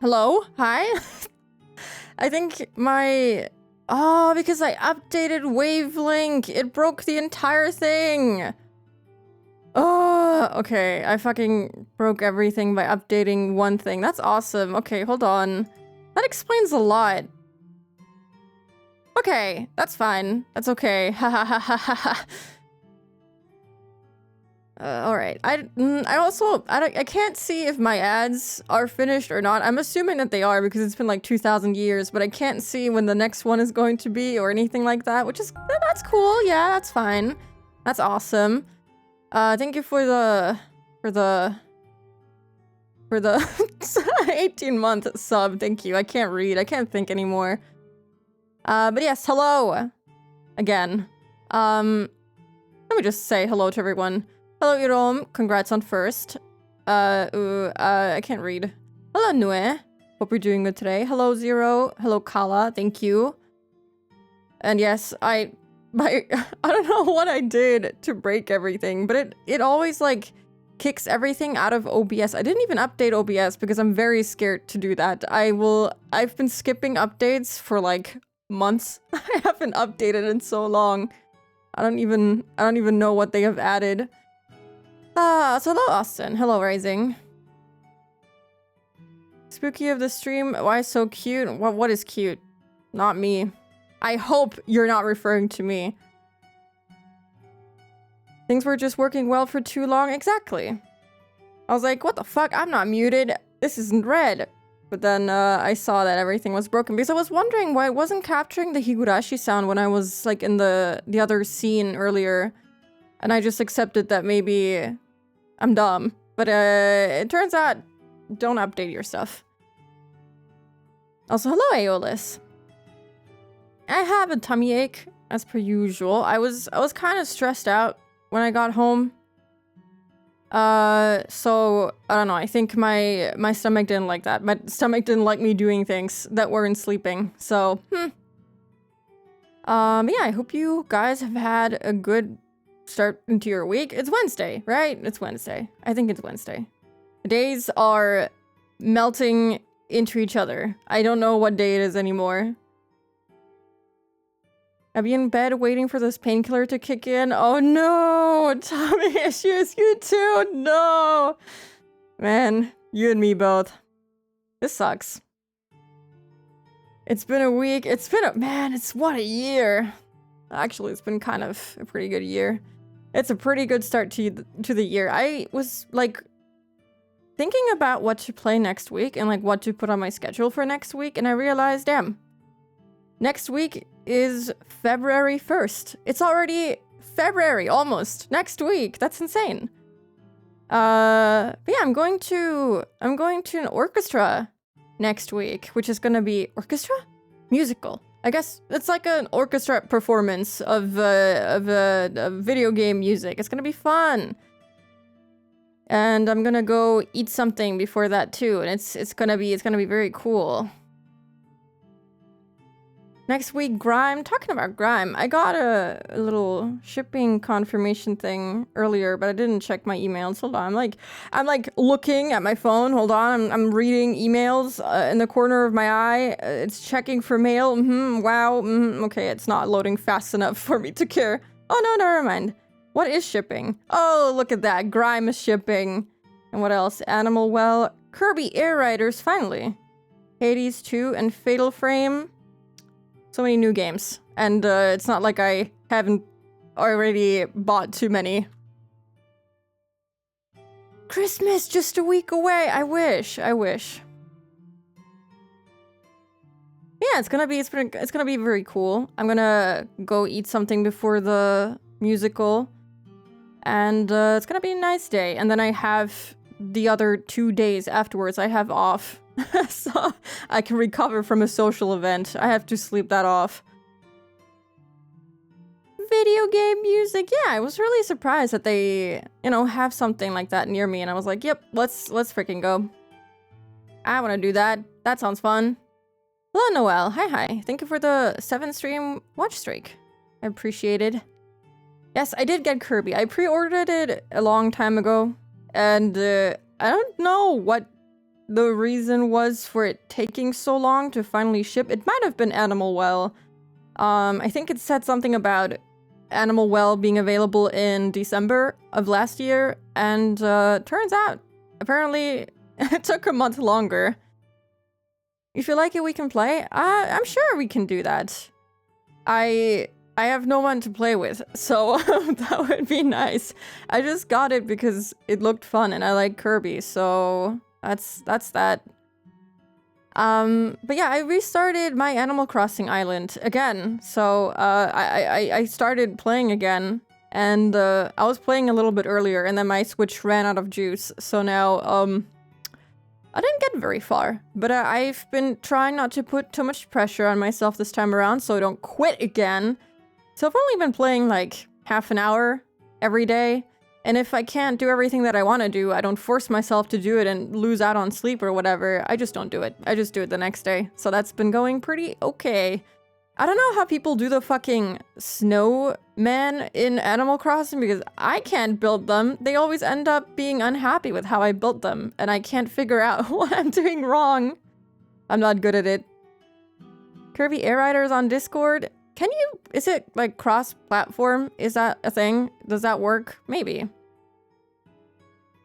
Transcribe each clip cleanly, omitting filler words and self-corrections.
Hello? Hi? I think my... Oh, because I updated Wavelink. It broke the entire thing. Oh, okay. I fucking broke everything by updating one thing. That's awesome. Okay, hold on. That explains a lot. Okay, that's fine. That's okay. Ha ha ha ha ha ha. Alright. I can't see if my ads are finished or not. I'm assuming that they are because it's been like 2,000 years, but I can't see when the next one is going to be or anything like that, which is, that's cool. Yeah, that's fine. That's awesome. Thank you for the 18-month sub. Thank you. I can't read. I can't think anymore. But yes, hello. Again. Let me just say hello to everyone. Hello, Irom. Congrats on first. I can't read. Hello, Nue. Hope you're doing good today. Hello, Zero. Hello, Kala. Thank you. And yes, I don't know what I did to break everything, but it always, like, kicks everything out of OBS. I didn't even update OBS because I'm very scared to do that. I've been skipping updates for, like, months. I haven't updated in so long. I don't even know what they have added. So hello, Austin. Hello, Rising. Spooky of the stream. Why so cute? What is cute? Not me. I hope you're not referring to me. Things were just working well for too long. Exactly. I was like, what the fuck? I'm not muted. This isn't red. But then I saw that everything was broken because I was wondering why it wasn't capturing the Higurashi sound when I was like in the other scene earlier. And I just accepted that maybe I'm dumb. But it turns out, don't update your stuff. Also, hello, Aeolus. I have a tummy ache, as per usual. I was kind of stressed out when I got home. So, I don't know, I think my stomach didn't like that. My stomach didn't like me doing things that weren't sleeping, so, yeah, I hope you guys have had a good start into your week. It's Wednesday, right? It's Wednesday. I think it's Wednesday. The days are melting into each other. I don't know what day it is anymore. I'll be in bed waiting for this painkiller to kick in. Oh no! Tummy issues, you too! No! Man, you and me both. This sucks. It's been a week. It's what a year. Actually, it's been kind of a pretty good year. It's a pretty good start to the year. I was, like, thinking about what to play next week and, like, what to put on my schedule for next week, and I realized, damn. Next week is February 1st. It's already February, almost. Next week. That's insane. But yeah, I'm going to an orchestra next week, which is gonna be orchestra? Musical. I guess it's like an orchestra performance of video game music. It's gonna be fun. And I'm gonna go eat something before that too, and it's gonna be very cool. Next week, Grime. Talking about Grime, I got a little shipping confirmation thing earlier, but I didn't check my emails. Hold on, I'm like looking at my phone. Hold on, I'm reading emails in the corner of my eye. It's checking for mail. Wow. Okay, it's not loading fast enough for me to care. Oh no, never mind. What is shipping? Oh, look at that. Grime is shipping. And what else? Animal Well, Kirby Air Riders, finally. Hades 2 and Fatal Frame. So many new games, and it's not like I haven't already bought too many. Christmas just a week away. I wish. Yeah, it's gonna be very cool. I'm gonna go eat something before the musical, and it's gonna be a nice day. And then I have the other 2 days afterwards. I have off. So I can recover from a social event. I have to sleep that off. Video game music. Yeah, I was really surprised that they, have something like that near me. And I was like, yep, let's freaking go. I want to do that. That sounds fun. Hello, Noel. Hi. Thank you for the 7-stream watch streak. I appreciate it. Yes, I did get Kirby. I pre-ordered it a long time ago. And I don't know what the reason was for it taking so long to finally ship. It might have been Animal Well. I think it said something about Animal Well being available in December of last year, and turns out, apparently, it took a month longer. If you like it, we can play. I'm sure we can do that. I have no one to play with, so that would be nice. I just got it because it looked fun and I like Kirby, so that's that. But yeah, I restarted my Animal Crossing island again. So I started playing again, and I was playing a little bit earlier, and then my Switch ran out of juice. So now I didn't get very far, but I've been trying not to put too much pressure on myself this time around, so I don't quit again. So I've only been playing like half an hour every day, and if I can't do everything that I want to do, I don't force myself to do it and lose out on sleep or whatever. I just don't do it. I just do it the next day. So that's been going pretty okay. I don't know how people do the fucking snowman in Animal Crossing, because I can't build them. They always end up being unhappy with how I built them, and I can't figure out what I'm doing wrong. I'm not good at it. Kirby Air Rider is on Discord. Can you, is it like cross-platform? Is that a thing? Does that work? Maybe.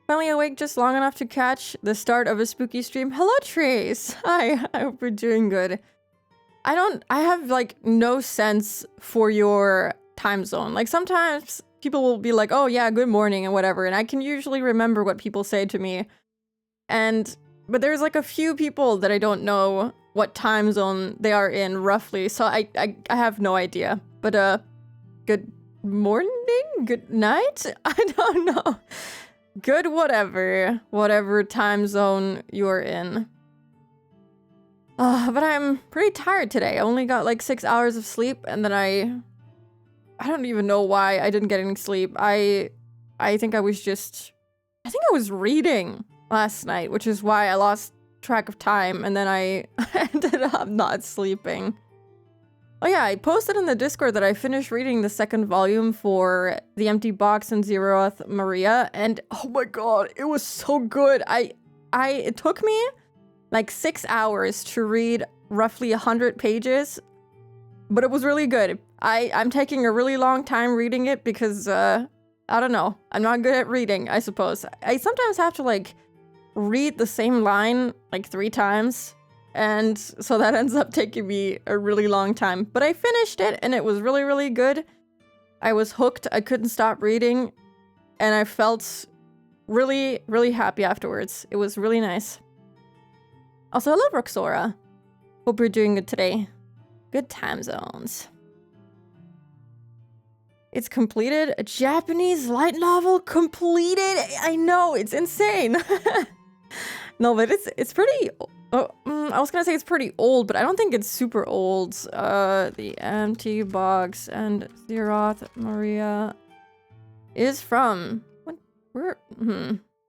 Finally awake just long enough to catch the start of a spooky stream. Hello, Trace. Hi, I hope you're doing good. I have like no sense for your time zone. Like sometimes people will be like, oh yeah, good morning and whatever. And I can usually remember what people say to me. But there's like a few people that I don't know what time zone they are in roughly, so I have no idea. But good morning, good night. I don't know. Good whatever time zone you're in. But I'm pretty tired today. I only got like 6 hours of sleep, and then I don't even know why I didn't get any sleep. I think I was reading last night, which is why I lost track of time, and then I ended up not sleeping. Oh yeah, I posted in the Discord that I finished reading the second volume for The Empty Box and Zeroth Maria, and oh my god, it was so good. It took me like 6 hours to read roughly 100 pages, but it was really good. I'm taking a really long time reading it because I don't know, I'm not good at reading, I suppose. I sometimes have to like read the same line like 3 times, and so that ends up taking me a really long time. But I finished it, and it was really, really good. I was hooked. I couldn't stop reading, and I felt really, really happy afterwards. It was really nice. Also, hello, Roxora. Hope you're doing good today. Good time zones. It's completed. A Japanese light novel completed. I know, it's insane. No, but it's pretty. I was gonna say it's pretty old, but I don't think it's super old. The Empty Box and Zeroth Maria is from where?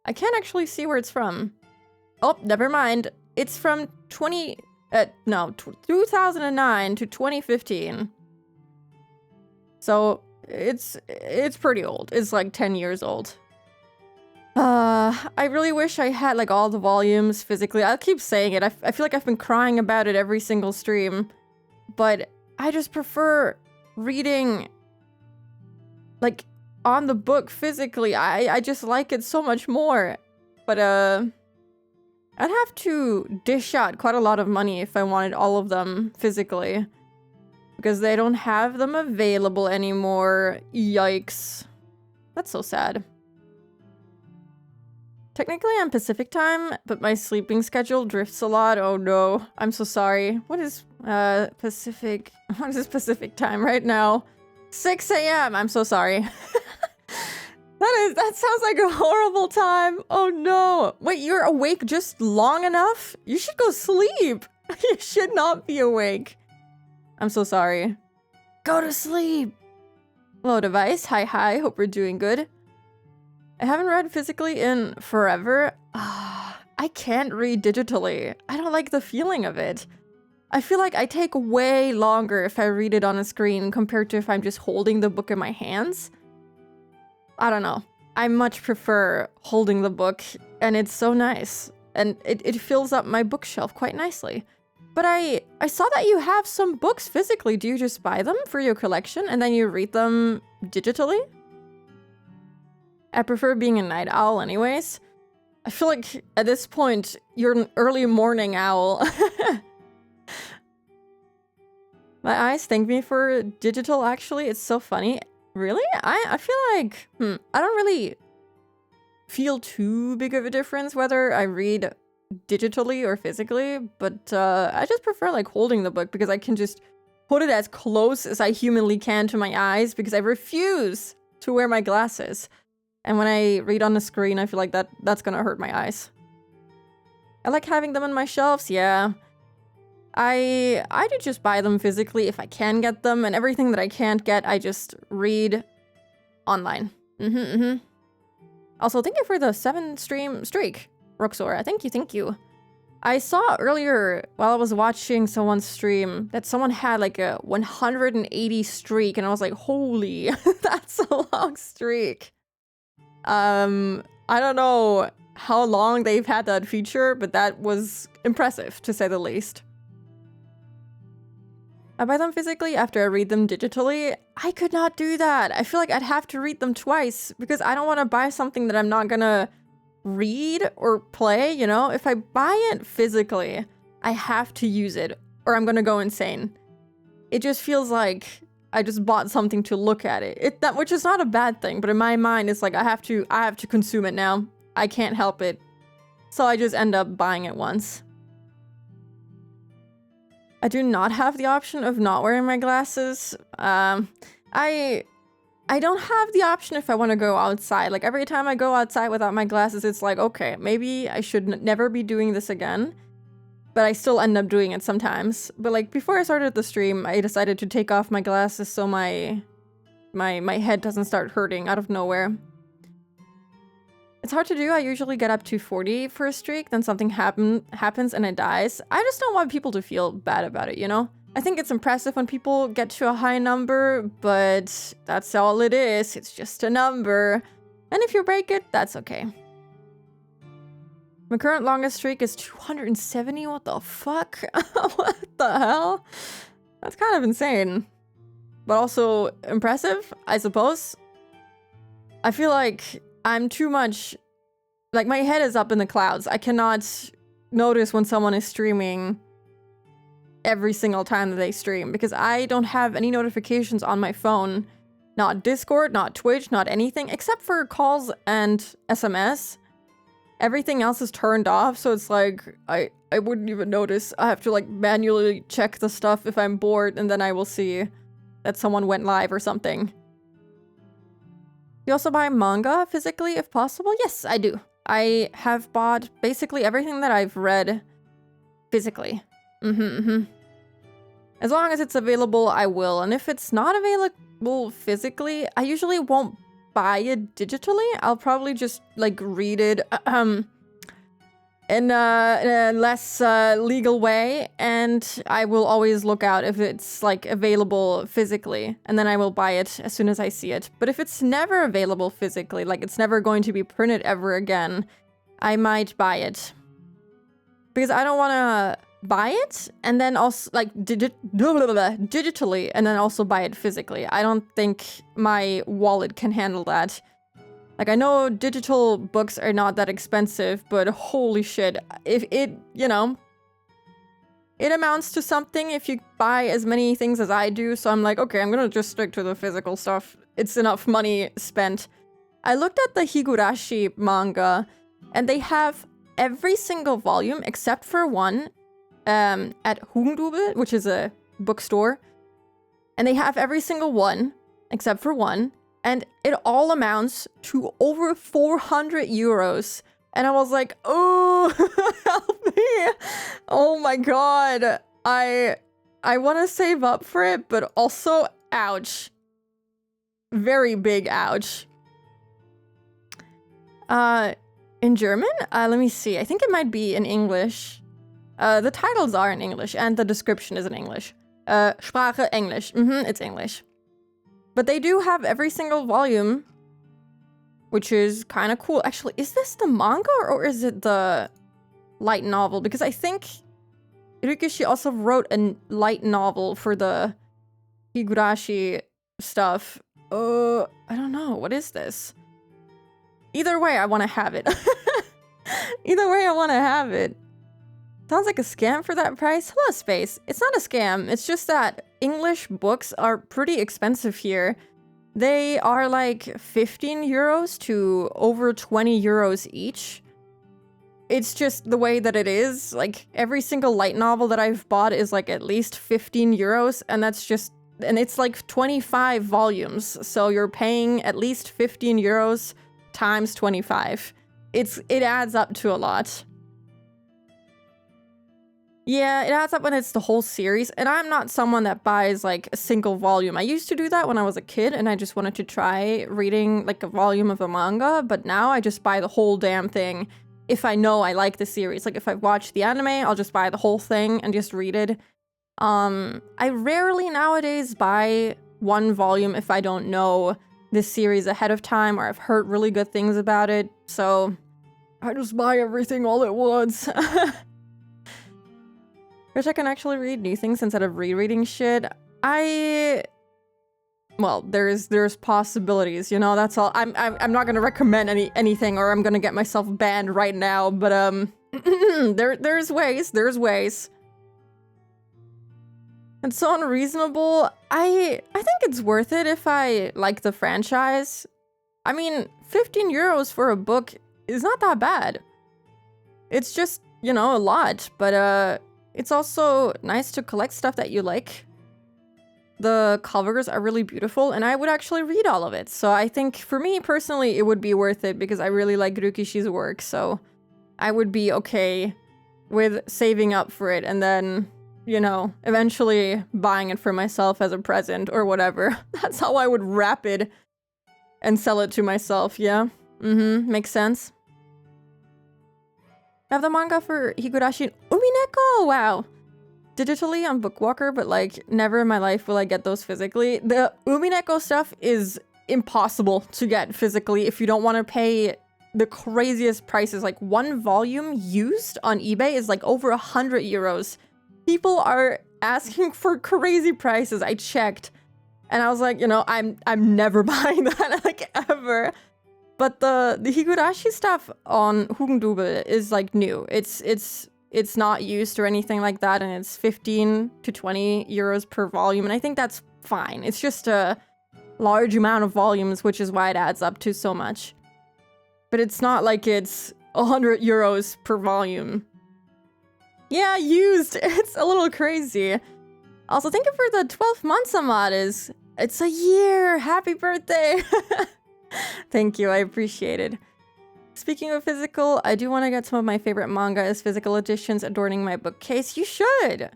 I can't actually see where it's from. Oh, never mind. It's from 2009 to 2015. So it's pretty old. It's like 10 years old. I really wish I had like all the volumes physically. I'll keep saying it. I feel like I've been crying about it every single stream, but I just prefer reading like on the book physically. I just like it so much more. But I'd have to dish out quite a lot of money if I wanted all of them physically, because they don't have them available anymore. Yikes. That's so sad. Technically I'm Pacific time, but my sleeping schedule drifts a lot. Oh no, I'm so sorry. What is Pacific time right now? 6 a.m. I'm so sorry. That sounds like a horrible time. Oh no. Wait, you're awake just long enough? You should go sleep. You should not be awake. I'm so sorry. Go to sleep. Hello, device. Hi. Hope you're doing good. I haven't read physically in forever. I can't read digitally. I don't like the feeling of it. I feel like I take way longer if I read it on a screen compared to if I'm just holding the book in my hands. I don't know. I much prefer holding the book, and it's so nice. and it fills up my bookshelf quite nicely. But I saw that you have some books physically. Do you just buy them for your collection and then you read them digitally? I prefer being a night owl anyways. I feel like at this point, you're an early morning owl. My eyes thank me for digital, actually. It's so funny. Really? I feel like, I don't really feel too big of a difference whether I read digitally or physically, but I just prefer like holding the book because I can just put it as close as I humanly can to my eyes because I refuse to wear my glasses. And when I read on the screen, I feel like that's gonna hurt my eyes. I like having them on my shelves, yeah. I do just buy them physically if I can get them, and everything that I can't get, I just read online. Also, thank you for the 7-stream streak. Roxora, thank you. I saw earlier while I was watching someone's stream that someone had like a 180 streak, and I was like, holy, that's a long streak. I don't know how long they've had that feature, but that was impressive to say the least. I buy them physically after I read them digitally. I could not do that. I feel like I'd have to read them twice because I don't want to buy something that I'm not gonna read or play, you know? If I buy it physically, I have to use it or I'm gonna go insane. It just feels like I just bought something to look at it. Which is not a bad thing, but in my mind it's like I have to consume it now. I can't help it. So I just end up buying it once. I do not have the option of not wearing my glasses. I don't have the option if I want to go outside. Like, every time I go outside without my glasses, it's like, okay, maybe I should never be doing this again. But I still end up doing it sometimes. But, like, before I started the stream, I decided to take off my glasses so my head doesn't start hurting out of nowhere. It's hard to do. I usually get up to 40 for a streak, then something happens and it dies. I just don't want people to feel bad about it, you know? I think it's impressive when people get to a high number, but that's all it is. It's just a number. And if you break it, that's okay. My current longest streak is 270. What the fuck? What the hell? That's kind of insane. But also impressive, I suppose. I feel like I'm too much... Like, my head is up in the clouds. I cannot notice when someone is streaming every single time that they stream because I don't have any notifications on my phone. Not Discord, not Twitch, not anything, except for calls and SMS. Everything else is turned off, so it's like, I wouldn't even notice. I have to like manually check the stuff if I'm bored, and then I will see that someone went live or something. You also buy manga physically if possible? Yes, I do. I have bought basically everything that I've read physically. As long as it's available, I will. And if it's not available physically, I usually won't buy it digitally. I'll probably just like read it in a less legal way, and I will always look out if it's like available physically, and then I will buy it as soon as I see it. But if it's never available physically, like it's never going to be printed ever again, I might buy it. Because I don't want to buy it and then also like digitally and then also buy it physically. I don't think my wallet can handle that. Like, I know digital books are not that expensive, but holy shit, if it, you know, it amounts to something if you buy as many things as I do, so I'm like, okay, I'm gonna just stick to the physical stuff. It's enough money spent. I looked at the Higurashi manga, and they have every single volume except for one at vtuber, which is a bookstore. And they have every single one except for one. And it all amounts to over 400 euros. And I was like, oh, help me. Oh my god. I want to save up for it, but also, ouch. Very big ouch. In German? Let me see. I think it might be in English. The titles are in English, and the description is in English. Sprache Englisch. It's English. But they do have every single volume, which is kind of cool. Actually, is this the manga or is it the light novel, because I think Higurashi also wrote a light novel for the Higurashi stuff. I don't know. What is this? Either way, I want to have it. Either way, I want to have it. Sounds like a scam for that price. Hello, Space. It's not a scam. It's just that English books are pretty expensive here. They are like 15 euros to over 20 euros each. It's just the way that it is. Like, every single light novel that I've bought is like at least 15 euros, and that's just... And it's like 25 volumes, so you're paying at least 15 euros times 25. It adds up to a lot. Yeah, it adds up when it's the whole series, and I'm not someone that buys like a single volume. I used to do that when I was a kid, and I just wanted to try reading like a volume of a manga, but now I just buy the whole damn thing if I know I like the series. Like, if I've watched the anime, I'll just buy the whole thing and just read it. I rarely nowadays buy one volume if I don't know this series ahead of time or I've heard really good things about it, so I just buy everything all at once. Wish I can actually read new things instead of rereading shit. Well, there's possibilities, you know, that's all. I'm not gonna recommend anything or I'm gonna get myself banned right now, but there's ways. It's so unreasonable. I think it's worth it if I like the franchise. I mean, 15 euros for a book is not that bad. It's just, you know, a lot, but it's also nice to collect stuff that you like. The covers are really beautiful, and I would actually read all of it. So I think, for me personally, it would be worth it because I really like Rukishi's work, so I would be okay with saving up for it and then, you know, eventually buying it for myself as a present or whatever. That's how I would wrap it and sell it to myself, yeah? Makes sense. I have the manga for Higurashi Umineko! Wow! Digitally on Bookwalker, but like, never in my life will I get those physically. The Umineko stuff is impossible to get physically if you don't want to pay the craziest prices. Like, one volume used on eBay is like over 100 euros. People are asking for crazy prices. I checked, and I was like, you know, I'm never buying that, like, ever. But the Higurashi stuff on vtuber is like new. It's not used or anything like that, and it's 15 to 20 euros per volume, and I think that's fine. It's just a large amount of volumes, which is why it adds up to so much. But it's not like it's 100 euros per volume. Yeah, used. It's a little crazy. Also, thank you for the 12 months, Amadas. It's a year. Happy birthday. Thank you. I appreciate it. Speaking of physical, I do want to get some of my favorite manga as physical editions adorning my bookcase. You should.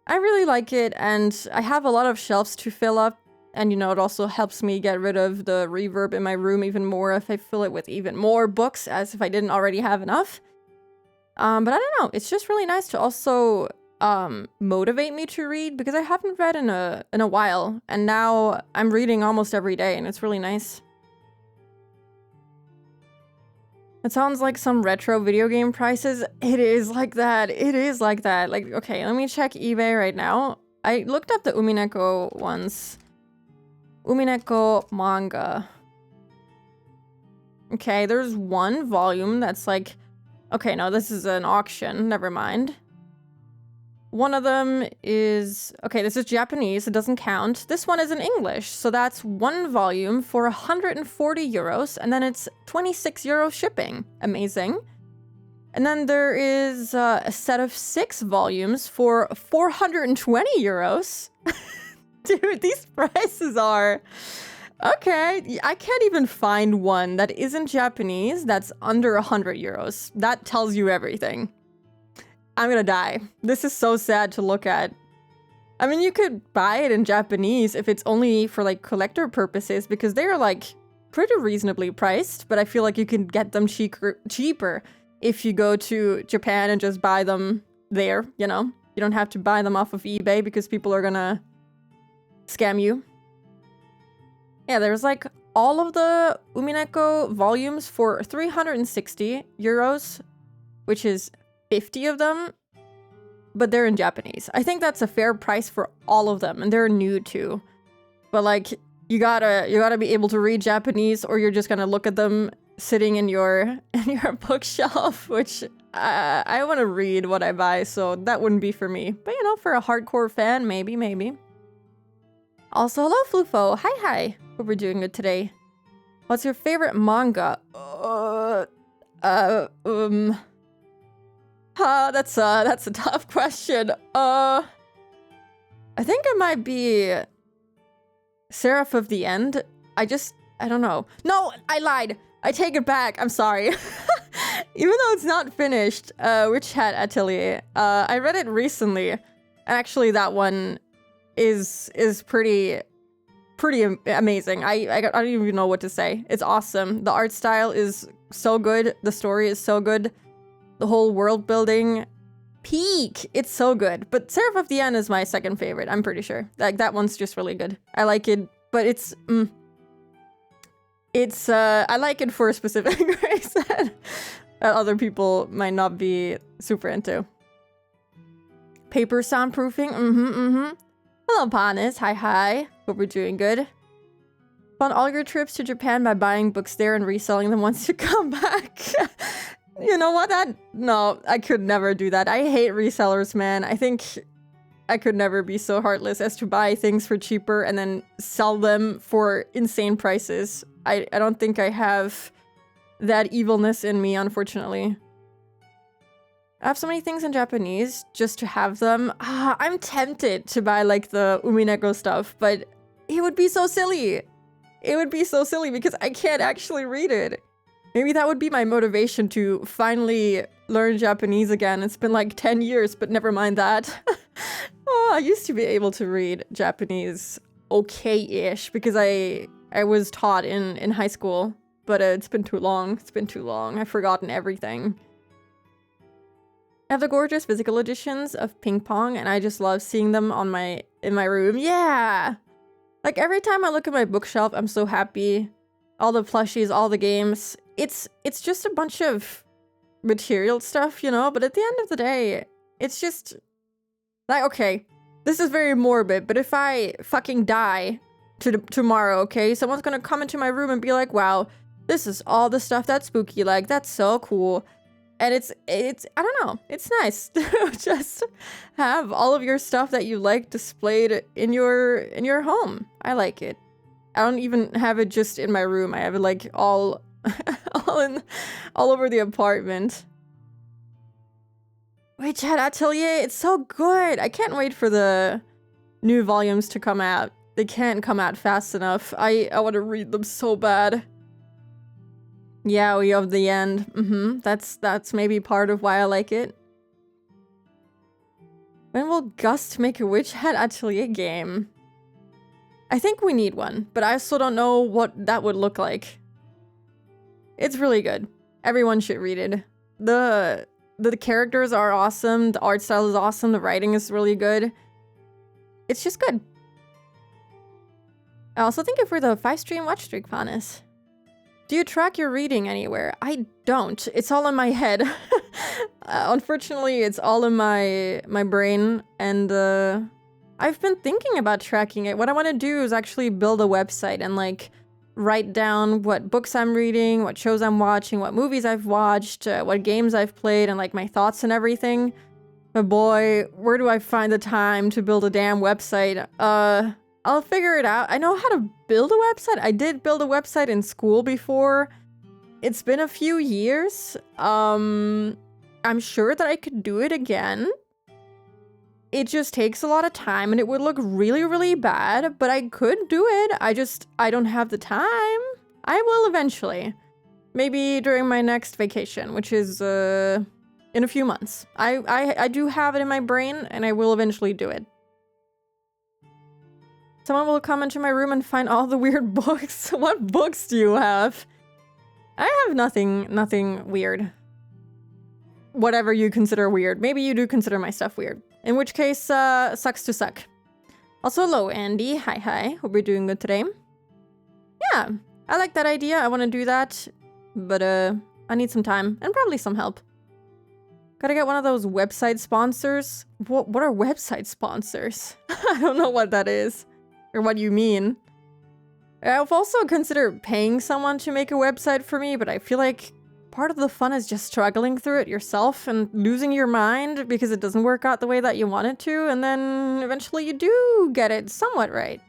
I really like it, and I have a lot of shelves to fill up. And, you know, it also helps me get rid of the reverb in my room even more if I fill it with even more books, as if I didn't already have enough. But I don't know, it's just really nice to also motivate me to read, because I haven't read in a while, and now I'm reading almost every day, and it's really nice. It sounds like some retro video game prices. It is like that. It is like that. Like, okay, let me check eBay right now. I looked up the Umineko ones. Umineko manga. Okay, there's one volume that's like... Okay, no, this is an auction. Never mind. One of them is... Okay, this is Japanese. It doesn't count. This one is in English. So that's one volume for 140 euros. And then it's 26 euro shipping. Amazing. And then there is a set of 6 volumes for 420 euros. Dude, these prices are... Okay, I can't even find one that isn't Japanese that's under 100 euros. That tells you everything. I'm gonna die. This is so sad to look at. I mean, you could buy it in Japanese if it's only for like collector purposes, because they're like pretty reasonably priced, but I feel like you can get them cheaper if you go to Japan and just buy them there, you know? You don't have to buy them off of eBay because people are gonna scam you. Yeah, there's like all of the Umineko volumes for 360 euros, which is 50 of them, but they're in Japanese. I think that's a fair price for all of them, and they're new too. But like, you gotta be able to read Japanese, or you're just gonna look at them sitting in your bookshelf, which I want to read what I buy, so that wouldn't be for me. But you know, for a hardcore fan, maybe. Also, hello Flufo. Hi. Hope we're doing good today. What's your favorite manga? That's a tough question. I think it might be Seraph of the End. I don't know. No, I lied. I take it back. I'm sorry. Even though it's not finished, Witch Hat Atelier. I read it recently. And actually, that one is pretty amazing. I don't even know what to say. It's awesome. The art style is so good. The story is so good. The whole world building, peak. It's so good. But Seraph of the End is my second favorite. I'm pretty sure. Like, that one's just really good. I like it, but it's I like it for a specific reason that other people might not be super into. Paper soundproofing. Hello, Panis. Hi. Hope we're doing good. Fund all your trips to Japan by buying books there and reselling them once you come back. You know what? No, I could never do that. I hate resellers, man. I think I could never be so heartless as to buy things for cheaper and then sell them for insane prices. I don't think I have that evilness in me, unfortunately. I have so many things in Japanese just to have them. I'm tempted to buy like the Umineko stuff, but it would be so silly. It would be so silly because I can't actually read it. Maybe that would be my motivation to finally learn Japanese again. It's been like 10 years, but never mind that. I used to be able to read Japanese okay-ish because I was taught in high school, but it's been too long. I've forgotten everything. I have the gorgeous physical editions of Ping Pong, and I just love seeing them in my room. Yeah! Like, every time I look at my bookshelf, I'm so happy. All the plushies, all the games. It's just a bunch of material stuff, you know? But at the end of the day, it's just... like, okay, this is very morbid, but if I fucking die tomorrow, okay? Someone's gonna come into my room and be like, wow, this is all the stuff that's spooky, like, that's so cool. And it's I don't know, it's nice to just have all of your stuff that you like displayed in your home. I like it. I don't even have it just in my room. I have it like all over the apartment. Witch Hat Atelier, it's so good. I can't wait for the new volumes to come out. They can't come out fast enough. I want to read them so bad. Yaoi of the End. That's maybe part of why I like it. When will Gust make a Witch Hat Atelier game? I think we need one, but I still don't know what that would look like. It's really good. Everyone should read it. The characters are awesome, the art style is awesome, the writing is really good. It's just good. I also thank you for the 5-stream watch streak, Panis. Do you track your reading anywhere? I don't. It's all in my head. Unfortunately, it's all in my brain, and I've been thinking about tracking it. What I want to do is actually build a website and like write down what books I'm reading, what shows I'm watching, what movies I've watched, what games I've played, and like my thoughts and everything. But boy, where do I find the time to build a damn website? I'll figure it out. I know how to build a website. I did build a website in school before. It's been a few years. I'm sure that I could do it again. It just takes a lot of time and it would look really, really bad, but I could do it. I don't have the time. I will eventually. Maybe during my next vacation, which is in a few months. I do have it in my brain and I will eventually do it. Someone will come into my room and find all the weird books. What books do you have? I have nothing weird. Whatever you consider weird. Maybe you do consider my stuff weird. In which case, sucks to suck. Also, hello, Andy. Hi. Hope you're doing good today. Yeah, I like that idea. I want to do that. But, I need some time and probably some help. Gotta get one of those website sponsors. What are website sponsors? I don't know what that is. Or what you mean. I've also considered paying someone to make a website for me, but I feel like part of the fun is just struggling through it yourself and losing your mind because it doesn't work out the way that you want it to, and then eventually you do get it somewhat right.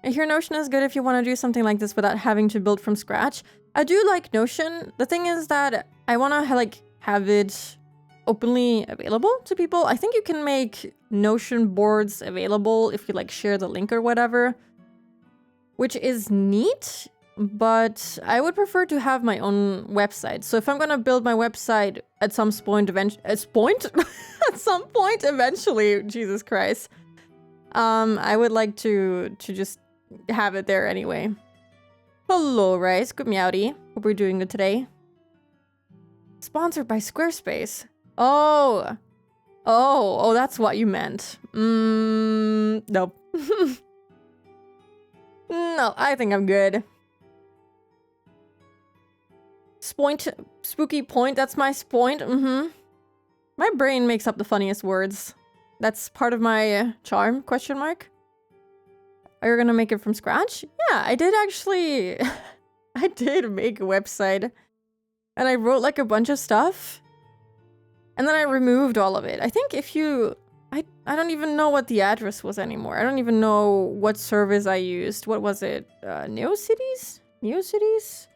I hear Notion is good if you want to do something like this without having to build from scratch. I do like Notion. The thing is that I want to like have it openly available to people. I think you can make Notion boards available if you like share the link or whatever, which is neat, but I would prefer to have my own website. So if I'm gonna build my website at some point eventually, Jesus Christ, I would like to just have it there anyway. Hello, Rice. Good meowdy. Hope we're doing good today. Sponsored by Squarespace. Oh, that's what you meant. Nope. No, I think I'm good. Spooky point, that's my spoint. My brain makes up the funniest words. That's part of my charm, question mark. Are you gonna make it from scratch? Yeah, I did actually. I did make a website. And I wrote like a bunch of stuff. And then I removed all of it. I think if you... I don't even know what the address was anymore. I don't even know what service I used. What was it? NeoCities? NeoCities?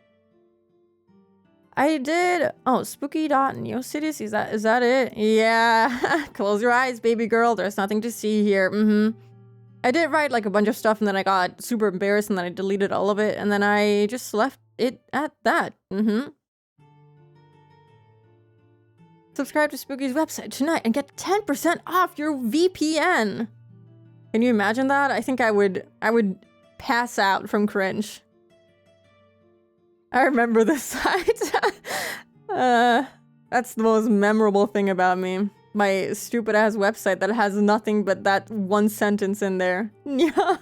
I did... Oh, spooky.neocities? Is that it? Yeah. Close your eyes, baby girl. There's nothing to see here. I did write like a bunch of stuff and then I got super embarrassed and then I deleted all of it and then I just left it at that. Subscribe to Spooky's website tonight and get 10% off your VPN. Can you imagine that? I think I would pass out from cringe. I remember this site. That's the most memorable thing about me. My stupid ass website that has nothing but that one sentence in there. Yeah, why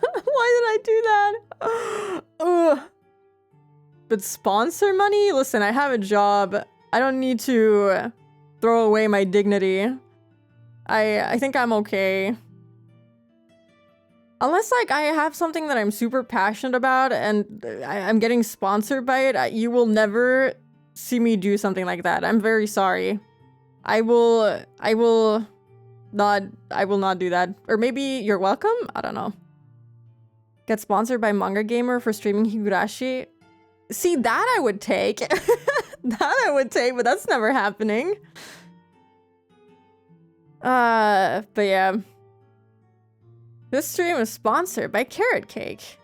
did I do that? But sponsor money? Listen, I have a job. I don't need to throw away my dignity. I think I'm okay. Unless like I have something that I'm super passionate about and I'm getting sponsored by it, you will never see me do something like that. I'm very sorry. I will not do that. Or maybe you're welcome? I don't know. Get sponsored by Manga Gamer for streaming Higurashi. See, that I would take. That I would take, but that's never happening. But yeah. This stream is sponsored by Carrot Cake.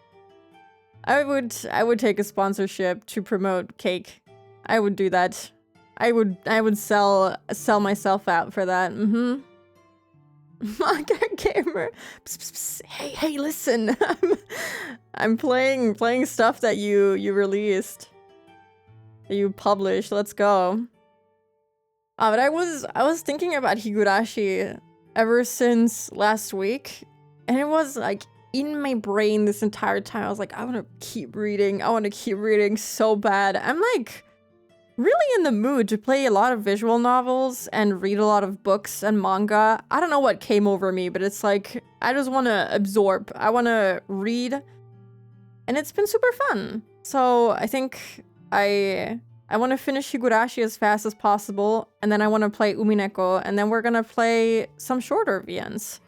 I would take a sponsorship to promote cake. I would do that. I would sell myself out for that. Manga Gamer. Psst, psst, psst. Hey, listen. I'm playing stuff that you released. That you published. Let's go. But I was thinking about Higurashi ever since last week, and it was like in my brain this entire time. I was like, I want to keep reading. I want to keep reading so bad. I'm like really in the mood to play a lot of visual novels and read a lot of books and manga. I don't know what came over me, but it's like I just want to absorb. I want to read, and it's been super fun. So I think I want to finish Higurashi as fast as possible, and then I want to play Umineko, and then we're gonna play some shorter VNs.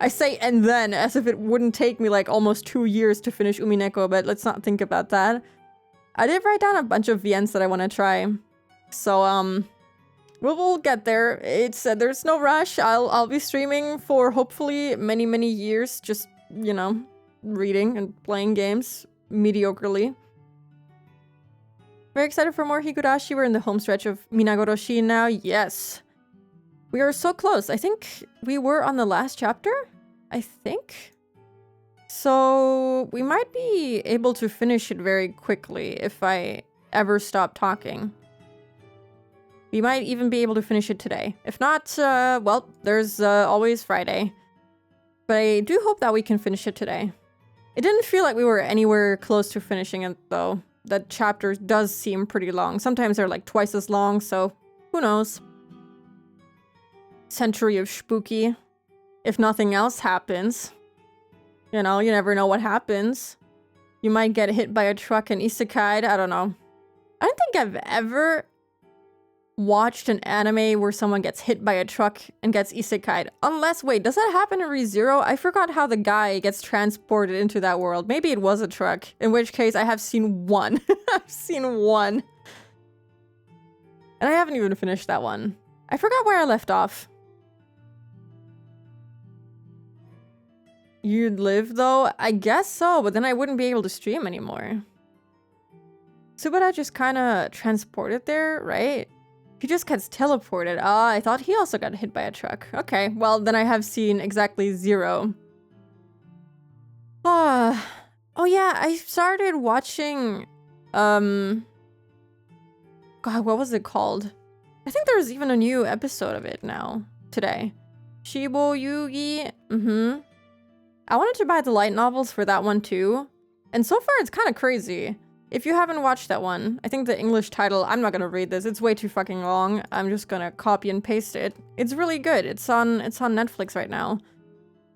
I say and then as if it wouldn't take me like almost 2 years to finish Umineko, but let's not think about that. I did write down a bunch of VNs that I want to try. So, we'll get there. It's there's no rush. I'll be streaming for hopefully many years, just, you know, reading and playing games mediocrely. Very excited for more Higurashi. We're in the home stretch of Minagoroshi now. Yes. We are so close. I think we were on the last chapter. I think. So we might be able to finish it very quickly if I ever stop talking. We might even be able to finish it today. If not, well, there's always Friday. But I do hope that we can finish it today. It didn't feel like we were anywhere close to finishing it, though. that chapter does seem pretty long. Sometimes they're like twice as long, so who knows? Century of spooky. If nothing else happens, you know, you never know what happens. You might get hit by a truck and isekai'd. I don't know. I don't think I've ever watched an anime where someone gets hit by a truck and gets isekai'd. Unless, wait, does that happen in ReZero? I forgot how the guy gets transported into that world. Maybe it was a truck, in which case I have seen one. I've seen one. And I haven't even finished that one. I forgot where I left off. You'd live though? I guess so, but then I wouldn't be able to stream anymore. Subara just kind of transported there, right? He just gets teleported. Ah, I thought he also got hit by a truck. Okay, well, then I have seen exactly 0. Oh yeah, I started watching, God, what was it called? I think there's even a new episode of it now, today. Shibo Yugi, I wanted to buy the light novels for that one too. And so far, it's kind of crazy. If you haven't watched that one, I think the English title, I'm not gonna read this, it's way too fucking long. I'm just gonna copy and paste it. It's really good. It's on Netflix right now.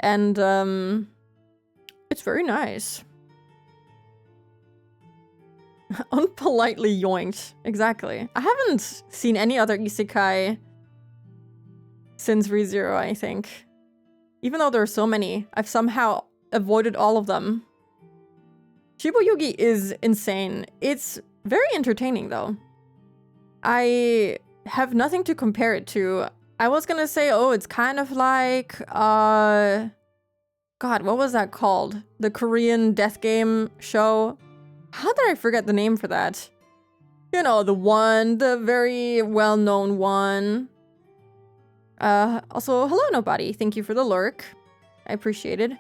And it's very nice. Unpolitely yoinked. Exactly. I haven't seen any other isekai since ReZero, I think. Even though there are so many, I've somehow avoided all of them. Shibo Yugi is insane. It's very entertaining though. I have nothing to compare it to. I was gonna say, oh, it's kind of like, God, what was that called? The Korean death game show? How did I forget the name for that? You know, the very well-known one. Also, hello nobody. Thank you for the lurk. I appreciate it.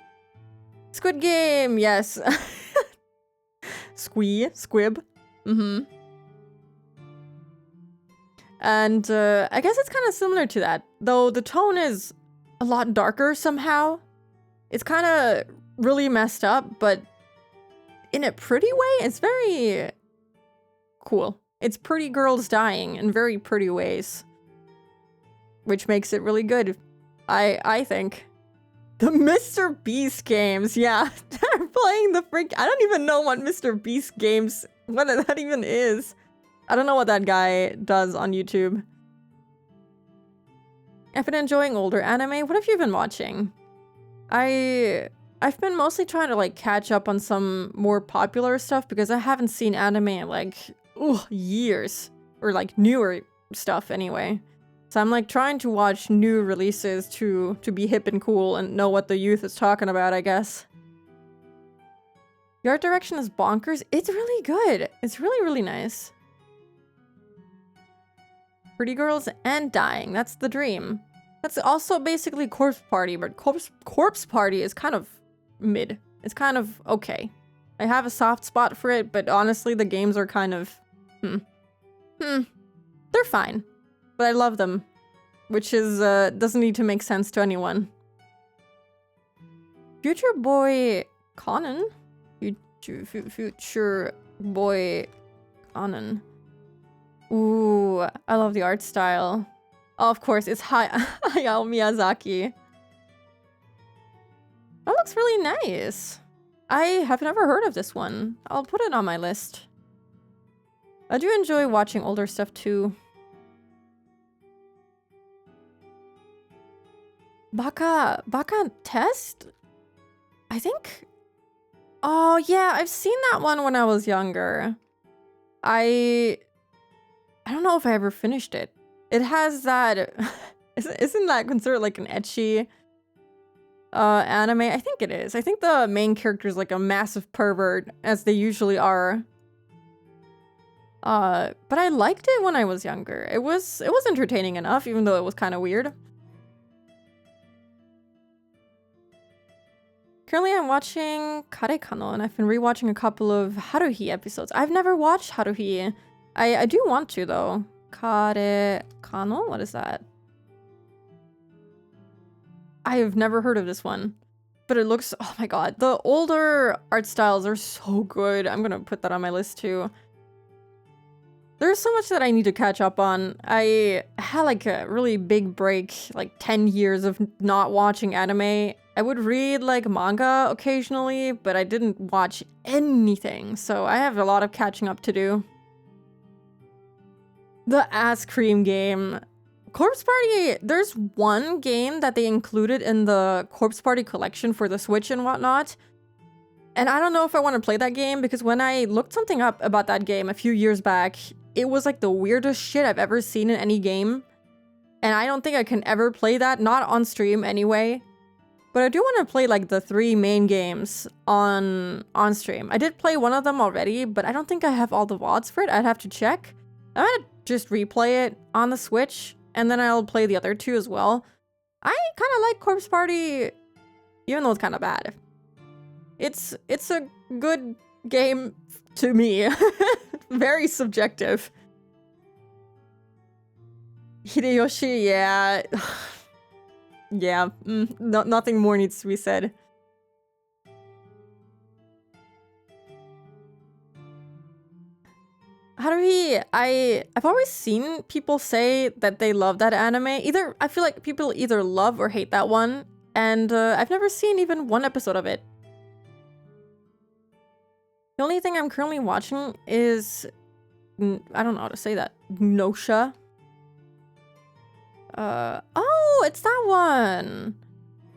Squid Game, yes. Squib. And I guess it's kind of similar to that, though the tone is a lot darker somehow. It's kind of really messed up, but in a pretty way. It's very cool. It's pretty girls dying in very pretty ways, which makes it really good, I think. The Mr. Beast games, yeah. They're playing the freak. I don't even know what Mr. Beast games, what that even is. I don't know what that guy does on YouTube. I've been enjoying older anime. What have you been watching? I've been mostly trying to like catch up on some more popular stuff because I haven't seen anime in like years, or like newer stuff anyway. So I'm like trying to watch new releases to be hip and cool and know what the youth is talking about, I guess. The art direction is bonkers. It's really good. It's really, really nice. Pretty girls and dying. That's the dream. That's also basically Corpse Party, but Corpse Party is kind of mid. It's kind of okay. I have a soft spot for it, but honestly, the games are kind of they're fine. But I love them, which is doesn't need to make sense to anyone. Future Boy Conan? Future Boy Conan. Ooh, I love the art style. Oh, of course, it's Hayao Miyazaki. That looks really nice. I have never heard of this one. I'll put it on my list. I do enjoy watching older stuff too. Baka Test? I think... Oh yeah, I've seen that one when I was younger. I don't know if I ever finished it. It has that... Isn't that considered like an ecchi anime? I think it is. I think the main character is like a massive pervert, as they usually are. But I liked it when I was younger. It was entertaining enough, even though it was kind of weird. Currently, I'm watching Karekano, and I've been rewatching a couple of Haruhi episodes. I've never watched Haruhi. I do want to, though. Karekano? What is that? I have never heard of this one. But it looks... Oh my god. The older art styles are so good. I'm gonna put that on my list, too. There's so much that I need to catch up on. I had like a really big break, like 10 years of not watching anime. I would read like manga occasionally, but I didn't watch anything, so I have a lot of catching up to do. The Ass Cream game. Corpse Party, there's one game that they included in the Corpse Party collection for the Switch and whatnot. And I don't know if I want to play that game because when I looked something up about that game a few years back, it was like the weirdest shit I've ever seen in any game. And I don't think I can ever play that, not on stream anyway. But I do want to play like the 3 main games on stream. I did play one of them already, but I don't think I have all the VODs for it. I'd have to check. I'm gonna just replay it on the Switch, and then I'll play the other 2 as well. I kind of like Corpse Party, even though it's kind of bad. It's a good game to me. Very subjective. Hideyoshi, yeah. Yeah, nothing more needs to be said. I've always seen people say that they love that anime. I feel like people either love or hate that one, and I've never seen even one episode of it. The only thing I'm currently watching is, I don't know how to say that, Nosha. Oh, it's that one.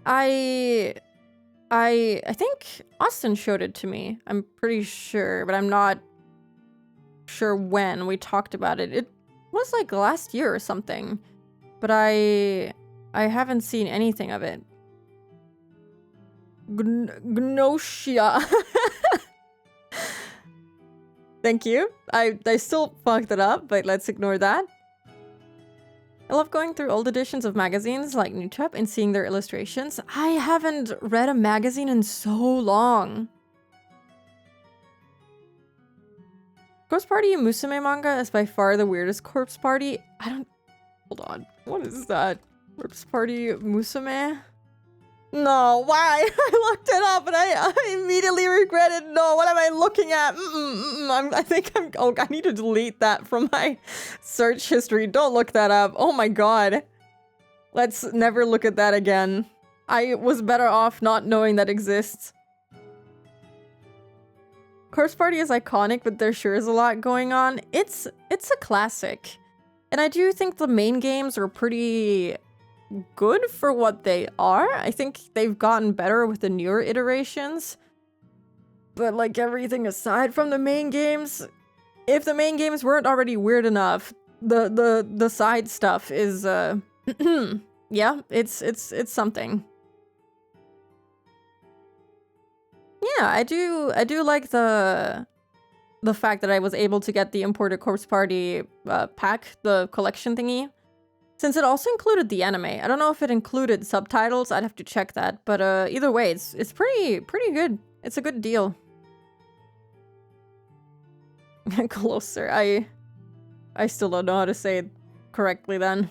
I think Austin showed it to me. I'm pretty sure, but I'm not sure when we talked about it. It was like last year or something, but I haven't seen anything of it. Gnosia. Thank you. I still fucked it up, but let's ignore that. I love going through old editions of magazines like New Trap and seeing their illustrations. I haven't read a magazine in so long. Corpse Party Musume manga is by far the weirdest Corpse Party. Hold on. What is that? Corpse Party Musume? No, why? I looked it up and I immediately regretted. No, what am I looking at? I need to delete that from my search history. Don't look that up. Oh my god. Let's never look at that again. I was better off not knowing that exists. Corpse Party is iconic, but there sure is a lot going on. It's a classic. And I do think the main games are pretty good for what they are. I think they've gotten better with the newer iterations. But like everything aside from the main games, if the main games weren't already weird enough, the side stuff is yeah, it's something. Yeah, I do like the fact that I was able to get the imported Corpse Party pack, the collection thingy. Since it also included the anime. I don't know if it included subtitles. I'd have to check that. But either way, it's pretty good. It's a good deal. Closer. I still don't know how to say it correctly then.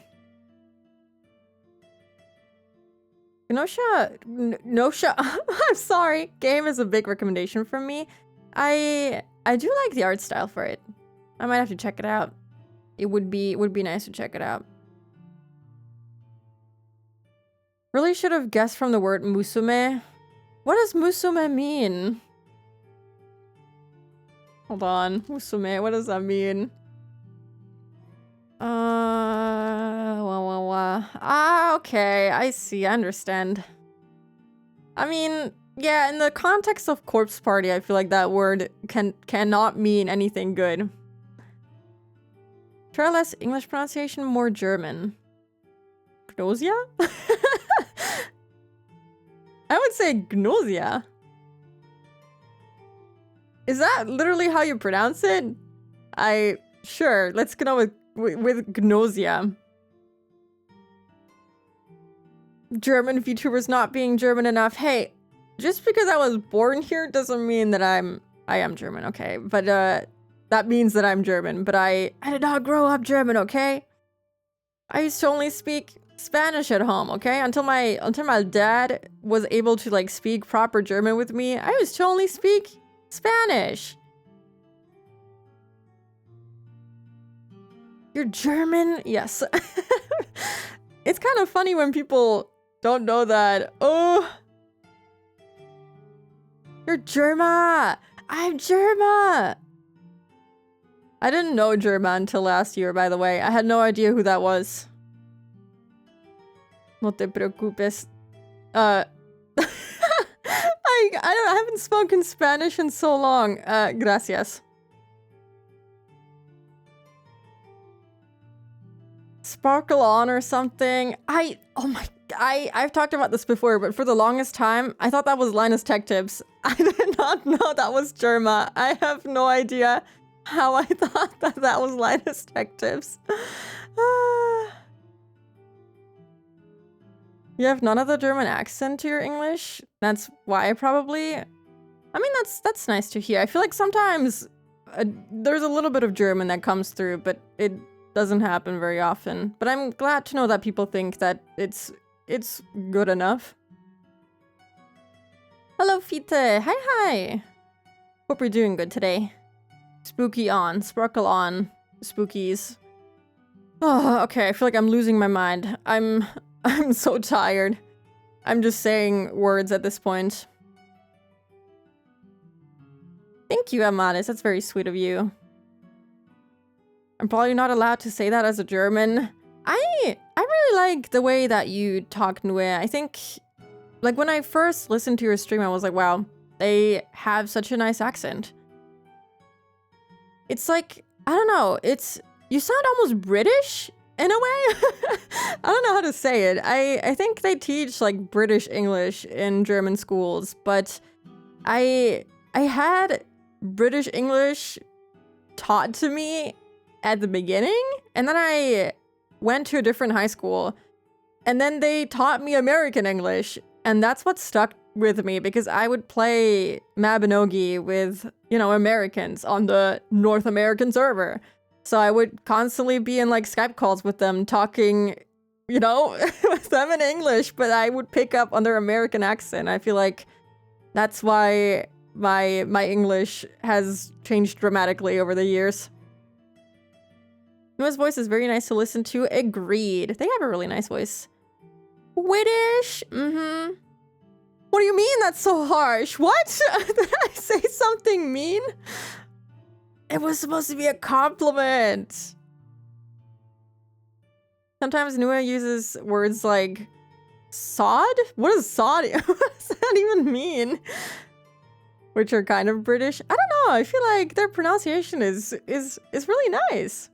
Nosha. I'm sorry. Game is a big recommendation from me. I do like the art style for it. I might have to check it out. It would be nice to check it out. Really should have guessed from the word musume. What does musume mean? Hold on. Musume, what does that mean? Okay, I see, I understand. I mean, yeah, in the context of Corpse Party, I feel like that word cannot mean anything good. Try less English pronunciation, more German. Gnosia? I would say Gnosia. Is that literally how you pronounce it? Sure, let's go with Gnosia. German VTubers not being German enough. Hey, just because I was born here doesn't mean that I am German, okay? But that means that I'm German, but I did not grow up German, okay? I used to only speak Spanish at home, okay? Until my dad was able to like speak proper German with me, I used to only speak Spanish. You're German? Yes. It's kind of funny when people don't know that. Oh. You're Germa! I'm Germa! I didn't know Germa until last year, by the way. I had no idea who that was. No te preocupes. I haven't spoken Spanish in so long. Gracias. Sparkle on or something. I've talked about this before, but for the longest time, I thought that was Linus Tech Tips. I did not know that was Germa. I have no idea how I thought that that was Linus Tech Tips. You have none of the German accent to your English? That's why, probably. I mean, that's nice to hear. I feel like sometimes there's a little bit of German that comes through, but it doesn't happen very often. But I'm glad to know that people think that it's good enough. Hello, Fite. Hi. Hope you're doing good today. Spooky on. Sparkle on. Spookies. Oh, okay. I feel like I'm losing my mind. I'm so tired. I'm just saying words at this point. Thank you, Amaris. That's very sweet of you. I'm probably not allowed to say that as a German. I really like the way that you talk Nue. I think, like, when I first listened to your stream, I was like, wow, they have such a nice accent. It's like, I don't know, you sound almost British in a way. I don't know how to say it. I think they teach, like, British English in German schools, but I had British English taught to me at the beginning, and then I went to a different high school, and then they taught me American English, and that's what stuck with me, because I would play Mabinogi with, you know, Americans on the North American server. So I would constantly be in, like, Skype calls with them, talking, you know, with them in English, but I would pick up on their American accent. I feel like that's why my English has changed dramatically over the years. Noah's voice is very nice to listen to. Agreed. They have a really nice voice. Whitish? Mm-hmm. What do you mean that's so harsh? What? Did I say something mean? It was supposed to be a compliment. Sometimes Nua uses words like sod? What is sod? What does that even mean? Which are kind of British. I don't know. I feel like their pronunciation is really nice.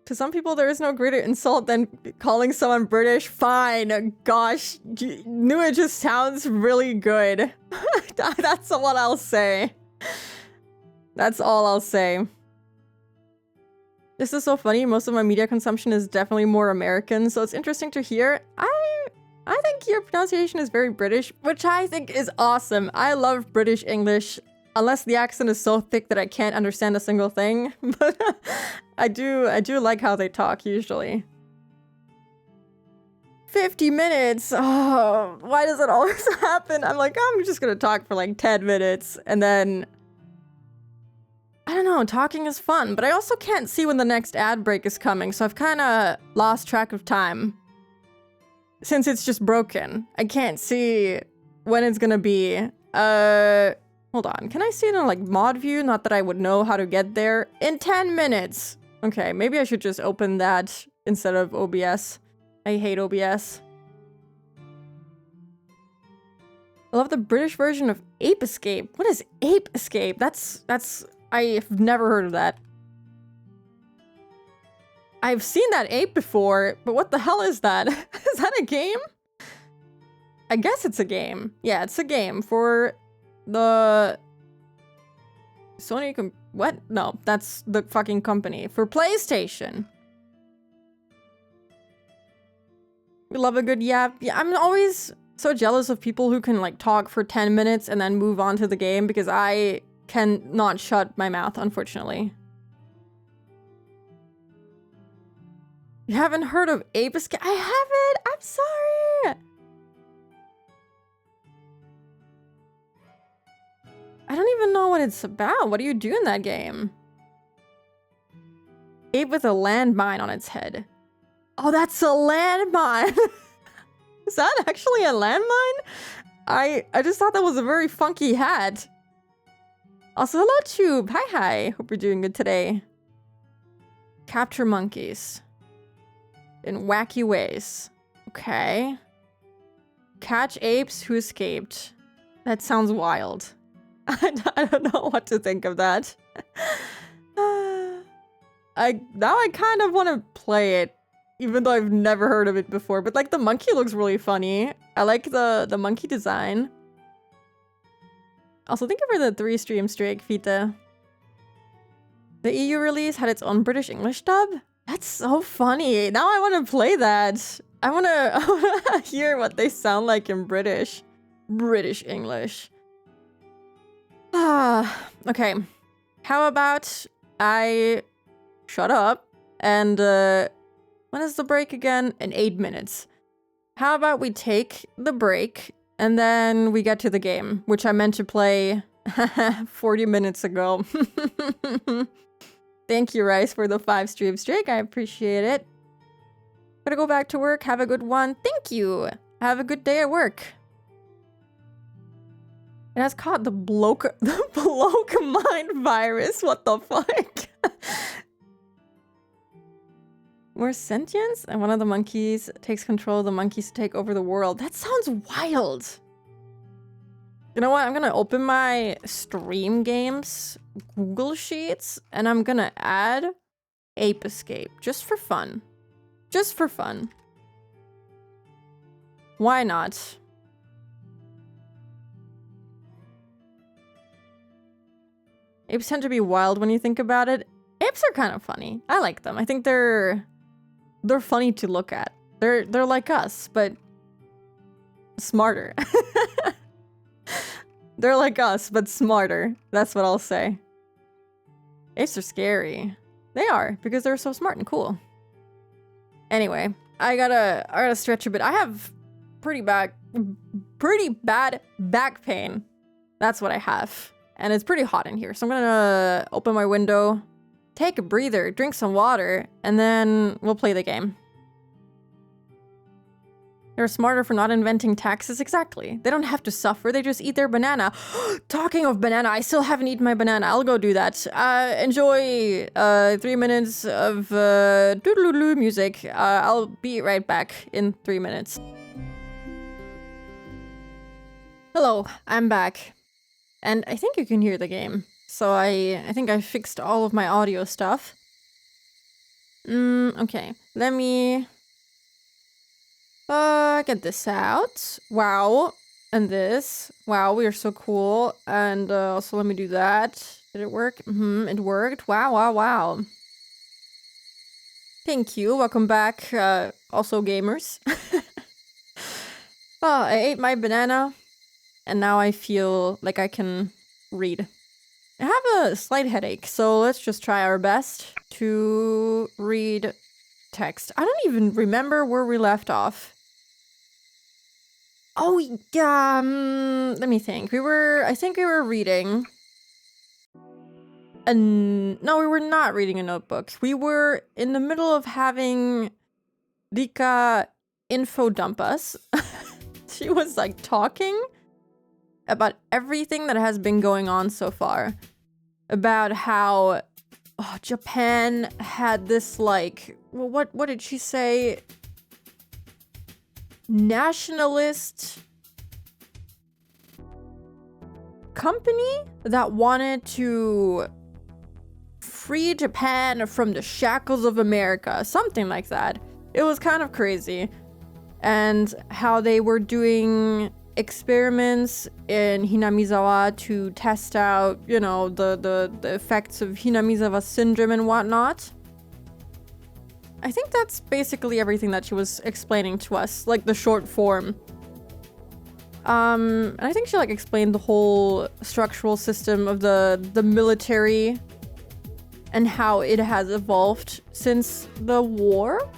To some people, there is no greater insult than calling someone British. Fine. Gosh, Nua just sounds really good. That's what I'll say. That's all I'll say. This is so funny. Most of my media consumption is definitely more American, so it's interesting to hear. I think your pronunciation is very British, which I think is awesome. I love British English, unless the accent is so thick that I can't understand a single thing. But I do like how they talk usually. 50 minutes. Oh, why does it always happen? I'm like, I'm just gonna talk for like 10 minutes and then I don't know, talking is fun, but I also can't see when the next ad break is coming, so I've kind of lost track of time. Since it's just broken, I can't see when it's gonna be. Hold on, can I see it in like mod view? Not that I would know how to get there. In 10 minutes. Okay, maybe I should just open that instead of OBS. I hate OBS. I love the British version of Ape Escape. What is Ape Escape? I've never heard of that. I've seen that ape before, but what the hell is that? Is that a game? I guess it's a game. Yeah, it's a game for the Sony what? No, that's the fucking company. For PlayStation. We love a good yap. Yeah, I'm always so jealous of people who can like talk for 10 minutes and then move on to the game because I can not shut my mouth, unfortunately. You haven't heard of Ape Escape? I haven't! I'm sorry! I don't even know what it's about. What do you do in that game? Ape with a landmine on its head. Oh, that's a landmine! Is that actually a landmine? I just thought that was a very funky hat. Also, hello, Tube. Hi. Hope you're doing good today. Capture monkeys. In wacky ways. Okay. Catch apes who escaped. That sounds wild. I don't know what to think of that. Now I kind of want to play it, even though I've never heard of it before. But like the monkey looks really funny. I like the monkey design. Also, thank you for the 3 stream streak, Vita. The EU release had its own British English dub? That's so funny. Now I want to play that. I want to hear what they sound like in British. British English. Okay. How about I shut up and when is the break again? In 8 minutes. How about we take the break and then we get to the game, which I meant to play 40 minutes ago. Thank you, Rice, for the 5 stream streak. I appreciate it. Gotta go back to work. Have a good one. Thank you. Have a good day at work. It has caught the bloke mind virus. What the fuck? More sentience? And one of the monkeys takes control of the monkeys to take over the world. That sounds wild. You know what? I'm gonna open my stream games Google Sheets and I'm gonna add Ape Escape just for fun. Just for fun. Why not? Apes tend to be wild when you think about it. Apes are kind of funny. I like them. I think they're funny to look at. They're like us, but smarter. They're like us, but smarter. That's what I'll say. Apes are scary. They are, because they're so smart and cool. Anyway, I gotta stretch a bit. I have pretty bad back pain. That's what I have. And it's pretty hot in here. So I'm gonna open my window, take a breather, drink some water, and then we'll play the game. They're smarter for not inventing taxes. Exactly. They don't have to suffer. They just eat their banana. Talking of banana, I still haven't eaten my banana. I'll go do that. Enjoy 3 minutes of doodle-doodle music. I'll be right back in 3 minutes. Hello, I'm back. And I think you can hear the game. So I think I fixed all of my audio stuff. Okay. Let me get this out. Wow. And this. Wow, we are so cool. And also let me do that. Did it work? It worked. Wow. Thank you. Welcome back, also gamers. Oh, I ate my banana. And now I feel like I can read. I have a slight headache, so let's just try our best to read text. I don't even remember where we left off. Oh, yeah, let me think. I think we were reading. No, we were not reading a notebook. We were in the middle of having Rika info dump us. She was like talking about everything that has been going on so far. About how Japan had this like, well, what did she say? Nationalist company that wanted to free Japan from the shackles of America. Something like that. It was kind of crazy. And how they were doing experiments in Hinamizawa to test out, you know, the effects of Hinamizawa syndrome and whatnot. I think that's basically everything that she was explaining to us, like the short form. And I think she like explained the whole structural system of the military and how it has evolved since the war.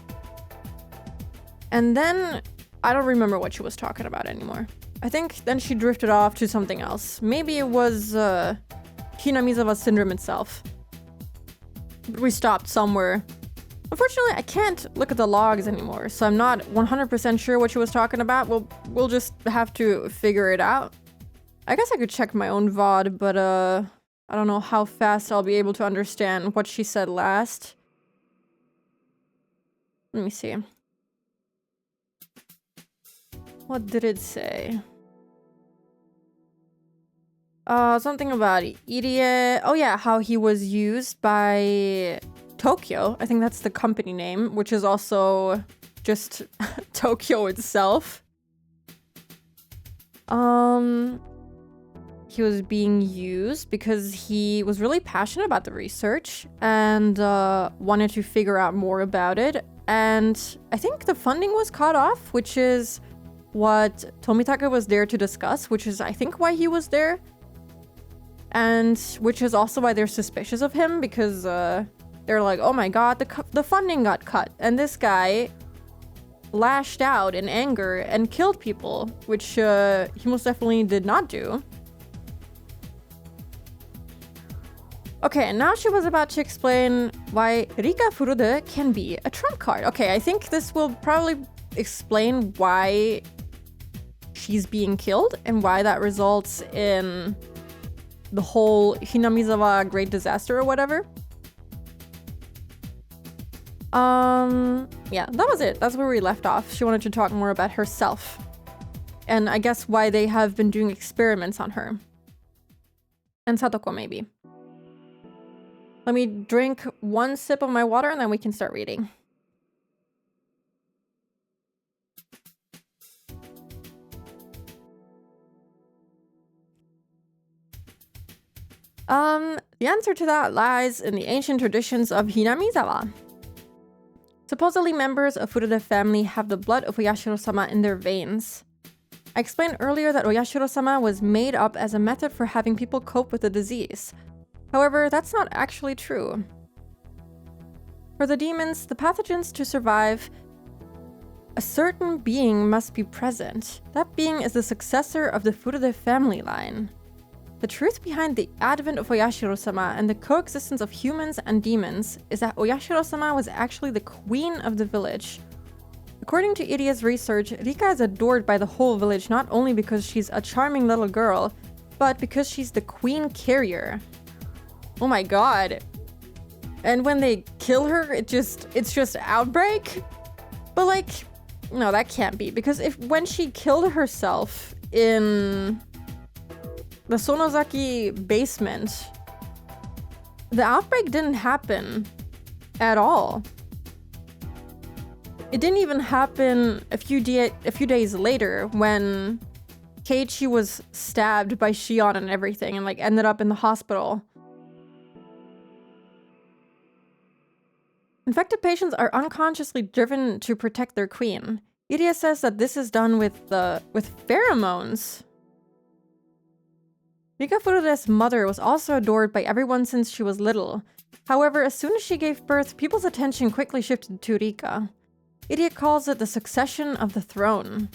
And then I don't remember what she was talking about anymore. I think then she drifted off to something else. Maybe it was Hinamizawa syndrome itself. But we stopped somewhere. Unfortunately, I can't look at the logs anymore, so I'm not 100% sure what she was talking about. We'll just have to figure it out. I guess I could check my own VOD, but I don't know how fast I'll be able to understand what she said last. Let me see. What did it say? Something about idiot. Oh yeah, how he was used by Tokyo. I think that's the company name, which is also just Tokyo itself. He was being used because he was really passionate about the research and wanted to figure out more about it. And I think the funding was cut off, which is what Tomitaka was there to discuss, which is I think why he was there. And which is also why they're suspicious of him, because they're like, oh my god, the funding got cut. And this guy lashed out in anger and killed people, which he most definitely did not do. Okay, and now she was about to explain why Rika Furude can be a trump card. Okay, I think this will probably explain why she's being killed and why that results in the whole Hinamizawa great disaster or whatever. Yeah, that was it. That's where we left off. She wanted to talk more about herself. And I guess why they have been doing experiments on her. And Satoko, maybe. Let me drink one sip of my water and then we can start reading. The answer to that lies in the ancient traditions of Hinamizawa. Supposedly members of Furude family have the blood of Oyashiro-sama in their veins. I explained earlier that Oyashiro-sama was made up as a method for having people cope with the disease. However, that's not actually true. For the demons, the pathogens to survive, a certain being must be present. That being is the successor of the Furude family line. The truth behind the advent of Oyashiro-sama and the coexistence of humans and demons is that Oyashiro-sama was actually the queen of the village. According to Iria's research, Rika is adored by the whole village not only because she's a charming little girl, but because she's the queen carrier. Oh my god. And when they kill her, it's just outbreak? But like, no, that can't be, because when she killed herself in the Sonozaki basement, the outbreak didn't happen at all. It didn't even happen a few days later when Keiichi was stabbed by Shion and everything and like ended up in the hospital. Infected patients are unconsciously driven to protect their queen. Iria says that this is done with pheromones. Rika Furude's mother was also adored by everyone since she was little. However, as soon as she gave birth, people's attention quickly shifted to Rika. Iria calls it the succession of the throne.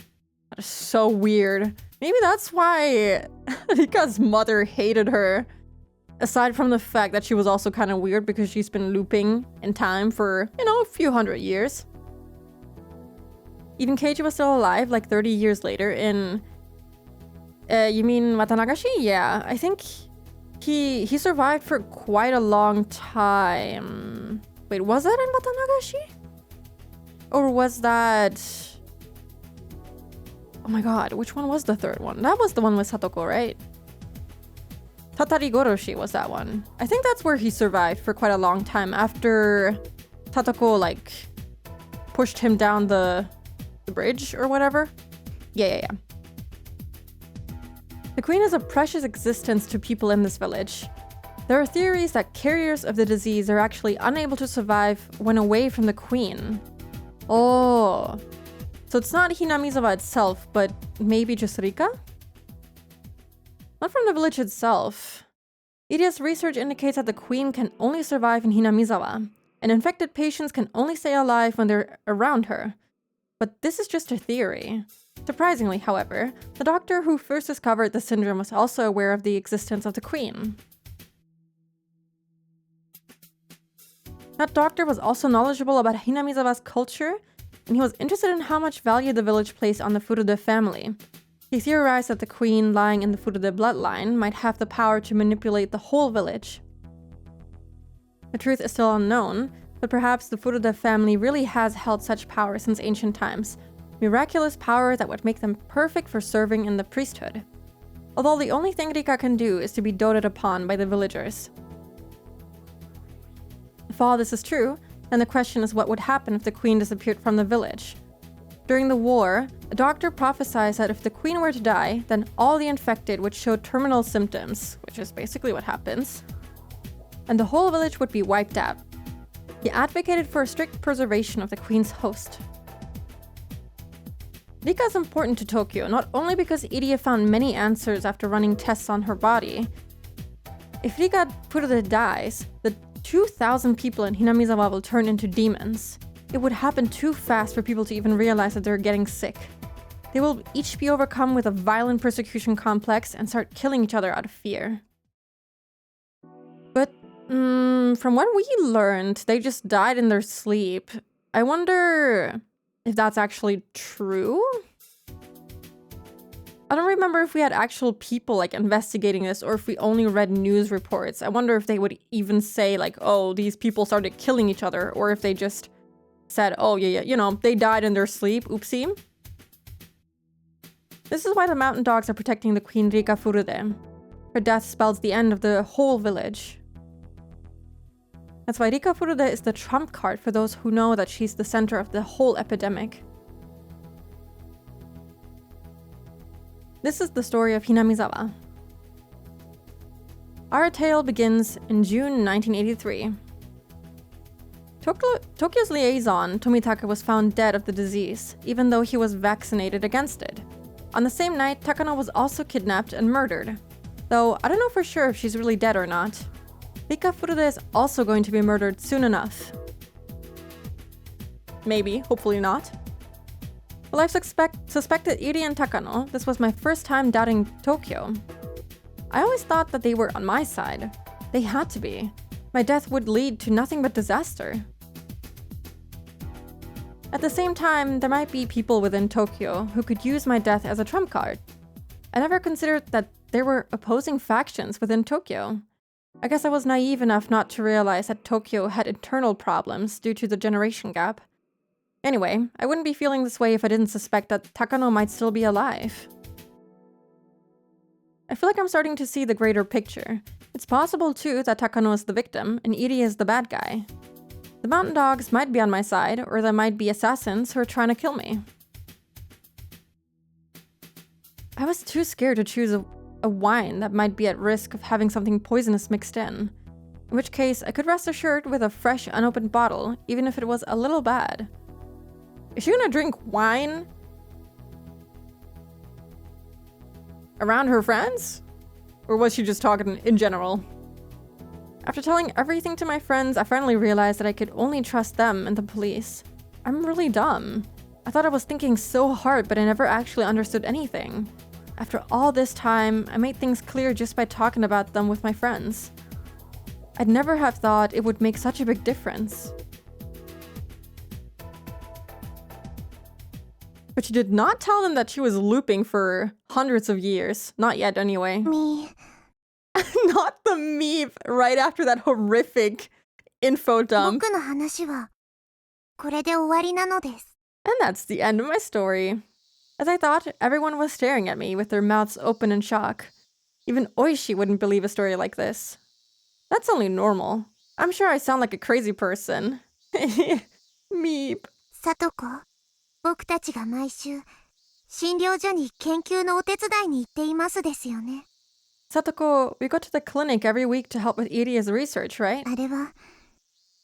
That is so weird. Maybe that's why Rika's mother hated her. Aside from the fact that she was also kind of weird because she's been looping in time for, a few hundred years. Even Keiichi was still alive like 30 years later in... you mean Watanagashi? Yeah, I think he survived for quite a long time. Wait, was that in Watanagashi? Or was that... Oh my god, which one was the third one? That was the one with Satoko, right? Tatarigoroshi was that one. I think that's where he survived for quite a long time after Satoko, like, pushed him down the bridge or whatever. Yeah. The queen is a precious existence to people in this village. There are theories that carriers of the disease are actually unable to survive when away from the queen. Oh. So it's not Hinamizawa itself, but maybe just Rika? Not from the village itself. Iria's research indicates that the queen can only survive in Hinamizawa, and infected patients can only stay alive when they're around her. But this is just a theory. Surprisingly, however, the doctor who first discovered the syndrome was also aware of the existence of the queen. That doctor was also knowledgeable about Hinamizawa's culture, and he was interested in how much value the village placed on the Furude family. He theorized that the queen lying in the Furude bloodline might have the power to manipulate the whole village. The truth is still unknown, but perhaps the Furude family really has held such power since ancient times, miraculous power that would make them perfect for serving in the priesthood. Although the only thing Rika can do is to be doted upon by the villagers. If all this is true, then the question is what would happen if the queen disappeared from the village. During the war, a doctor prophesied that if the queen were to die, then all the infected would show terminal symptoms, which is basically what happens, and the whole village would be wiped out. He advocated for a strict preservation of the queen's host. Rika is important to Tokyo, not only because Irie found many answers after running tests on her body. If Rika Furude dies, the 2,000 people in Hinamizawa will turn into demons. It would happen too fast for people to even realize that they're getting sick. They will each be overcome with a violent persecution complex and start killing each other out of fear. But, from what we learned, they just died in their sleep. I wonder if that's actually true? I don't remember if we had actual people investigating this or if we only read news reports. I wonder if they would even say oh, these people started killing each other, or if they just said, oh yeah, they died in their sleep, oopsie. This is why the mountain dogs are protecting the Queen Rika Furude. Her death spells the end of the whole village. That's why Rika Furude is the trump card for those who know that she's the center of the whole epidemic. This is the story of Hinamizawa. Our tale begins in June 1983. Tokyo's liaison, Tomitaka, was found dead of the disease, even though he was vaccinated against it. On the same night, Takano was also kidnapped and murdered. Though I don't know for sure if she's really dead or not. Rika Furude is also going to be murdered soon enough. Maybe, hopefully not. While I've suspected Irie and Takano, this was my first time doubting Tokyo. I always thought that they were on my side. They had to be. My death would lead to nothing but disaster. At the same time, there might be people within Tokyo who could use my death as a trump card. I never considered that there were opposing factions within Tokyo. I guess I was naive enough not to realize that Tokyo had internal problems due to the generation gap. Anyway, I wouldn't be feeling this way if I didn't suspect that Takano might still be alive. I feel like I'm starting to see the greater picture. It's possible too that Takano is the victim and Irie is the bad guy. The mountain dogs might be on my side, or there might be assassins who are trying to kill me. I was too scared to choose a wine that might be at risk of having something poisonous mixed in which case I could rest assured with a fresh, unopened bottle, even if it was a little bad. Is she gonna drink wine around her friends? Or was she just talking in general? After telling everything to my friends, I finally realized that I could only trust them and the police. I'm really dumb. I thought I was thinking so hard, but I never actually understood anything. After all this time, I made things clear just by talking about them with my friends. I'd never have thought it would make such a big difference. But she did not tell them that she was looping for hundreds of years. Not yet, anyway. Me. Not the me right after that horrific info dump. 僕の話はこれで終わりなのです。 And that's the end of my story. As I thought, everyone was staring at me with their mouths open in shock. Even Oishi wouldn't believe a story like this. That's only normal. I'm sure I sound like a crazy person. Meep. さとこ、僕たちが毎週診療所に研究のお手伝いに行っていますですよね。 Satoko, we go to the clinic every week to help with Irie's research, right? あれは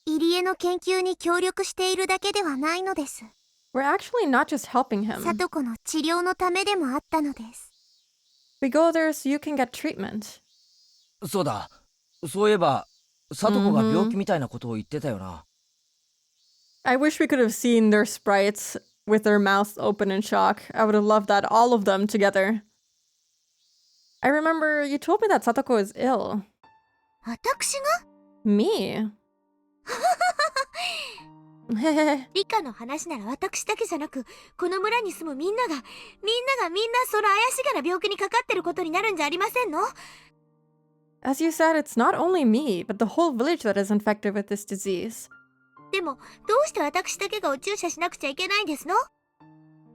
入江の研究に協力しているだけではないのです。 We're actually not just helping him. さとこの治療のためでもあったのです。 We go there so you can get treatment. そうだ。そういえば、さとこが病気みたいなことを言ってたよな。I wish we could have seen their sprites with their mouths open in shock. I would have loved that, all of them together. I remember you told me that Satoko is ill. 私が？ Me? 理科の話なら私だけじゃなく、この村に住むみんながその怪しげな病気にかかってることになるんじゃありませんの？ As you said, it's not only me, but the whole village that is infected with this disease. でも、どうして私だけがお注射しなくちゃいけないんですの？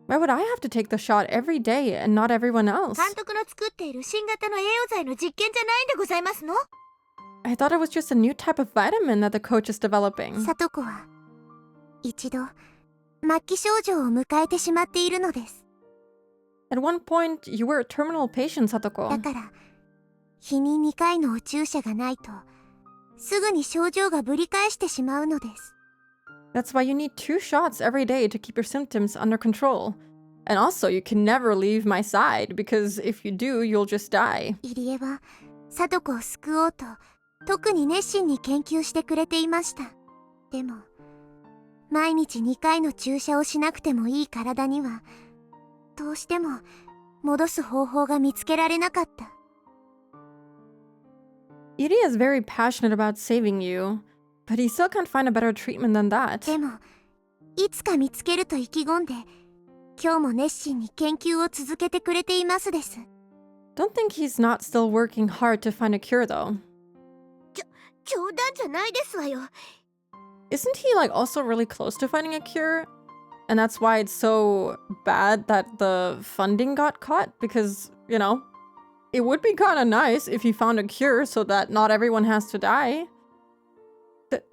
Why would I have to take the shot every day and not everyone else? 監督の作っている新型の栄養剤の実験じゃないんでございますの？ I thought it was just a new type of vitamin that the coach is developing. 里子は一度末期症状を迎えてしまっているのです。 At one point, you were a terminal patient, だ Satoko. から日に2回のお注射がないとすぐに症状がぶり返してしまうのです。 That's why you need 2 shots every day to keep your symptoms under control. And also, you can never leave my side, because if you do, you'll just die. 入江は里子を救おうと特に熱心に研究してくれていました。でも毎日2回の注射をしなくてもいい体にはどうしても戻す方法が見つけられなかった。 Iri is very passionate about saving you, but he still can't find a better treatment than that. でもいつか見つけると意気込んで今日も熱心に研究を続けてくれていますです。 Don't think he's not still working hard to find a cure, though. 冗談じゃないですわよ。 Isn't he, like, also really close to finding a cure? And that's why it's so bad that the funding got cut? Because, you know, it would be kind of nice if he found a cure so that not everyone has to die.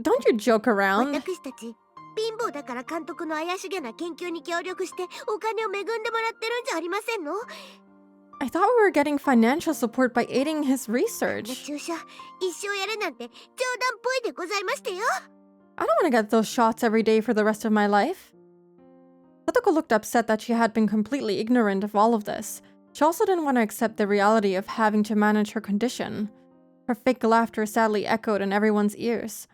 Don't you joke around? 私たち貧乏だから監督の怪しげな研究に協力してお金を恵んでもらってるんじゃありませんの？ I thought we were getting financial support by aiding his research. 注射一生やるなんて冗談っぽいでございましてよ。 I don't want to get those shots every day for the rest of my life. Satoko looked upset that she had been completely ignorant of all of this. She also didn't want to accept the reality of having to manage her condition. Her fake laughter sadly echoed in everyone's ears.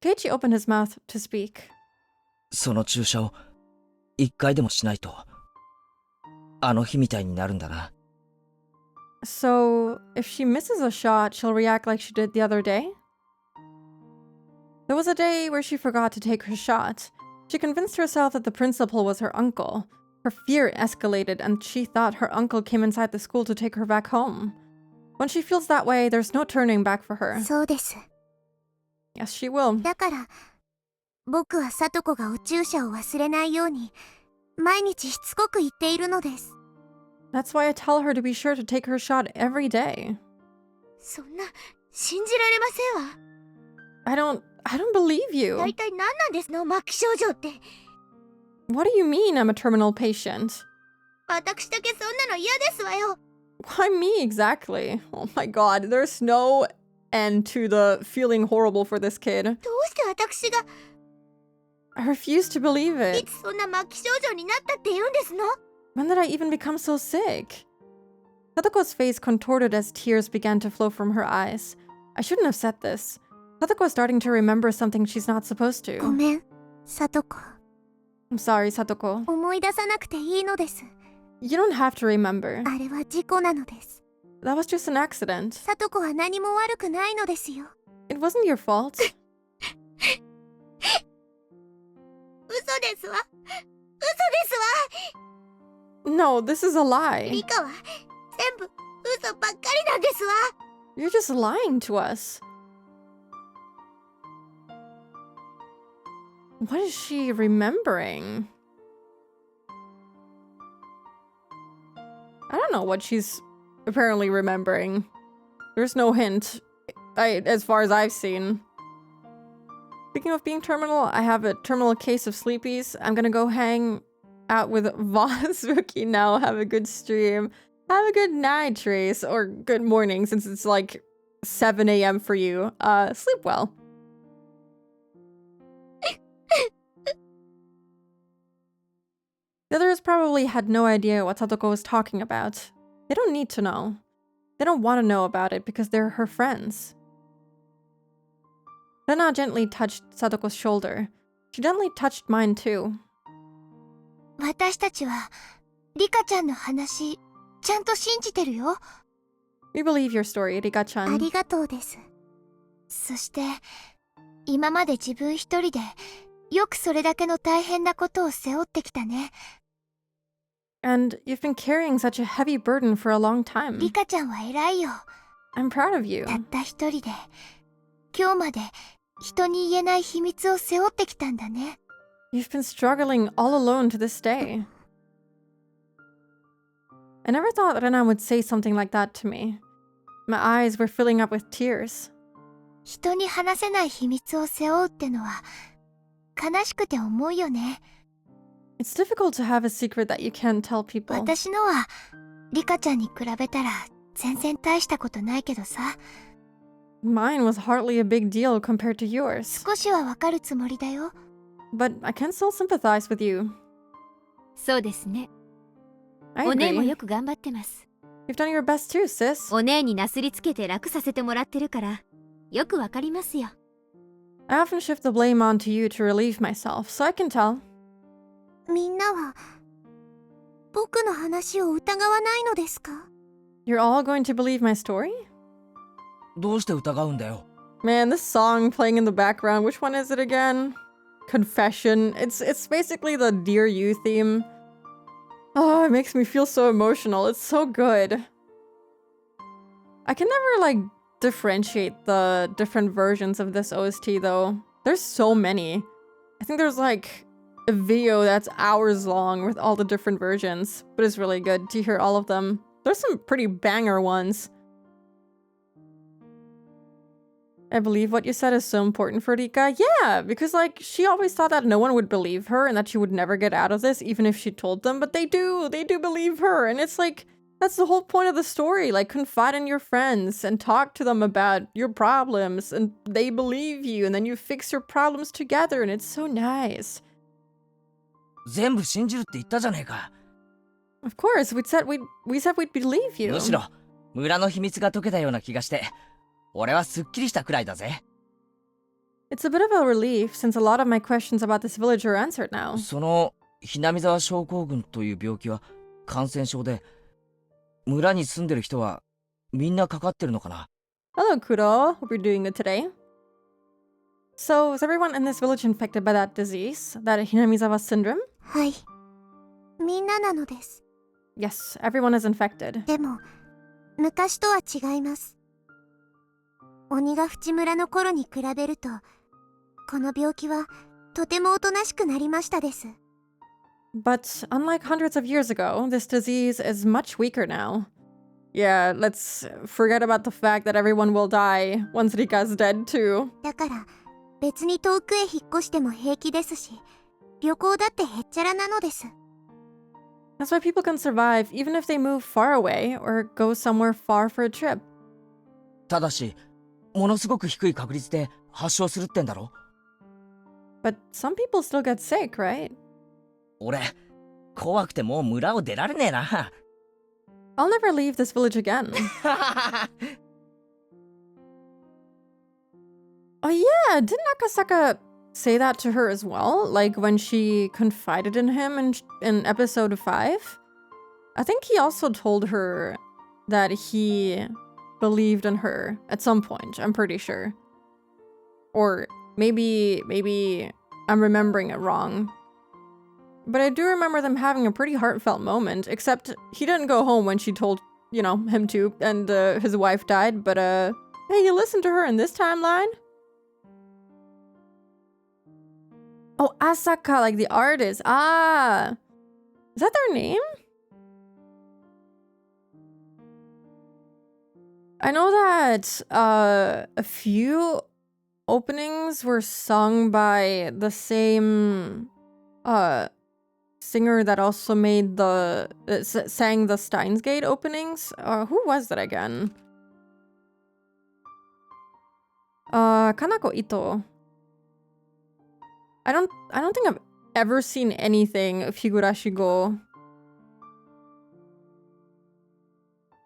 Keiichi opened his mouth to speak. その注射を1回でもしないとあの日みたいになるんだな。 So, if she misses a shot, she'll react like she did the other day? There was a day where she forgot to take her shot. She convinced herself that the principal was her uncle. Her fear escalated and she thought her uncle came inside the school to take her back home. When she feels that way, there's no turning back for her. そうです。 Yes, she will. だから僕は里子がお注射を忘れないように毎日しつこく言っているのです。 That's why I tell her to be sure to take her shot every day. そんな信じられませんわ。I don't believe you. 大体何なんですの末期症状って。 What do you mean I'm a terminal patient? 私だけそんなの嫌ですわよ。 Why me exactly? Oh my god, there's no end to the feeling horrible for this kid. どうして私が I refuse to believe い it. つそんな末期症状になったって言うんですの？ When did I even become so sick? Satoko's face contorted as tears began to flow from her eyes. I shouldn't have said this. Satoko is starting to remember something she's not supposed ご to. めん、里子。 I'm sorry, Satoko. 思い出さなくていいのです。 You don't have to remember. あれは事故なのです。 That was just an accident. 里子は何も悪くないのですよ。 It wasn't your fault. 嘘ですわ。嘘ですわ。 No, this is a 理 lie. 科は全部嘘ばっかりなんですわ。 You're just lying to us. What is she remembering? I don't know what she's apparently remembering. There's no hint, as far as I've seen. Speaking of being terminal, I have a terminal case of sleepies. I'm gonna go hang out with Vazuki now. Have a good stream. Have a good night, Trace. Or good morning, since it's like 7 a.m. for you. Sleep well. The others probably had no idea what Satoko was talking about. They don't need to know. They don't want to know about it because they're her friends. Rena gently touched Satoko's shoulder. She gently touched mine too. 私たちはリカちゃんの話ちゃんと信じてるよ。 We believe your story, あ Rika-chan. りがとうです。そして今まで自分一人でよくそれだけの大変なことを背負ってきたね。 And you've been carrying such a heavy burden for a long リ time. カちゃんは偉いよ。 I'm proud of you. たった一人で今日まで人に言えない秘密を背負ってきたんだね。 You've been struggling all alone to this day. I never thought Rena would say something like that to me. My eyes were filling up with tears. 人に話せない秘密を背負うってのは悲しくて重いよね。 It's difficult to have a secret that you can't tell people. 私のはリカちゃんに比べたら全然大したことないけどさ。 Mine was hardly a big deal compared to yours. 少しはわかるつもりだよ。 But I can still sympathize with you. そうですね。 I お姉も agree. よく頑張ってます。 You've done your best too, sis. お姉になすりつけて楽させてもらってるからよくわかりますよ。 I often shift the blame onto you to relieve myself, so I can tell. みんなは僕の話を疑わないのですか？ You're all going to believe my story? どうして疑うんだよ。 Man, this song playing in the background, which one is it again? Confession. It's basically the Dear You theme. Oh, it makes me feel so emotional. It's so good. I can never, like, differentiate the different versions of this OST, though. There's so many. I think there's, like, a video that's hours long with all the different versions, but it's really good to hear all of them. There's some pretty banger ones. I believe what you said is so important for Rika. Yeah, because, like, she always thought that no one would believe her and that she would never get out of this, even if she told them, but they do. They do believe her, and it's like, that's the whole point of the story. Like, confide in your friends and talk to them about your problems, and they believe you, and then you fix your problems together, and it's so nice. 全部信じるって言ったじゃねえか。 Of course, we said we'd believe you. むしろ村の秘密が解けたような気がして、俺はすっきりしたくらいだぜ。 It's a bit of a relief since a lot of my questions about this village are answered now. そのひなみ沢症候群という病気は感染症で、村に住んでる人はみんなかかってるのかな。 Hello, Kuro. Hope you're doing good today. So, is everyone in this village infected by that disease? That Hinamizawa syndrome? はい、みんななのです。 Yes, everyone is infected. でも昔とは違います。鬼が淵村の頃に比べるとこの病気はとてもおとなしくなりましたです。 But unlike hundreds of years ago, this disease is much weaker now. Yeah, let's forget about the fact that everyone will die once Rika's dead too. だから別に遠くへ引っ越しても平気ですし、旅行だってへっちゃらなのです。 That's why people can survive even if they move far away or go somewhere far for a trip. ただし、ものすごく低い確率で発症するってんだろ。 But some people still get sick, right? 俺、怖くてもう村を出られねえな。 I'll never leave this village again. Oh yeah, didn't Akasaka say that to her as well? Like when she confided in him in episode 5? I think he also told her that he believed in her at some point, I'm pretty sure. Or maybe I'm remembering it wrong. But I do remember them having a pretty heartfelt moment, except he didn't go home when she told, you know, him to, and his wife died, but hey, you listened to her in this timeline? Oh, Asaka, like the artist. Ah! Is that their name? I know that a few openings were sung by the same singer that also made the sang the Steins Gate openings. Who was that again? Kanako Ito. I don't think I've ever seen anything of Higurashi Go.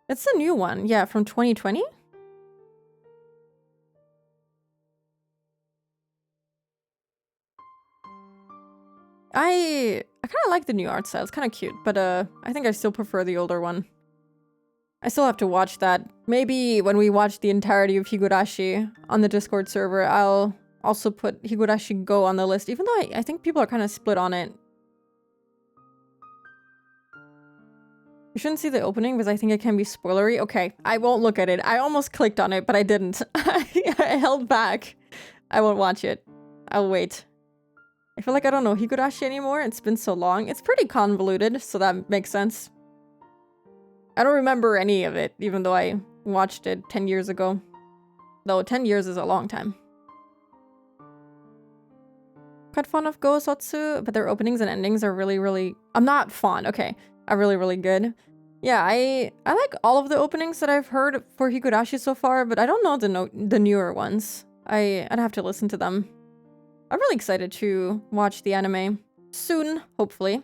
It's a new one, yeah, from 2020. I kind of like the new art style. It's kind of cute, but I think I still prefer the older one. I still have to watch that. Maybe when we watch the entirety of Higurashi on the Discord server, I'll also put Higurashi Go on the list, even though I think people are kind of split on it. You shouldn't see the opening because I think it can be spoilery. Okay, I won't look at it. I almost clicked on it, but I didn't. I held back. I won't watch it. I'll wait. I feel like I don't know Higurashi anymore. It's been so long. It's pretty convoluted, so that makes sense. I don't remember any of it, even though I watched it 10 years ago. Though 10 years is a long time. Quite fond of Go Sotsu, but their openings and endings are really... I'm not fond, okay. Are really good. Yeah, I like all of the openings that I've heard for Higurashi so far, but I don't know the newer ones. I'd have to listen to them. I'm really excited to watch the anime. Soon, hopefully.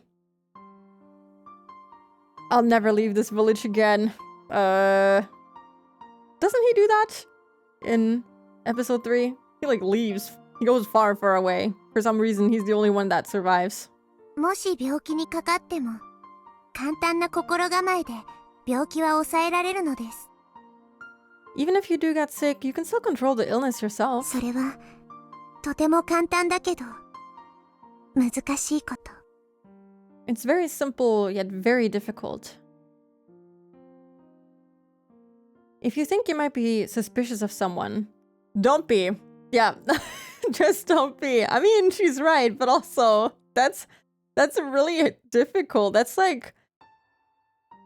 I'll never leave this village again. Doesn't he do that in episode 3? He like leaves. He goes far away. For some reason, he's the only one that survives. もし病気にかかっても簡単な心構えで病気は抑えられるのです。 Even if you do get sick, you can still control the illness yourself. それはとても簡単だけど難しいこと。 It's very simple, yet very difficult. If you think you might be suspicious of someone, don't be. Yeah, just don't be. I mean, she's right, but also, that's really difficult. That's like...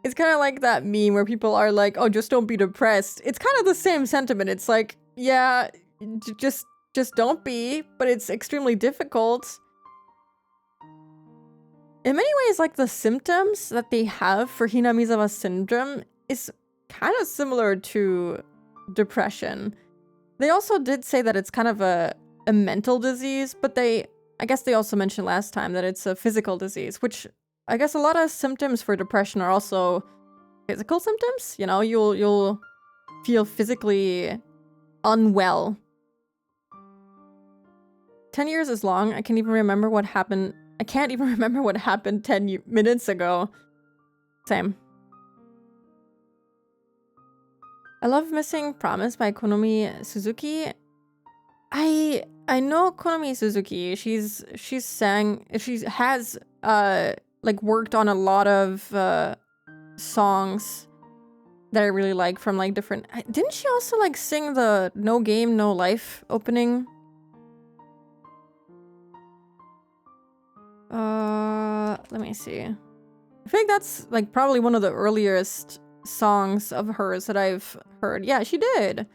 It's kind of like that meme where people are like, oh, just don't be depressed. It's kind of the same sentiment. It's like, yeah, just don't be, but it's extremely difficult. In many ways, like the symptoms that they have for Hinamizawa syndrome is kind of similar to depression. They also did say that it's kind of a mental disease, but I guess they also mentioned last time that it's a physical disease, which I guess a lot of symptoms for depression are also physical symptoms. You know, you'll feel physically unwell. 10 years is long. I can't even remember what happened. I can't even remember what happened 10 minutes ago. Same. I love Missing Promise by Konomi Suzuki. I know Konomi Suzuki. She has like worked on a lot of songs that I really like from like different... Didn't she also like sing the No Game, No Life opening? Let me see. I think that's like probably one of the earliest songs of hers that I've heard. Yeah, she did.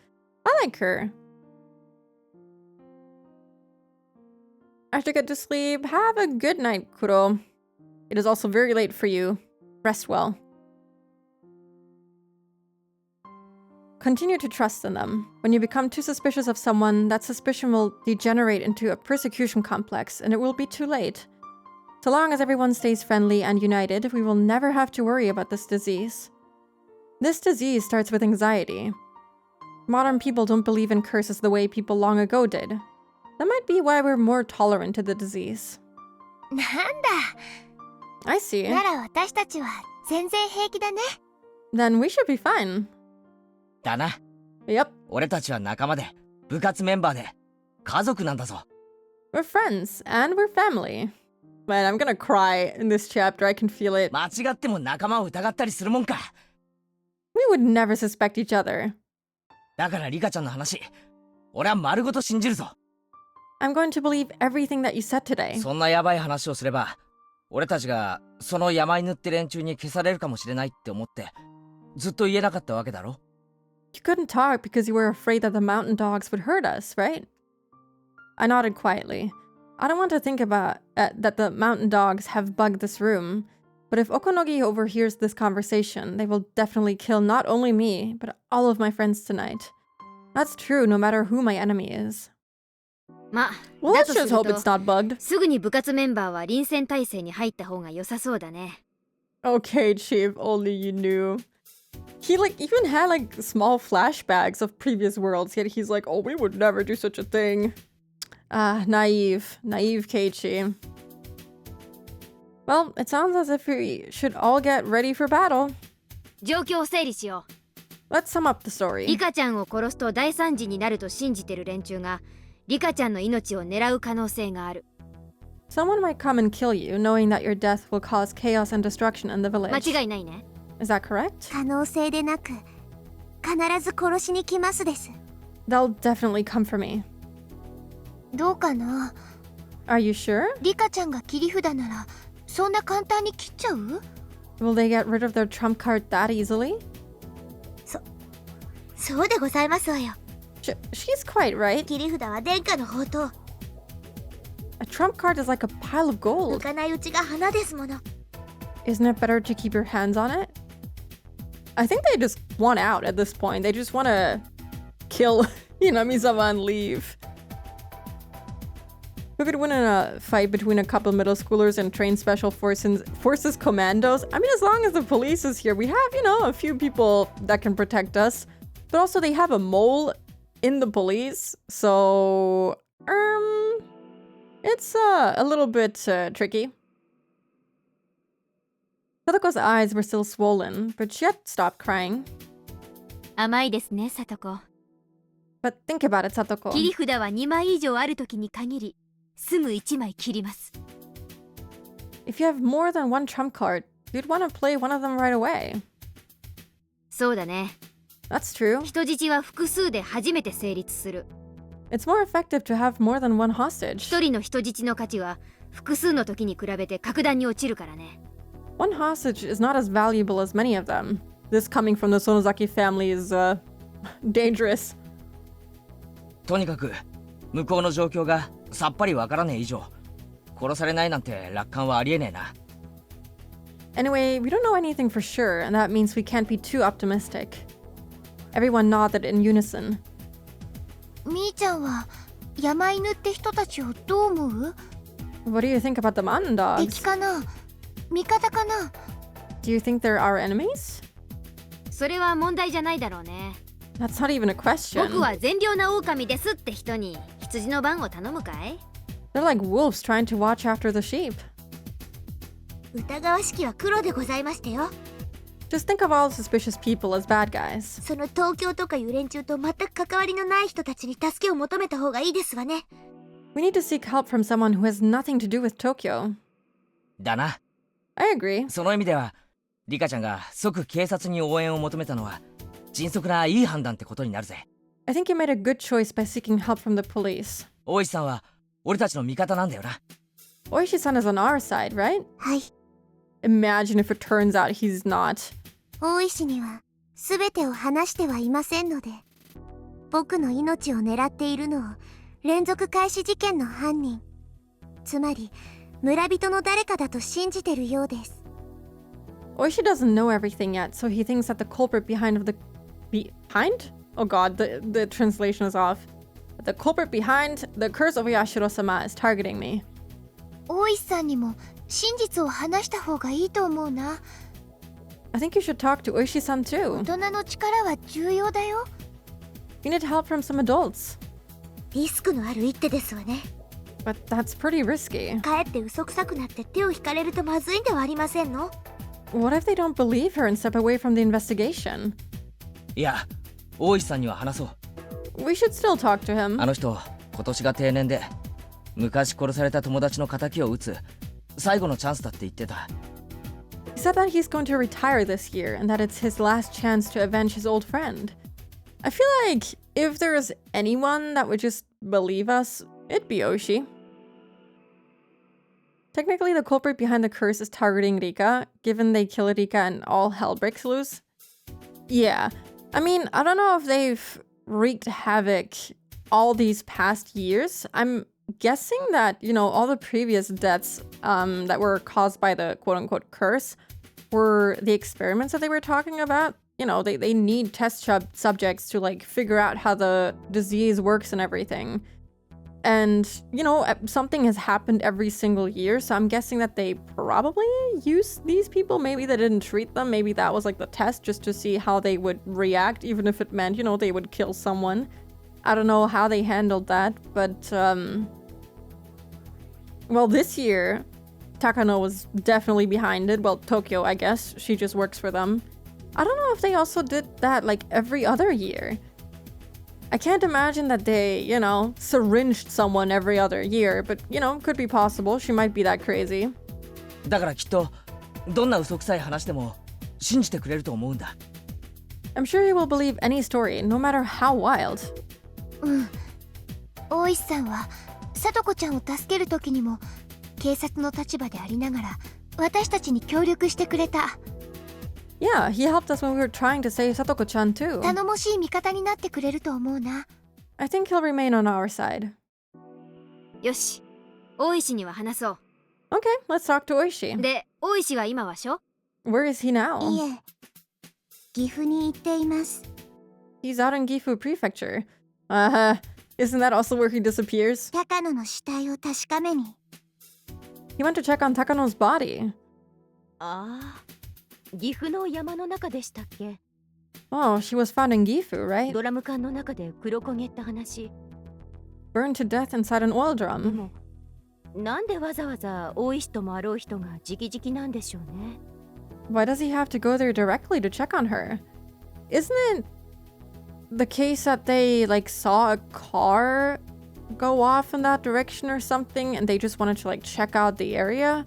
I like her. I have to get to sleep. Have a good night, Kuro. It is also very late for you. Rest well. Continue to trust in them. When you become too suspicious of someone, that suspicion will degenerate into a persecution complex, and it will be too late. So long as everyone stays friendly and united, we will never have to worry about this disease. This disease starts with anxiety. Modern people don't believe in curses the way people long ago did. That might be why we're more tolerant to the disease. なんだ。 I see. なら私たちは全然平気だね。 Then we should be fine. だな。 Yep. 俺たちは仲間で、部活メンバーで、家族なんだぞ。 We're friends, and we're family. Man, I'm gonna cry in this chapter. I can feel it. 間違っても仲間を疑ったりするもんか。 We would never suspect each other. だからリカちゃんの話、俺は丸ごと信じるぞ。 I'm going to believe everything that you said today. そんなヤバい話をすれば、俺たちがその山犬って連中に消されるかもしれないって思って、ずっと言えなかったわけだろ。 You couldn't talk because you were afraid that the mountain dogs would hurt us, right? I nodded quietly. I don't want to think about that the mountain dogs have bugged this room. But if Okonogi overhears this conversation, they will definitely kill not only me, but all of my friends tonight. That's true no matter who my enemy is. ま、 Well, だ let's とす just る hope と it's not bugged. すぐに部活メンバーは臨戦態勢に入った方が良さそうだね。 Okay, Chief, only you knew. He like even had like small flashbacks of previous worlds, yet he's like, oh, we would never do such a thing. Ah, naive Keiichi. Well, it sounds as if we should all get ready for battle. 状況を整理しよう。 Let's sum up the リ story. カちゃんを殺すと大惨事になると信じてる連中がリカちゃんの命を狙う可能性がある。 Someone might come and kill you, knowing that your death will cause chaos and destruction in the 間 village. 違いないね。 Is that correct? 可能性でなく必ず殺しに来ますです。 They'll definitely come for me. どうかな。 Are you sure? リカちゃんが切り札ならそんな簡単に切っちゃう？ Will they get rid of their trump card that easily? そうでございますわよ。 She's quite right. 切り札は殿下の宝刀。 A trump card is like a pile of 浮 gold. かないうちが花ですもの。 Isn't it better to keep your hands on it? I think they just want out at this point. They just want to kill Hinami-sama and leave. Who could win in a fight between a couple middle schoolers and trained special forces commandos? I mean, as long as the police is here, we have, a few people that can protect us. But also they have a mole in the police, so it's a little bit tricky. Satoko's eyes were still swollen, but she had stopped crying. 甘いですね、さとこ。 But think about it, Satoko. 切り札は2枚以上あるときに限り、すぐ1枚切ります。 If you have more than one trump card, you'd want to play one of them right away. そうだね。 That's true. 人質は複数で初めて成立する。 It's more effective to have more than one hostage. 一人の人質の価値は複数の時に比べて格段に落ちるからね。 One hostage is not as valuable as many of them. This coming from the Sonozaki family is dangerous. とにかく向こうの状況がさっぱりわからねえ以上、殺されないなんて楽観はありえねえな。 Anyway, we don't know anything for sure, and that means we can't be too optimistic. Everyone nodded in unison. みーちゃんは山犬って人たちをどう思う？ What do you think about the mountain dogs? 敵かな？味方かな？ Do you think they're our enemies? それは問題じゃないだろうね。 That's not even a question. 僕は善良な狼ですって人に羊の番を頼むかい？ They're like wolves trying to watch after the sheep. 疑わしきは黒でございましたよ。 Just think of all suspicious people as bad guys. その東京とかいう連中と全く関わりのない人たちに助けを求めた方がいいですわね。 We need to seek help from someone who has nothing to do with Tokyo. だな。 I agree. その意味ではリカちゃんが即警察に応援を求めたのは迅速ないい判断ってことになるぜ。 I think you made a good choice by seeking help from the police. 大石さんは俺たちの味方なんだよな。 Oishi-san is on our side, right? はい。 Imagine if it turns out he's not. 大石には全てを話してはいませんので、僕の命を狙っているのを連続開始事件の犯人、つまり村人の誰かだと信じてるようです。 Oishi doesn't know everything yet, so he thinks that the culprit behind? Oh god, the translation is off. The culprit behind the curse of Yashiro-sama is targeting me. 大石さんにも真実を話した方がいいと思うな。 I think you should talk to Oishi-san 大 too. 人の力は重要だよ。 You need help from some adults. リスクのある一手ですわね。 But that's pretty risky. かえって嘘くさくなって手を引かれるとまずいんではありませんの？ What if they don't believe her and step away from the investigation? いや、大石さんには話そう。 We should still talk to him. あの人今年が定年で昔殺された友達の仇を討つ最後のチャンスだって言ってた。 He said that he's going to retire this year and that it's his last chance to avenge his old friend. I feel like if there's anyone that would just believe us, it'd be Oishi. Technically, the culprit behind the curse is targeting Rika, given they kill Rika and all hell breaks loose. Yeah, I mean, I don't know if they've wreaked havoc all these past years. I'm guessing that, all the previous deaths that were caused by the quote-unquote curse were the experiments that they were talking about. They need test subjects to, figure out how the disease works and everything. And, something has happened every single year, so I'm guessing that they probably used these people. Maybe they didn't treat them. Maybe that was, the test just to see how they would react, even if it meant, they would kill someone. I don't know how they handled that, but, well, this year, Takano was definitely behind it. Well, Tokyo, I guess. She just works for them. I don't know if they also did that, every other year. I can't imagine that they, syringed someone every other year, but, could be possible. She might be that crazy. だからきっとどんな嘘くさい話でも信じてくれると思うんだ。 I'm sure he will believe any story, no matter how wild. 大石さんは聡子ちゃんを助ける時にも警察の立場でありながら私たちに協力してくれた。 Yeah, he helped us when we were trying to save Satoko-chan too. 頼もしい味方になってくれると思うな。 I think he'll remain on our side. よし、大石には話そう。 Okay, let's talk to Oishi. で、大石は今はしょ？ Where is he now? いえ、岐阜に行っています。 He's out in Gifu Prefecture. Isn't that also where he disappears? 高野の死体を確かめに。 He went to check on Takano's body. ああ、岐阜の山の中でしたっけ？ Oh, she was found in Gifu, right? ドラム缶の中で黒焦げって話。 Burned to death inside an oil で drum. も、なんでわざわざ大石ともあろう人が直々なんでしょうね。 Why does he have to go there directly to check on her? Isn't it the case that they saw a car go off in that direction or something and they just wanted to check out the area?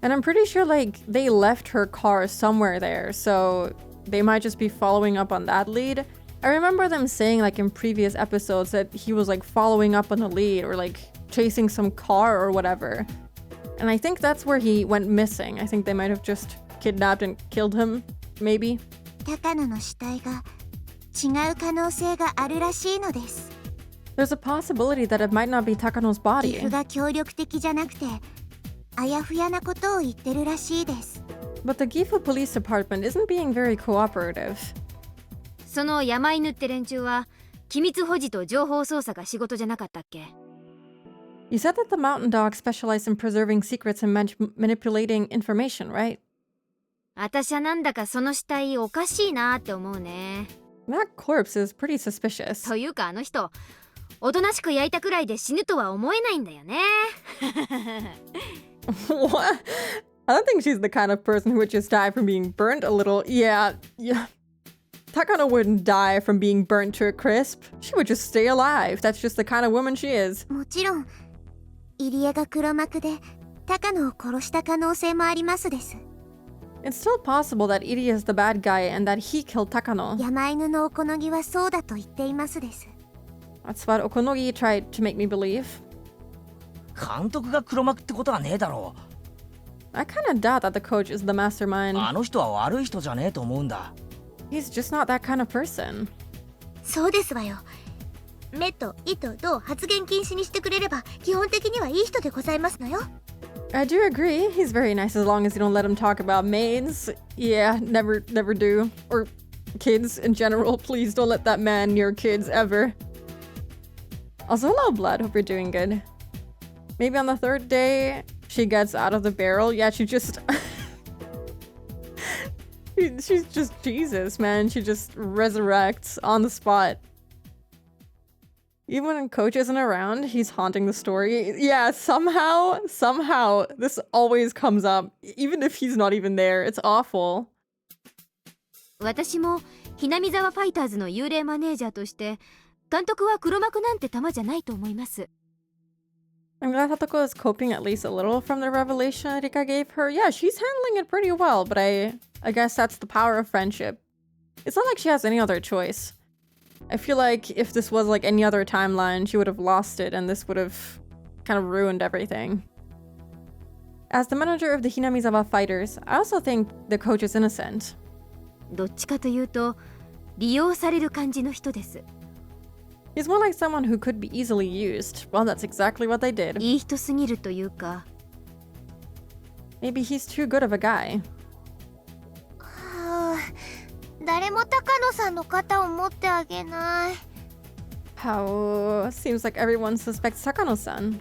And I'm pretty sure they left her car somewhere there, so they might just be following up on that lead. I remember them saying in previous episodes that he was following up on a lead or chasing some car or whatever. And I think that's where he went missing. I think they might have just kidnapped and killed him, maybe. 高野の死体が違う可能性があるらしいのです。 There's a possibility that it might not be Takano's 岐 body. 阜が協力的じゃなくてあやふやなことを言ってるらしいです。 But the Gifu Police Department isn't being very cooperative. その山犬って連中は機密保持と情報操作が仕事じゃなかったっけ？ You said that the mountain dogs specialize in preserving secrets and manipulating information, right? 私はなんだかその死体おかしいなって思うね。 That corpse is pretty suspicious. というかあの人、おとなしく焼いたくらいで死ぬとは思えないんだよね。What? I don't think she's the kind of person who would just die from being burnt a little. Yeah. Takano wouldn't die from being burnt to a crisp. She would just stay alive. That's just the kind of woman she is. もちろん入江が黒幕で高野を殺した可能性もありますです。 It's still possible that Iri is the bad guy and that he killed Takano. 山犬のおこのぎはそうだと言っていますです。 That's what Okonogi tried to make me believe. 監督が黒幕ってことはねえだろ I kind of doubt that the coach is the う。 mastermind. あの人は悪い人じゃねえと思うんだ。 He's just not that kind of person. そうですわよ。目と意とどう発言禁止にしてくれれば基本的にはいい人でございますのよ。 I do agree. He's very nice as long as you don't let him talk about maids. Yeah, never do. Or kids in general. Please don't let that man near kids ever. Also, hello, Blood. Hope you're doing good. Maybe on the third day, she gets out of the barrel. Yeah, she just... she's just Jesus, man. She just resurrects on the spot. Even when Coach isn't around, he's haunting the story. Yeah, somehow, this always comes up. Even if he's not even there. It's awful. 私もひなみ沢ファイターズの幽霊マネージャーとして監督は黒幕なんて玉じゃないと思います。 I'm glad Hatoko is coping at least a little from the revelation Rika gave her. Yeah, she's handling it pretty well, but I guess that's the power of friendship. It's not like she has any other choice. I feel like if this was any other timeline, she would have lost it and this would have kind of ruined everything. As the manager of the Hinamizawa fighters, I also think the coach is innocent. どっちかというと利用される感じの人です。 He's more like someone who could be easily used. Well, that's exactly what they did. いい人すぎるというか。 Maybe he's too good of a guy. はあ、誰も高野さんの肩を持ってあげない。 How... Seems like everyone suspects Takano-san.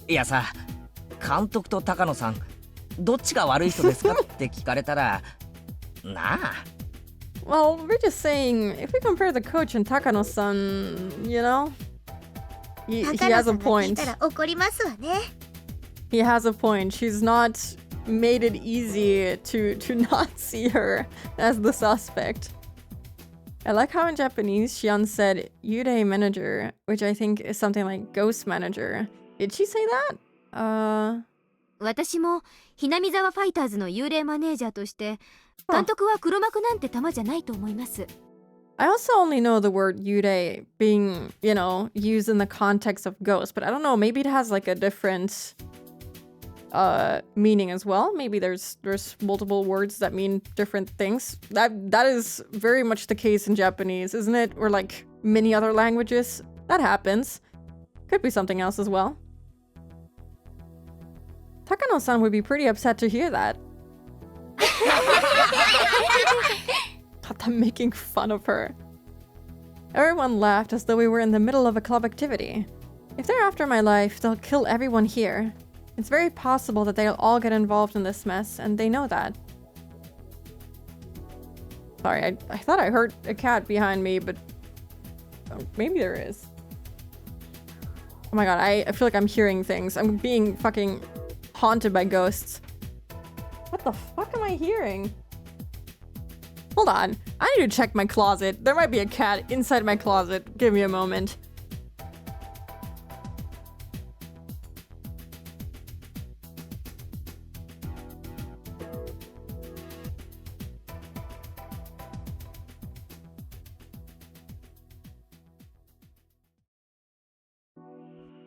いやさ、監督と高野さんどっちが悪い人ですかって聞かれたらなあ。 Well, we're just saying, if we compare the coach and Takano-san, he has a point. 高野さんが聞いたら怒りますわね。 He has a point. She's not made it easy to not see her as the suspect. I like how in Japanese Shion said Yurei manager, which I think is something like ghost manager. Did she say that? 私もひなみざわファイターズの幽霊マネージャーとして監督は黒幕なんて玉じゃないと思います。 I also only know the word yurei being, you know, used in the context of ghost, but I don't know, maybe it has like a different meaning as well. Maybe there's multiple words that mean different things. That is very much the case in Japanese, isn't it? Or like many other languages. That happens. Could be something else as well. Takano-san would be pretty upset to hear that. Thought them making fun of her. Everyone laughed as though we were in the middle of a club activity. If they're after my life, they'll kill everyone here. It's very possible that they'll all get involved in this mess, and they know that. Sorry, I thought I heard a cat behind me, but maybe there is. Oh my god, I feel like I'm hearing things. I'm being fucking haunted by ghosts. What the fuck am I hearing? Hold on, I need to check my closet. There might be a cat inside my closet. Give me a moment.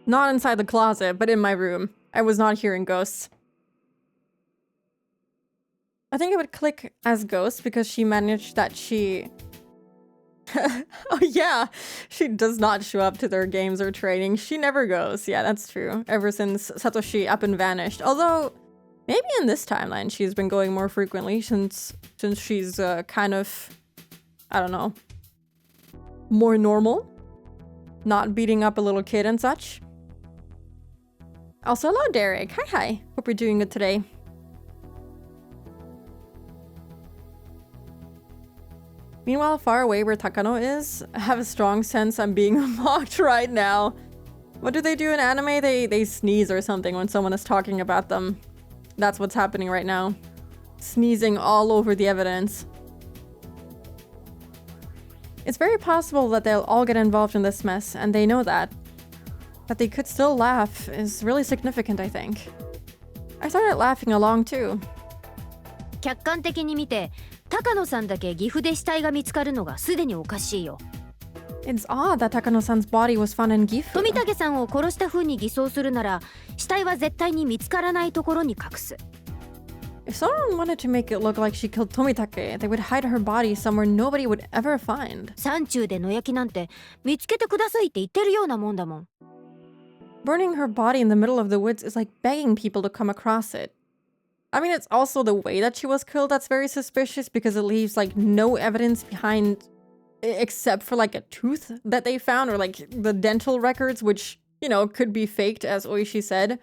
Not inside the closet, but in my room. I was not hearing ghosts. I think it would click as ghost because she managed that she... Oh yeah, she does not show up to their games or training. She never goes. Yeah, that's true. Ever since Satoshi up and vanished. Although, maybe in this timeline she's been going more frequently since she's kind of, I don't know, more normal. Not beating up a little kid and such. Also, hello Derek. Hi. Hope you're doing good today. Meanwhile, far away where Takano is, I have a strong sense I'm being mocked right now. What do they do in anime? They sneeze or something when someone is talking about them. That's what's happening right now. Sneezing all over the evidence. It's very possible that they'll all get involved in this mess, and they know that. That they could still laugh is really significant, I think. I started laughing along too. 客観的に見て高野さんだけ岐阜で死体が見つかるのがすでにおかしいよ。 It's odd that Takano-san's body was found in Gifu. 富武さんを殺した風に偽装するなら死体は絶対に見つからないところに隠す。 If someone wanted to make it look like she killed Tomitake, they would hide her body somewhere nobody would ever find. 山中で野焼きなんて見つけてくださいって言ってるようなもんだもん。 Burning her body in the middle of the woods is like begging people to come across it. I mean, it's also the way that she was killed that's very suspicious because it leaves like no evidence behind except for like a tooth that they found or like the dental records, which, you know, could be faked as Oishi said.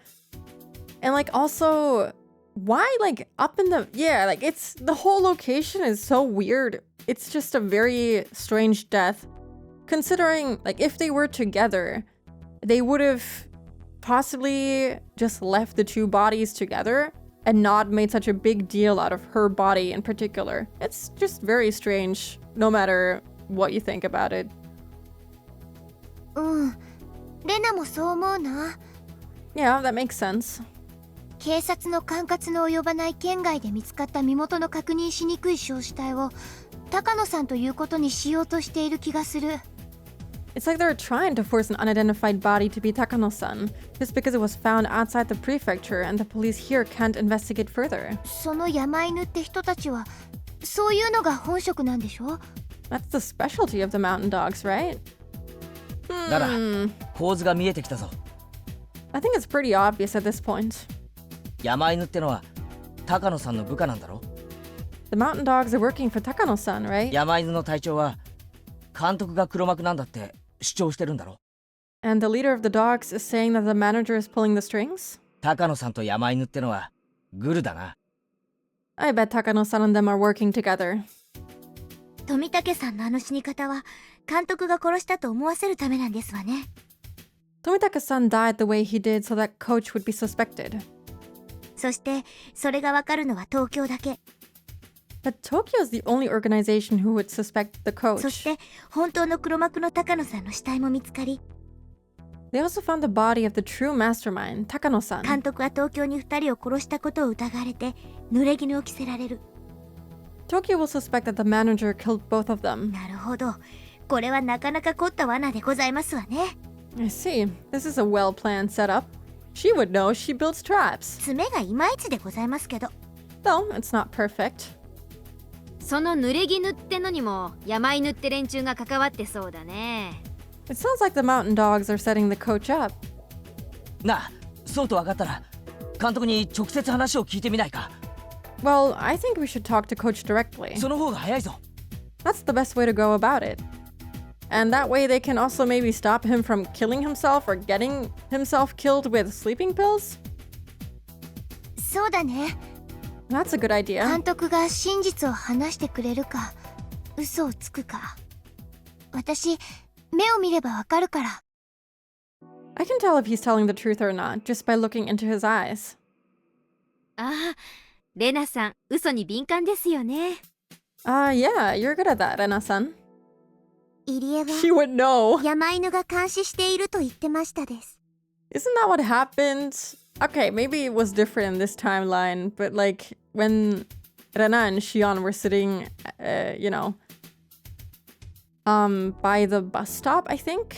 And like also, why like up in the, yeah, like it's, the whole location is so weird. It's just a very strange death. Considering like if they were together, they would have possibly just left the two bodies together and not made such a big deal out of her body in particular. It's just very strange, no matter what you think about it. レナもそう思うな。 Yeah, that makes sense. 警察の管轄の及ばない県外で見つかった身元の確認しにくい焼死体を高野さんということにしようとしている気がする。 It's like they're trying to force an unidentified body to be Takano-san, just because it was found outside the prefecture and the police here can't investigate further. その山犬って人たちはそういうのが本職なんでしょ？ That's the specialty of the mountain dogs, right? なら構図が見えてきたぞ。 I think it's pretty obvious at this point. 山犬ってのは高野さんの部下なんだろ？ The mountain dogs are working for Takano-san, right? 山犬の隊長は監督が黒幕なんだって主張してるんだろ？ And the leader of the dogs is saying that the manager is pulling the strings? 高野さんと山犬ってのはグルだな。 I bet Takano-san and them are working together. 富武さんのあの死に方は監督が殺したと思わせるためなんですわね。 Tomitaka-san died the way he did so that coach would be suspected. そしてそれがわかるのは東京だけ。But Tokyo is the only organization who would suspect the そし coach. て本当の黒幕の高野さんの死体も見つかり、 They also found the body of the true mastermind, Takano-san. 監督は東京に2人を殺したことを疑われて濡れ衣を着せられる。 Tokyo will suspect that the manager killed both of them. なるほど、これはなかなか凝った罠でございますわね。 I see. This is a well-planned setup. She would know. She builds traps. 爪がいまいちでございますけど。 Though, it's not perfect. その濡れ衣ってのにも山犬って連中が関わってそうだね。 It sounds like the mountain dogs are setting the coach up. なあ、そうと分かったら監督に直接話を聞いてみないか。 Well, I think we should talk to Coach directly. その方が早いぞ。 That's the best way to go about it. And that way they can also maybe stop him from killing himself or getting himself killed with sleeping pills? そうだね。 That's a good idea. 監督が真実を話してくれるか嘘をつくか、私目を見ればわかるから。 I can tell if he's telling the truth or not just by looking into his eyes. ああ、レナさん、嘘に敏感ですよね。Yeah, you're good at that, Rena-san. 入江は She would know. 山犬が監視していると言ってましたです。 Isn't that what happened? Okay, maybe it was different in this timeline, but like when Rena and Shion were sitting, by the bus stop, I think,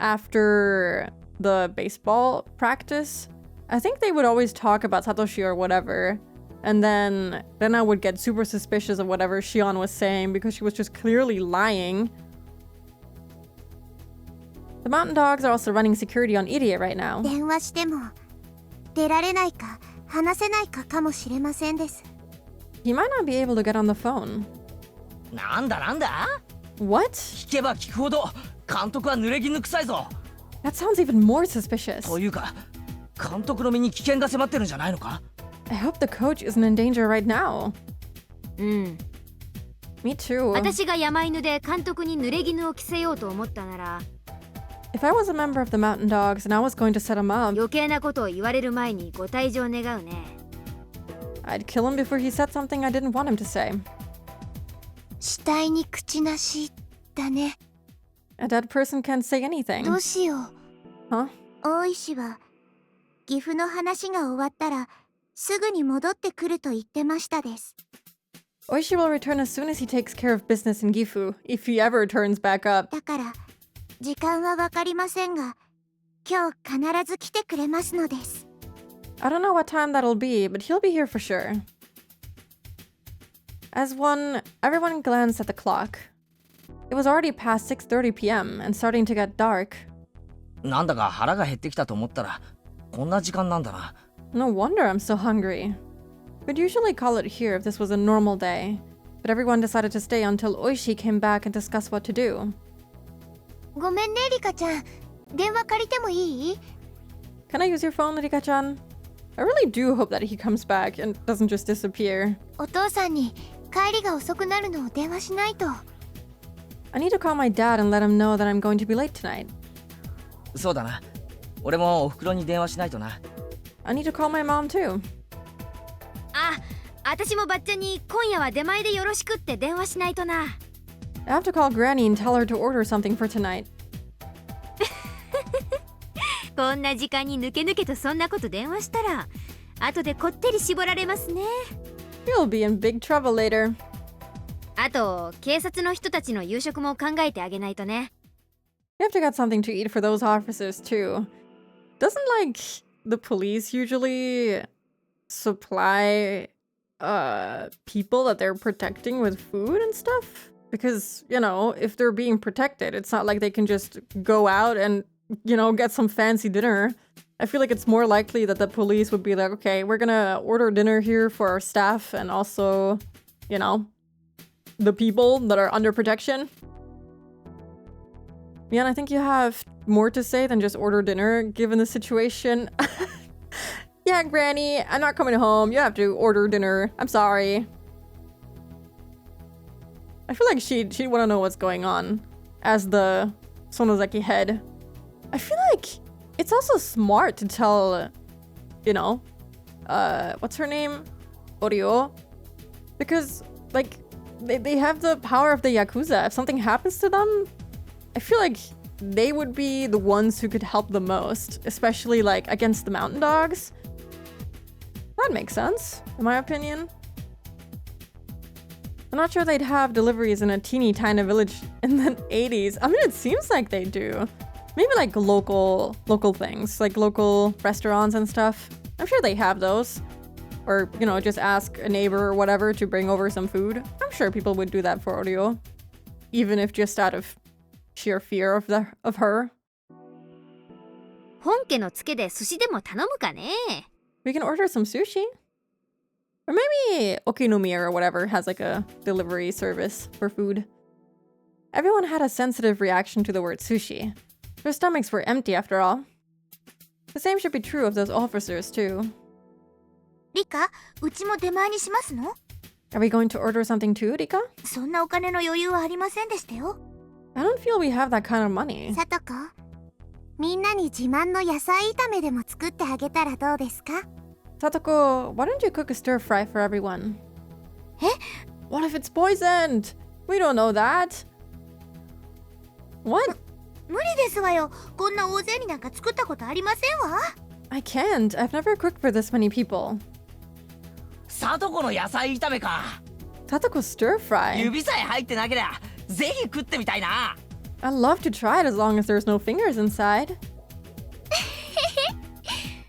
after the baseball practice, I think they would always talk about Satoshi or whatever, and then Rena would get super suspicious of whatever Shion was saying because she was just clearly lying. The mountain dogs are also running security on Irie right now. 電話しても出られないか話せないかかもしれませんです。 He might not be able to get on the phone. なんだなんだ。 What? 聞けば聞くほど監督は濡れ衣臭いぞ。 That sounds even more suspicious. というか監督の身に危険が迫ってるんじゃないのか。 I hope the coach isn't in danger right now. うん。 Me too. 私が山犬で監督に濡れ衣を着せようと思ったなら、 If I was a member of the mountain dogs and I was going to set him up, 余計なことを言われる前にご退場願うね。 I'd kill him before he said something I didn't want him to say. 死体に口なしだね。 A dead person can't say ど anything. うしよう。 Huh? 大石は岐阜の話が終わったらすぐに戻ってくると言ってましたです。 Oishi will return as soon as he takes care of business in Gifu, if he ever turns back up. だから時間はわかりませんが今日必ず来てくれますのです。 I don't know what time that'll be, but he'll be here for sure. Everyone glanced at the clock. It was already past 6:30 p.m. and starting to get dark. なんだか腹が減ってきたと思ったらこんな時間なんだな。 No wonder I'm so hungry. We'd usually call it here if this was a normal day, but everyone decided to stay until Oishi came back and discuss what to do. ごめんねリカちゃん、電話借りてもいい？ Can I use your phone, Rika-chan? I really do hope that he comes back and doesn't just disappear. お父さんに帰りが遅くなるのを電話しないと。 I need to call my dad and let him know that I'm going to be late tonight. そうだな。俺もお袋に電話しないとな。 I need to call my mom too. あ、私もばっちゃんに今夜は出前でよろしくって電話しないとな。I have to call Granny and tell her to order something for tonight. こんな時間に抜け抜けとそんなこと電話したら後でこってり絞られますね。 You'll be in big trouble later. あと警察の人たちの夕食も考えてあげないとね。 You have to get something to eat for those officers too. Doesn't like the police usually supply people that they're protecting with food and stuff? Because, if they're being protected, it's not like they can just go out and, get some fancy dinner. I feel like it's more likely that the police would be like, okay, we're gonna order dinner here for our staff and also, the people that are under protection. Mian, I think you have more to say than just order dinner, given the situation. Yeah, Granny, I'm not coming home. You have to order dinner. I'm sorry. I feel like she'd want to know what's going on as the Sonozaki head. I feel like it's also smart to tell, what's her name? Oryo? Because, like, they have the power of the Yakuza. If something happens to them, I feel like they would be the ones who could help the most, especially, like, against the mountain dogs. That makes sense, in my opinion. I'm not sure they'd have deliveries in a teeny tiny village in the 80s. I mean, it seems like they do. Maybe like local things, like local restaurants and stuff. I'm sure they have those. Or, you know, just ask a neighbor or whatever to bring over some food. I'm sure people would do that for Oreo. Even if just out of sheer fear of her. 本家のツケで寿司でも頼むかね。 We can order some sushi. Or maybe Okinomiya or whatever has like a delivery service for food. Everyone had a sensitive reaction to the word sushi. Their stomachs were empty after all. The same should be true of those officers too. リカ、うちも出前にしますの？ Are we going to order something too, Rika? そんなお金の余裕はありませんでしたよ。 I don't feel we have that kind of money. さとこ、みんなに自慢の野菜炒めでも作ってあげたらどうですか？ Satoko, why don't you cook a stir fry for everyone? え？ What if it's poisoned? We don't know that. What? 無理ですわよ。こんな大勢になんか作ったことありませんわ。 I can't. I've never cooked for this many people. さとこの野菜炒めか。 Satoko stir fry. 指さえ入ってなけりゃぜひ食ってみたいな。 I'd love to try it as long as there's no fingers inside.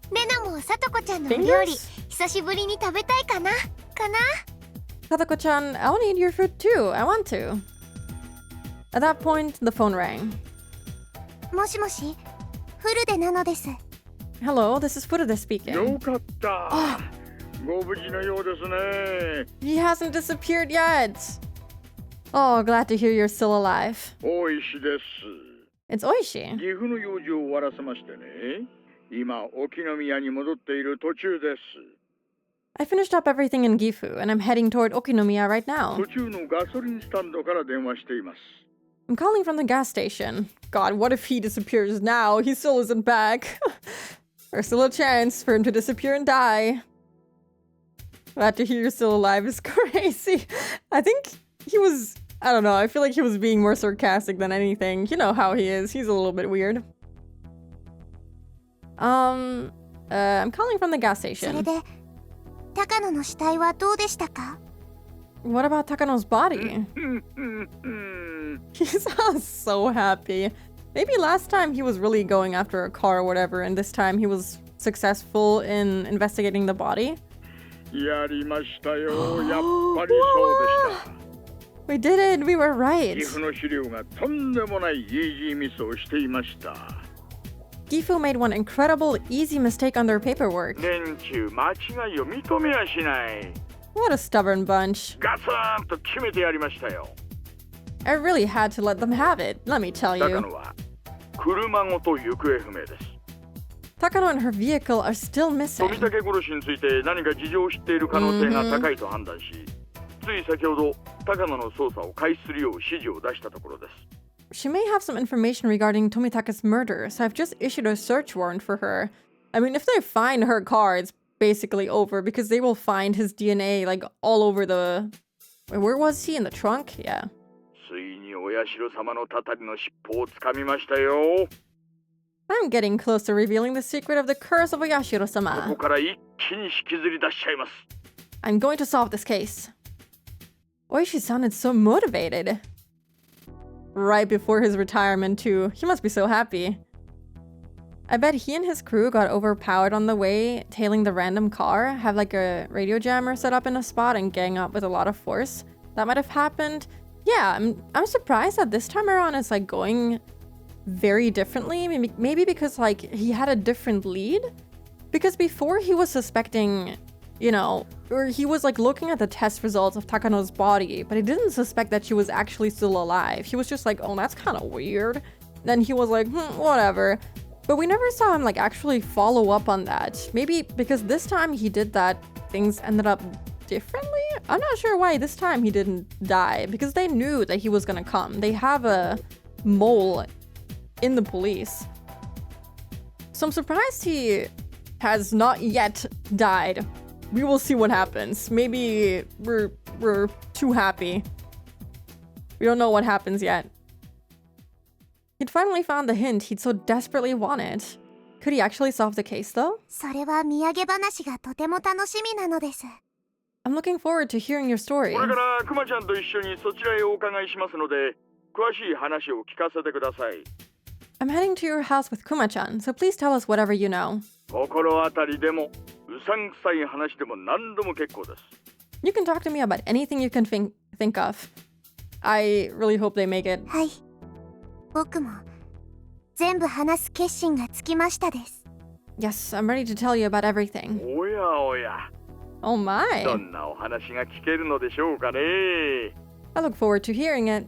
レナもさとこちゃんのお料理 Fingers? 久しぶりに食べたいかな。Satoko-chan, I want to eat your food too. I want to. At that point, the phone rang. もしもし、フルデなのです。 Hello, this is Furude speaking. よかった。ご無事のようですね。 He hasn't disappeared yet. Oh, glad to hear you're still alive. 大石です。 It's Oishi. 岐阜の用事を終わらせましてね。今、沖宮に戻っている途中です。 I finished up everything in Gifu, and I'm heading toward Okinomiya right now. 途中のガソリンスタンドから電話しています。 I'm calling from the gas station. God, what if he disappears now? He still isn't back. There's still a chance for him to disappear and die. Glad to hear you're still alive is crazy. I think he was... I don't know, I feel like he was being more sarcastic than anything. You know how he is. He's a little bit weird. I'm calling from the gas それ station. で、高野の死体はどうでしたか？ What about Takano's body? うんうんうん。 He sounds so happy. Maybe last time he was really going after a car or whatever, and this time he was successful in investigating the body. やりましたよ。やっぱりそうでした。 We did it! We were right! 岐阜の資料がとんでもないイージーミスをしていました。 Gifu made one incredible, easy mistake on their paperwork. 連中間違いを認めやしない。 What a stubborn bunch. ガツンと決めてやりましたよ。 I really had to let them have it, let me tell 高 you. 野は車ごと行方不明です。 Takano and her vehicle are still 富 missing. 武殺しについて何か事情を知っている可能性が高いと判断し、つい先ほど高野の捜査を開始するよう指示を出したところです。 She may have some information regarding Tomitaka's murder, so I've just issued a search warrant for her. I mean, if they find her car, it's basically over because they will find his DNA like all over the... Where was he? In the trunk? Yeah. ついにお社様のたたりの尻尾をつかみましたよ。 I'm getting close to revealing the secret of the curse of こ Oyashiro-sama. こから一気に引きずり出しちゃいます。 I'm going to solve this case. Oishi sounded so motivated. Right before his retirement, too. He must be so happy. I bet he and his crew got overpowered on the way, tailing the random car, have like a radio jammer set up in a spot and gang up with a lot of force. That might have happened. Yeah, I'm surprised that this time around it's like going very differently. Maybe because like he had a different lead? Because before he was suspecting, you know, or he was like looking at the test results of Takano's body, but he didn't suspect that she was actually still alive. He was just like, oh, that's kind of weird. Then he was like, whatever. But we never saw him like actually follow up on that. Maybe because this time he did that, things ended up differently? I'm not sure why this time he didn't die, because they knew that he was gonna come. They have a mole in the police. So I'm surprised he has not yet died. We will see what happens. Maybe we're we're too happy. We don't know what happens yet. He'd finally found the hint he'd so desperately wanted. Could he actually solve the case, though? それは土産話がとても楽しみなのです。 I'm looking forward to hearing your story. これからクマちゃんと一緒にそちらへお伺いしますので、詳しい話を聞かせてください。I'm heading to your house with Kuma-chan, so please tell us whatever you know. 心当たりでも、うさんくさい話でも何でも結構です。You can talk to me about anything you can think of. I really hope they make it. はい。僕も全部話す決心がつきましたです。 Yes, I'm ready to tell you about everything. おやおや、 Oh my. どんなお話が聞けるのでしょうかね。I look forward to hearing it.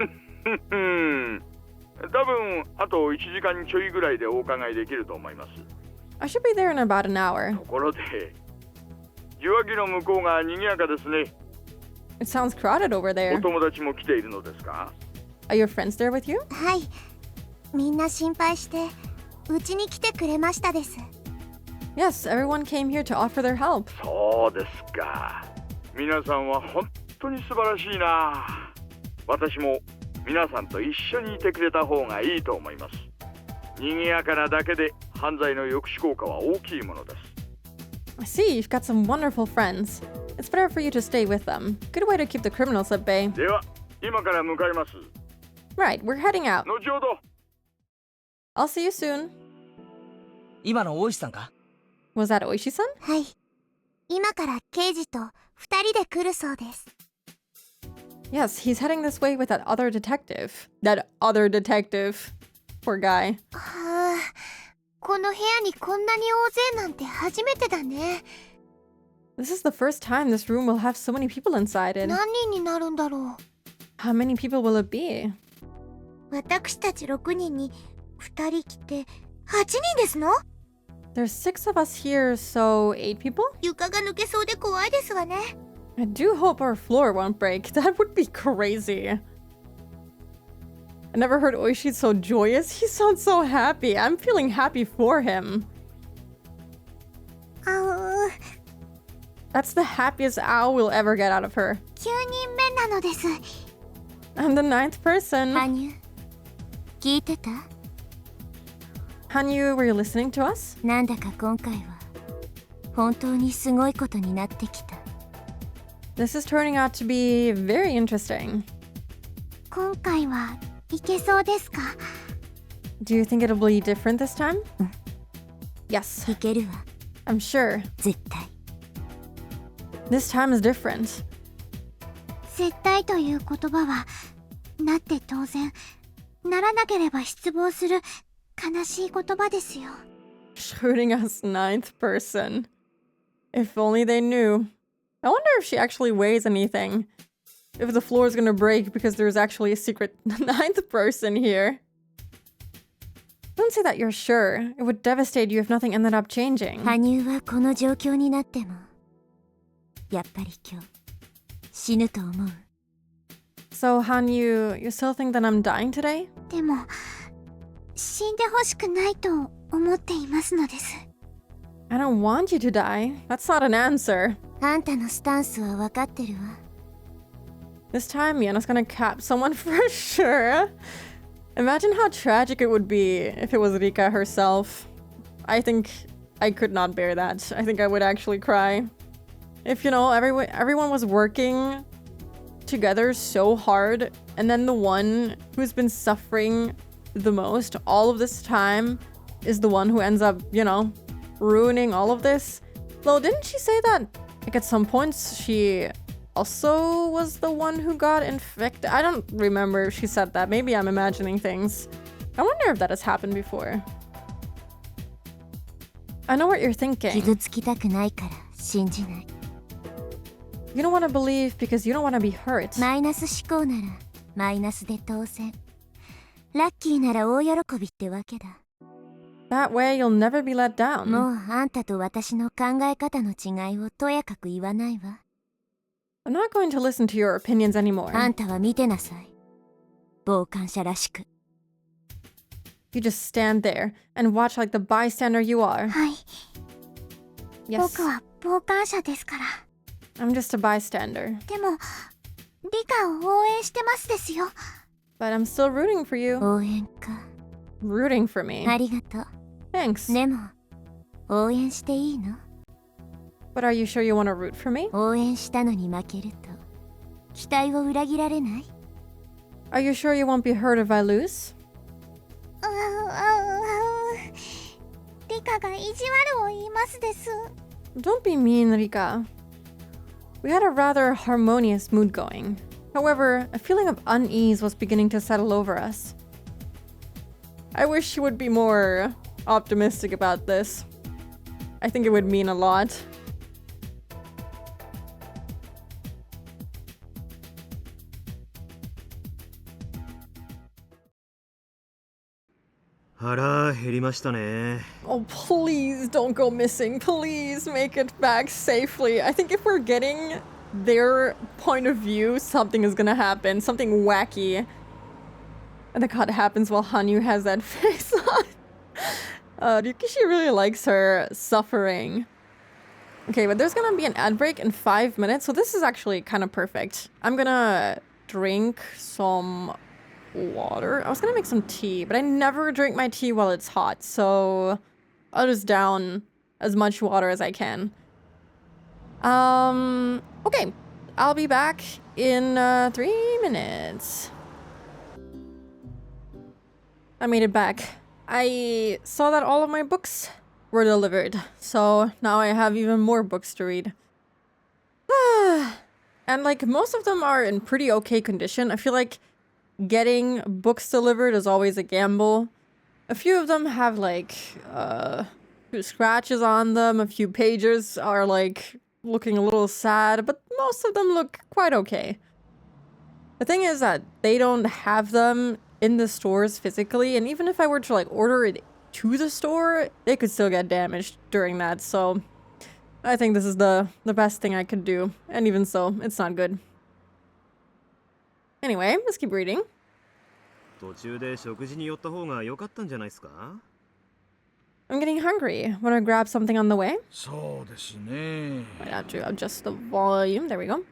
多分あと1時間ちょいぐらいでお伺いできると思います。 I should be there in about an hour. ところで、受話器の向こうが賑やかですね。 It sounds crowded over お there. 友達も来ているのですか？ Are your friends there with you? はい。みんな心配してうちに来てくれましたです。 Yes, everyone came here to offer their help. そうですか。皆さんは本当に素晴らしいな。私も皆さんと一緒にいてくれた方がいいと思います。賑やかなだけで犯罪の抑止効果は大きいものです。 I see, you've got some wonderful friends. It's better for you to stay with them. Good way to keep the criminals at bay. では、今から向かいます。 Right, we're heading out. 後ほど。 I'll see you soon. 今の大石さんか？ Was that Oishi-san? はい。今から刑事と2人で来るそうです。 Yes, he's heading this way with that other detective. That other detective. Poor guy. はあ、この部屋にこんなに大勢なんて初めてだね。 This is the first time this room will have so many people inside it. 何人になるんだろう。 How many people will it be? 私たち6人に2人来て8人ですの？ There's 6 of us here, so 8 people? 床が抜けそうで怖いですわね。 I do hope our floor won't break. That would be crazy. I never heard Oishi so joyous. He sounds so happy. I'm feeling happy for him. That's the happiest owl we'll ever get out of her. 9人目なのです。 I'm the 9th person. 羽生、聞いてた？ Hanyu, were you listening to us? なんだか今回は本当にすごいことになってきた。 This is turning out to be very interesting. 今回はいけそうですか？ Do you think it'll be different this time? Yes, いけるわ、 I'm sure. 絶対。 This time is different. 絶対という言葉はなって当然、ならなければ失望する悲しい言葉ですよ。 Shooting us 9th person. If only they knew. I wonder if she actually weighs anything. If the floor is gonna break because there's actually a secret 9th person here. Don't say that you're sure. It would devastate you if nothing ended up changing. 羽生はこの状況になってもやっぱり今日死ぬと思う。 So, Han, you still think that I'm dying today? でも死んでほしくないと思っていますのです。 I don't want you to die. That's not an answer. あんたのスタンスは分かってるわ。 This time, Miyana's gonna cap someone for sure. Imagine how tragic it would be if it was Rika herself. I think I could not bear that. I think I would actually cry. If, you know, everyone was working together so hard, and then the one who's been suffering the most all of this time is the one who ends up, you know, ruining all of this. Well, didn't she say that, like, at some points she also was the one who got infected? I don't remember if she said that. Maybe I'm imagining things. I wonder if that has happened before. I know what you're thinking. 傷つきたくないから信じない。 You don't want to believe because you don't want to be hurt. マイナス思考ならマイナスで当然。ラッキーなら大喜びってわけだ。 That way you'll never be let down. もうあんたと私の考え方の違いをとやかく言わないわ。 I'm not going to listen to your opinions anymore. あんたは見てなさい。傍観者らしく。 You just stand there and watch like the bystander you are. はい。 Yes, 僕は傍観者ですから。 I'm just a bystander. でもリカを応援してますですよ。 But I'm still rooting for you. 応援か。 Rooting for me. ありがとう。 Thanks. でも、応援していいの？ But are you sure you want to root for me? 応援したのに負けると、期待を裏切られない？ Are you sure you won't be hurt if I lose? リカが意地悪を言いますです。 Don't be mean, Rika. We had a rather harmonious mood going. However, a feeling of unease was beginning to settle over us. I wish she would be more optimistic about this. I think it would mean a lot. Oh, please don't go missing. Please make it back safely. I think if we're getting their point of view, something is gonna happen. Something wacky. And the cut happens while Hanyu has that face on. Ryukishi really likes her suffering. Okay, but there's gonna be an ad break in 5 minutes, so this is actually kind of perfect. I'm gonna drink some water. I was gonna make some tea, but I never drink my tea while it's hot, so I'll just down as much water as I can. Okay. I'll be back in 3 minutes. I made it back. I saw that all of my books were delivered, so now I have even more books to read. And like most of them are in pretty okay condition. I feel like getting books delivered is always a gamble. A few of them have like a few scratches on them, a few pages are like looking a little sad, but most of them look quite okay. The thing is that they don't have them in the stores physically, and even if I were to like order it to the store, they could still get damaged during that, so I think this is the best thing I could do, and even so, it's not good. Anyway, let's keep reading. 途中で食事に寄った方が良かったんじゃないですか? I'm getting hungry. Wanna grab something on the way? そうですね。 Might have to adjust the volume. There we go.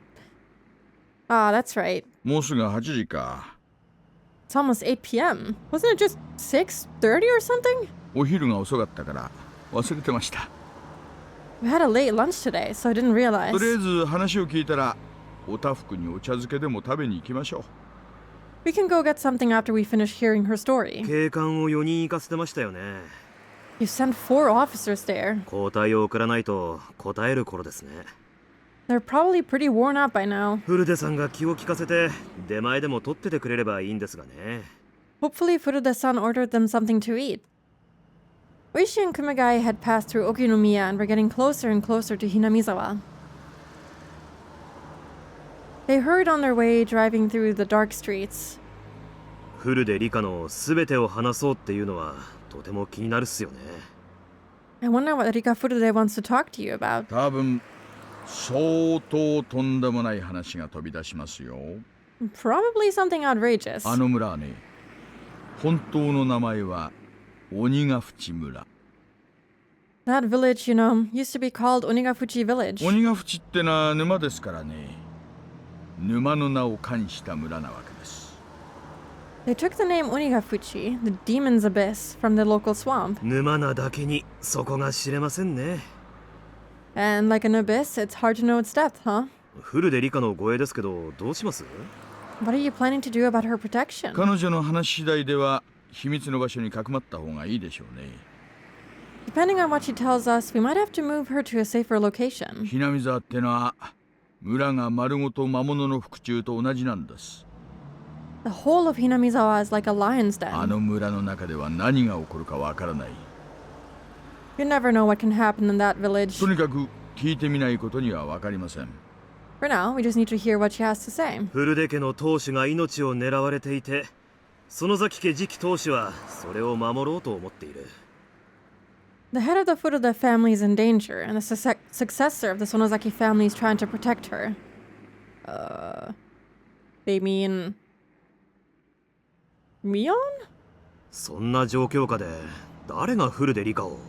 Ah, that's right. もうすぐ8時か。 It's almost 8 p.m. Wasn't it just 6:30 or something? お昼が遅かったから忘れてました。 We had a late lunch today, so I didn't realize. とりあえず話を聞いたら、おたふくにお茶漬けでも食べに行きましょう。 We can go get something after we finish hearing her story. 警官を4人行かせてましたよね。 You sent 4 officers there. 交代を送らないと答える頃ですね。 They're probably pretty worn out by now. フルデさんが気を利かせて出前でも取っててくれればいいんですがね。 Hopefully Furude-san ordered them something to eat. Oishi and Kumagai had passed through Okinomiya and were getting closer and closer to Hinamizawa. They hurried on their way, driving through the dark streets. フルデリカの全てを話そうっていうのはとても気になるっすよね。 I wonder what Rika Furude wants to talk to you about. 多分相当とんでもない話が飛び出しますよ。 Probably something outrageous. あの村はね、本当の名前は鬼ヶ淵村。 That village, you know, used to be called Onigafuchi Village. 鬼ヶ淵ってのは沼ですからね。沼の名を冠した村なわけです。 They took the name Onigafuchi, the demon's abyss, from the local swamp. 沼なだけにそこが知れませんね。 And like an abyss, it's hard to know its depth, huh? フルデリカの護衛ですけどどうします？ What are you planning to do about her protection? 彼女の話次第では秘密の場所にかくまった方がいいでしょうね。 Depending on what she tells us, we might have to move her to a safer location. ひなみ沢ってのは村が丸ごと魔物の腹中と同じなんです。 The whole of Hinamizawa is like a lion's あ den. の村の中では何が起こるかわからない。 You never know what can happen in that village. とにかく聞いてみないことにはわかりません。 For now, we just need to hear what she has to say. フルデ家の当主が命を狙われていて、園崎家次期当主はそれを守ろうと思っている。 The head of the Furude family is in danger, and the successor of the Sonozaki family is trying to protect her. They mean... Mion? そんな状況下で誰がフルデリカを？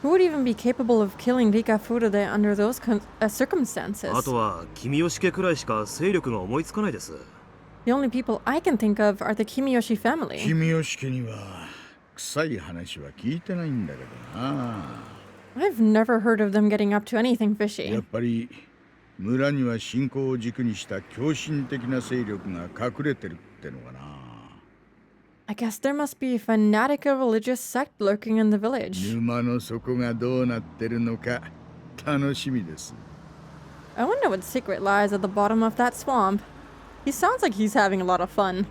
Who would even be capable of killing Rika Furude under those circumstances? あとは君吉家くらいしか勢力が思いつかないです。 The only people I can think of are the Kimiyoshi family. 君吉家には臭い話は聞いてないんだけどな。 I've never heard of them getting up to anything や fishy. っぱり村には信仰を軸にした狂信的な勢力が隠れてるってのかな。 I guess there must be a fanatical religious sect lurking in the village. 沼の底がどうなってるのか楽しみです。 I wonder what secret lies at the bottom of that swamp. He sounds like he's having a lot of fun.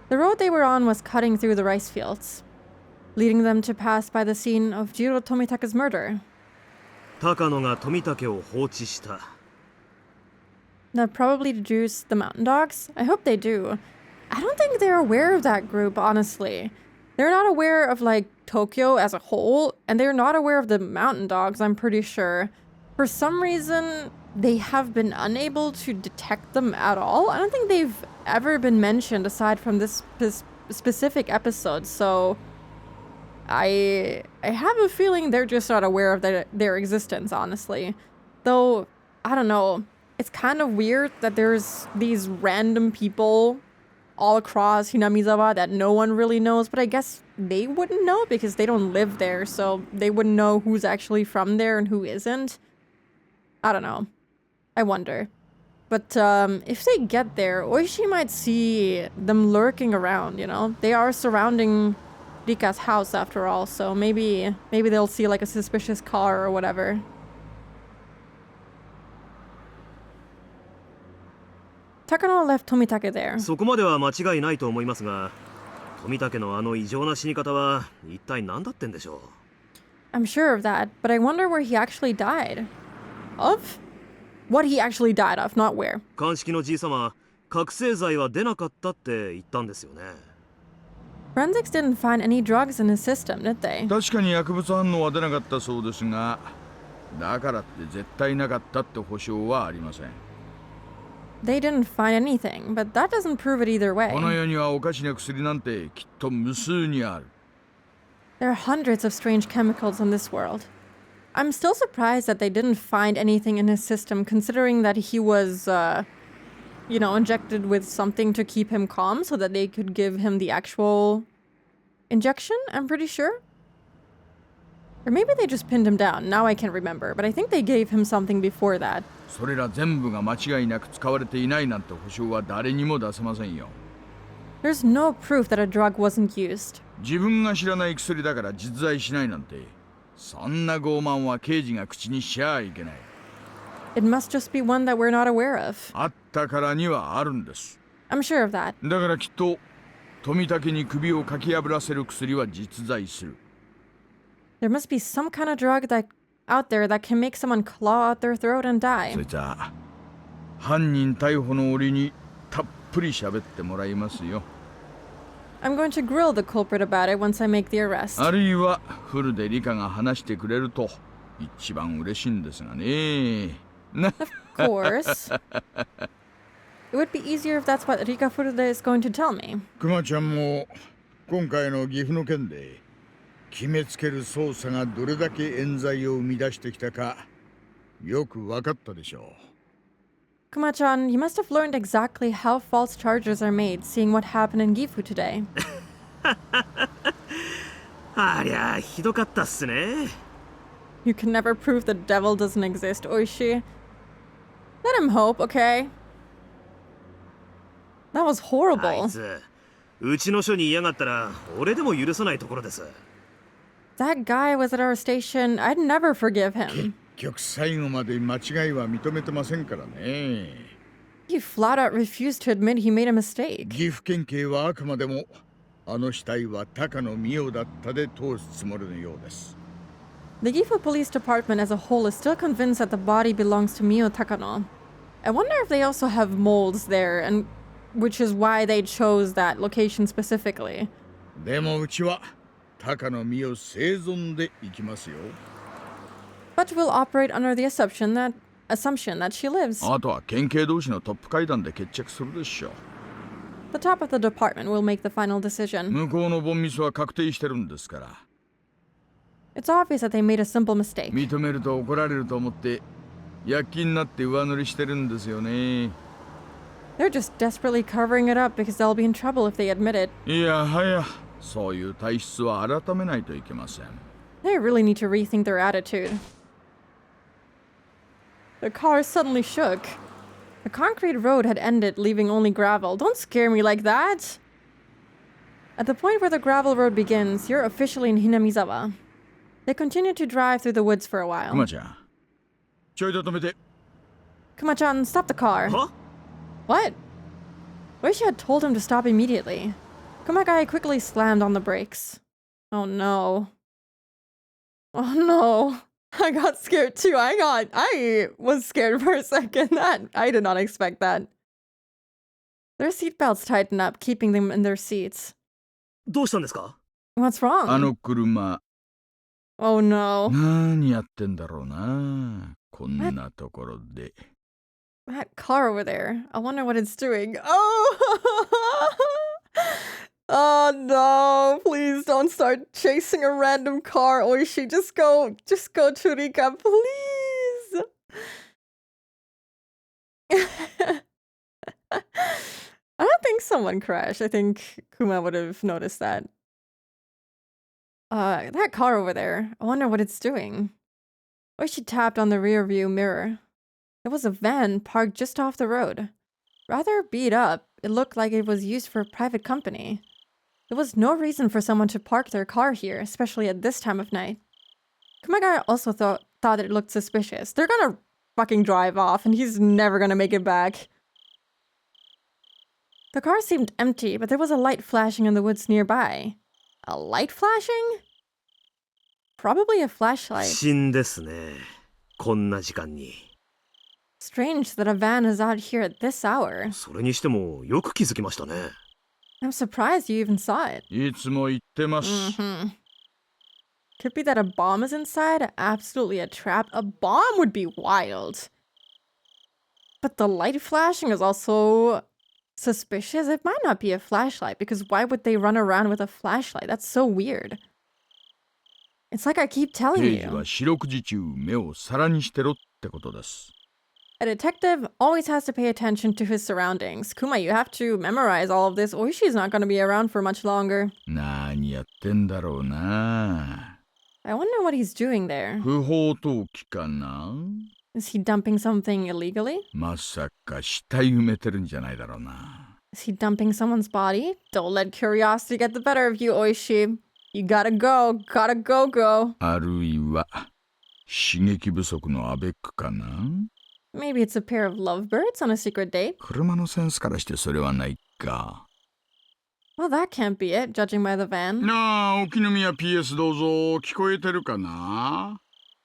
The road they were on was cutting through the rice fields, leading them to pass by the scene of Jiro Tomitaka's murder. 高野が富武を放置した。 They'll probably deduce the mountain dogs. I hope they do. I don't think they're aware of that group, honestly. They're not aware of, like, Tokyo as a whole, and they're not aware of the mountain dogs, I'm pretty sure. For some reason, they have been unable to detect them at all. I don't think they've ever been mentioned aside from this specific episode, so I have a feeling they're just not aware of their existence, honestly. Though, I don't know. It's kind of weird that there's these random people all across Hinamizawa that no one really knows, but I guess they wouldn't know because they don't live there, so they wouldn't know who's actually from there and who isn't. I don't know. I wonder. But if they get there, Oishi might see them lurking around, you know? They are surrounding Rika's house after all, so maybe they'll see like a suspicious car or whatever. Takano left Tomitake there. そこまでは間違いないと思いますが、富武のあの異常な死に方は一体何だってんでしょう。 I'm sure of that, but I wonder where he actually died. Of? What he actually died of, not where. 鑑識のじいさま、覚醒剤は出なかったって言ったんですよね。 Forensics didn't find any drugs in his system, did they? 確かに薬物反応は出なかったそうですが、だからって絶対なかったって保証はありません。 They didn't find anything, but that doesn't prove it either way. この世にはおかしな薬なんてきっと無数にある。 There are hundreds of strange chemicals in this world. I'm still surprised that they didn't find anything in his system, considering that he was, injected with something to keep him calm so that they could give him the actual injection, I'm pretty sure. Or maybe they just pinned him down. Now I can't remember, but I think they gave him something before that. それら全部が間違いなく使われていないなんて保証は誰にも出せませんよ。 There's no proof that a drug wasn't used. 自分が知らない薬だから実在しないなんて、そんな傲慢は刑事が口にしちゃいけない。 It must just be one that we're not aware of. あったからにはあるんです。 I'm sure of that. だからきっと富武に首をかき破らせる薬は実在する。 There must be some kind of drug out there that can make someone claw out their throat and そ die. いつは犯人逮捕の折にたっぷり喋ってもらいますよ。 I'm going to grill the culprit about it once I make the arrest. あるいはフルでリカが話してくれると一番嬉しいんですがね。Of course. It would be easier if that's what Rika Furude is going to tell me. クマちゃんも今回の岐阜の件で決めつける捜査がどれだけ冤罪を生み出してきたかよく分かったでしょう。 Kuma-chan, you must have learned exactly how false charges are made, seeing what happened in Gifu today. ありゃひどかったっすね。 You can never prove the devil doesn't exist, Oishi. Let him hope, okay? That was あ horrible. いつ、うちの署に嫌がったら俺でも許さないところです。 That guy was at our station. I'd never forgive him. 結局最後まで間違いは認めてませんからね。 He flat out refused to admit he made a mistake. 岐阜県警はあくまでもあの死体は高野美代だったで通すつもりのようです。 The Gifu Police Department as a whole is still convinced that the body belongs to Mio Takano. I wonder if they also have molds there, and which is why they chose that location specifically. でもうちは高野美代生存で行きますよ。 But we'll operate under the assumption that she lives. あとは県警同士のトップ会談で決着するでしょう。 The top of the department will make the final decision. 向こうのボンミスは確定してるんですから。It's obvious that they made a simple mistake. 認めると怒られると思って躍起になって上乗りしてるんですよね。 They're just desperately covering it up because they'll be in trouble if they admit it. いやはや、そういう体質は改めないといけません。 They really need to rethink their attitude. The car suddenly shook. The concrete road had ended, leaving only gravel. Don't scare me like that! At the point where the gravel road begins, you're officially in Hinamizawa. They continue to drive through the woods for a く while. まちゃん、ちょいと止めて。 Kuma-chan, stop the car. Huh? What? Wish had told him to stop immediately. Kumagai quickly slammed on the brakes. Oh no. Oh no. I got scared too. I was scared for a second. I did not expect that. Their seatbelts tighten up, keeping them in their seats. どうしたんですか? What's wrong? あの車、 Oh no. 何やってんだろうな。こんなところで。 That car over there. I wonder what it's doing. Oh! Oh no. Please don't start chasing a random car, Oishi. Just go, Churika, please. I don't think someone crashed. I think Kuma would have noticed that. That car over there. I wonder what it's doing. Oishi tapped on the rear view mirror. It was a van parked just off the road. Rather beat up, it looked like it was used for a private company. There was no reason for someone to park their car here, especially at this time of night. Kumagai also thought that it looked suspicious. They're gonna fucking drive off and he's never gonna make it back. The car seemed empty, but there was a light flashing in the woods nearby. A light flashing? Probably a flashlight. 不審ですね。こんな時間に。 Strange that a van is out here at this hour. それにしてもよく気づきましたね。 I'm surprised you even saw it. いつも言ってます。 Could be that a bomb is inside? Absolutely a trap. A bomb would be wild. But the light flashing is also suspicious. It might not be a flashlight because why would they run around with a flashlight? That's so weird. It's like I keep telling 刑事は you. 四六時中目を皿にしてろってことです。 A detective always has to pay attention to his surroundings. Kuma, you have to memorize all of this. Oishi's not going to be around for much longer. 何やってんだろうな。 I wonder what he's doing there. 不法投棄かな。 Is he dumping something illegally? まさか死体埋めてるんじゃないだろうな。 Is he dumping someone's body? Don't let curiosity get the better of you, Oishi. You gotta go, go. あるいは刺激不足のアベックかな。 Maybe it's a pair of lovebirds on a secret date? 車のセンスからしてそれはないか。 Well, that can't be it, judging by the van. なあ、沖宮 PS どうぞ。聞こえてるかな。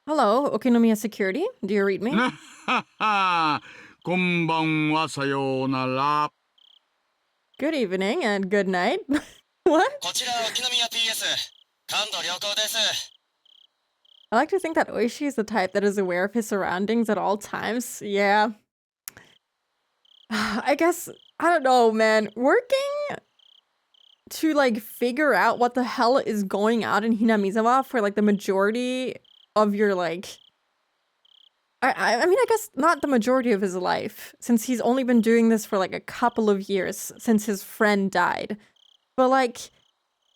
Hello, Okinomiya Security. Do you read me? なはは。こんばんは、さようなら。 Good evening and good night. What? こちら沖宮 PS 感度良好です。 I like to think that Oishi is the type that is aware of his surroundings at all times. Yeah. I guess, I don't know, man. Working to, like, figure out what the hell is going on in Hinamizawa for, like, the majority of your, like... I mean, I guess not the majority of his life, since he's only been doing this for, like, a couple of years since his friend died. But, like,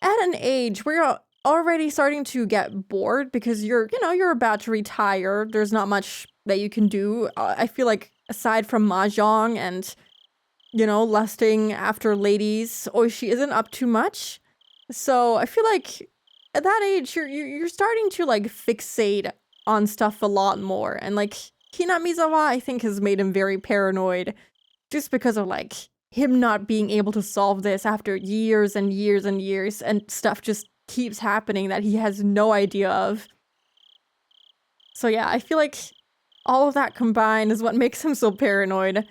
at an age where you're already starting to get bored because you're about to retire. There's not much that you can do. I feel like aside from mahjong and, lusting after ladies, Oishi isn't up too much. So I feel like at that age, you're starting to like fixate on stuff a lot more. And like Hinamizawa, I think, has made him very paranoid just because of like him not being able to solve this after years and years and years, and stuff just keeps happening that he has no idea of. So yeah, I feel like all of that combined is what makes him so paranoid,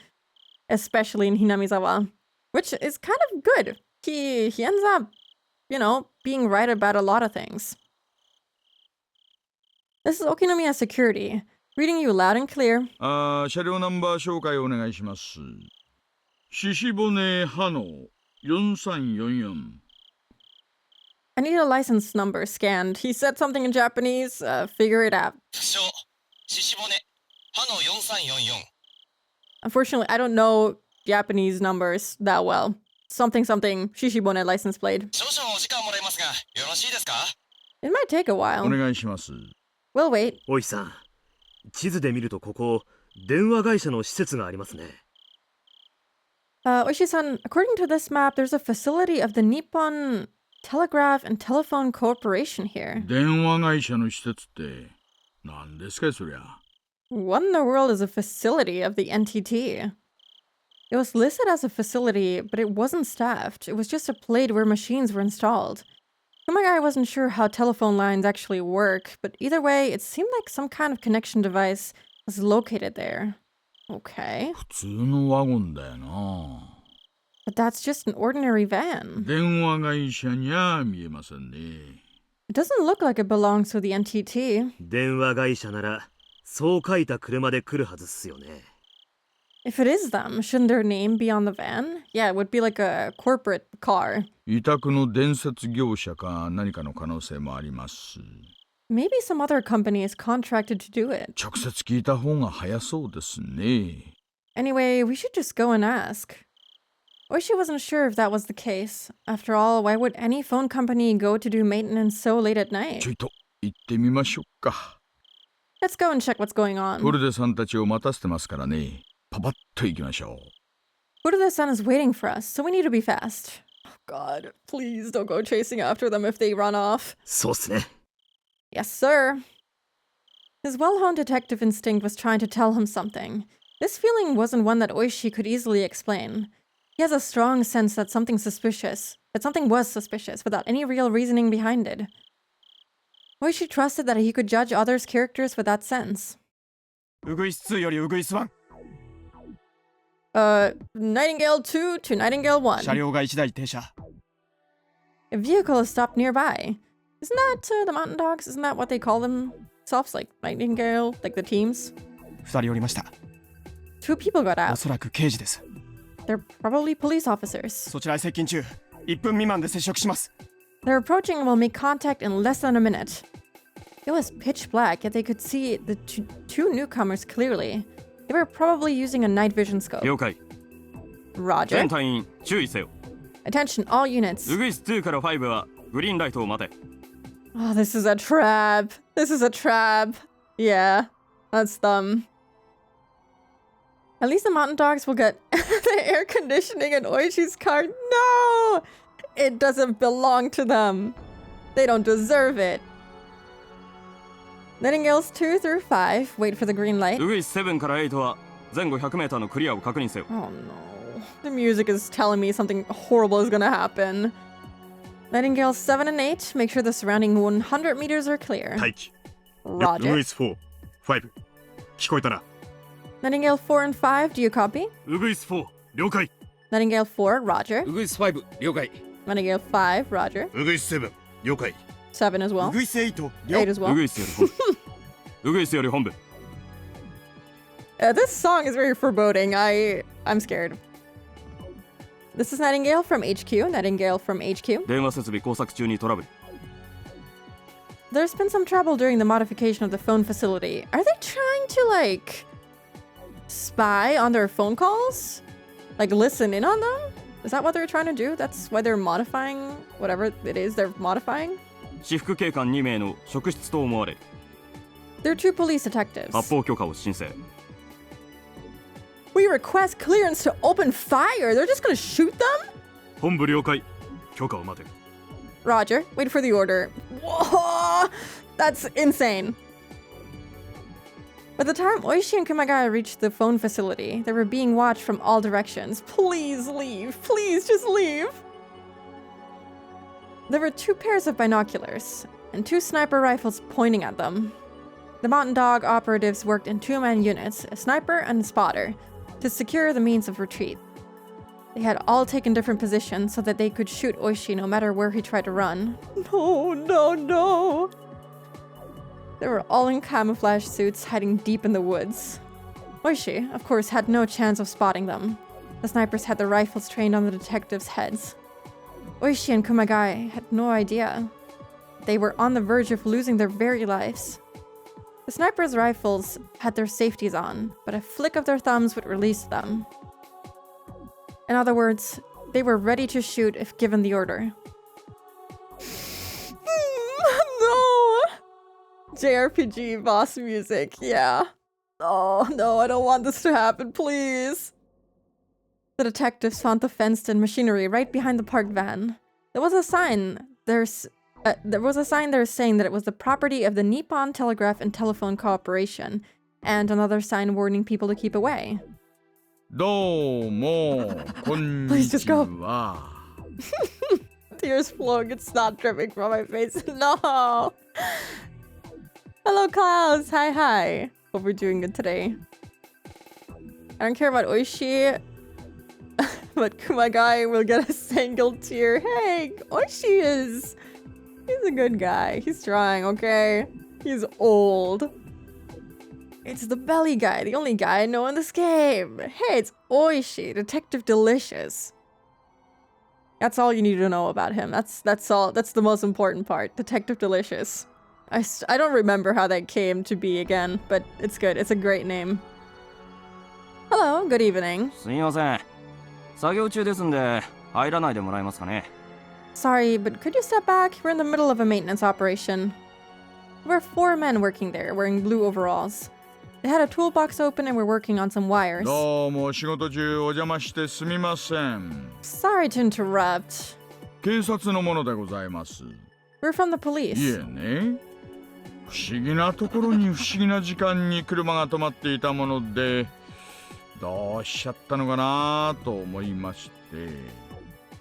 especially in Hinamizawa, which is kind of good. He ends up, being right about a lot of things. This is Okinomiya Security, reading you loud and clear. 車両ナンバー紹介お願いします。獅子骨ハノ4344。I need a license number scanned. He said something in Japanese. Figure it out. 不詳獅子骨歯の4344 Unfortunately, I don't know Japanese numbers that well. Something something Shishibone license plate. 少々お時間もらいますがよろしいですか It might take a お while. 願いします。 We'll wait. おいさん、地図で見るとここ電話会社の施設がありますね。Oishi-san, according to this map, there's a facility of the Nippon Telegraph and Telephone Corporation here. 電話会社の施設って何ですかそりゃ。 What in the world is a facility of the NTT? It was listed as a facility, but it wasn't staffed. It was just a plate where machines were installed. Kumagai wasn't sure how telephone lines actually work, but either way, it seemed like some kind of connection device was located there. Okay. 普通のワゴンだよな。 But that's just an ordinary van. 電話会社にゃ見えませんね。 It doesn't look like it belongs to the NTT. 電話会社ならそう書いた車で来るはずっすよね。 If it is them, shouldn't their name be on the van? Yeah, it would be like a corporate car. 委託の伝説業者か何かの可能性もあります。 Maybe some other company is contracted to do it. 直接聞いた方が早そうですね。 Anyway, we should just go and ask. Oishi wasn't sure if that was the case. After all, why would any phone company go to do maintenance so late at night? ちょいと行ってみましょうか。 Let's go and check what's going フ on. ルデさんたちを待たせてますからね。パパッと行きましょう。 Furuda-san is waiting for us, so we need to be fast. Oh god, please don't go chasing after them if they run off. そうっすね。 Yes, sir. His well-honed detective instinct was trying to tell him something. This feeling wasn't one that Oishi could easily explain. He has a strong sense that something was suspicious without any real reasoning behind it. Oishi trusted that he could judge others' characters with that sense. ウグイス2よりウグイス1 Nightingale 2 to Nightingale 車 1. 両が1台停車 A vehicle is stopped nearby. Isn't that the mountain dogs? Isn't that what they call themselves? Like Nightingale? Like the teams? 2人降りました Two people got お out. そらく刑事です They're probably police officers. そちらへ接近中1分未満で接触します They're approaching and will make contact in less than a minute. It was pitch black, yet they could see the two newcomers clearly. They were probably using a night vision scope. 了解 Roger. 全隊員注意せよ Attention, all units. ウグイス2から5はグリーンライトを待て Oh, this is a trap. This is a trap. Yeah, that's them. At least the mountain dogs will get the air conditioning in Oishi's car. No! It doesn't belong to them. They don't deserve it. Nightingales 2 through 5. Wait for the green light. ウグイス7から8は前後 100m のクリアを確認せよ Oh no. The music is telling me something horrible is gonna happen. Nightingales 7 and 8. Make sure the surrounding 100 meters are clear. 待機 Roger. イス4、5聞こえたな Nightingale 4 and 5. Do you copy? ウグイス4了解 Nightingale 4. Roger. ウグイス5了解 Nightingale 5. Roger. ウグイス7了解 7 as ウ well. グイス8 8 as ウ well. グイスより本部ウグイスより本部 This song is very foreboding. I'm scared. This is Nightingale from HQ. Nightingale from HQ. 電話設備工作中にトラブル There's been some trouble during the modification of the phone facility. Are they trying to, like, spy on their phone calls? Like, listen in on them? Is that what they're trying to do? That's why they're modifying whatever it is they're modifying? 私服警官2名の職質と思われる They're two police detectives. 発砲許可を申請 We request clearance to open fire. They're just gonna shoot them? 本部了解許可を待て Roger. Wait for the order. Whoa! That's insane. By the time Oishi and Kumagai reached the phone facility, they were being watched from all directions. Please leave. Please just leave. There were 2 pairs of binoculars and 2 sniper rifles pointing at them. The Mountain Dog operatives worked in 2-man units, a sniper and a spotter, to secure the means of retreat. They had all taken different positions so that they could shoot Oishi no matter where he tried to run. No, no, no. They were all in camouflage suits hiding deep in the woods. Oishi, of course, had no chance of spotting them. The snipers had their rifles trained on the detectives' heads. Oishi and Kumagai had no idea. They were on the verge of losing their very lives. The snipers' rifles had their safeties on, but a flick of their thumbs would release them. In other words, they were ready to shoot if given the order. No! JRPG boss music, yeah. Oh no, I don't want this to happen, please. The detectives found the fenced-in machinery right behind the parked van. There was a sign there saying that it was the property of the Nippon Telegraph and Telephone Corporation, and another sign warning people to keep away. Please just go. Tears flowing, it's not dripping from my face. No! Hello, Klaus! Hi. Hope we're doing good today. I don't care about Oishi, but Kumagai will get a single tear. Hey, Oishi he's a good guy. He's trying, okay? He's old. It's the belly guy, the only guy I know in this game. Hey, it's Oishi, Detective Delicious. That's all you need to know about him. That's all. That's the most important part. Detective Delicious. I don't remember how that came to be again, but it's good. It's a great name. Hello, good evening. すみません。作業中ですんで入らないでもらえますかね。 Sorry, but could you step back? We're in the middle of a maintenance operation. There were 4 men working there, wearing blue overalls. They had a toolbox open and were working on some wires. どうも仕事中お邪魔してすみません。 Sorry to interrupt. 警察の者でございます。 We're from the police. いえね。不思議なところに不思議な時間に車が止まっていたもので、どうしちゃったのかなと思いまして。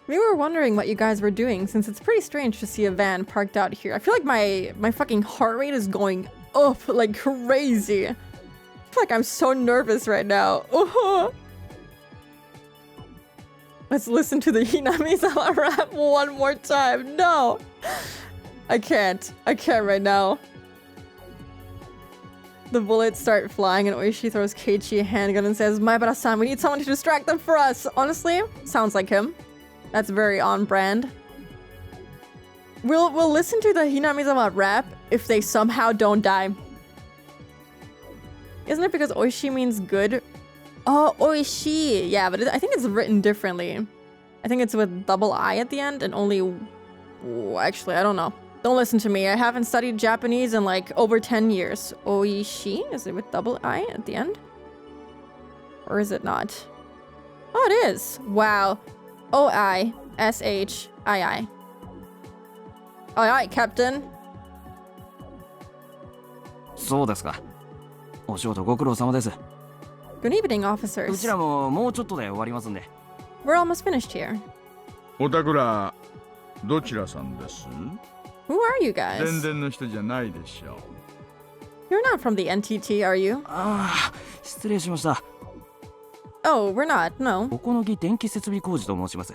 We were wondering what you guys were doing, since it's pretty strange to see a van parked out here. I feel like my fucking heart rate is going up like crazy. I feel like I'm so nervous right now. Let's listen to the Hinami-sama rap one more time. No! I can't right now. The bullets start flying and Oishi throws Keiichi a handgun and says, Maebara-san, we need someone to distract them for us. Honestly, sounds like him. That's very on brand. We'll listen to the Hinami-sama rap if they somehow don't die. Isn't it because Oishi means good? Oh, Oishi. Yeah, but I think it's written differently. I think it's with double I at the end and only... Ooh, actually, I don't know. Don't listen to me. I haven't studied Japanese in like over 10 years. Oishi? Is it with double I at the end? Or is it not? Oh, it is. Wow. O-I-S-H-I-I. Alright, Captain. そうですか。お仕事ご苦労様です。 Good evening, う officers. ちらももうちょっとで終わりますんで。 We're almost finished here. おたくらどちらさんです？ Who are you guys? 全然の人じゃないでしょう。 You're not from the NTT, are you? ああ、失礼しました。 Oh, we're not, no. おこのぎ電気設備工事と申します。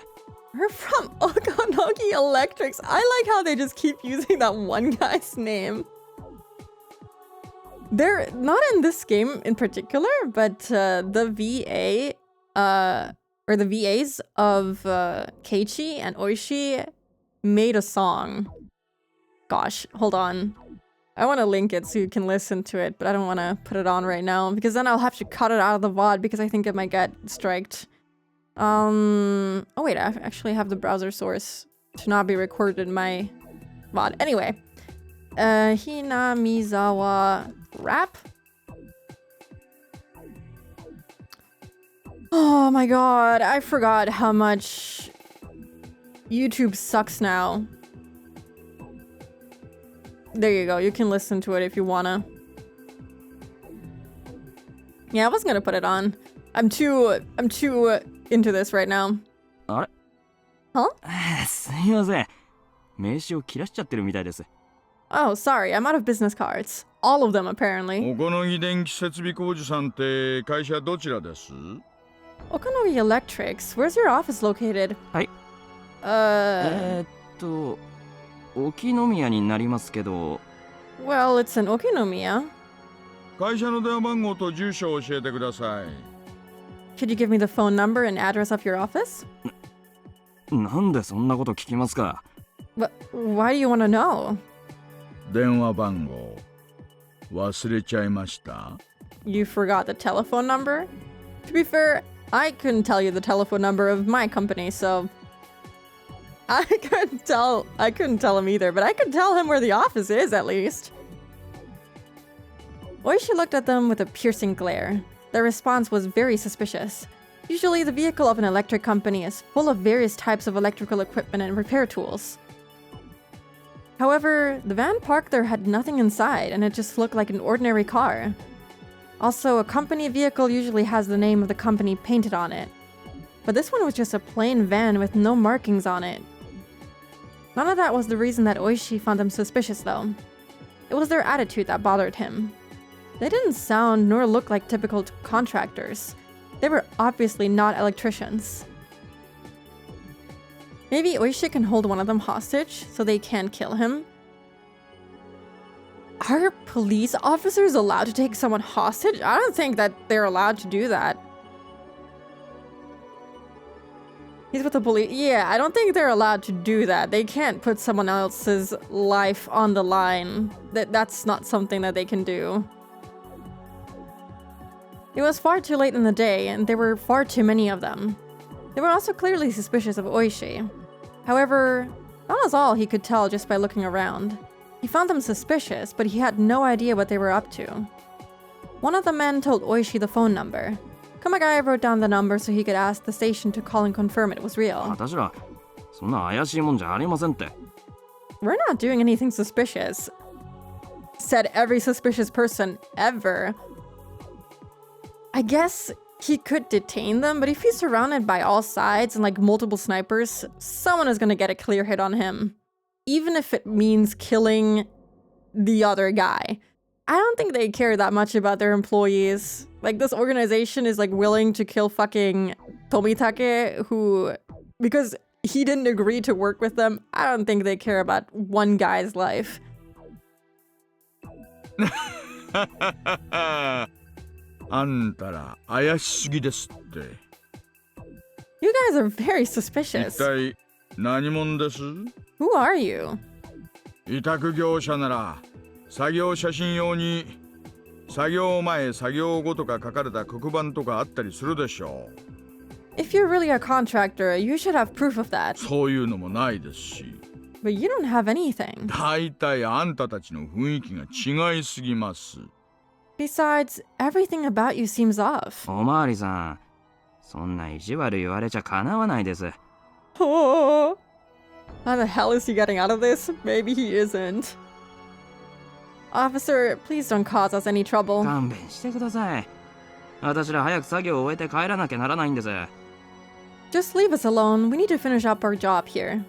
We're from Okonogi Electrics. I like how they just keep using that one guy's name. They're not in this game in particular, but the VA, or the VAs of Keiichi and Oishi made a song. Gosh, hold on. I want to link it so you can listen to it, but I don't want to put it on right now because then I'll have to cut it out of the VOD because I think it might get striked. Oh wait, I actually have the browser source to not be recorded in my VOD. Anyway, Hinamizawa rap. Oh my god, I forgot how much YouTube sucks now. There you go, you can listen to it if you wanna. Yeah, I wasn't gonna put it on. I'm too into this right now. あれ? Huh? すみません。名刺を切らしちゃってるみたいです。 Oh, sorry, I'm out of business cards. All of them, apparently. おこのぎ電気設備工事さんって会社どちらです？ Okonogi Electrics, where's your office located? はい。沖宮になりますけど。 Well, it's in Okinomiya. 会社の電話番号と住所を教えてください。 Could you give me the phone number and address of your office? なんでそんなこと聞きますか？ But why do you want to know? 電話番号忘れちゃいました？ You forgot the telephone number? To be fair, I couldn't tell you the telephone number of my company, so I couldn't tell him either, but I could tell him where the office is at least. Oishi looked at them with a piercing glare. Their response was very suspicious. Usually the vehicle of an electric company is full of various types of electrical equipment and repair tools. However, the van parked there had nothing inside, and it just looked like an ordinary car. Also, a company vehicle usually has the name of the company painted on it. But this one was just a plain van with no markings on it. None of that was the reason that Oishi found them suspicious, though. It was their attitude that bothered him. They didn't sound nor look like typical contractors. They were obviously not electricians. Maybe Oishi can hold one of them hostage so they can't kill him. Are police officers allowed to take someone hostage? I don't think that they're allowed to do that. He's with the police. Yeah, I don't think they're allowed to do that. They can't put someone else's life on the line. That's not something that they can do. It was far too late in the day, and there were far too many of them. They were also clearly suspicious of Oishi. However, that was all he could tell just by looking around. He found them suspicious, but he had no idea what they were up to. One of the men told Oishi the phone number. Kumagai wrote down the number so he could ask the station to call and confirm it was real. 私らそんな怪しいもんじゃありませんって。 We're not doing anything suspicious, said every suspicious person ever. I guess he could detain them, but if he's surrounded by all sides and like multiple snipers, someone is gonna get a clear hit on him. Even if it means killing the other guy. I don't think they care that much about their employees. Like, this organization is like willing to kill fucking Tomitake, who, because he didn't agree to work with them, I don't think they care about one guy's life. あんたら怪しすぎですって。 You guys are very suspicious. 一体何者です？ Who are you? 委託業者なら作業写真用に作業前作業後とか書かれた黒板とかあったりするでしょう。 If you're really a contractor, you should have proof of that. そういうのもないですし。 But you don't have anything. だいたいあんたたちの雰囲気が違いすぎます。 Besides, everything about you seems off. おまわりさん、そんな意地悪言われちゃかなわないです。 Oh, how the hell is he getting out of this? Maybe he isn't. Officer, please don't cause us any trouble. 勘弁してください。私ら早く作業を終えて帰らなきゃならないんです。 Just leave us alone. We need to finish up our job here.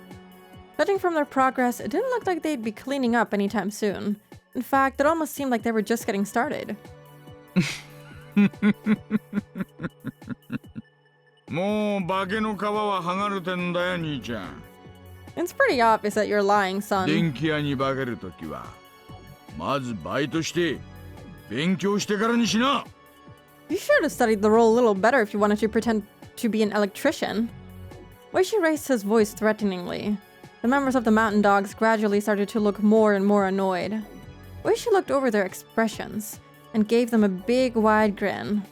Judging from their progress, it didn't look like they'd be cleaning up anytime soon. In fact, it almost seemed like they were just getting started. もう化けの皮は剥がれてんだよ兄ちゃん。 It's pretty obvious that you're lying, son. 電気屋に化けるときはまずバイトして勉強してからにしな。 You should have studied the role a little better if you wanted to pretend to be an electrician. Oishi raised his voice threateningly. The members of the Mountain Dogs gradually started to look more and more annoyed. Oishi looked over their expressions and gave them a big, wide grin.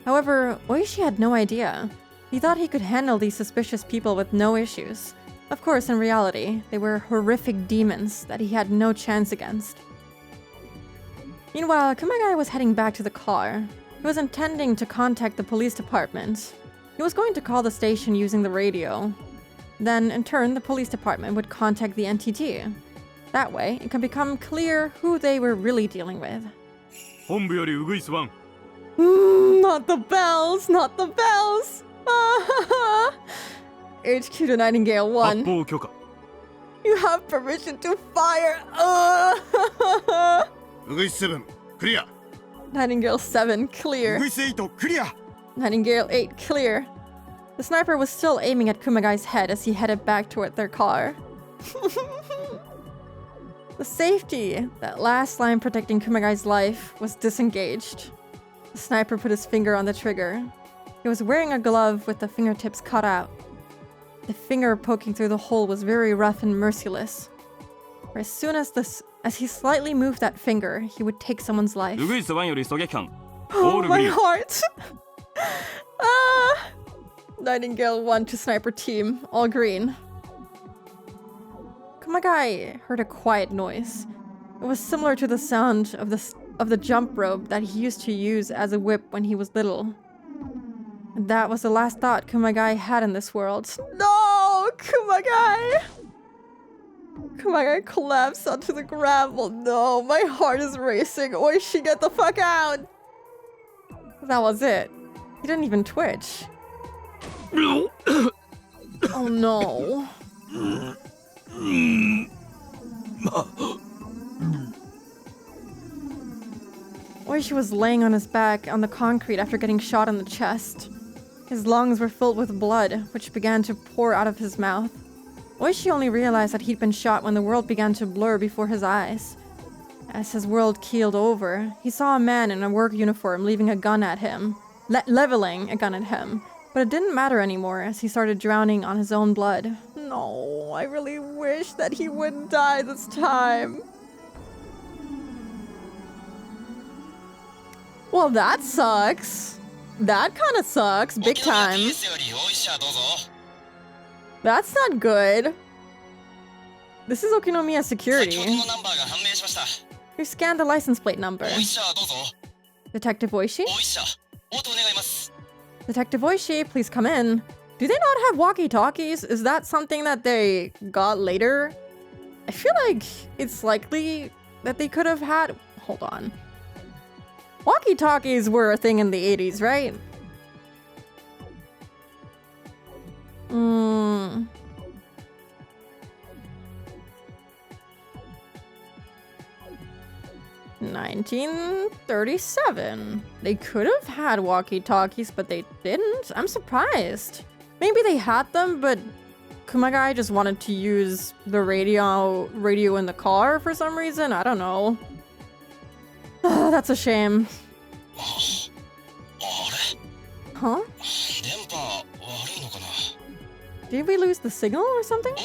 However, Oishi had no idea. He thought he could handle these suspicious people with no issues. Of course, in reality, they were horrific demons that he had no chance against. Meanwhile, Kumagai was heading back to the car. He was intending to contact the police department. He was going to call the station using the radio. Then, in turn, the police department would contact the NTT. That way, it can become clear who they were really dealing with. 本部よりウグイス1。Not the bells! Not the bells! HQ to Nightingale 1. 発砲許可。 You have permission to fire! ウグイス7、クリア。 Nightingale 7, clear. ウグイス8クリア。 Nightingale 8, clear. The sniper was still aiming at Kumagai's head as he headed back toward their car. The safety, that last line protecting Kumagai's life, was disengaged. The sniper put his finger on the trigger. He was wearing a glove with the fingertips cut out. The finger poking through the hole was very rough and merciless. For as soon as he slightly moved that finger, he would take someone's life. Oh, my heart! Nightingale 1 to Sniper Team, all green. Kumagai heard a quiet noise. It was similar to the sound of the jump rope that he used to use as a whip when he was little. And that was the last thought Kumagai had in this world. No! Kumagai! Kumagai collapsed onto the gravel. No, my heart is racing. Oishi, get the fuck out! That was it. He didn't even twitch. Oh no. Oishi was laying on his back on the concrete after getting shot in the chest. His lungs were filled with blood, which began to pour out of his mouth. Oishi only realized that he'd been shot when the world began to blur before his eyes. As his world keeled over, he saw a man in a work uniform leaving a gun at him, leveling a gun at him. But it didn't matter anymore as he started drowning on his own blood. No, I really wish that he wouldn't die this time. Well, that sucks. That kind of sucks, big time. That's not good. This is Okinomiya security. You scanned the license plate number. Detective Oishi? Detective Oishi, please come in. Do they not have walkie-talkies? Is that something that they got later? I feel like it's likely that they could have had... Hold on. Walkie-talkies were a thing in the 80s, right? 1937. They could have had walkie-talkies, but they didn't. I'm surprised. Maybe they had them, but Kumagai just wanted to use the radio in the car for some reason. I don't know. Oh, that's a shame. Huh? Did we lose the signal or something?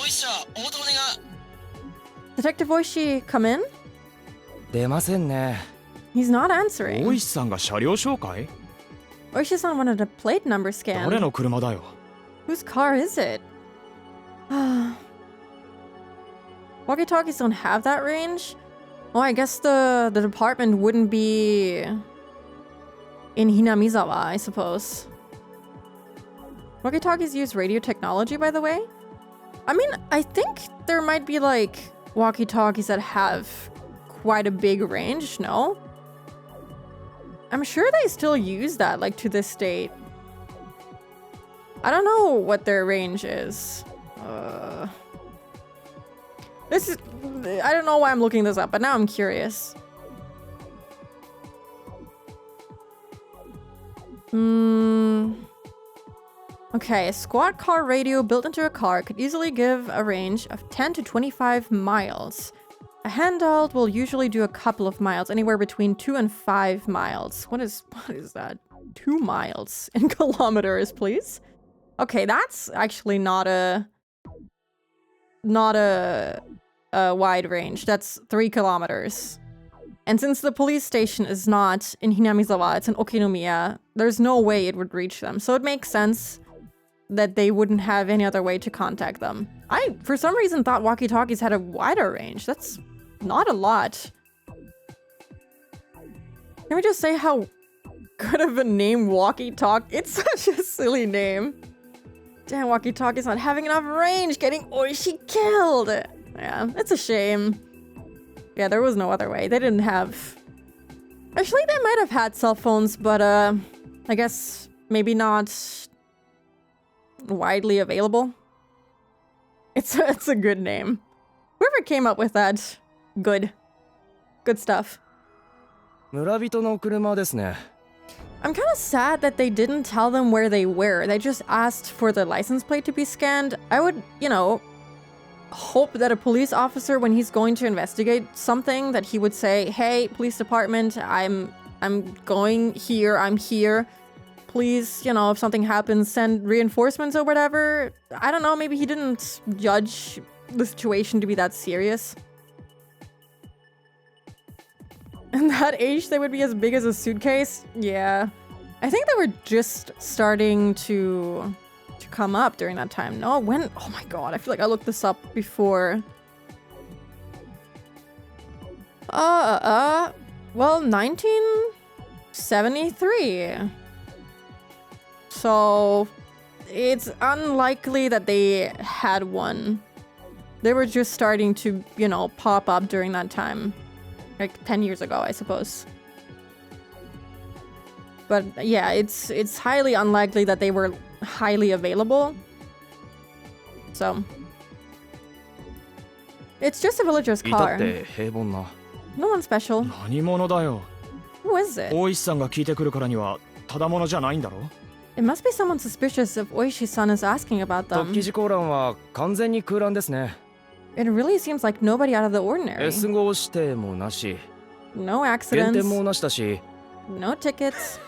Detective Oishi, come in? He's not answering. Oishi-san wanted a plate number scan. Whose car is it? Walkie-talkies don't have that range? Oh, I guess the department wouldn't be in Hinamizawa, I suppose. Walkie-talkies use radio technology, by the way? I mean, I think there might be, like, walkie-talkies that have quite a big range, no? I'm sure they still use that, like, to this date. I don't know what their range is. This is... I don't know why I'm looking this up, but now I'm curious. Okay, a squad car radio built into a car could easily give a range of 10 to 25 miles. A handheld will usually do a couple of miles, anywhere between 2 and 5 miles. What is that? 2 miles in kilometers, please? Okay, that's actually not a wide range. That's 3 kilometers. And since the police station is not in Hinamizawa, it's in Okinomiya, there's no way it would reach them. So it makes sense that they wouldn't have any other way to contact them. I, for some reason, thought walkie-talkies had a wider range. That's not a lot. Can we just say how good of a name walkie-talk? It's such a silly name. Damn, walkie-talkie's not having enough range, getting Oishi killed. Yeah, it's a shame. Yeah, there was no other way. They didn't have... Actually, they might have had cell phones, but I guess maybe not widely available. It's a good name. Whoever came up with that, good. Good stuff. I'm kind of sad that they didn't tell them where they were. They just asked for the license plate to be scanned. I would, you know, hope that a police officer, when he's going to investigate something, that he would say, hey, police department, I'm going here, I'm here. please, you know, if something happens, send reinforcements or whatever. I don't know, maybe he didn't judge the situation to be that serious. In that age, they would be as big as a suitcase? Yeah. I think they were just starting to come up during that time. No, when? Oh my god, I feel like I looked this up before. Well, 1973. So, it's unlikely that they had one. They were just starting to, you know, pop up during that time. Like 10 years ago, I suppose. But yeah, it's highly unlikely that they were highly available. So it's just a villager's car. No one special. Who is it? It must be someone suspicious if Oishi-san is asking about them. It really seems like nobody out of the ordinary. No accidents. No tickets.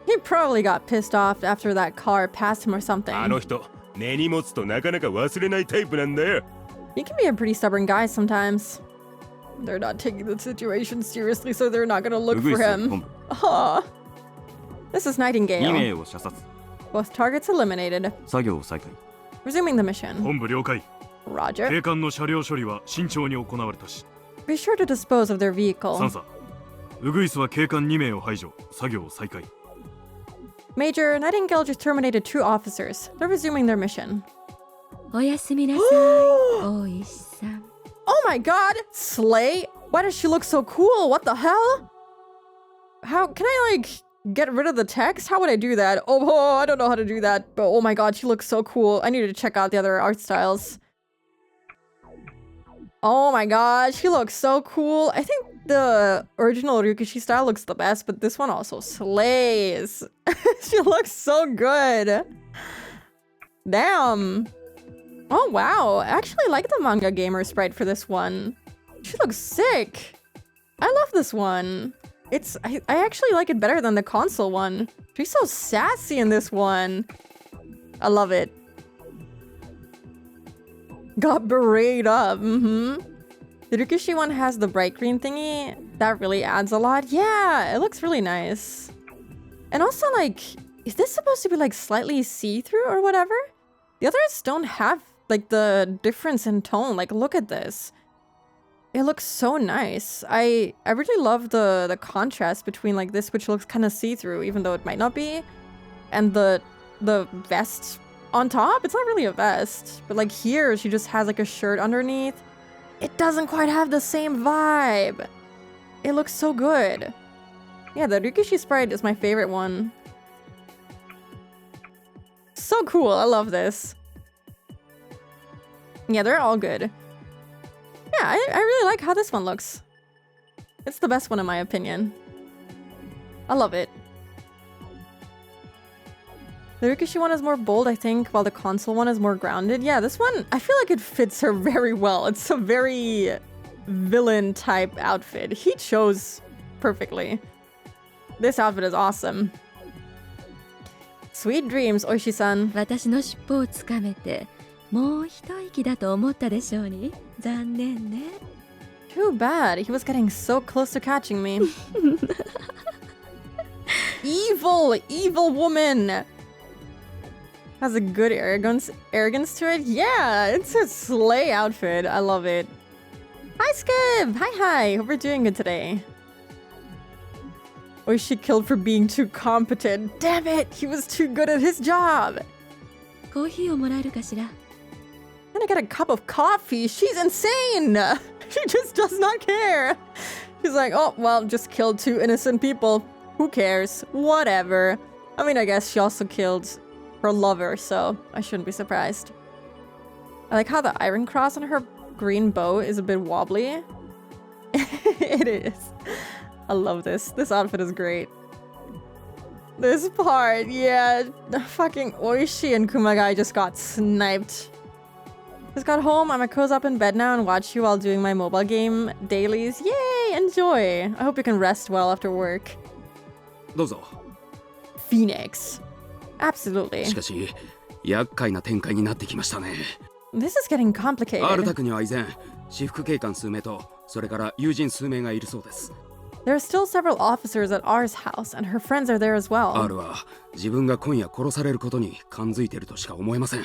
He probably got pissed off after that car passed him or something. He can be a pretty stubborn guy sometimes. They're not taking the situation seriously, so they're not gonna look for him. Aww. This is Nightingale. Both targets eliminated. Resuming the mission. Roger. Be sure to dispose of their vehicle. Major, Nightingale just terminated 2 officers. They're resuming their mission. Oh my god! Slay? Why does she look so cool? What the hell? How can I, like, get rid of the text? How would I do that? Oh, I don't know how to do that. But oh my god, she looks so cool. I need to check out the other art styles. Oh my god, she looks so cool. I think the original Ryukishi style looks the best, but this one also slays. She looks so good. Damn. Oh wow, I actually like the manga gamer sprite for this one. She looks sick. I love this one. I actually like it better than the console one. She's so sassy in this one. I love it. Got berated up. The Ryukishi one has the bright green thingy. That really adds a lot. Yeah, it looks really nice. And also, like, is this supposed to be like slightly see-through or whatever? The others don't have like the difference in tone. Like, look at this. It looks so nice. I really love the contrast between like this, which looks kind of see-through, even though it might not be, and the vest on top. It's not really a vest, but like here she just has like a shirt underneath. It doesn't quite have the same vibe. It looks so good. Yeah, the Ryukishi sprite is my favorite one. So cool. I love this. Yeah, they're all good. Yeah, I really like how this one looks. It's the best one in my opinion. I love it. The Ryukishi one is more bold, I think, while the console one is more grounded. Yeah, this one, I feel like it fits her very well. It's a very villain type outfit. He chose perfectly. This outfit is awesome. Sweet dreams, Oishi-san. Too bad. He was getting so close to catching me. Evil woman. Has a good arrogance to it. Yeah, it's a slay outfit. I love it. Hi, Skip. Hi. Hope you're doing good today. Oishi killed for being too competent. Damn it, he was too good at his job. Can I get a cup of coffee? She's insane. She just does not care. She's like, oh, well, just killed 2 innocent people. Who cares? Whatever. I mean, I guess she also killed her lover, so I shouldn't be surprised. I like how the iron cross on her green bow is a bit wobbly. It is. I love this. This outfit is great. This part, yeah. Fucking Oishi and Kumagai just got sniped. Just got home. I'm gonna cozy up in bed now and watch you while doing my mobile game dailies. Yay! Enjoy! I hope you can rest well after work. どうぞ。 Phoenix. Absolutely. しかし、厄介な展開になってきましたね。This is getting complicated. アルタクには依然、私服警官数名と、それから友人数名がいるそうです。There are still several officers at R's house, and her friends are there as well. R は自分が今夜殺されることに感づいているとしか思えません。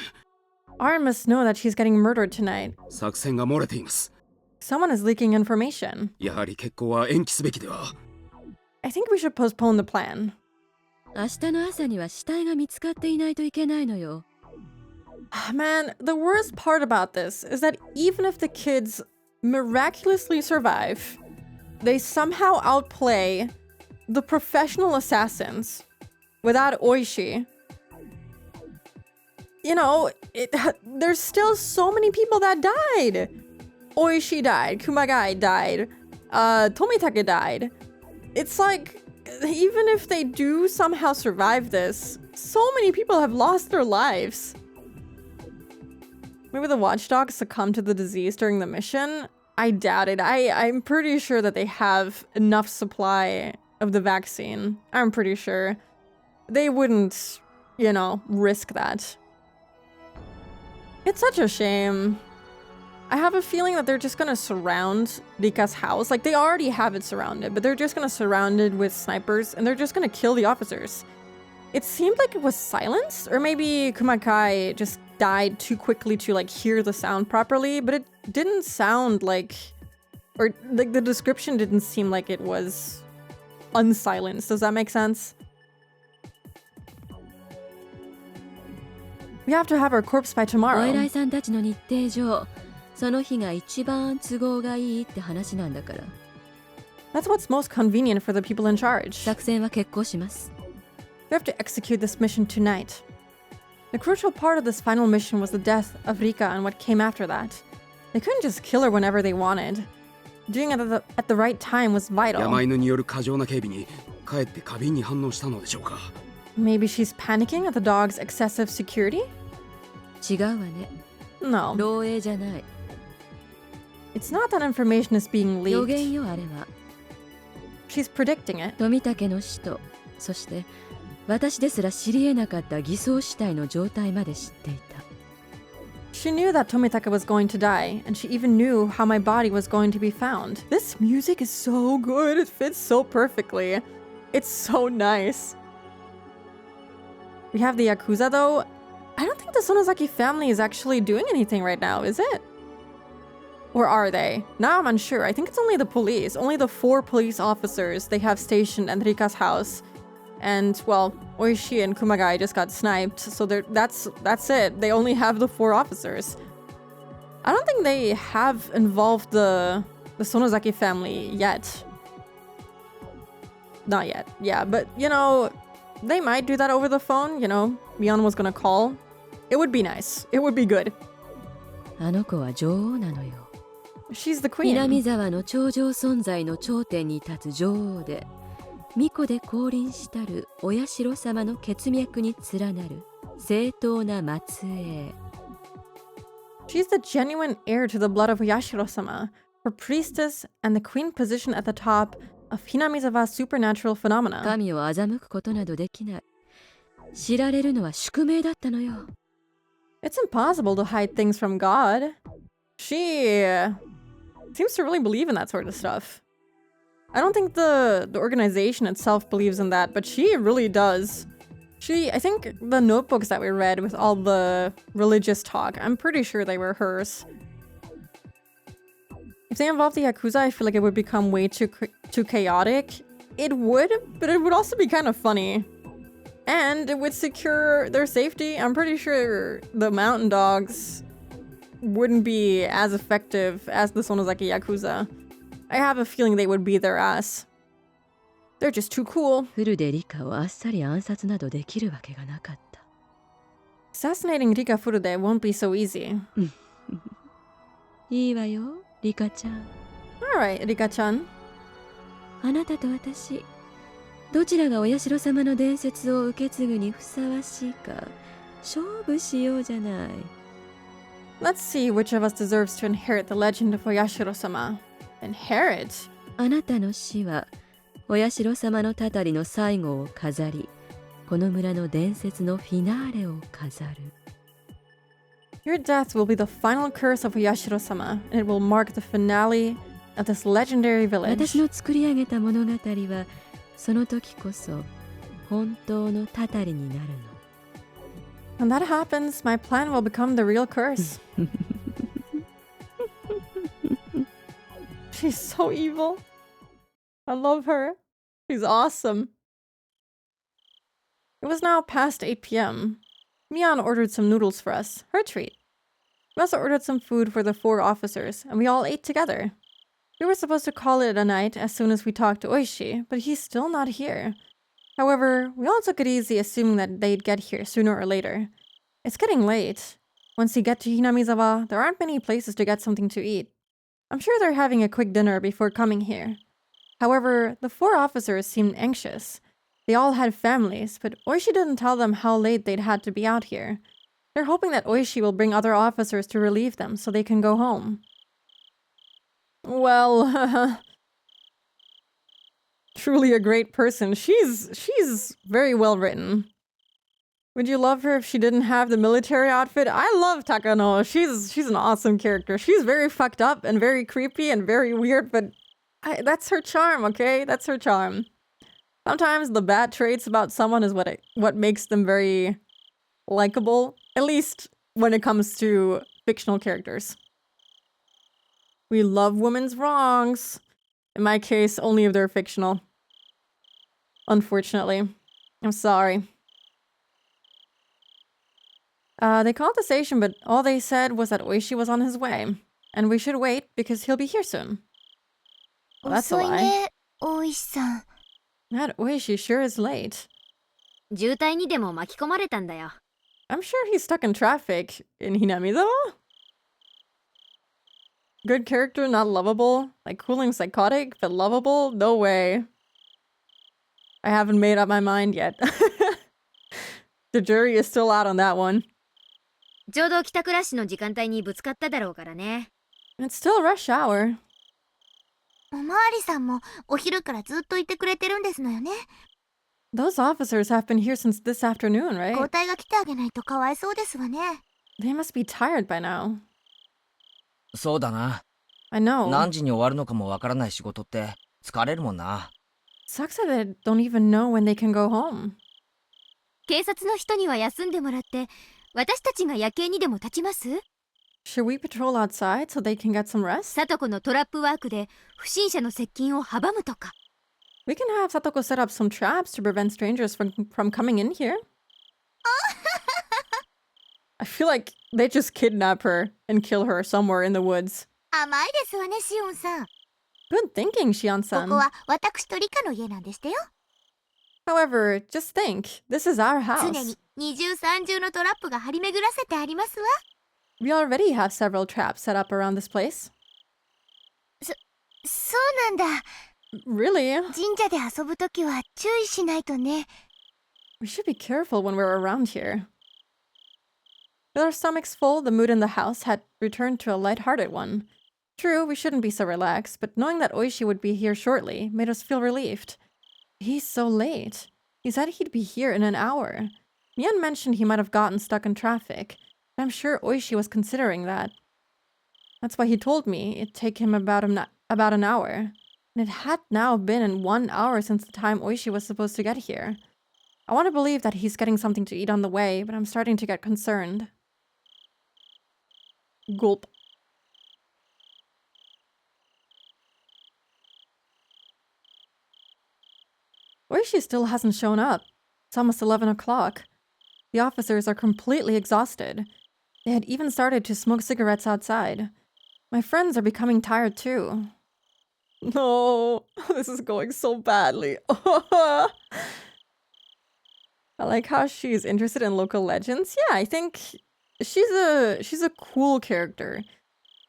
R must know that she's getting murdered tonight. 作戦が漏れています。Someone is leaking information. やはり決行は延期すべきでは。I think we should postpone the plan. 明日の朝には死体が見つかっていないといけないのよ。Man, the worst part about this is that even if the kids miraculously survive, they somehow outplay the professional assassins without Oishi. You know, there's still so many people that died. Oishi died, Kumagai died, Tomitake died. It's like, even if they do somehow survive this, so many people have lost their lives. Maybe the watchdogs succumb to the disease during the mission? I doubt it. I'm pretty sure that they have enough supply of the vaccine. I'm pretty sure. They wouldn't, you know, risk that. It's such a shame. I have a feeling that they're just gonna surround Rika's house. Like, they already have it surrounded, but they're just gonna surround it with snipers, and they're just gonna kill the officers. It seemed like it was silenced, or maybe Kumakai just died too quickly to, like, hear the sound properly, but it didn't sound like... Or, like, the description didn't seem like it was unsilenced. Does that make sense? We have to have our corpse by お tomorrow. 偉いさんたちの日程上、その日が一番都合がいいって話なんだから。That's what's most convenient for the people in charge. 作戦は決行します。We have to execute this mission tonight. The crucial part of this final mission was the death of Rika and what came after that. They couldn't just kill her whenever they wanted. Doing it at the right time was vital. 山犬による過剰な警備にかえって過敏に反応したのでしょうか。Maybe she's panicking at the dog's excessive security? 違うわね。No. 漏洩じゃない。It's not that information is being 予 leaked. 言よあれは。She's predicting it. 富武の死と、そして私ですら知り得なかった偽装死体の状態まで知っていた。She knew that Tomitaka was going to die, and she even knew how my body was going to be found. This music is so good. It fits so perfectly. It's so nice. We have the Yakuza though. I don't think the Sonozaki family is actually doing anything right now, is it? Or are they? Now I'm unsure. I think it's only the police. Only the 4 police officers they have stationed at Rika's house. And, well, Oishi and Kumagai just got sniped, so that's it. They only have the 4 officers. I don't think they have involved the Sonozaki family yet. Not yet. Yeah, but, you know, they might do that over the phone. You know, Mion was gonna call. It would be nice. It would be good. あの子は女王なのよ。She's the queen. 南沢の頂上存在の頂点に立つ女王で、巫女で降臨したるお社様の血脈に連なる正当な末裔。She's the genuine heir to the blood of Yashiro-sama, her priestess and the queen position at the top of Hinamizawa's supernatural phenomena. 神を欺くことなどできない。知られるのは宿命だったのよ。It's impossible to hide things from God. She seems to really believe in that sort of stuff. I don't think the organization itself believes in that, but she really does. I think the notebooks that we read with all the religious talk, I'm pretty sure they were hers. If they involved the Yakuza, I feel like it would become way too chaotic. It would, but it would also be kind of funny. And it would secure their safety. I'm pretty sure the mountain dogs wouldn't be as effective as the Sonozaki Yakuza. I have a feeling they would be their ass. They're just too cool. フルでリカをあっさり暗殺などできるわけがなかった。Assassinating Rika Furude won't be so easy. いいわよ、リカちゃん。Alright, Rika-chan. あなたと私、どちらがお社様の伝説を受け継ぐにふさわしいか、勝負しようじゃない。Let's see which of us deserves to inherit the legend of Oyashiro-sama. Inherit? あなたの死はお社様のたたりの最後を飾り、この村の伝説のフィナーレを飾る。 Your death will be the final curse of Oyashiro-sama, and it will mark the finale of this legendary village. 私の作り上げた物語はその時こそ本当のたたりになるの。 When that happens, my plan will become the real curse. She's so evil. I love her. She's awesome. It was now past 8 p.m. Mian ordered some noodles for us, her treat. We also ordered some food for the 4 officers, and we all ate together. We were supposed to call it a night as soon as we talked to Oishi, but he's still not here. However, we all took it easy assuming that they'd get here sooner or later. It's getting late. Once you get to Hinamizawa, there aren't many places to get something to eat. I'm sure they're having a quick dinner before coming here. However, the 4 officers seemed anxious. They all had families, but Oishi didn't tell them how late they'd had to be out here. They're hoping that Oishi will bring other officers to relieve them so they can go home. Well, truly a great person. She's very well written. Would you love her if she didn't have the military outfit? I love Takano. She's an awesome character. She's very fucked up and very creepy and very weird, but that's her charm, okay? That's her charm. Sometimes the bad traits about someone is what makes them very likable, at least when it comes to fictional characters. We love women's wrongs. In my case, only if they're fictional. Unfortunately. I'm sorry. They called the station, but all they said was that Oishi was on his way. And we should wait because he'll be here soon. Well, that's a lie. That Oishi sure is late. 渋滞にでも巻き込まれたんだよ。I'm sure he's stuck in traffic in Hinamizawa. Good character, not lovable. Like cool and psychotic, but lovable? No way. I haven't made up my mind yet. The jury is still out on that one. ちょうど帰宅ラッシュの時間帯にぶつかっただろうからね。It's still rush hour. おまわりさんもお昼からずっといてくれてるんですのよね。Those officers have been here since this afternoon, right? 交代が来てあげないとかわいそうですわね。They must be tired by now. そうだな。I know. 何時に終わるのかもわからない仕事って疲れるもんな。Sucks that they don't even know when they can go home. 警察の人には休んでもらって、私たちが夜景にでも立ちます？ Should we patrol outside so they can get some rest? サトコのトラップワークで不審者の接近を阻むとか。We can have Satoko set up some traps to prevent strangers from coming in here. I feel like they just kidnap her and kill her somewhere in the woods. 甘いですわね、シオンさん。Good thinking, こ Shion-san. こは私とリカの家なんですってよ。However, just think, this is our 常 house. に二重三重のトラップが張り巡らせてありますわ。We already have several traps set up around this place. そうなんだ。Really? 神社で遊ぶときは注意しないとね。We should be careful when we're around here. With our stomachs full, the mood in the house had returned to a light-hearted one. True, we shouldn't be so relaxed, but knowing that Oishi would be here shortly made us feel relieved. He's so late. He said he'd be here in an hour. Mian mentioned he might have gotten stuck in traffic, but I'm sure Oishi was considering that. That's why he told me it'd take him about an hour. And it had now been 1 hour since the time Oishi was supposed to get here. I want to believe that he's getting something to eat on the way, but I'm starting to get concerned. Gulp. Oishi still hasn't shown up. It's almost 11 o'clock. The officers are completely exhausted. They had even started to smoke cigarettes outside. My friends are becoming tired too. No, this is going so badly. I like how she's interested in local legends. Yeah, I think she's a cool character.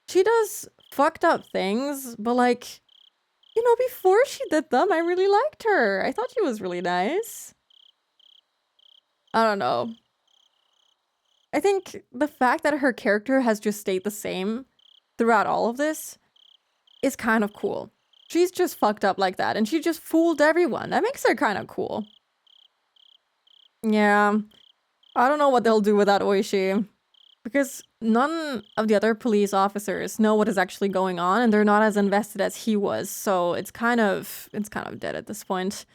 She does fucked up things, but like, you know, before she did them, I really liked her. I thought she was really nice. I don't know. I think the fact that her character has just stayed the same throughout all of this is kind of cool. She's just fucked up like that, and she just fooled everyone. That makes her kind of cool. Yeah, I don't know what they'll do without Oishi. Because none of the other police officers know what is actually going on, and they're not as invested as he was, so it's kind of dead at this point.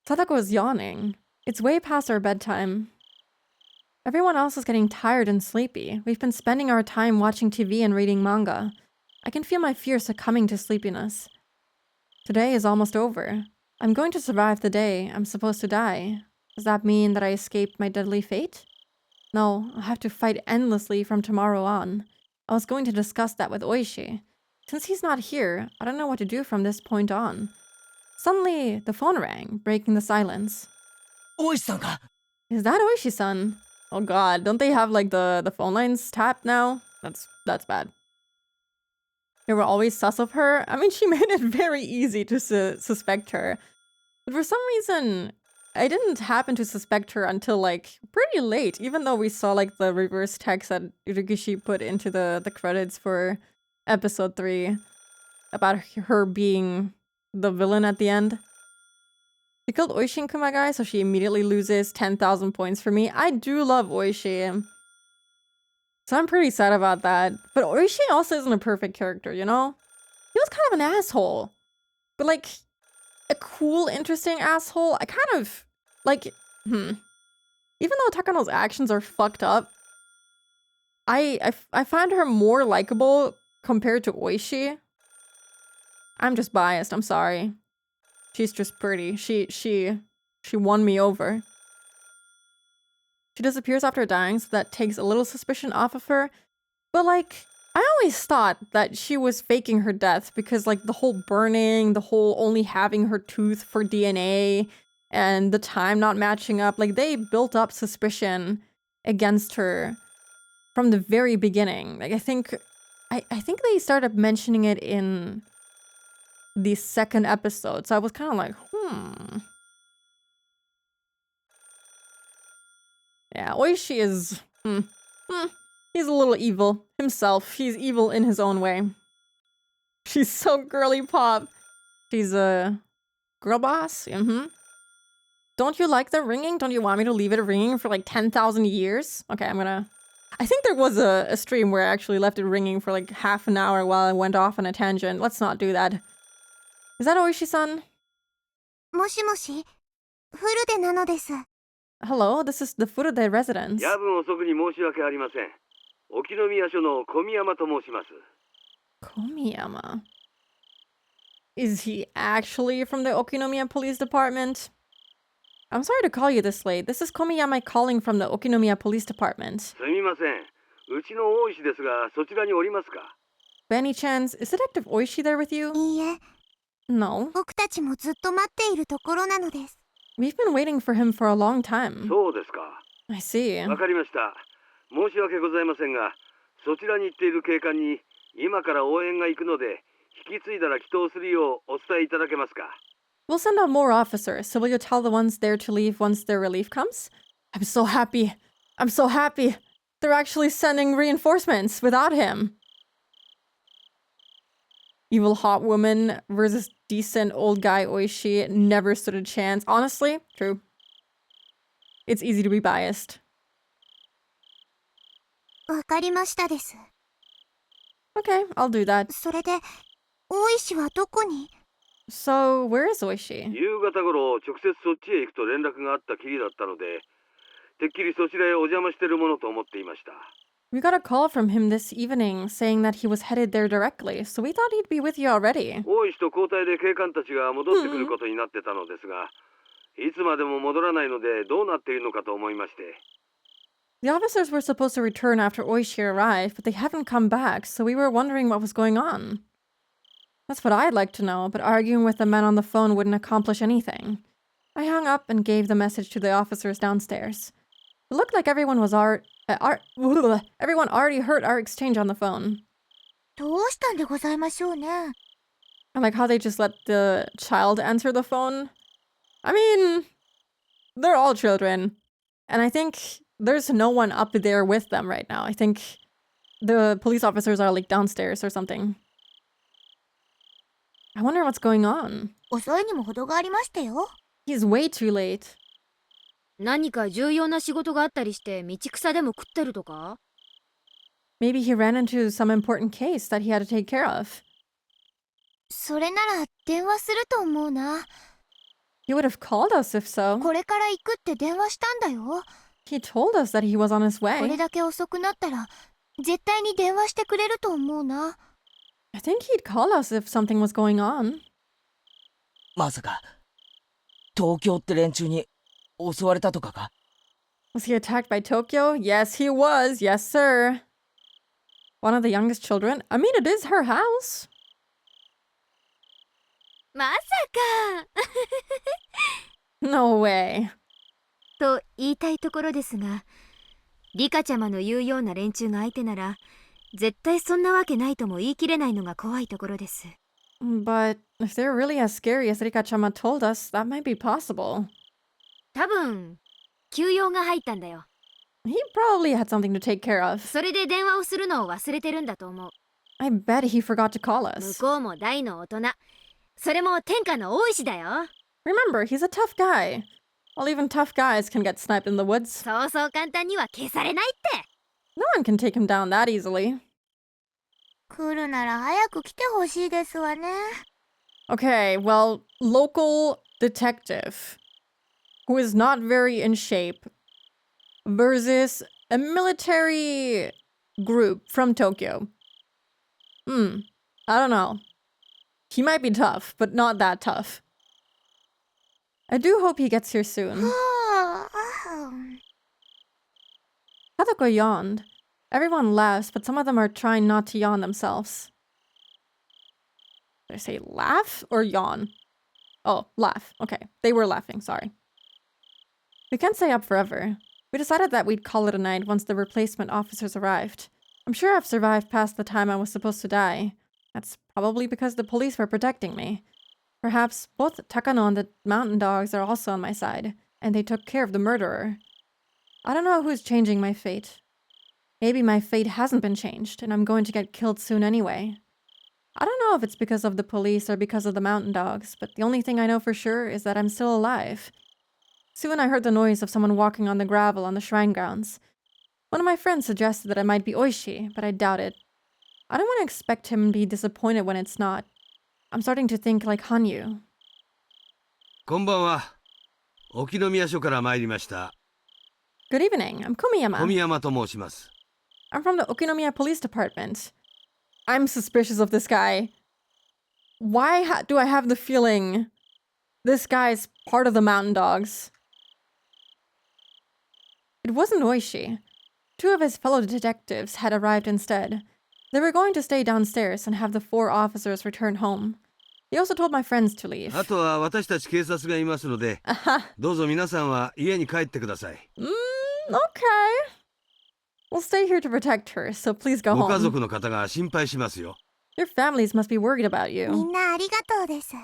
Sadako is yawning. It's way past our bedtime. Everyone else is getting tired and sleepy. We've been spending our time watching TV and reading manga. I can feel my fear succumbing to sleepiness. Today is almost over. I'm going to survive the day. I'm supposed to die. Does that mean that I escaped my deadly fate? No, I'll have to fight endlessly from tomorrow on. I was going to discuss that with Oishi. Since he's not here, I don't know what to do from this point on. Suddenly, the phone rang, breaking the silence. Oishi-san ka? Is that Oishi-san? Oh god, don't they have like the phone lines tapped now? That's bad. They were always sus of her. I mean, she made it very easy to suspect her. But for some reason, I didn't happen to suspect her until like pretty late, even though we saw like the reverse text that Higurashi put into the credits for episode 3 about her being the villain at the end. She killed Oishi and Kumagai, so she immediately loses 10,000 points for me. I do love Oishi, so I'm pretty sad about that. But Oishi also isn't a perfect character, you know? He was kind of an asshole, but like a cool, interesting asshole. I kind of like, even though Takano's actions are fucked up, I find her more likable compared to Oishi. I'm just biased, I'm sorry. She's just pretty. She won me over. She disappears after dying, so that takes a little suspicion off of her. But like, I always thought that she was faking her death because like the whole burning, the whole only having her tooth for DNA, and the time not matching up, like they built up suspicion against her from the very beginning. Like I think they started mentioning it in the second episode, so I was kind of like, Yeah, Oishi is, he's a little evil himself. He's evil in his own way. She's so girly pop. She's a girl boss. Don't you like the ringing? Don't you want me to leave it ringing for like 10,000 years? Okay, I think there was a stream where I actually left it ringing for like half an hour while I went off on a tangent. Let's not do that. Is that Oishi-san? もしもし、フルデなのです。 Hello, this is the Furude residence. 夜分遅くに申し訳ありません。沖宮署の小宮山と申します。Komiyama. Is he actually from the Okinomiya Police Department? I'm sorry to call you this late. This is Komiyama calling from the Okinomiya Police Department. すみません。うちの大石ですが、そちらにおりますか? By any chance, is Detective Oishi there with you? いいえ。 No. 僕たちもずっと待っているところなのです。 We've been waiting for him for a long time. そうですか。 I see. わかりました。申し訳ございませんが、そちらに行っている警官に今から応援が行くので、引き継いだら祈祷するようお伝えいただけますか? We'll send out more officers, so will you tell the ones there to leave once their relief comes? I'm so happy. I'm so happy. They're actually sending reinforcements without him. Evil hot woman versus decent old guy Oishi never stood a chance. Honestly, true. It's easy to be biased. わかりましたです。 Okay, I'll do that. それで、大石はどこに? So, where is Oishi? 夕方頃直接そっちへ行くと連絡があったきりだったので、てっきりそちらへお邪魔してるものと思っていました。 We got a call from him this evening saying that he was headed there directly, so we thought he'd be with you already. 大石と交代で警官たちが戻ってくることになってたのですが、いつまでも戻らないのでどうなっているのかと思いまして。 The officers were supposed to return after Oishi arrived, but they haven't come back, so we were wondering what was going on. That's what I'd like to know, but arguing with the men on the phone wouldn't accomplish anything. I hung up and gave the message to the officers downstairs. It looked like everyone already heard our exchange on the phone. どうしたんでございましょうね。 I like how they just let the child answer the phone. I mean, they're all children. And I think there's no one up there with them right now. I think the police officers are like downstairs or something. I wonder what's going on. 遅いにも程がありましたよ。 He's way too late. 何か重要な仕事があったりして道草でも食ってるとか？ Maybe he ran into some important case that he had to take care of. それなら電話すると思うな。 He would have called us if so. これから行くって電話したんだよ。 He told us that he was on his これ way. だけ遅くなったら絶対に電話してくれると思うな。 I think he'd call us if something was going on. まさか、東京って連中に襲われたとかか？ Was he attacked by Tokyo? Yes, he was. Yes, sir. One of the youngest children? I mean, it is her house. まさかNo way. と言いたいところですが、リカちゃまの言うような連中が相手なら、絶対そんなわけないとも言い切れないのが怖いところです。But if they're really as scary as Rika-chama told us, that might be possible. 多分、休養が入ったんだよ。He probably had something to take care of. それで電話をするのを忘れてるんだと思う。I bet he forgot to call 向 us. こうも大の大人。それも天下の大石だよ。Remember, he's a tough guy. Well, even tough guys can get sniped in the woods. そうそう簡単には消されないって。No one can take him down that easily. 来るなら早く来てほしいですわね。 Okay, well, local detective who is not very in shape versus a military group from Tokyo. I don't know. He might be tough, but not that tough. I do hope he gets here soon. Hadako yawned. Everyone laughs, but some of them are trying not to yawn themselves. Did I say laugh or yawn? Oh, laugh. Okay, they were laughing, sorry. We can't stay up forever. We decided that we'd call it a night once the replacement officers arrived. I'm sure I've survived past the time I was supposed to die. That's probably because the police were protecting me. Perhaps both Takano and the mountain dogs are also on my side, and they took care of the murderer. I don't know who's changing my fate. Maybe my fate hasn't been changed, and I'm going to get killed soon anyway. I don't know if it's because of the police or because of the mountain dogs, but the only thing I know for sure is that I'm still alive. Soon I heard the noise of someone walking on the gravel on the shrine grounds. One of my friends suggested that it might be Oishi, but I doubt it. I don't want to expect him to be disappointed when it's not. I'm starting to think like Hanyu. こんばんは。沖宮署から参りました。Good evening, I'm Komiyama. 小宮山と申します。I'm from the Okinomiya Police Department. I'm suspicious of this guy. Why do I have the feeling this guy's part of the mountain dogs? It wasn't Oishi. Two of his fellow detectives had arrived instead. They were going to stay downstairs and have the 4 officers return home. They also told my friends to leave. あとは私たち警察がいますので、どうぞ皆さんは家に帰ってください。Okay. We'll stay here to protect her, so please go ご家 home. 族の方が心配しますよ。Your families must be worried about み you. んなありがとうです。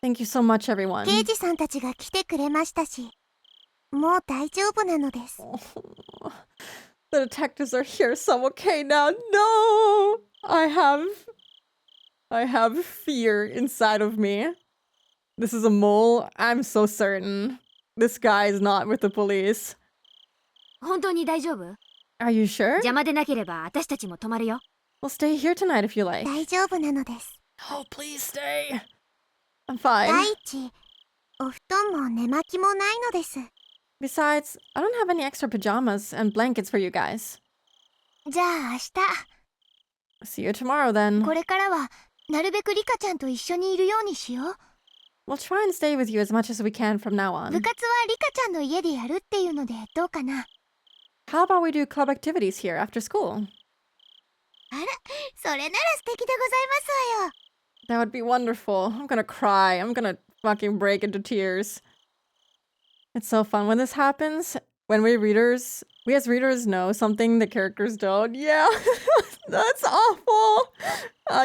Thank you so much, everyone. 刑事さんたちが来てくれましたし、もう大丈夫なのです。The detectives are here, so I'm okay now. No! I have fear inside of me. This is a mole. I'm so certain. This guy is not with the police. 本当に大丈夫？ Are you sure? 邪魔でなければ私たちも泊まるよ。We'll stay here tonight if you like. 大丈夫なのです。 Oh, please stay. I'm 第 fine. 一、お布団も寝巻きもないのです。 Besides, I don't have any extra pajamas and blankets for you guys. じゃあ明日、 See you tomorrow then. これからはなるべくリカちゃんと一緒にいるようにしよう。 We'll try and stay with you as much as we can from now 部 on. 活はリカちゃんの家でやるっていうのでどうかな。 How about we do club activities here after school? あら、それなら素敵でございますわよ。 That would be wonderful. I'm gonna cry. I'm gonna fucking break into tears. It's so fun when this happens. When we as readers know something the characters don't. Yeah, that's awful.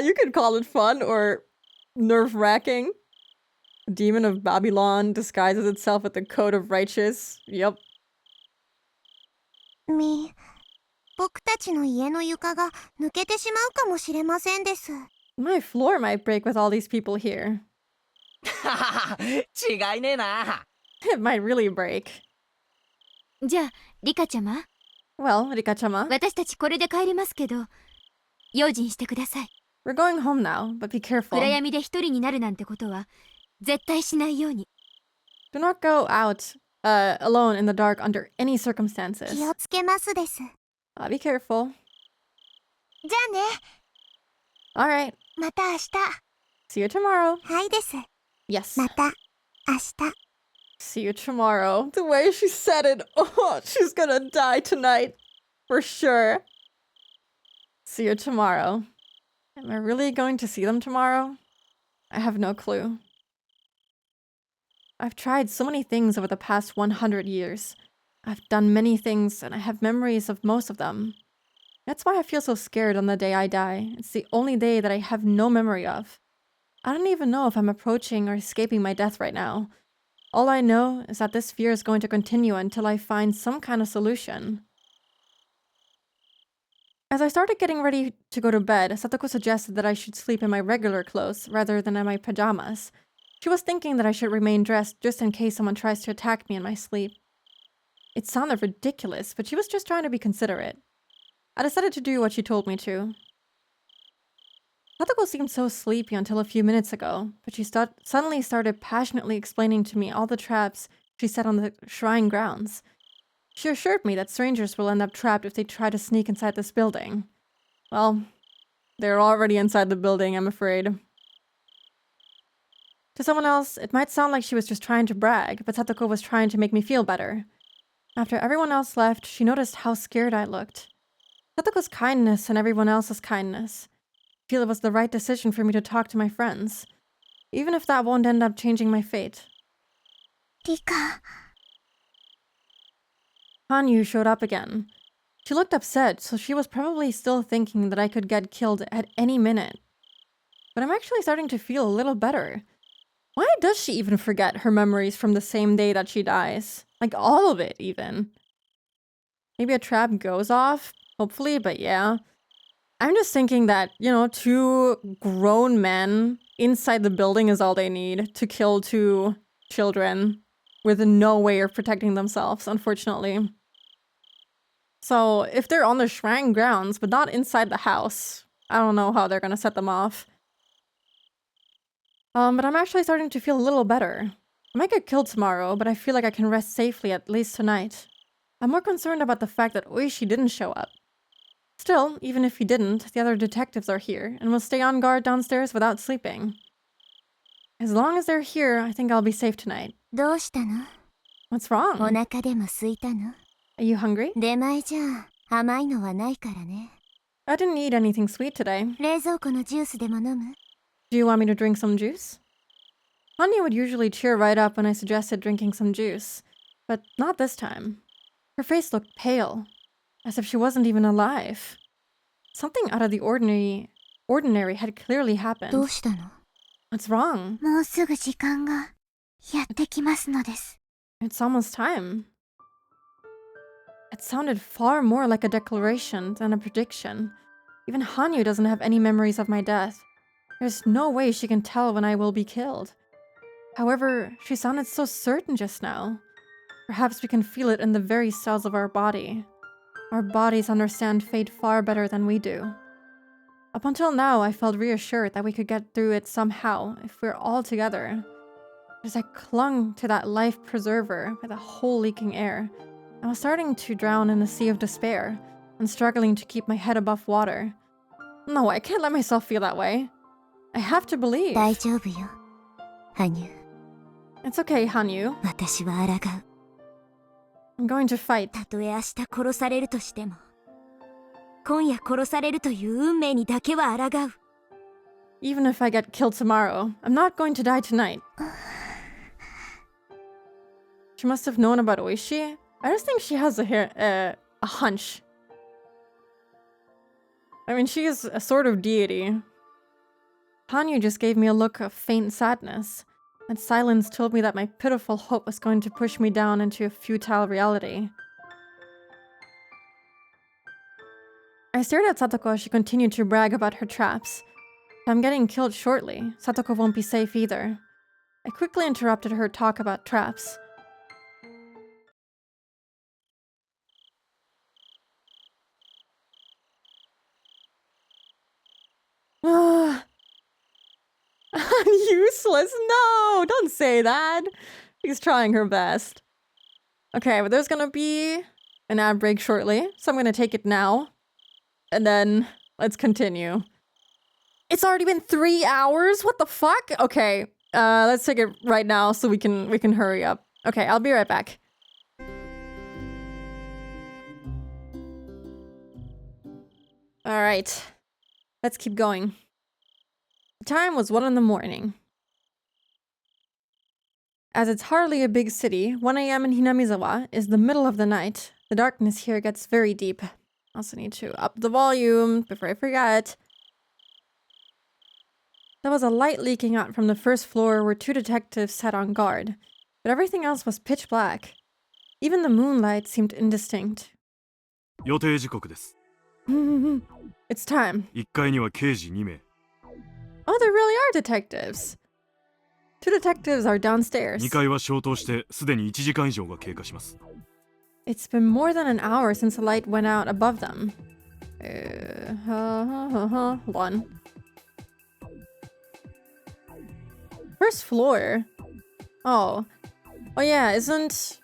You could call it fun or nerve-wracking. The demon of Babylon disguises itself with the coat of righteous. Yep. 僕たちの家の床が抜けてしまうかもしれませんです。My floor might break with all these people here. 違いねえな。It might really break. じゃあリカちゃま、 Well, Rika-chama, 私たちこれで帰りますけど、用心してください。 we're going home now, but be 暗 careful. 闇で一人になるなんてことは絶対しないように。 Do not go out alone in the dark under any circumstances. 気をつけますです。Be careful. じゃあね。 All right. また明日。 See you tomorrow. はいです。 Yes. また明日。 See you tomorrow. The way she said it. Oh, she's gonna die tonight. For sure. See you tomorrow. Am I really going to see them tomorrow? I have no clue. I've tried so many things over the past 100 years. I've done many things, and I have memories of most of them. That's why I feel so scared on the day I die. It's the only day that I have no memory of. I don't even know if I'm approaching or escaping my death right now. All I know is that this fear is going to continue until I find some kind of solution. As I started getting ready to go to bed, Satoko suggested that I should sleep in my regular clothes rather than in my pajamas. She was thinking that I should remain dressed just in case someone tries to attack me in my sleep. It sounded ridiculous, but she was just trying to be considerate. I decided to do what she told me to. Satoko seemed so sleepy until a few minutes ago, but she suddenly started passionately explaining to me all the traps she set on the shrine grounds. She assured me that strangers will end up trapped if they try to sneak inside this building. Well, they're already inside the building, I'm afraid. To someone else, it might sound like she was just trying to brag, but Satoko was trying to make me feel better. After everyone else left, she noticed how scared I looked. Satoko's kindness and everyone else's kindness. I feel it was the right decision for me to talk to my friends, even if that won't end up changing my fate. リカ。 Hanyu showed up again. She looked upset, so she was probably still thinking that I could get killed at any minute. But I'm actually starting to feel a little better. Why does she even forget her memories from the same day that she dies? Like all of it, even. Maybe a trap goes off, hopefully, but yeah. I'm just thinking that, 2 grown men inside the building is all they need to kill 2 children with no way of protecting themselves, unfortunately. So if they're on the shrine grounds, but not inside the house, I don't know how they're gonna set them off. But I'm actually starting to feel a little better. I might get killed tomorrow, but I feel like I can rest safely at least tonight. I'm more concerned about the fact that Oishi didn't show up. Still, even if he didn't, the other detectives are here, and will stay on guard downstairs without sleeping. As long as they're here, I think I'll be safe tonight. どうしたの？ What's wrong? お腹でも空いたの？ Are you hungry? 出前じゃ甘いのはないからね。 I didn't eat anything sweet today. 冷蔵庫のジュースでも飲む？ Do you want me to drink some juice? Anya would usually cheer right up when I suggested drinking some juice, but not this time. Her face looked pale, as if she wasn't even alive. Something out of the ordinary had clearly ど happened. うしたの？ What's wrong? もうすぐ時間がやってきますのです。 It's almost time. It sounded far more like a declaration than a prediction. Even Hanyu doesn't have any memories of my death. There's no way she can tell when I will be killed. However, she sounded so certain just now. Perhaps we can feel it in the very cells of our body. Our bodies understand fate far better than we do. Up until now, I felt reassured that we could get through it somehow if we're all together. As I clung to that life preserver with a hole leaking air, I was starting to drown in a sea of despair and struggling to keep my head above water. No, I can't let myself feel that way. I have to believe. 大丈夫よ、羽生。 It's okay, Hanyu. 私は抗う。 I'm going to fight. たとえ明日殺されるとしても、今夜殺されるという運命にだけは抗う。 Even if I get killed tomorrow, I'm not going to die tonight. She must have known about Oishi. I just think she has a hunch. I mean, she is a sort of deity. Hanyu just gave me a look of faint sadness. That silence told me that my pitiful hope was going to push me down into a futile reality. I stared at Satoko as she continued to brag about her traps. If I'm getting killed shortly, Satoko won't be safe either. I quickly interrupted her talk about traps. Useless? No, don't say that. She's trying her best. Okay, but there's gonna be an ad break shortly, so I'm gonna take it now. And then let's continue. It's already been 3 hours? What the fuck? Okay, let's take it right now so we can hurry up. Okay, I'll be right back. Alright, let's keep going. The time was 1 in the morning. As it's hardly a big city, 1 a.m. in Hinamizawa is the middle of the night. The darkness here gets very deep. I also need to up the volume before I forget. There was a light leaking out from the first floor where 2 detectives sat on guard, but everything else was pitch black. Even the moonlight seemed indistinct. 予定時刻です。 It's time. 1階には刑事2名。 Oh, there really are detectives. 2 detectives are downstairs. 2階は消灯してすでに1時間以上が経過します。 It's been more than an hour since the light went out above them. Hold on. First floor? Oh yeah, isn't...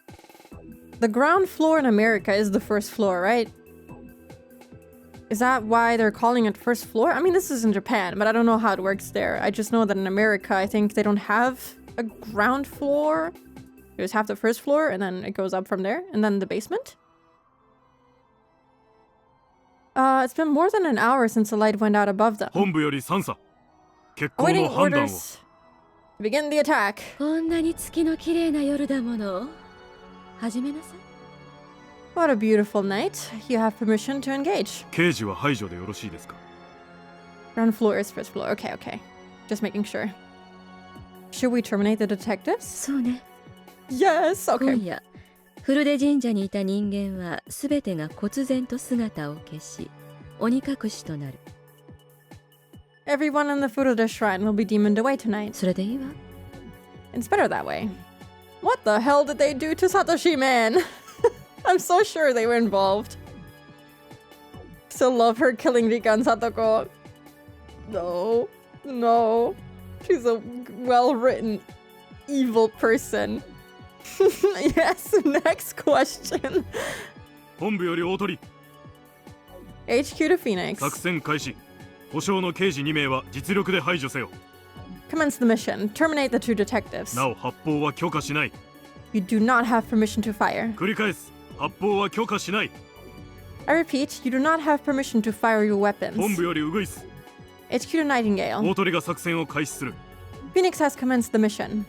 The ground floor in America is the first floor, right? Is that why they're calling it first floor? I mean, this is in Japan, but I don't know how it works there. I just know that in America, I think they don't have a ground floor. They just have the first floor, and then it goes up from there, and then the basement. It's been more than an hour since the light went out above them. 本部より3査。決行 Awaiting の判断を。 orders to begin the attack. こんなに月の綺麗な夜だもの。始めなさい。 What a beautiful night. You have permission to engage. 刑事は排除でよろしいですか？ Ground floor is first floor. Okay, okay. Just making sure. Should we terminate the detectives? そうね。 Yes, 今 okay. 夜、古出神社にいた人間はすべてが忽然と姿を消し、鬼隠しとなる。 Everyone in the Furude shrine will be demoned away tonight. それでいいわ。 It's better that way. What the hell did they do to Satoshi, man? I'm so sure they were involved. Still love her killing Rika and Satoko. No. No. She's a well-written, evil person. Yes, next question. 本部より大取り。 HQ to Phoenix. 作戦開始。保証の刑事2名は実力で排除せよ。 Commence the mission. Terminate the 2 detectives. なお発砲は許可しない。 You do not have permission to fire. 繰り返す。発砲は許可しない。 I repeat, you do not have permission to fire your weapons. 本部よりウグイス。 HQ to Nightingale. 大取りが作戦を開始する。 Phoenix has commenced the mission.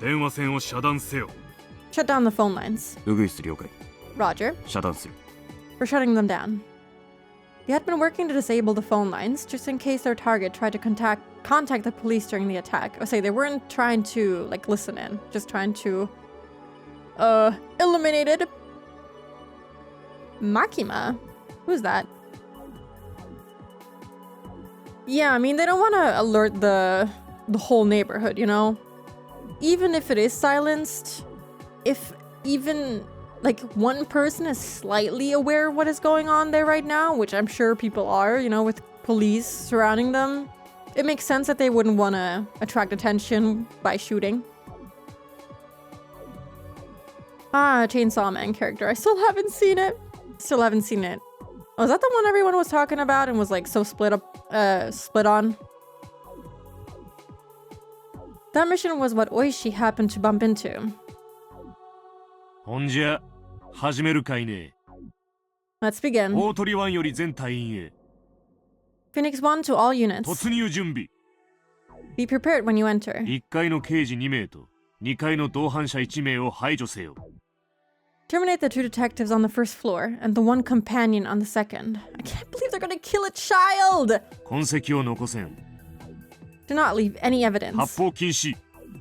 電話線を遮断せよ。 Shut down the phone lines. ウグイス了解。 Roger. 遮断する。 For shutting them down. They had been working to disable the phone lines just in case their target tried to contact the police during the attack. I say they weren't trying to like listen in, just trying to eliminated Makima. Who's that? Yeah, I mean they don't want to alert the whole neighborhood, you know? Even if it is silenced, if even like one person is slightly aware of what is going on there right now, which I'm sure people are, you know, with police surrounding them, it makes sense that they wouldn't want to attract attention by shooting. Ah, Chainsaw Man character. I still haven't seen it. Still haven't seen it. Oh, is that the one everyone was talking about and was like so split on? That mission was what Oishi happened to bump into. ほんじゃ、始めるかいね。 Let's begin. 大取り湾より全隊員へ。 Phoenix 1 to all units. 突入準備。 Be prepared when you enter. 1階の刑事2名と2階の同伴者1名を排除せよ。 Terminate the 2 detectives on the first floor and the 1 companion on the second. I can't believe they're gonna kill a child! 痕跡を残せん。 Do not leave any evidence. 発砲禁止。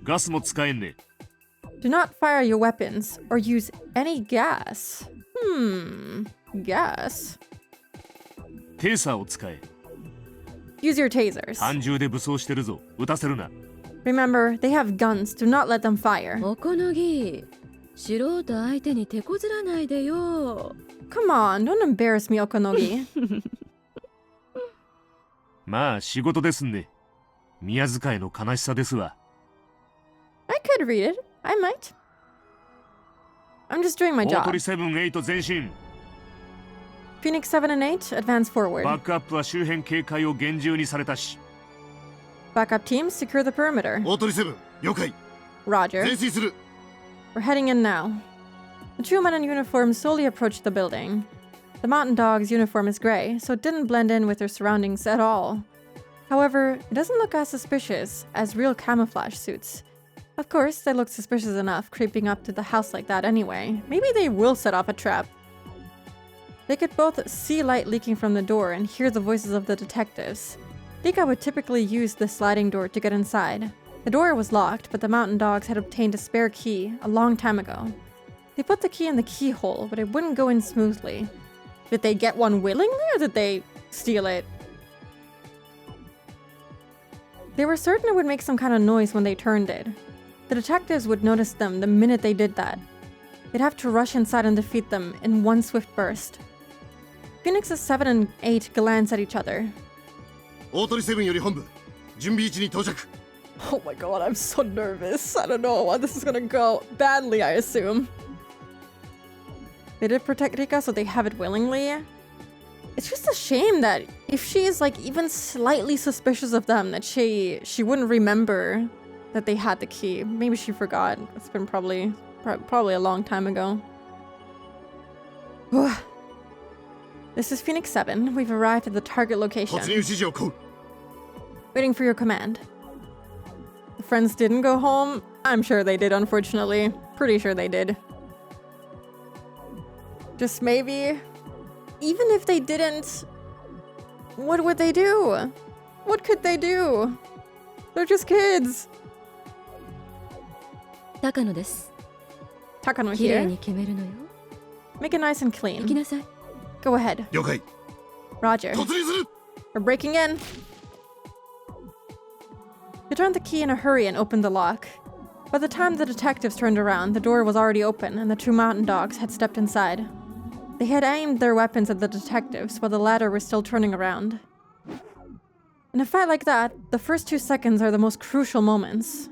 ガスも使えんね。 Do not fire your weapons or use any gas. Gas. テーサーを使え。 Use your tasers. 単銃で武装してるぞ。撃たせるな。 Remember, they have guns. Do not let them fire. おこのぎ、素人相手に手こずらないでよ。Come on, don't embarrass me, Okonogi. まあ仕事ですんで。宮遣いの悲しさですわ。 I could read it. I might. I'm just doing my 大 job. 鳥7、8前進。 Phoenix 7 and 8, advance forward. バックアップは周辺警戒を厳重にされたし。 Backup teams, secure the perimeter. 大鳥7、了解。 Roger. 前進する。 We're heading in now. The two men in uniform slowly approached the building. The mountain dog's uniform is gray, so it didn't blend in with their surroundings at all. However, it doesn't look as suspicious as real camouflage suits. Of course, they look suspicious enough creeping up to the house like that anyway. Maybe they will set off a trap. They could both see light leaking from the door and hear the voices of the detectives. Rika would typically use the sliding door to get inside. The door was locked, but the mountain dogs had obtained a spare key a long time ago. They put the key in the keyhole, but it wouldn't go in smoothly. Did they get one willingly, or did they steal it? They were certain it would make some kind of noise when they turned it. The detectives would notice them the minute they did that. They'd have to rush inside and defeat them in one swift burst. Phoenix's 7 and 8 glance at each other. 大鳥7より本部、準備位置に到着。 Oh my god, I'm so nervous. I don't know how this is gonna go. Badly, I assume. They did protect Rika, so they have it willingly. It's just a shame that if she is like even slightly suspicious of them, that she wouldn't remember that they had the key. Maybe she forgot. It's been probably a long time ago. This is Phoenix 7. We've arrived at the target location. 突入指示を行う。 Waiting for your command. The friends didn't go home. I'm sure they did, unfortunately. Pretty sure they did. Just maybe. Even if they didn't, what would they do? What could they do? They're just kids. 高野です。 Takano きれい here. に決めるのよ。 Make it nice and 行き clean. なさい。 Go ahead. 了解。 Roger. 突入する。 We're breaking in. They turned the key in a hurry and opened the lock. By the time the detectives turned around, the door was already open and the two mountain dogs had stepped inside. They had aimed their weapons at the detectives while the latter were still turning around. In a fight like that, the first 2 seconds are the most crucial moments.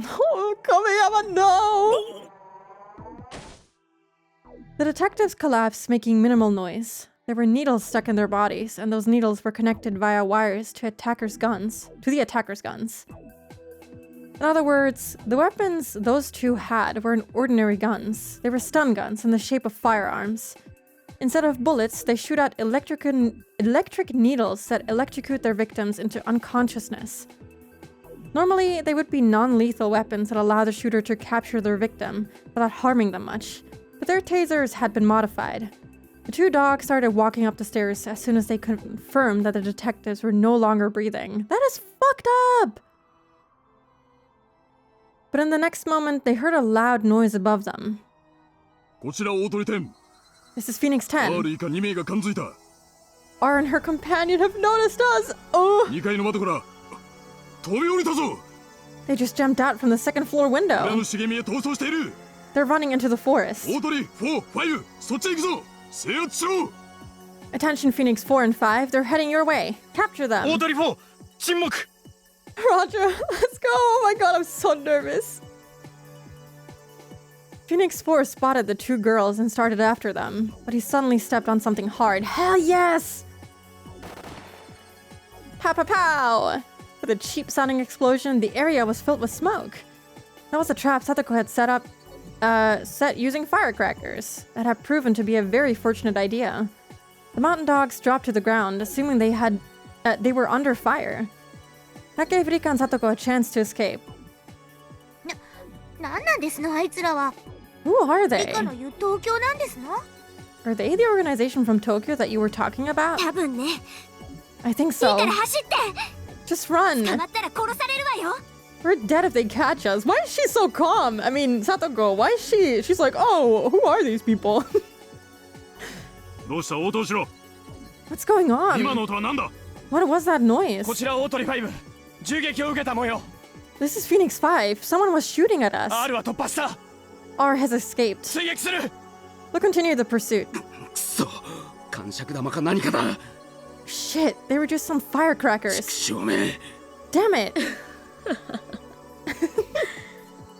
Oh, Kamiyama, no! The detectives collapsed, making minimal noise. There were needles stuck in their bodies, and those needles were connected via wires to the attackers' guns. In other words, the weapons those two had weren't ordinary guns. They were stun guns in the shape of firearms. Instead of bullets, they shoot out electric needles that electrocute their victims into unconsciousness. Normally, they would be non-lethal weapons that allow the shooter to capture their victim without harming them much, but their tasers had been modified. The two dogs started walking up the stairs as soon as they confirmed that the detectives were no longer breathing. That is fucked up! But in the next moment, they heard a loud noise above them. こちら大鳥10。 This is Phoenix 10. R 以下2名が感づいた。 R and her companion have noticed us! Oh! 2階の窓から飛び降りたぞ。 They just jumped out from the second floor 裏 window. の茂みへ逃走している。 They're running into the forest. 大鳥4、5、そっちへ行くぞ。制圧しろ。 Attention Phoenix 4 and 5, they're heading your way. Capture them. 大鳥4、沈黙。 Roger, let's go! Oh my god, I'm so nervous. Phoenix 4 spotted the two girls and started after them, but he suddenly stepped on something hard. Hell yes! Pow pow pow! With a cheap-sounding explosion, the area was filled with smoke. That was a trap Satoko had set using firecrackers. That had proven to be a very fortunate idea. The mountain dogs dropped to the ground, assuming they were under fire. That gave Rika and Satoko a chance to escape. なんなんですのあいつらは。 Who are they? リカの言う東京なんですの Are they the organization from Tokyo that you were talking about? 多分ね。 I think いい so. から走って Just run. 捕まったら殺されるわよ We're dead if they catch us. Why is she so calm? I mean, Satoko, why is she's like, oh, who are these people? どうした応答しろ。What's going on? 今の音は何だ？ What was that noise? こちら大鳥5、銃撃を受けた模様。 This is Phoenix 5. Someone was shooting at us. R は突破した。 R has escaped. 追撃する。 We'll continue the pursuit. くそ、感触玉か何かだ。 Shit, they were just some firecrackers. 正面。 Damn it.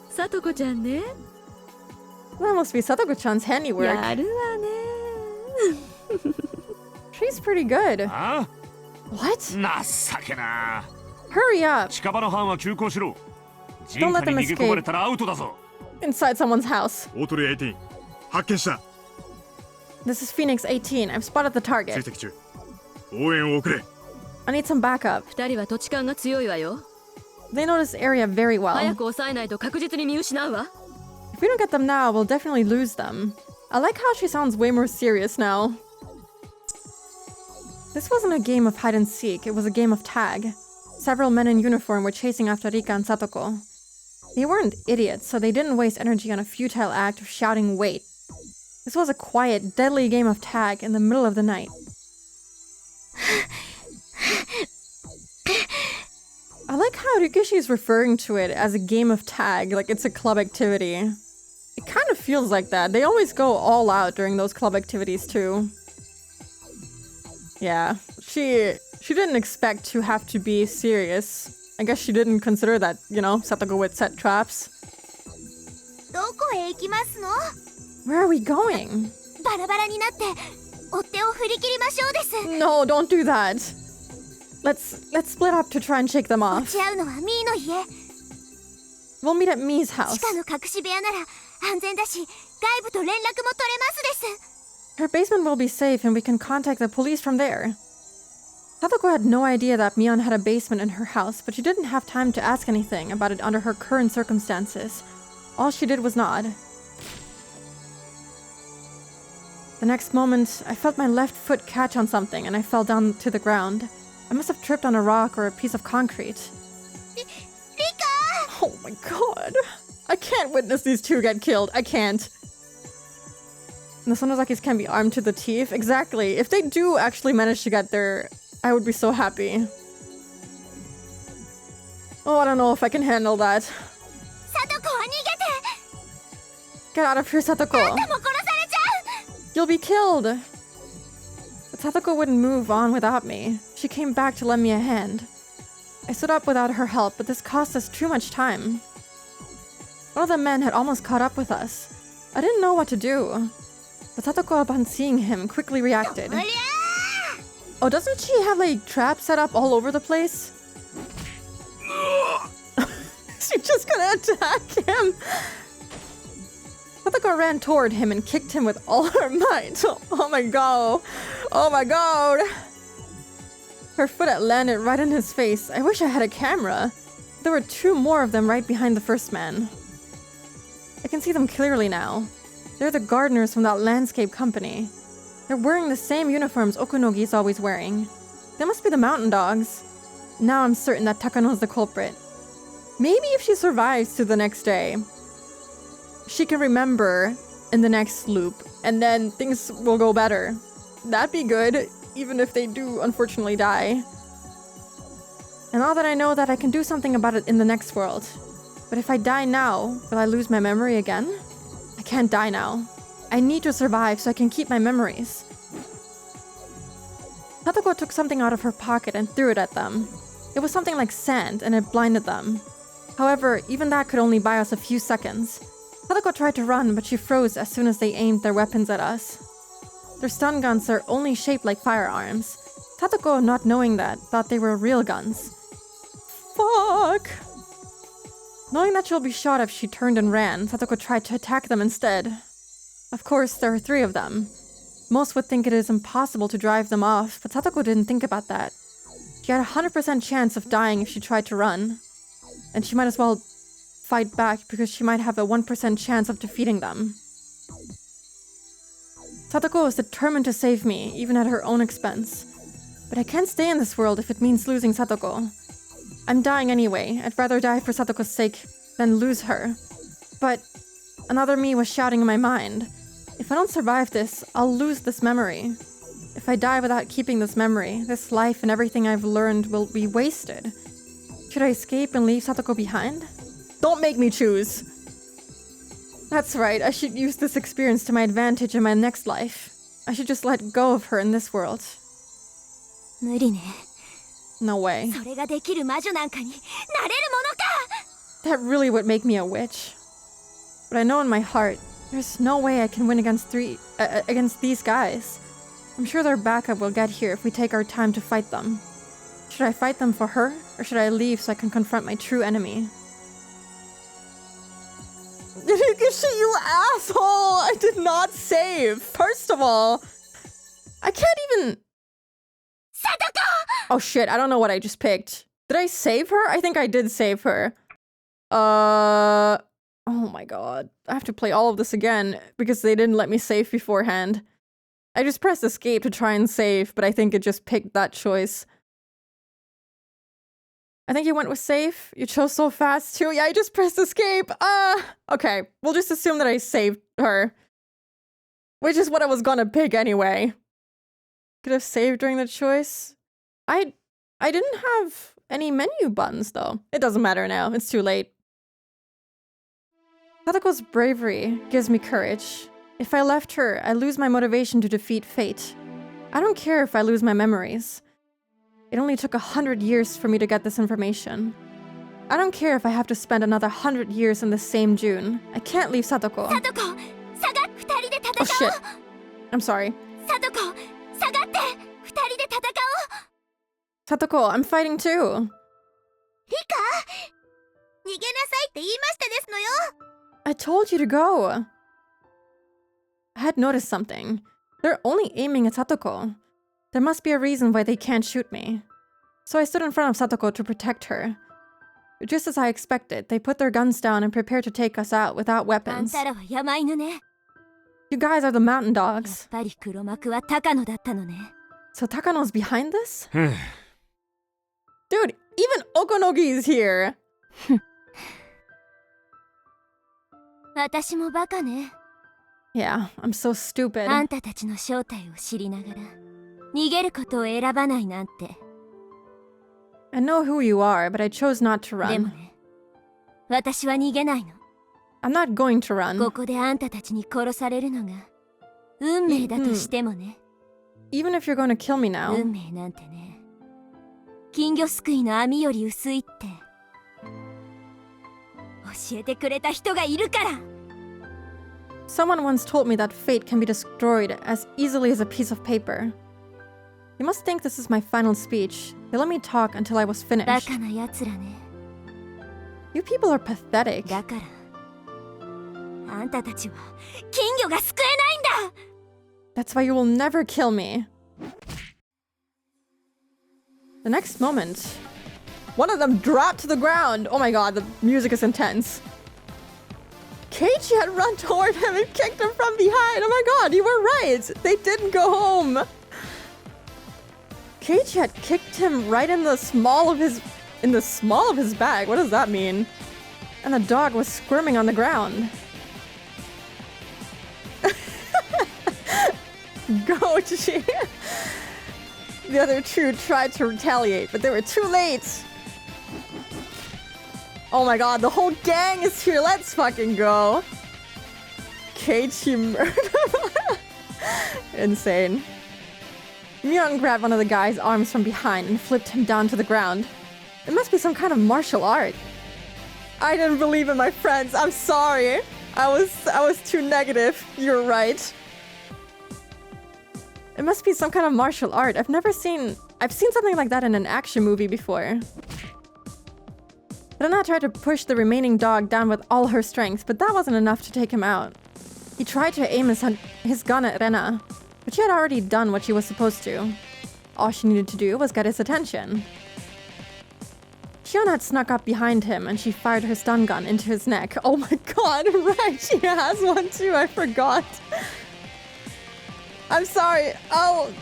さとこちゃんね。 That must be Satoko-chan's handiwork. やるわね。 She's pretty good. あ What? 情けな。 Hurry up. 近場の班は急行しろ。 Don't 人 let 家 them に逃げ込まれたらアウトだぞ。 Inside someone's house. 大鳥18発見した。 This is Phoenix 18. I've spotted the 追 target. 跡中。応援を送れ。 I need some backup. 二人は土地勘が強いわよ。 They know this area very 早 well. く抑えないと確実に見失うわ。 If we don't get them now, we'll definitely lose them. I like how she sounds way more serious now. This wasn't a game of hide and seek, it was a game of tag. Several men in uniform were chasing after Rika and Satoko. They weren't idiots, so they didn't waste energy on a futile act of shouting wait. This was a quiet, deadly game of tag in the middle of the night. I like how Higurashi is referring to it as a game of tag, like it's a club activity. It kind of feels like that. They always go all out during those club activities too. Yeah, she didn't expect to have to be serious. I guess she didn't consider that, you know, Satoko would set traps. どこへ行きますの？ Where are we going? バラバラになって追っ手を振り切りましょうです。 No, don't do that. Let's split up to try and shake them 落 off. ち合うのはミーの家。 We'll meet at Mii's house. 地下の隠し部屋なら安全だし、外部と連絡も取れますです。 Her basement will be safe and we can contact the police from there. Satoko had no idea that Mion had a basement in her house, but she didn't have time to ask anything about it under her current circumstances. All she did was nod. The next moment, I felt my left foot catch on something and I fell down to the ground. I must have tripped on a rock or a piece of concrete. Rika! Oh my god. I can't witness these two get killed. I can't. The Sonozakis can be armed to the teeth. Exactly. If they do actually manage to get there, I would be so happy. Oh, I don't know if I can handle that. Satoko, 逃げて! Get out of here, Satoko. あんたも殺されちゃう! You'll be killed. But Satoko wouldn't move on without me. She came back to lend me a hand. I stood up without her help, but this cost us too much time. One of the men had almost caught up with us. I didn't know what to do. But Satoko, upon seeing him, quickly reacted. Oh, doesn't she have like traps set up all over the place? She's just gonna attack him. Satoko ran toward him and kicked him with all her might. Oh my god. Oh my god. Her foot had landed right in his face. I wish I had a camera. There were two more of them right behind the first man. I can see them clearly now. They're the gardeners from that landscape company. They're wearing the same uniforms Okunogi is always wearing. They must be the mountain dogs. Now I'm certain that Takano's the culprit. Maybe if she survives to the next day, she can remember in the next loop, and then things will go better. That'd be good, even if they do unfortunately die. And now that I know that I can do something about it in the next world. But if I die now, will I lose my memory again? I can't die now. I need to survive so I can keep my memories. Satoko took something out of her pocket and threw it at them. It was something like sand and it blinded them. However, even that could only buy us a few seconds. Satoko tried to run, but she froze as soon as they aimed their weapons at us. Their stun guns are only shaped like firearms. Satoko, not knowing that, thought they were real guns. Fuck! Knowing that she'll be shot if she turned and ran, Satoko tried to attack them instead. Of course, there are 3 of them. Most would think it is impossible to drive them off, but Satoko didn't think about that. She had a 100% chance of dying if she tried to run. And she might as well fight back because she might have a 1% chance of defeating them. Satoko was determined to save me, even at her own expense. But I can't stay in this world if it means losing Satoko. I'm dying anyway. I'd rather die for Satoko's sake than lose her. But another me was shouting in my mind. If I don't survive this, I'll lose this memory. If I die without keeping this memory, this life and everything I've learned will be wasted. Should I escape and leave Satoko behind? Don't make me choose! That's right, I should use this experience to my advantage in my next life. I should just let go of her in this world. No way. That really would make me a witch. But I know in my heart, there's no way I can win against these guys. I'm sure their backup will get here if we take our time to fight them. Should I fight them for her, or should I leave so I can confront my true enemy? You asshole! I did not save! First of all, I can't even... Satoko! Oh shit, I don't know what I just picked. Did I save her? I think I did save her. Oh my god. I have to play all of this again because they didn't let me save beforehand. I just pressed escape to try and save, but I think it just picked that choice. I think you went with save. You chose so fast too. Yeah, I just pressed escape. Okay. We'll just assume that I saved her. Which is what I was gonna pick anyway. Could have saved during the choice. I didn't have any menu buttons though. It doesn't matter now. It's too late. Satoko's bravery gives me courage. If I left her, I lose my motivation to defeat fate. I don't care if I lose my memories. It only took 100 years for me to get this information. I don't care if I have to spend another 100 years in the same June. I can't leave Satoko. Oh shit. I'm sorry. Satoko, I'm fighting too. I told you to go. I had noticed something. They're only aiming at Satoko. There must be a reason why they can't shoot me. So I stood in front of Satoko to protect her. Just as I expected, they put their guns down and prepared to take us out without weapons. You guys are the mountain dogs. So Takano's behind this? Dude, even Okonogi is here! Yeah, I'm so stupid. I know who you are, but I chose not to run. I'm not going to run. Even if you're going to kill me now. Someone once told me that fate can be destroyed as easily as a piece of paper. You must think this is my final speech. They let me talk until I was finished. You people are pathetic. That's why you will never kill me. The next moment, one of them dropped to the ground. Oh my god, the music is intense. Keiichi had run toward him and kicked him from behind. Oh my god, you were right. They didn't go home. Keiichi had kicked him right in the small of his back. What does that mean? And the dog was squirming on the ground. Goji. The other two tried to retaliate, but they were too late. Oh my god, the whole gang is here. Let's fucking go. Keiichi murder. Insane. Myung grabbed one of the guy's arms from behind and flipped him down to the ground. It must be some kind of martial art. I didn't believe in my friends. I'm sorry. I was too negative. You're right. It must be some kind of martial art. I've seen something like that in an action movie before. Rena tried to push the remaining dog down with all her strength, but that wasn't enough to take him out. He tried to aim his gun at Rena, but she had already done what she was supposed to. All she needed to do was get his attention. Shion had snuck up behind him and she fired her stun gun into his neck. Oh my god, right, she has one too, I forgot. I'm sorry, I'll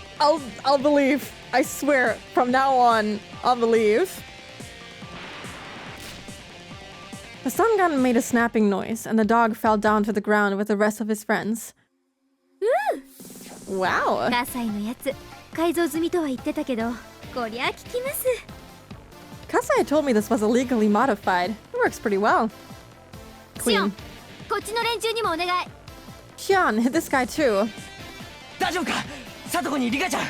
believe. I swear, from now on, I'll believe. The stun gun made a snapping noise, and the dog fell down to the ground with the rest of his friends. Wow. ガサイのやつ改造済みとは言ってたけど、こりゃ効きます。 Kasai told me this was illegally modified. It works pretty well. シオン、 Queen. こっちの連中にもお願い。 Shion, hit this guy too. 大丈夫か、サトコにリカちゃん。 Are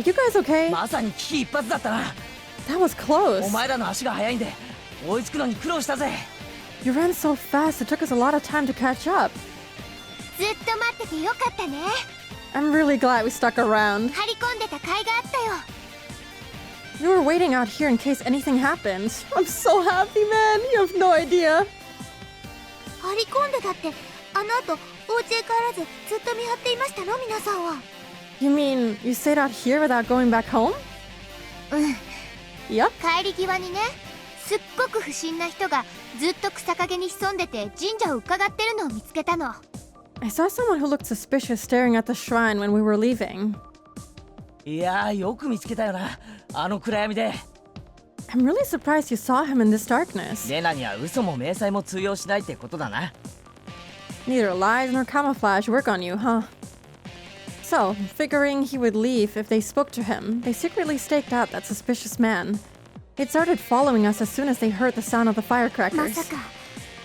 you guys okay? まさに危機一髪だったな。 That was close. お前らの足が速いんで追いつくのに苦労したぜ。 You ran so fast, it took us a lot of time to catch up. ずっと待っててよかったね。 I'm really glad we stuck around. 張り込んでた甲斐があったよ。 You were waiting out here in case anything happened. I'm so happy, man. You have no idea. 張り込んでたってあの後お家へ帰らずずっと見張っていましたの皆さんは。 You mean you stayed out here without going back home? うん。 Yep. 帰り際にね、すっごく不審な人がずっと草陰に潜んでて神社を伺ってるのを見つけたの。 I saw someone who looked suspicious staring at the shrine when we were leaving. いやー、よく見つけたよな、あの暗闇で。 I'm really surprised you saw him in this darkness. レナには嘘も迷彩も通用しないってことだな。 Neither lies nor camouflage work on you, huh? So, figuring he would leave if they spoke to him, they secretly staked out that suspicious man. They'd started following us as soon as they heard the sound of the ま firecrackers. さか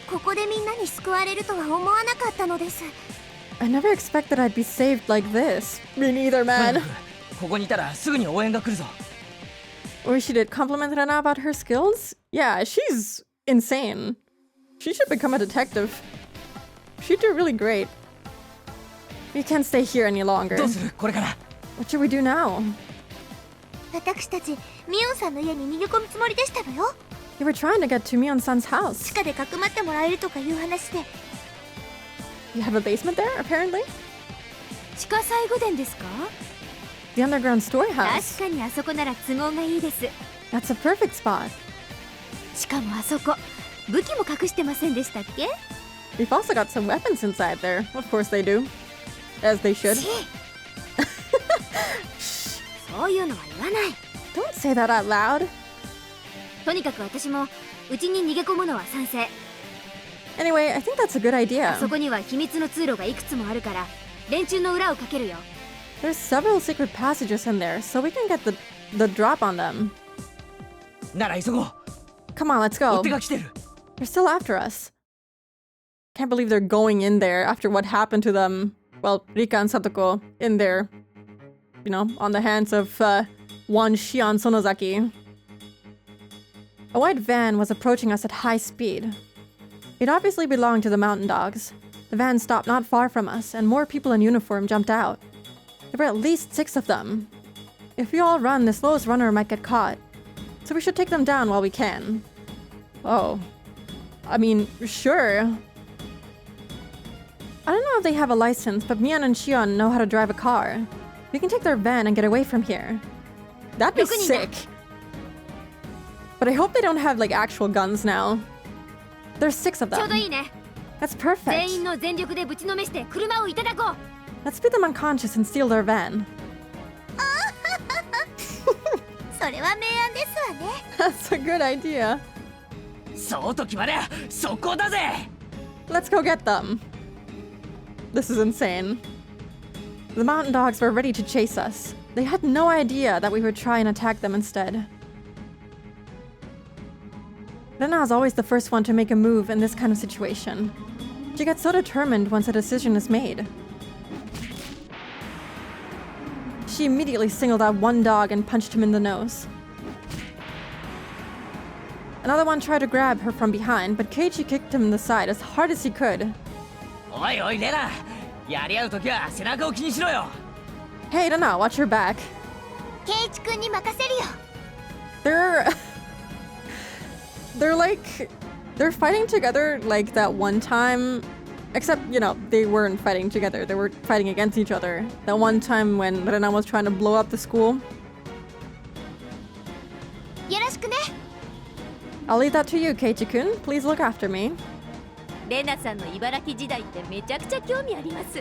ここでみんなに救われるとは思わなかったのです。 I never expected I'd be saved like this. Me neither, man. ここにいたらすぐに応援が来るぞ。 We should compliment Rena about her skills? Yeah, she's insane. She should become a detective. She'd do really great. We can't stay here any longer. どうするこれから。 What should we do now? 私たちミオンさんの家に逃げ込むつもりでしたのよ。 You were trying to get to Mion-san's house. 地下でかくまってもらえるとかいう話で。 You have a basement there, apparently? 地下最後殿ですか？ The underground storehouse. 確かにあそこなら都合がいいです。 That's a perfect spot. しかもあそこ武器も隠してませんでしたっけ？ We've also got some weapons inside there. Of course they do. As they should. そういうのは言わない。 Don't say that out loud. とにかく私もうちに逃げ込むのは賛成。 Anyway, I think that's a good あ idea. そこには秘密の通路がいくつもあるから連中の裏をかけるよ。 There's several secret passages in there, so we can get the drop on them. なら急ごう。 Come on, let's 追 go. っ手が来てる。 They're still after us. Can't believe they're going in there after what happened to them. Well, Rika and Satoko in there, you know, on the hands of one Shion Sonozaki. A white van was approaching us at high speed. It obviously belonged to the mountain dogs. The van stopped not far from us, and more people in uniform jumped out. There were at least 6 of them. If we all run, the slowest runner might get caught. So we should take them down while we can. Oh. I mean, sure. I don't know if they have a license, but Mian and Shion know how to drive a car. We can take their van and get away from here. That'd be sick. But I hope they don't have, like, actual guns now. There's 6 of ちょうど them. いいね。 That's 全 perfect. 員の全力でぶちのめして車をいただこう。 Let's beat them unconscious and steal their van. それは明暗ですわね。 That's a good idea. そうと決まりゃそこだぜ。 Let's go get them. This is insane. The mountain dogs were ready to chase us. They had no idea that we would try and attack them instead. Rena is always the first one to make a move in this kind of situation. She gets so determined once a decision is made. She immediately singled out one dog and punched him in the nose. Another one tried to grab her from behind, but Keiichi kicked him in the side as hard as he could. おいおいレナ、やり合うときは背中を気にしろよ。 Hey, Rena, watch your back. ケイチ君に任せるよ。 They're fighting together like that one time. Except, you know, they weren't fighting together. They were fighting against each other. That one time when Rena was trying to blow up the school. よろしくね。 I'll leave that to you, Keiichi-kun. Please look after me. レナさんの茨城時代ってめちゃくちゃ興味あります。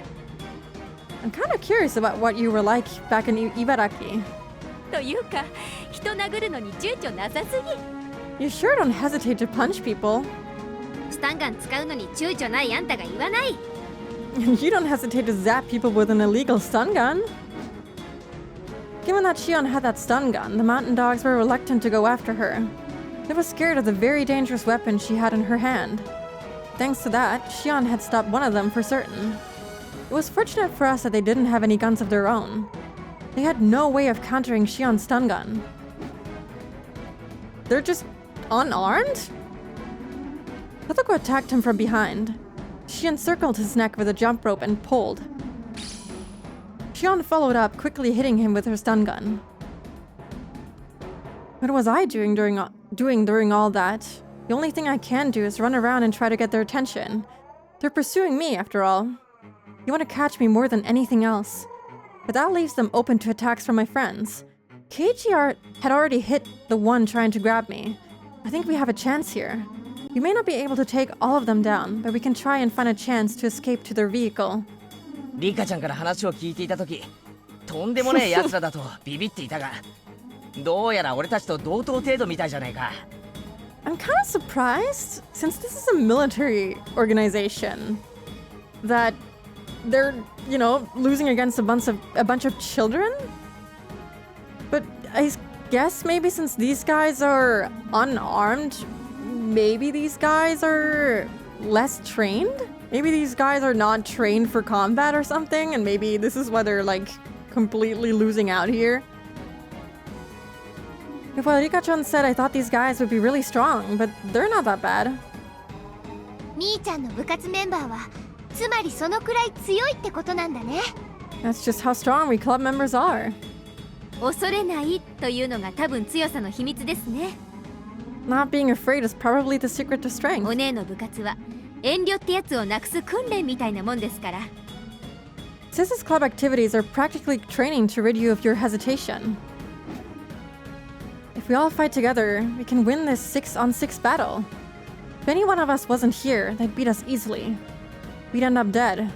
I'm kind of curious about what you were like back in Ibaraki. というか、人殴るのに躊躇なさすぎ。 You sure don't hesitate to punch people. スタンガン使うのに躊躇ないあんたが言わない。You don't hesitate to zap people with an illegal stun gun. Given that Shion had that stun gun, the mountain dogs were reluctant to go after her. They were scared of the very dangerous weapon she had in her hand. Thanks to that, Shion had stopped one of them for certain. It was fortunate for us that they didn't have any guns of their own. They had no way of countering Shion's stun gun. They're just unarmed? Satoko attacked him from behind. She encircled his neck with a jump rope and pulled. Shion followed up, quickly hitting him with her stun gun. What was I doing during all that? The only thing I can do is run around and try to get their attention. They're pursuing me, after all. You want to catch me more than anything else. But that leaves them open to attacks from my friends. Keiichi had already hit the one trying to grab me. I think we have a chance here. We may not be able to take all of them down, but we can try and find a chance to escape to their vehicle. リカちゃんから話を聞いていたとき、とんでもねえ奴らだとビビっていたが、どうやら俺たちと同等程度みたいじゃないか。I'm kind of surprised, since this is a military organization, that they're, you know, losing against a bunch of children? But I guess maybe since these guys are unarmed, maybe these guys are less trained? Maybe these guys are not trained for combat or something, and maybe this is why they're like completely losing out here. If what Rika-chan said, I thought these guys would be really strong, but they're not that bad. みーちゃんの部活メンバーはつまりそのくらい強いってことなんだね。 That's just how strong we club members are. 恐れないというのが多分強さの秘密ですね。 Not being afraid is probably the secret to strength. お姉の部活は遠慮ってやつをなくす訓練みたいなもんですから。 Sis's club activities are practically training to rid you of your hesitation. If we all fight together, we can win this 6-on-6 battle. If any one of us wasn't here, they'd beat us easily. We'd end up dead.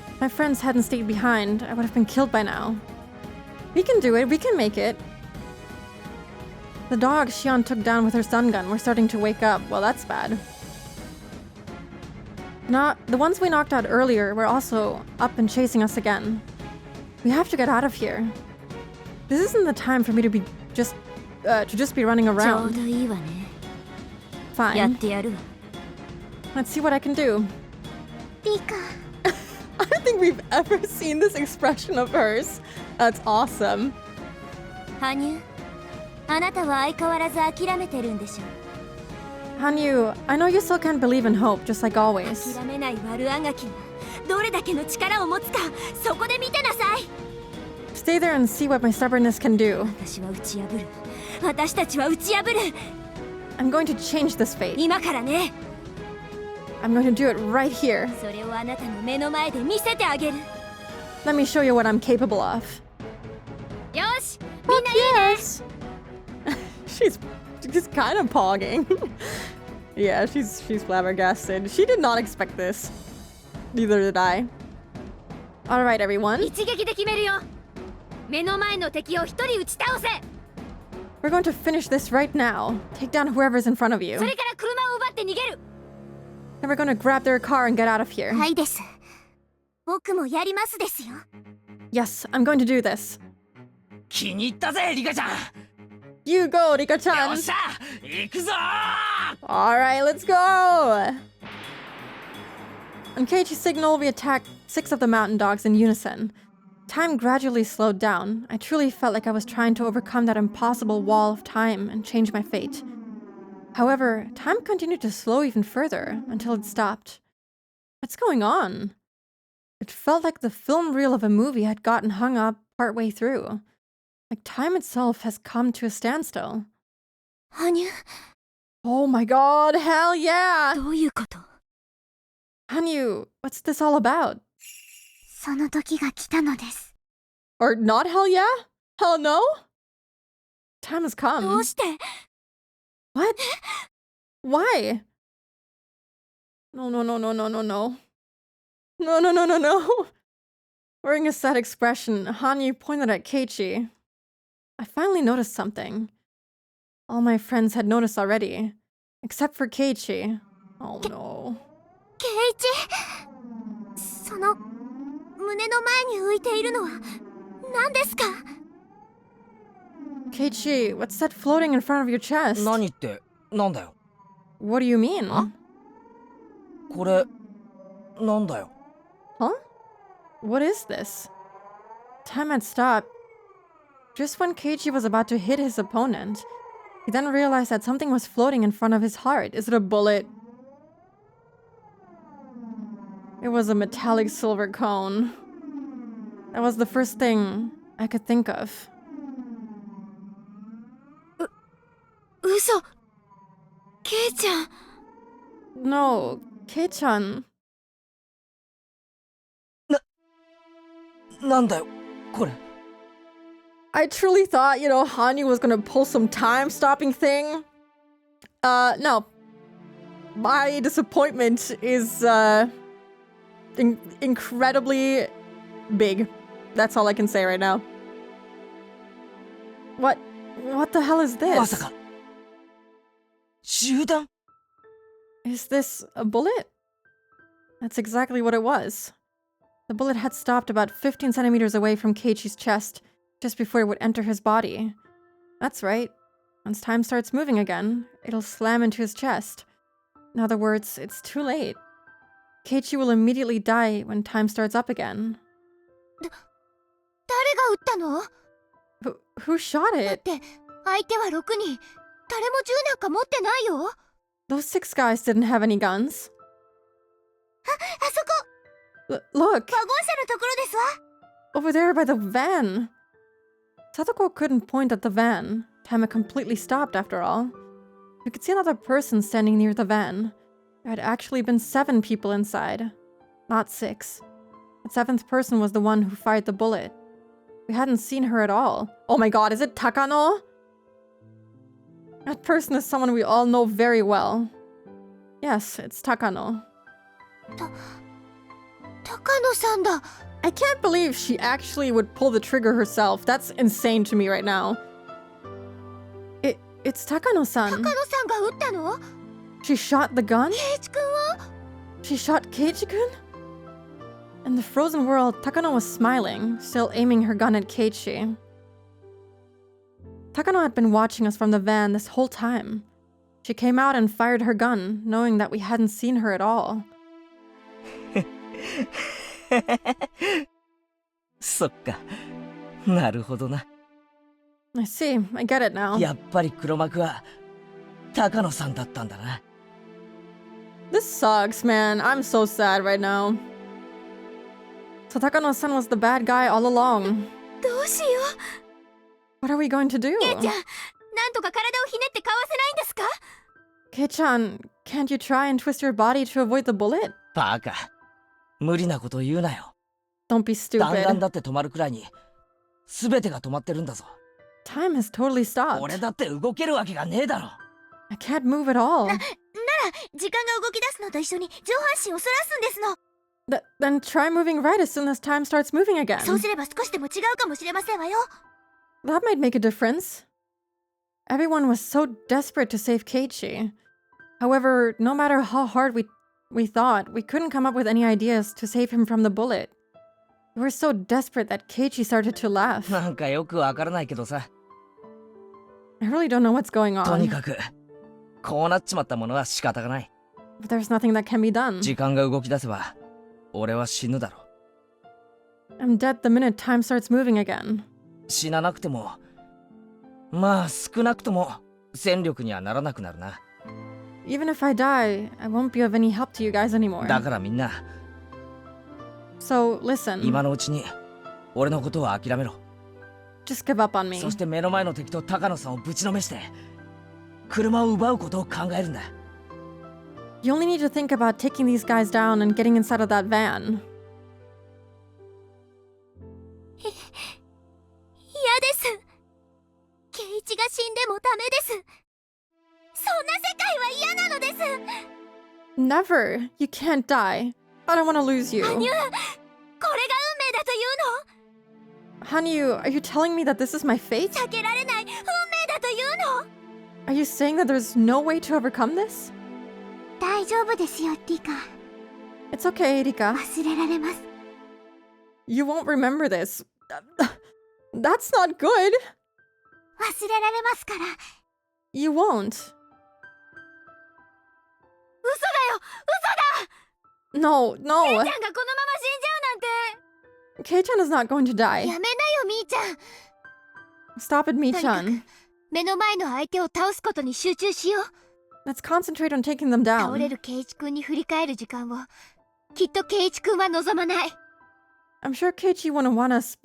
If my friends hadn't stayed behind, I would have been killed by now. We can do it, we can make it. The dogs Shion took down with her stun gun were starting to wake up. Well, that's bad. The ones we knocked out earlier were also up and chasing us again. We have to get out of here. This isn't the time for me to just be running around. Fine. Let's see what I can do. Rika. I don't think we've ever seen this expression of hers. That's awesome. 羽生、あなたは相変わらず諦めてるんでしょ。 Hanyu, I know you still can't believe in hope, just like always. 諦めない悪あがきがどれだけの力を持つか、そこで見てなさい。 Stay there and see what my stubbornness can do. 私は打ち破る。私たちは打ち破る。 I'm going to change this fate. 今からね。 I'm going to do it right here. それをあなたの目の前で見せてあげる。 Let me show you what I'm capable of. よし、みんないいね。Yes. She's kind of pogging. Yeah, she's flabbergasted. She did not expect this. Neither did I. All right, everyone. 一撃で決めるよ。目の前の敵を一人撃ち倒せ。 We're going to finish this right now. Take down whoever's in front of you. それから車を奪って逃げる。 Then we're going to grab their car and get out of here. はいです。僕もやりますですよ。 Yes, I'm going to do this. 気に入ったぜ、リカちゃん。 You go, Rika-chan. よっしゃ、行くぞー。 All right, let's go. On Keiichi's signal, we attacked 6 of the mountain dogs in unison. Time gradually slowed down. I truly felt like I was trying to overcome that impossible wall of time and change my fate. However, time continued to slow even further until it stopped. What's going on? It felt like the film reel of a movie had gotten hung up partway through. Like time itself has come to a standstill. 羽生。 Oh my god, hell yeah! どういうこと？ Hanyu, what's this all about? その時が来たのです。 Or not hell yeah? Hell no? Time has come. どうして？ What? Why? No. No. Wearing a sad expression, Hanyu pointed at Keiichi. I finally noticed something. All my friends had noticed already, except for Keiichi. Oh no. ケイイチ、その胸の前に浮いているのは何ですか？ Keiichi, what's that floating in front of your chest? 何ってなんだよ。 What do you mean? これなんだよ。 Huh? What is this? Time had stopped. Just when Keiichi was about to hit his opponent, he then realized that something was floating in front of his heart. Is it a bullet? It was a metallic silver cone. That was the first thing I could think of. 嘘。ケイちゃん。 No, Kei-chan. なんだよこれ。 I truly thought, Hanyu was gonna pull some time-stopping thing. No. My disappointment is, incredibly big. That's all I can say right now. What the hell is ま this? さか銃弾？ Is this a bullet? That's exactly what it was. The bullet had stopped about 15 centimeters away from Keiichi's chest, just before it would enter his body. That's right. Once time starts moving again, it'll slam into his chest. In other words, it's too late. Keiichi will immediately die when time starts up again. 誰が撃ったの？ Who shot だっ it? て相手は6人。誰も銃なんか持ってないよ。 Those 6 guys didn't have any guns. あそこ。 Look! ワゴン車のところですわ。 Over there by the van! Sadako couldn't point at the van. Time had completely stopped after all. We could see another person standing near the van. There had actually been 7 people inside, not 6. The 7th person was the one who fired the bullet. We hadn't seen her at all. Oh my god, is it Takano? That person is someone we all know very well. Yes, it's Takano. 高野さんだ。 I can't believe she actually would pull the trigger herself. That's insane to me right now. It's Takano-san. 高野さんが撃ったの？ She shot the gun? ケイチ君は？ She shot Keiichi-kun? In the frozen world, Takano was smiling, still aiming her gun at Keiichi. Takano had been watching us from the van this whole time. She came out and fired her gun, knowing that we hadn't seen her at all. そっか。なるほどな。 I see. I get it now. やっぱり黒幕は高野さんだったんだな。 This sucks, man. I'm so sad right now. So Takano-san was the bad guy all along. どうしよう。 What are we going to do? ケイちゃん、なんとか体をひねってかわせないんですか？ Kei-chan, can't you try and twist your body to avoid the bullet? バカ。無理なこと言うなよ。 Don't be 弾丸 stupid. だって止まるくらいに全てが止まってるんだぞ。 Time has totally stopped. 俺だって動けるわけがねえだろ。 I can't move at all. なら、時間が動き出すのと一緒に上半身を反らすんですの。 Then try moving right as soon as time starts moving again. そうすれば少しでも違うかもしれませんわよ。 That might make a difference. Everyone was so desperate to save Keiichi. However, no matter how hard we thought, we couldn't come up with any ideas to save him from the bullet. We were so desperate that Keiichi started to laugh. なんかよくわからないけどさ。 I really don't know what's going とに on. かくこうなっちまったものは仕方がない。 But there's nothing that can be done. 時間が動き出せば俺は死ぬだろ。 I'm dead the minute time starts moving again. 死ななくてもまあ少なくとも戦力にはならなくなるな。 Even if I die, I won't be of any help to you guys anymore. だからみんな So, listen. 今のうちに俺のことは諦めろ。 Just give up on me. そして目の前の敵と高野さんをぶちのめして車を奪うことを考えるんだ。 You only need to think about taking these guys down and getting inside of that van. 嫌です。ケイチが死んでもダメです。そんな世界は嫌なのです。 Never. You can't die. I don't want to lose you. 羽生、これが運命だというの？ Hanyu, are you telling me that this is my fate? 避けられない運命だというの？ Are you saying that there's no way to overcome this? 大丈夫ですよ、リカ。It's okay, Rika. 忘れられます。 You won't remember this. That's not good. 忘れられますから。 You won't. 嘘だよ、嘘だ。 No, ケイ no. ちゃんがこのまま死んじゃうなんて。 Kei-chan is not going to die. やめなよ、みーちゃん。 Stop it, とにか Mi-chan. く目の前の相手を倒すことに集中しよう。 Let's concentrate on taking them 倒れ down. るケイチ君に振り返る時間をきっとケイチ君は望まない。 I'm sure Keiichi wouldn't want us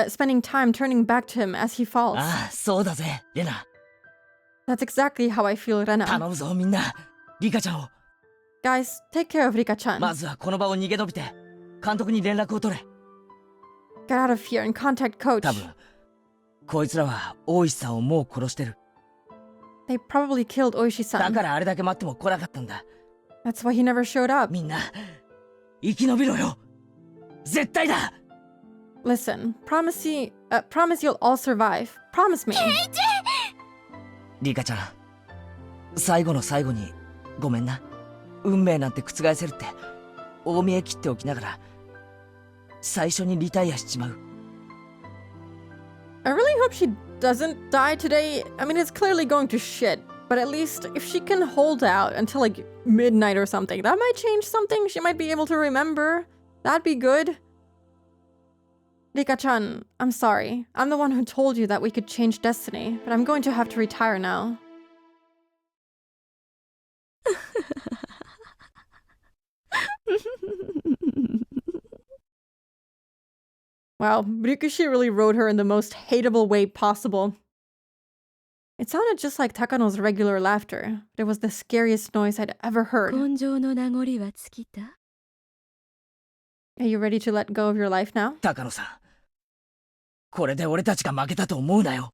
spending time turning back to him as he falls. ああ、そうだぜ、レナ。 That's exactly how I feel, 頼 Rena. むぞ、みんな。リカちゃんを。 Guys, take care of Rika-chan. まずはこの場を逃げ延びて、監督に連絡を取れ。 Get out of here and contact Coach. 多分、こいつらは大石さんをもう殺してる。 They probably killed だ Oishi-san. からあれだけ待っても来なかったんだ。 That's why he never showed up. みんな、生き延びろよ。絶対だ。 Listen, promise you'll all survive. Promise me. リカちゃん、最後の最後にごめんな。運命なんて覆せるって大見え切っておきながら最初にリタイアしちまう。 I really hope she doesn't die today. I mean, it's clearly going to shit. But at least if she can hold out until like midnight or something, that might change something. She might be able to remember. That'd be good. Rika-chan, I'm sorry. I'm the one who told you that we could change destiny, but I'm going to have to retire now. Wow, Ryukushi really wrote her in the most hateable way possible. It sounded just like Takano's regular laughter, but it was the scariest noise I'd ever heard. 根性の名残は尽きた？ Are you ready to let go of your life now? 高野さん、これで俺たちが負けたと思うなよ。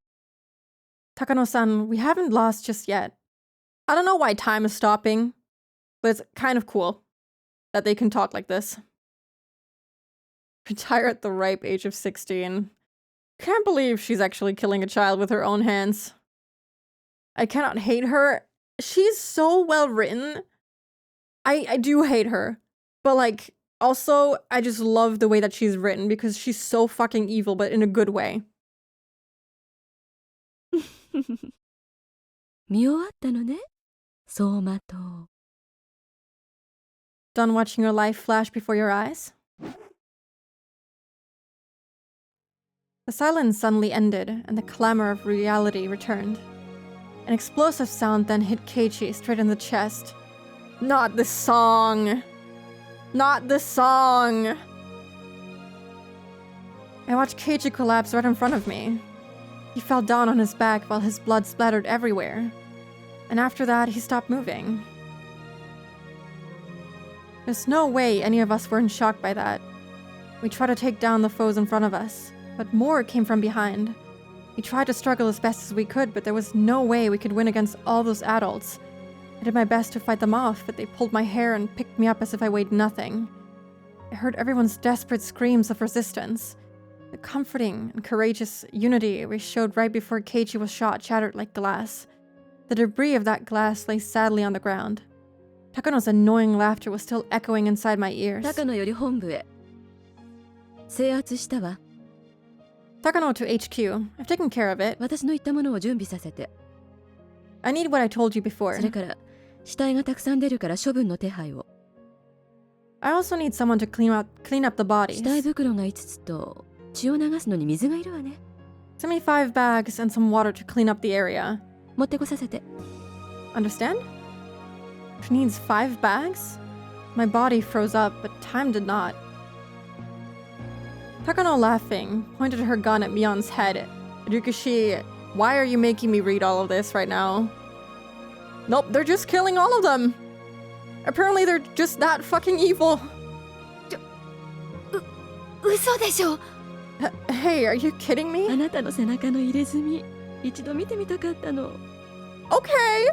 Takano-san, we haven't lost just yet. I don't know why time is stopping, but it's kind of cool that they can talk like this. Retire at the ripe age of 16. Can't believe she's actually killing a child with her own hands. I cannot hate her. She's so well written. I do hate her. But like, also, I just love the way that she's written because she's so fucking evil, but in a good way. 見終わったのね、走馬灯。 Done watching your life flash before your eyes? The silence suddenly ended, and the clamor of reality returned. An explosive sound then hit Keiichi straight in the chest. Not this song! Not this song! I watched Keiichi collapse right in front of me. He fell down on his back while his blood splattered everywhere. And after that, he stopped moving. There's no way any of us weren't shocked by that. We tried to take down the foes in front of us, but more came from behind. We tried to struggle as best as we could, but there was no way we could win against all those adults. I did my best to fight them off, but they pulled my hair and picked me up as if I weighed nothing. I heard everyone's desperate screams of resistance. The comforting and courageous unity we showed right before Keiichi was shot shattered like glass. The debris of that glass lay sadly on the ground. Takano's annoying laughter was still echoing inside my ears. 高野より本部へ。制圧したわ。 Takano to HQ. I've taken care of it. 私の言ったものを準備させて。 I need what I told you before. それから、死体がたくさん出るから処分の手配を。 I also need someone to clean up the bodies. 死体袋が5つと、血を流すのに水がいるわね。 Send me 5 bags and some water to clean up the area. 持ってこさせて。 Understand? She needs 5 bags? My body froze up, but time did not. Takano, laughing, pointed her gun at Mion's head. Ryukushi, why are you making me read all of this right now? Nope, they're just killing all of them! Apparently they're just that fucking evil! 嘘でしょ。 Hey, are you kidding me? あなたの背中の入れ墨、一度見てみたかったの。 Okay!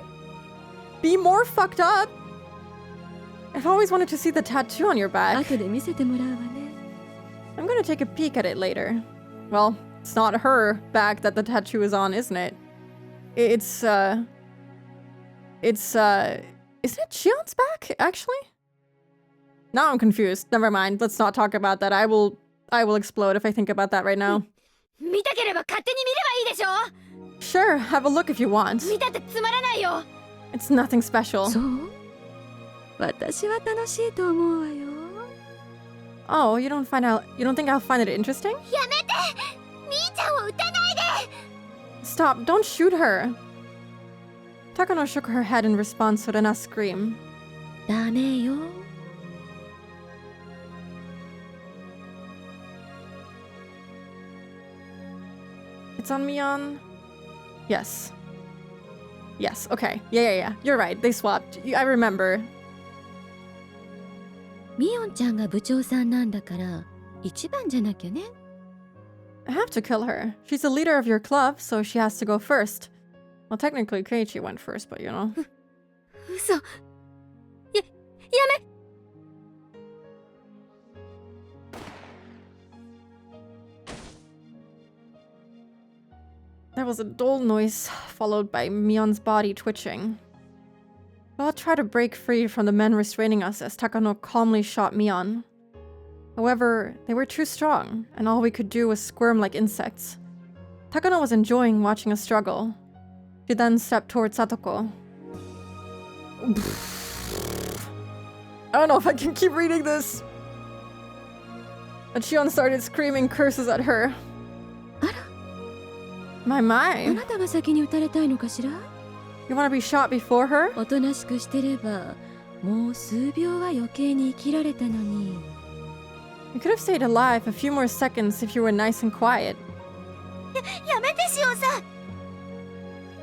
Be more fucked up! I've always wanted to see the tattoo on your back. 後で見せてもらうわね。 I'm gonna take a peek at it later. Well, it's not her back that the tattoo is on, isn't it? Isn't it Shion's back, actually? Now I'm confused. Never mind. Let's not talk about that. I will explode if I think about that right now. 見たければ勝手に見ればいいでしょ Sure, have a look if you want. 見たってつまらないよ It's nothing special. そう？私は楽しいと思うわよ。Oh, you don't think I'll find it interesting? やめてみーちゃんを撃たないで Stop, don't shoot her. Takano shook her head in response to Rena's scream. ダメよ。It's on Mion? Yes. Yes, okay. Yeah. You're right. They swapped. I remember. ミオンちゃんが部長さんなんだから一番じゃなきゃね。I have to kill her. She's the leader of your club, so she has to go first. Well, technically, Keiichi went first, but you know. 嘘やめ There was a dull noise, followed by Mion's body twitching. We all tried to break free from the men restraining us as Takano calmly shot Mion. However, they were too strong, and all we could do was squirm like insects. Takano was enjoying watching us struggle. She then stepped towards Satoko. I don't know if I can keep reading this. And Shion started screaming curses at her. My. あなたが先に撃たれたいのかしら？ You want to be shot before her? おとなしくしてればもう数秒は余計に生きられたのに。You could have stayed alive a few more seconds if you were nice and quiet. やめてシオンさん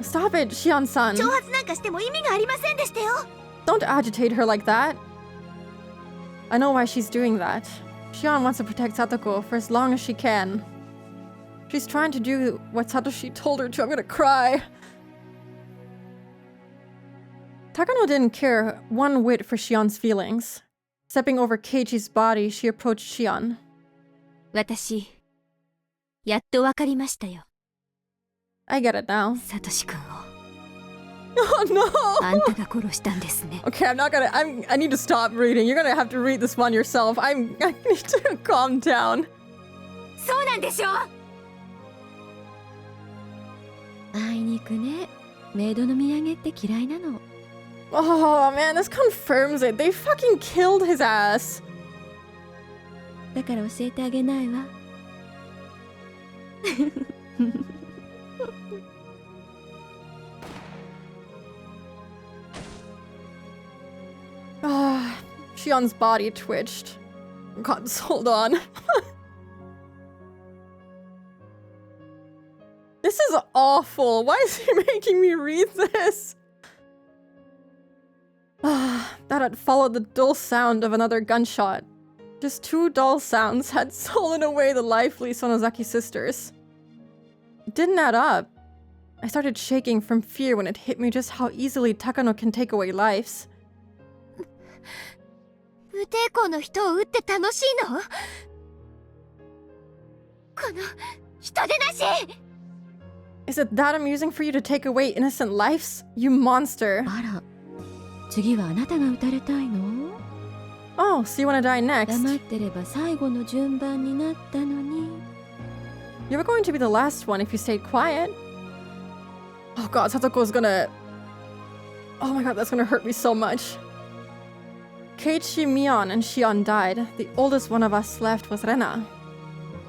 Stop it, Shion-san. 挑発なんかしても意味がありませんでしたよ Don't agitate her like that. I know why she's doing that. Shion wants to protect Satoko for as long as she can. She's trying to do what Satoshi told her to. I'm gonna cry. Takano didn't care one whit for Shion's feelings. Stepping over Keiichi's body, she approached Shion. 私やっとわかりましたよ I get it now. サトシ君を Oh no! あんたが殺したんですね Okay, I need to stop reading. You're gonna have to read this one yourself. I need to calm down. そうなんでしょあいにくね。メイドの土産って嫌いなの。Oh man, this confirms it. They fucking killed his ass. だから教えてあげないわ。Shion's body twitched. God, hold on. This is awful. Why is he making me read this? That had followed the dull sound of another gunshot. Just two dull sounds had stolen away the lively Sonozaki sisters. It didn't add up. I started shaking from fear when it hit me just how easily Takano can take away lives. 無抵抗の人を撃って楽しいのこの人でなし Is it that amusing for you to take away innocent lives? You monster. あら、次はあなたが撃たれたいの？ Oh, so you wanna die next? 黙ってれば最後の順番になったのに。You were going to be the last one if you stayed quiet. Oh god, Satoko's gonna... Oh my god, that's gonna hurt me so much. Keiichi, Mion, and Shion died. The oldest one of us left was Rena.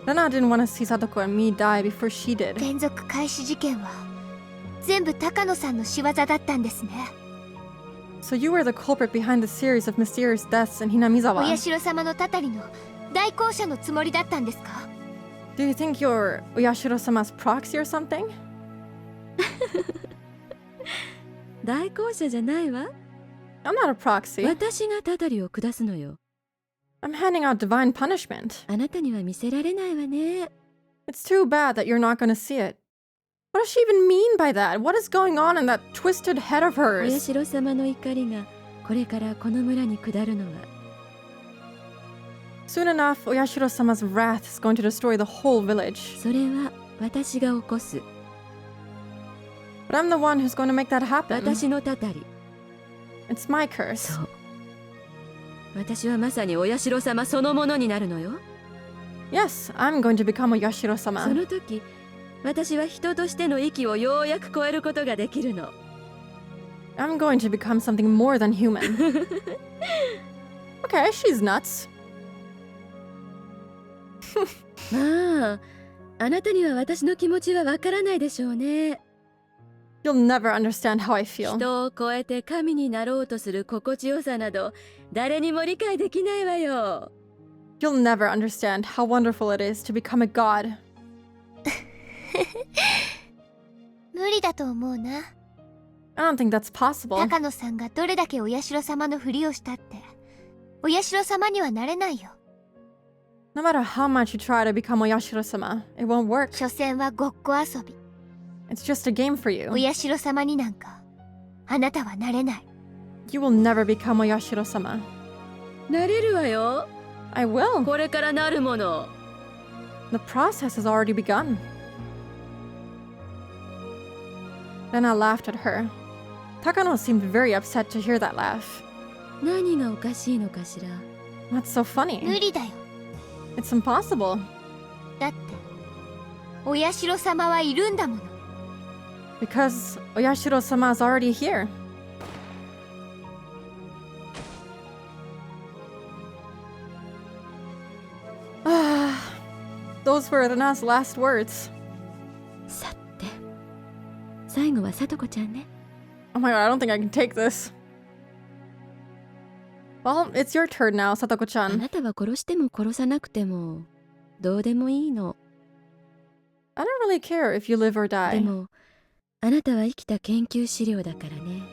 Rena didn't want to see Satoko and me die before she did. 連続開始事件は全部高野さんの仕業だったんですね So you were the culprit behind the series of mysterious deaths in お Hinamizawa. 社様のたたりの代行者のつもりだったんですか Do you think you're Oyashiro-sama's proxy or something? 代行者じゃないわ。I'm not a proxy. 私がたたりを下すのよ。I'm handing out divine punishment. あなたには見せられないわね。It's too bad that you're not going to see it. What does she even mean by that? What is going on in that twisted head of お hers? 社様の怒りがこれからこの村に下るのは。Soon enough, Oyashiro-sama's wrath is going to destroy the whole village. それは私が起こす。But I'm the one who's going to make that happen. 私のたたり。It's my curse. そう。私はまさにお社様そのものになるのよ。 Yes, I'm going to become a そ Yashiro-sama. の時、私は人としての域をようやく超えることができるの。 I'm going to become something more than human. Okay, she's nuts. まあ、あなたには私の気持ちはわからないでしょうね。 You'll never understand how I feel. 人を超えて神になろうとする心地よさなど、誰にも理解できないわよ。 You'll never understand how wonderful it is to become a god. 無理だと思うな。 I don't think that's possible. 高野さんがどれだけお社様のふりをしたって、お社様にはなれないよ。 No matter how much you try to become a Yashiro-sama, it won't work. 所詮はごっこ遊び。 It's just a game for you. お社様になんか、あなたはなれない。 You will never become a Yashiro-sama. なれるわよ。 I will. これからなるもの。 The process has already begun. Then I laughed at her. Takano seemed very upset to hear that laugh. 何がおかしいのかしら。 What's so funny? 無理だよ。 It's impossible. だって、お社様はいるんだもの。 Because Oyashiro-sama is already here. Those were Rena's last words. さて、最後はさとこちゃんね。 Oh my god, I don't think I can take this. Well, it's your turn now, あ Satoko-chan. なたは殺しても殺さなくてもどうでもいいの。 I don't really care if you live or で die. も、あなたは生きた研究資料だからね。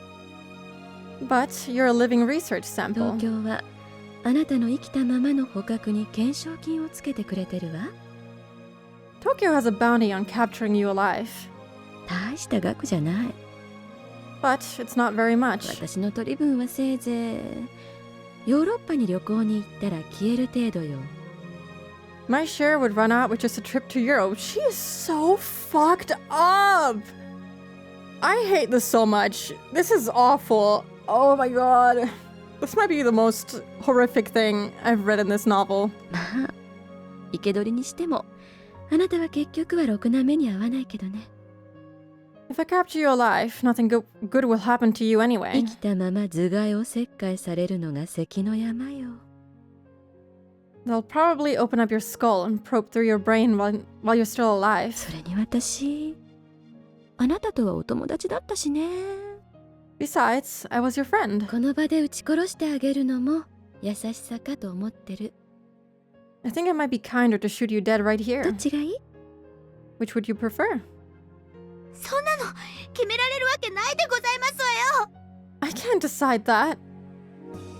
But you're a living research sample. 東京はあなたの生きたままの捕獲に懸賞金をつけてくれてるわ。 Tokyo has a bounty on capturing you alive. 大した額じゃない。 But it's not very much. 私の取り分はせいぜいヨーロッパに旅行に行ったら消える程度よ。 My share would run out with just a trip to Europe. She is so fucked up. I hate this so much. This is awful. Oh my god. This might be the most horrific thing I've read in this novel. まあ、生け捕りにしてもあなたは結局はろくな目に遭わないけどね。 If I capture you alive, nothing good will happen to you 生 anyway. きたまま頭蓋を切開されるのが関の山よ。 They'll probably open up your skull and probe through your brain while you're still alive. それに私、あなたとはお友達だったしね。 Besides, I was your friend. この場で撃ち殺してあげるのも優しさかと思ってる。 I think it might be kinder to shoot you dead right ど here. っちがいい？ Which would you prefer? そんなの決められるわけないでございますわよ。 I can't decide that.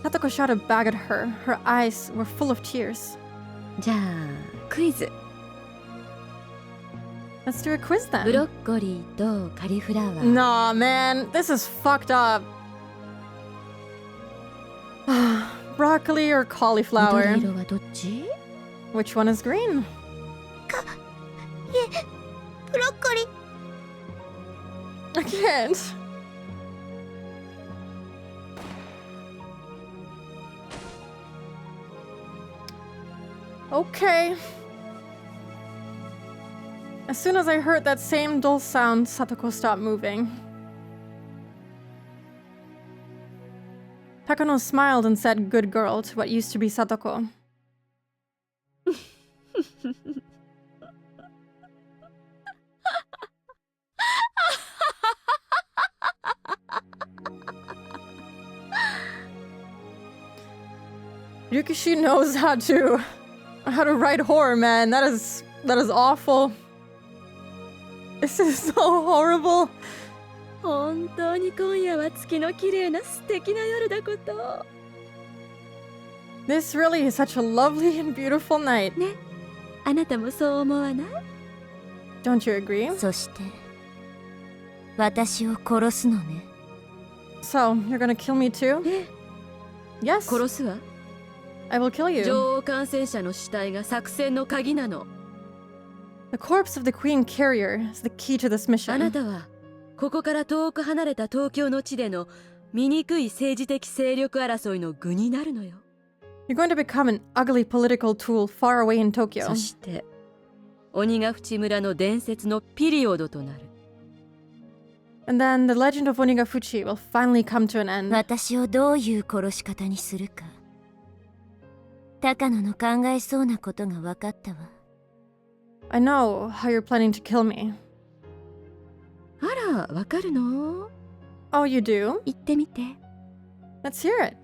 Satoko shot a bag at her. Her eyes were full of tears. じゃあクイズ。 Let's do a quiz ブロ then. ッコリーとカリフラワー。 Nah, man, this is fucked up. Broccoli or 緑 cauliflower? 色はどっち？ Which one is green? いえ、ブロッコリー。 I can't. Okay. As soon as I heard that same dull sound, Satoko stopped moving. Takano smiled and said good girl to what used to be Satoko. Ryukishi knows how to write horror, man. That is awful. This is so horrible. 本当に今夜は月の綺麗な素敵な夜だこと。 This really is such a lovely and beautiful night. ね、あなたもそう思わない？ Don't you agree? そして私を殺すのね。 So, you're gonna kill me too? え、 Yes, 殺すわ。 I will kill you. 女王感染者の死体が作戦の鍵なの。 The corpse of the Queen Carrier is the key to this あな mission. たはここから遠く離れた東京の地での醜い政治的勢力争いの具になるのよ。You're going to become an ugly political tool far away in Tokyo. そして鬼ヶ淵村の伝説のピリオドとなる。 And then the legend of Onigafuchi will finally come to an end. 私をどういう殺し方にするか。高野の考えそうなことが分かったわ。I know how you're planning to kill me. あら、わかるの？ Oh, you do? 言ってみて。 Let's hear it.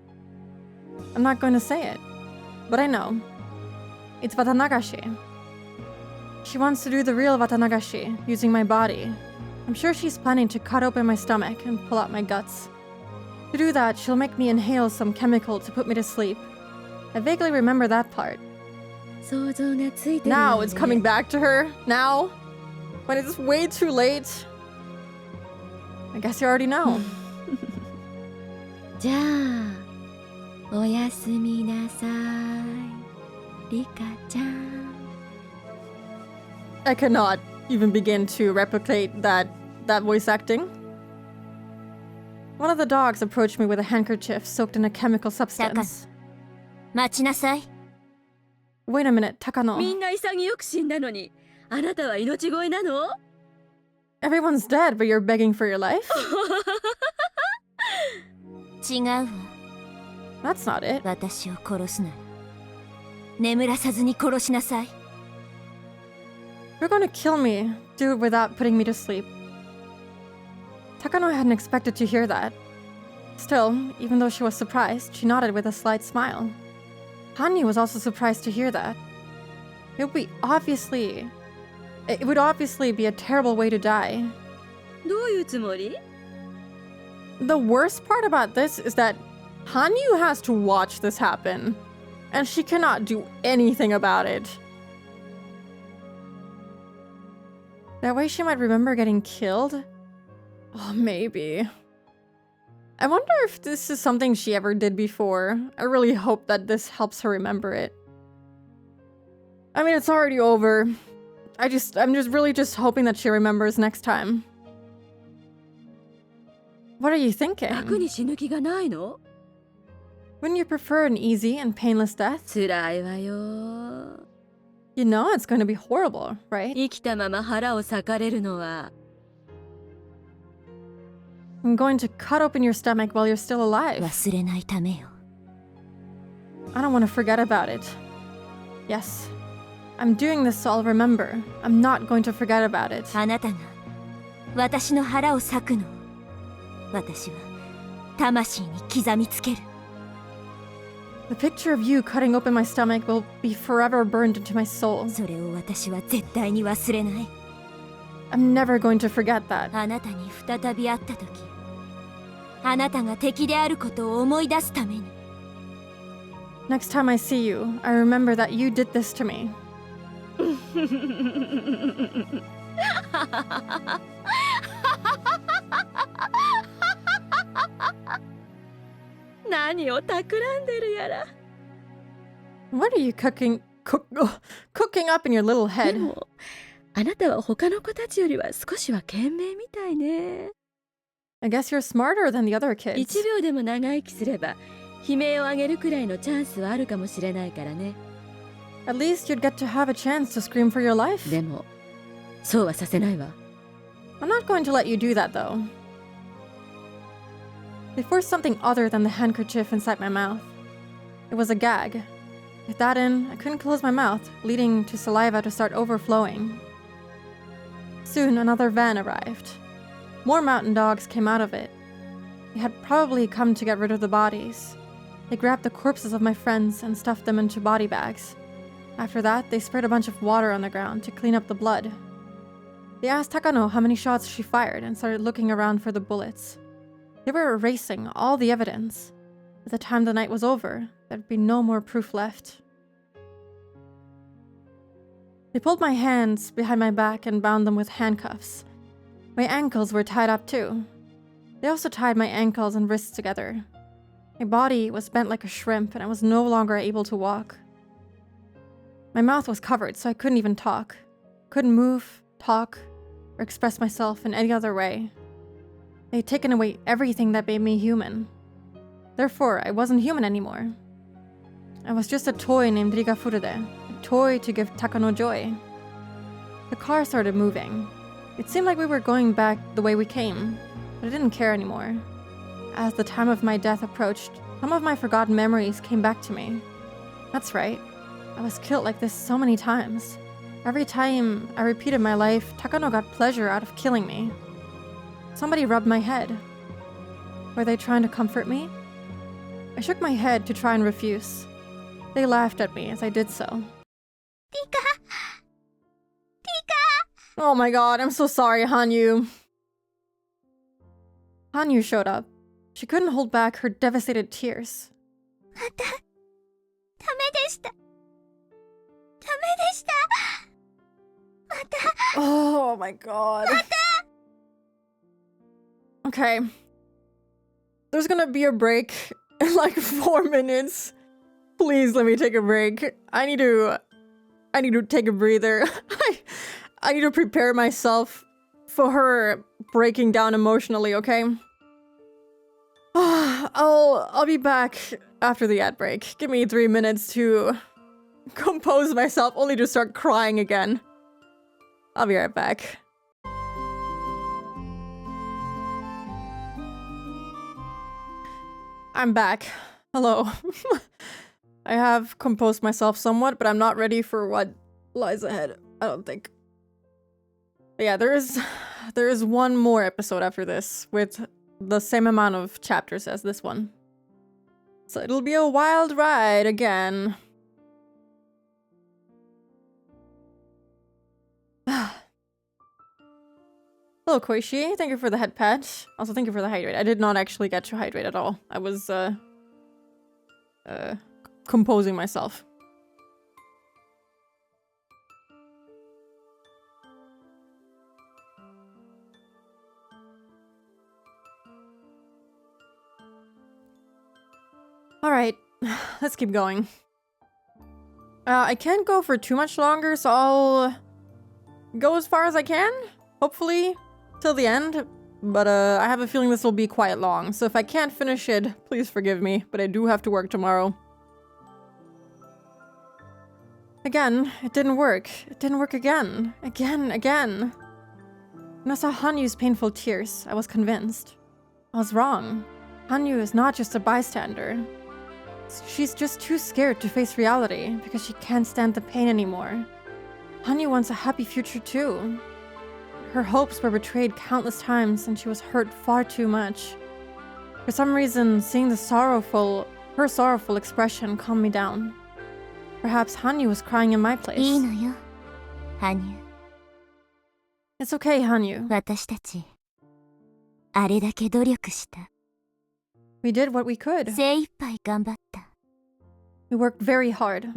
I'm not going to say it, but I know. It's Watanagashi. She wants to do the real Watanagashi, using my body. I'm sure she's planning to cut open my stomach and pull out my guts. To do that, she'll make me inhale some chemical to put me to sleep. I vaguely remember that part. 想像がついてるよね。 Now it's coming back to her. Now? When it's way too late. I guess you already know. じゃあ、おやすみなさい、リカちゃん。 I cannot even begin to replicate that voice acting. One of the dogs approached me with a handkerchief soaked in a chemical substance. 待ちなさい。 Wait a minute, Takano. みんな潔く死んだのに、あなたは命乞いなの？ Everyone's dead, but you're begging for your life? 違うわ。 That's not it. 私を殺すなら眠らさずに殺しなさい。 You're going to kill me. Do it without putting me to sleep. Takano hadn't expected to hear that. Still, even though she was surprised, she nodded with a slight smile. Hanyu was also surprised to hear that. It would obviously be a terrible way to die. どういうつもり？ The worst part about this is that Hanyu has to watch this happen, and she cannot do anything about it. That way she might remember getting killed? Oh, maybe. I wonder if this is something she ever did before. I really hope that this helps her remember it. I mean, it's already over. I'm just really hoping that she remembers next time. What are you thinking? 楽に死ぬ気がないの？ Wouldn't you prefer an easy and painless death? 辛いわよ。 You know it's going to be horrible, right? 生きたまま腹を裂かれるのは。 I'm going to cut open your stomach while you're still alive. 忘れないためよ。 I don't want to forget about it. Yes. I'm doing this so I'll remember. I'm not going to forget about it. あなたが私の腹を裂くの。私は魂に刻みつける。 The picture of you cutting open my stomach will be forever burned into my soul. それを私は絶対に忘れない。 I'm never going to forget that. あなたに再び会った時、あなたが敵であることを思い出すために。 Next time I see you, I remember that you did this to me. 何を企んでるやら。 What are you cooking up in your little で head? も、あなたは他の子たちよりは少しは賢明みたいね。 I guess you're smarter than the other kids. 1秒でも長生きすれば、悲鳴を上げるくらいのチャンスはあるかもしれないからね。 At least you'd get to have a chance to scream for your life. でも、そうはさせないわ。 I'm not going to let you do that, though. They forced something other than the handkerchief inside my mouth. It was a gag. With that in, I couldn't close my mouth, leading to saliva to start overflowing. Soon, another van arrived. More mountain dogs came out of it. They had probably come to get rid of the bodies. They grabbed the corpses of my friends and stuffed them into body bags. After that, they spread a bunch of water on the ground to clean up the blood. They asked Takano how many shots she fired and started looking around for the bullets. They were erasing all the evidence. By the time the night was over, there'd be no more proof left. They pulled my hands behind my back and bound them with handcuffs. My ankles were tied up too. They also tied my ankles and wrists together. My body was bent like a shrimp and I was no longer able to walk. My mouth was covered, so I couldn't even talk. Couldn't move, talk, or express myself in any other way. They had taken away everything that made me human. Therefore, I wasn't human anymore. I was just a toy named Rigafurude, a toy to give Takano joy. The car started moving. It seemed like we were going back the way we came, but I didn't care anymore. As the time of my death approached, some of my forgotten memories came back to me. That's right. I was killed like this so many times. Every time I repeated my life, Takano got pleasure out of killing me. Somebody rubbed my head. Were they trying to comfort me? I shook my head to try and refuse. They laughed at me as I did so. Rika! Oh my god, I'm so sorry, Hanyu. Hanyu showed up. She couldn't hold back her devastated tears. Oh my god. Okay. There's gonna be a break in like 4 minutes. Please let me take a break. I need to take a breather. I need to prepare myself for her breaking down emotionally, okay? I'll be back after the ad break. Give me 3 minutes to compose myself, only to start crying again. I'll be right back. I'm back. Hello. I have composed myself somewhat, but I'm not ready for what lies ahead, I don't think. But yeah, there is one more episode after this with the same amount of chapters as this one. So it'll be a wild ride again. Hello, Koishi. Thank you for the head pat. Also, thank you for the hydrate. I did not actually get to hydrate at all. I was, composing myself. Alright, let's keep going. I can't go for too much longer, so I'll go as far as I can, hopefully, till the end. But I have a feeling this will be quite long, so if I can't finish it, please forgive me, but I do have to work tomorrow. Again, it didn't work. It didn't work again. Again. When I saw Hanyu's painful tears, I was convinced. I was wrong. Hanyu is not just a bystander. She's just too scared to face reality because she can't stand the pain anymore. Hanyu wants a happy future too. Her hopes were betrayed countless times and she was hurt far too much. For some reason, seeing her sorrowful expression calmed me down. Perhaps Hanyu was crying in my place. It's okay, Hanyu. We did what we could. We worked very hard.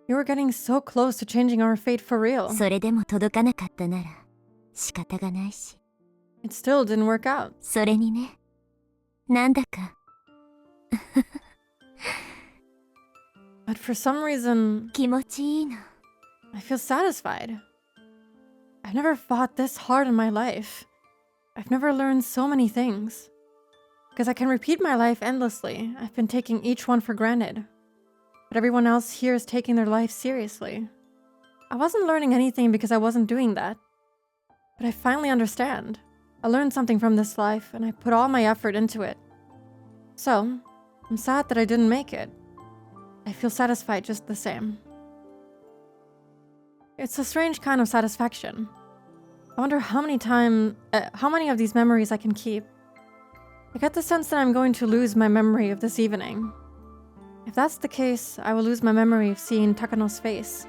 You were getting so close to changing our fate for real. It still didn't work out. But for some reason, I feel satisfied. I've never fought this hard in my life. I've never learned so many things. Because I can repeat my life endlessly. I've been taking each one for granted. But everyone else here is taking their life seriously. I wasn't learning anything because I wasn't doing that. But I finally understand. I learned something from this life, and I put all my effort into it. So, I'm sad that I didn't make it. I feel satisfied just the same. It's a strange kind of satisfaction. I wonder how many of these memories I can keep. I get the sense that I'm going to lose my memory of this evening. If that's the case, I will lose my memory of seeing Takano's face.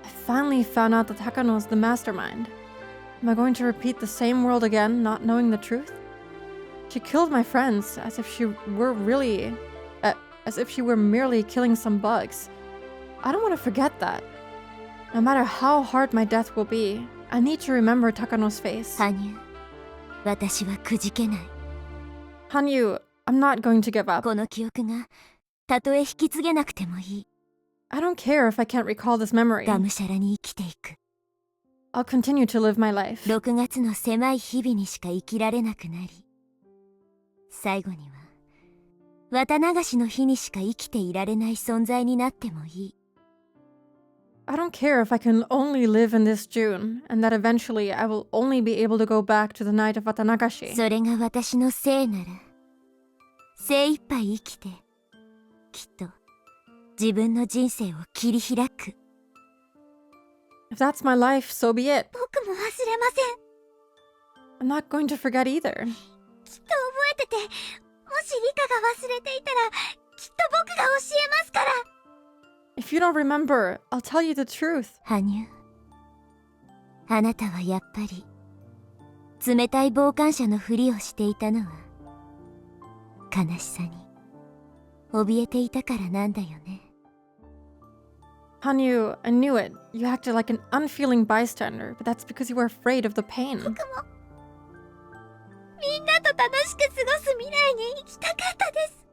I finally found out that Takano is the mastermind. Am I going to repeat the same world again, not knowing the truth? She killed my friends as if she were merely killing some bugs. I don't want to forget that. No matter how hard my death will be, I need to remember Takano's face. Hanyu, I'm not going to give up. I don't care if I can't recall this memory. I'll continue to live my life. 6月の狭い日々にしか生きられなくなり、最後には綿流しの日にしか生きていられない存在になってもいい。I don't care if I can only live in this June, and that eventually I will only be able to go back to the night of Watanagashi. それが私のせいなら、精一杯生きて、きっと自分の人生を切り開く。If that's my life, so be it. 僕も忘れません。 I'm not going to forget either. きっと覚えてて、もしリカが忘れていたら、きっと僕が教えますから。If you don't remember, I'll tell you the truth. 羽生、あなたはやっぱり冷たい傍観者のふりをしていたのは悲しさに怯えていたからなんだよね。Hanyu, I knew it. You acted like an unfeeling bystander, but that's because you were afraid of the pain. 僕もみんなと楽しく過ごす未来に生きたかったです。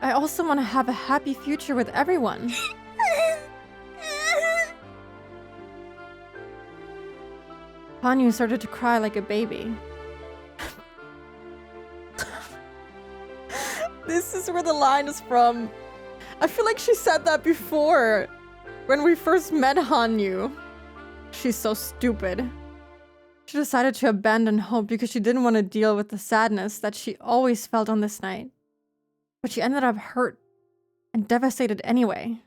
I also want to have a happy future with everyone. Hanyu started to cry like a baby. This is where the line is from. I feel like she said that before, when we first met Hanyu. She's so stupid. She decided to abandon hope because she didn't want to deal with the sadness that she always felt on this night. But she ended up hurt and devastated anyway.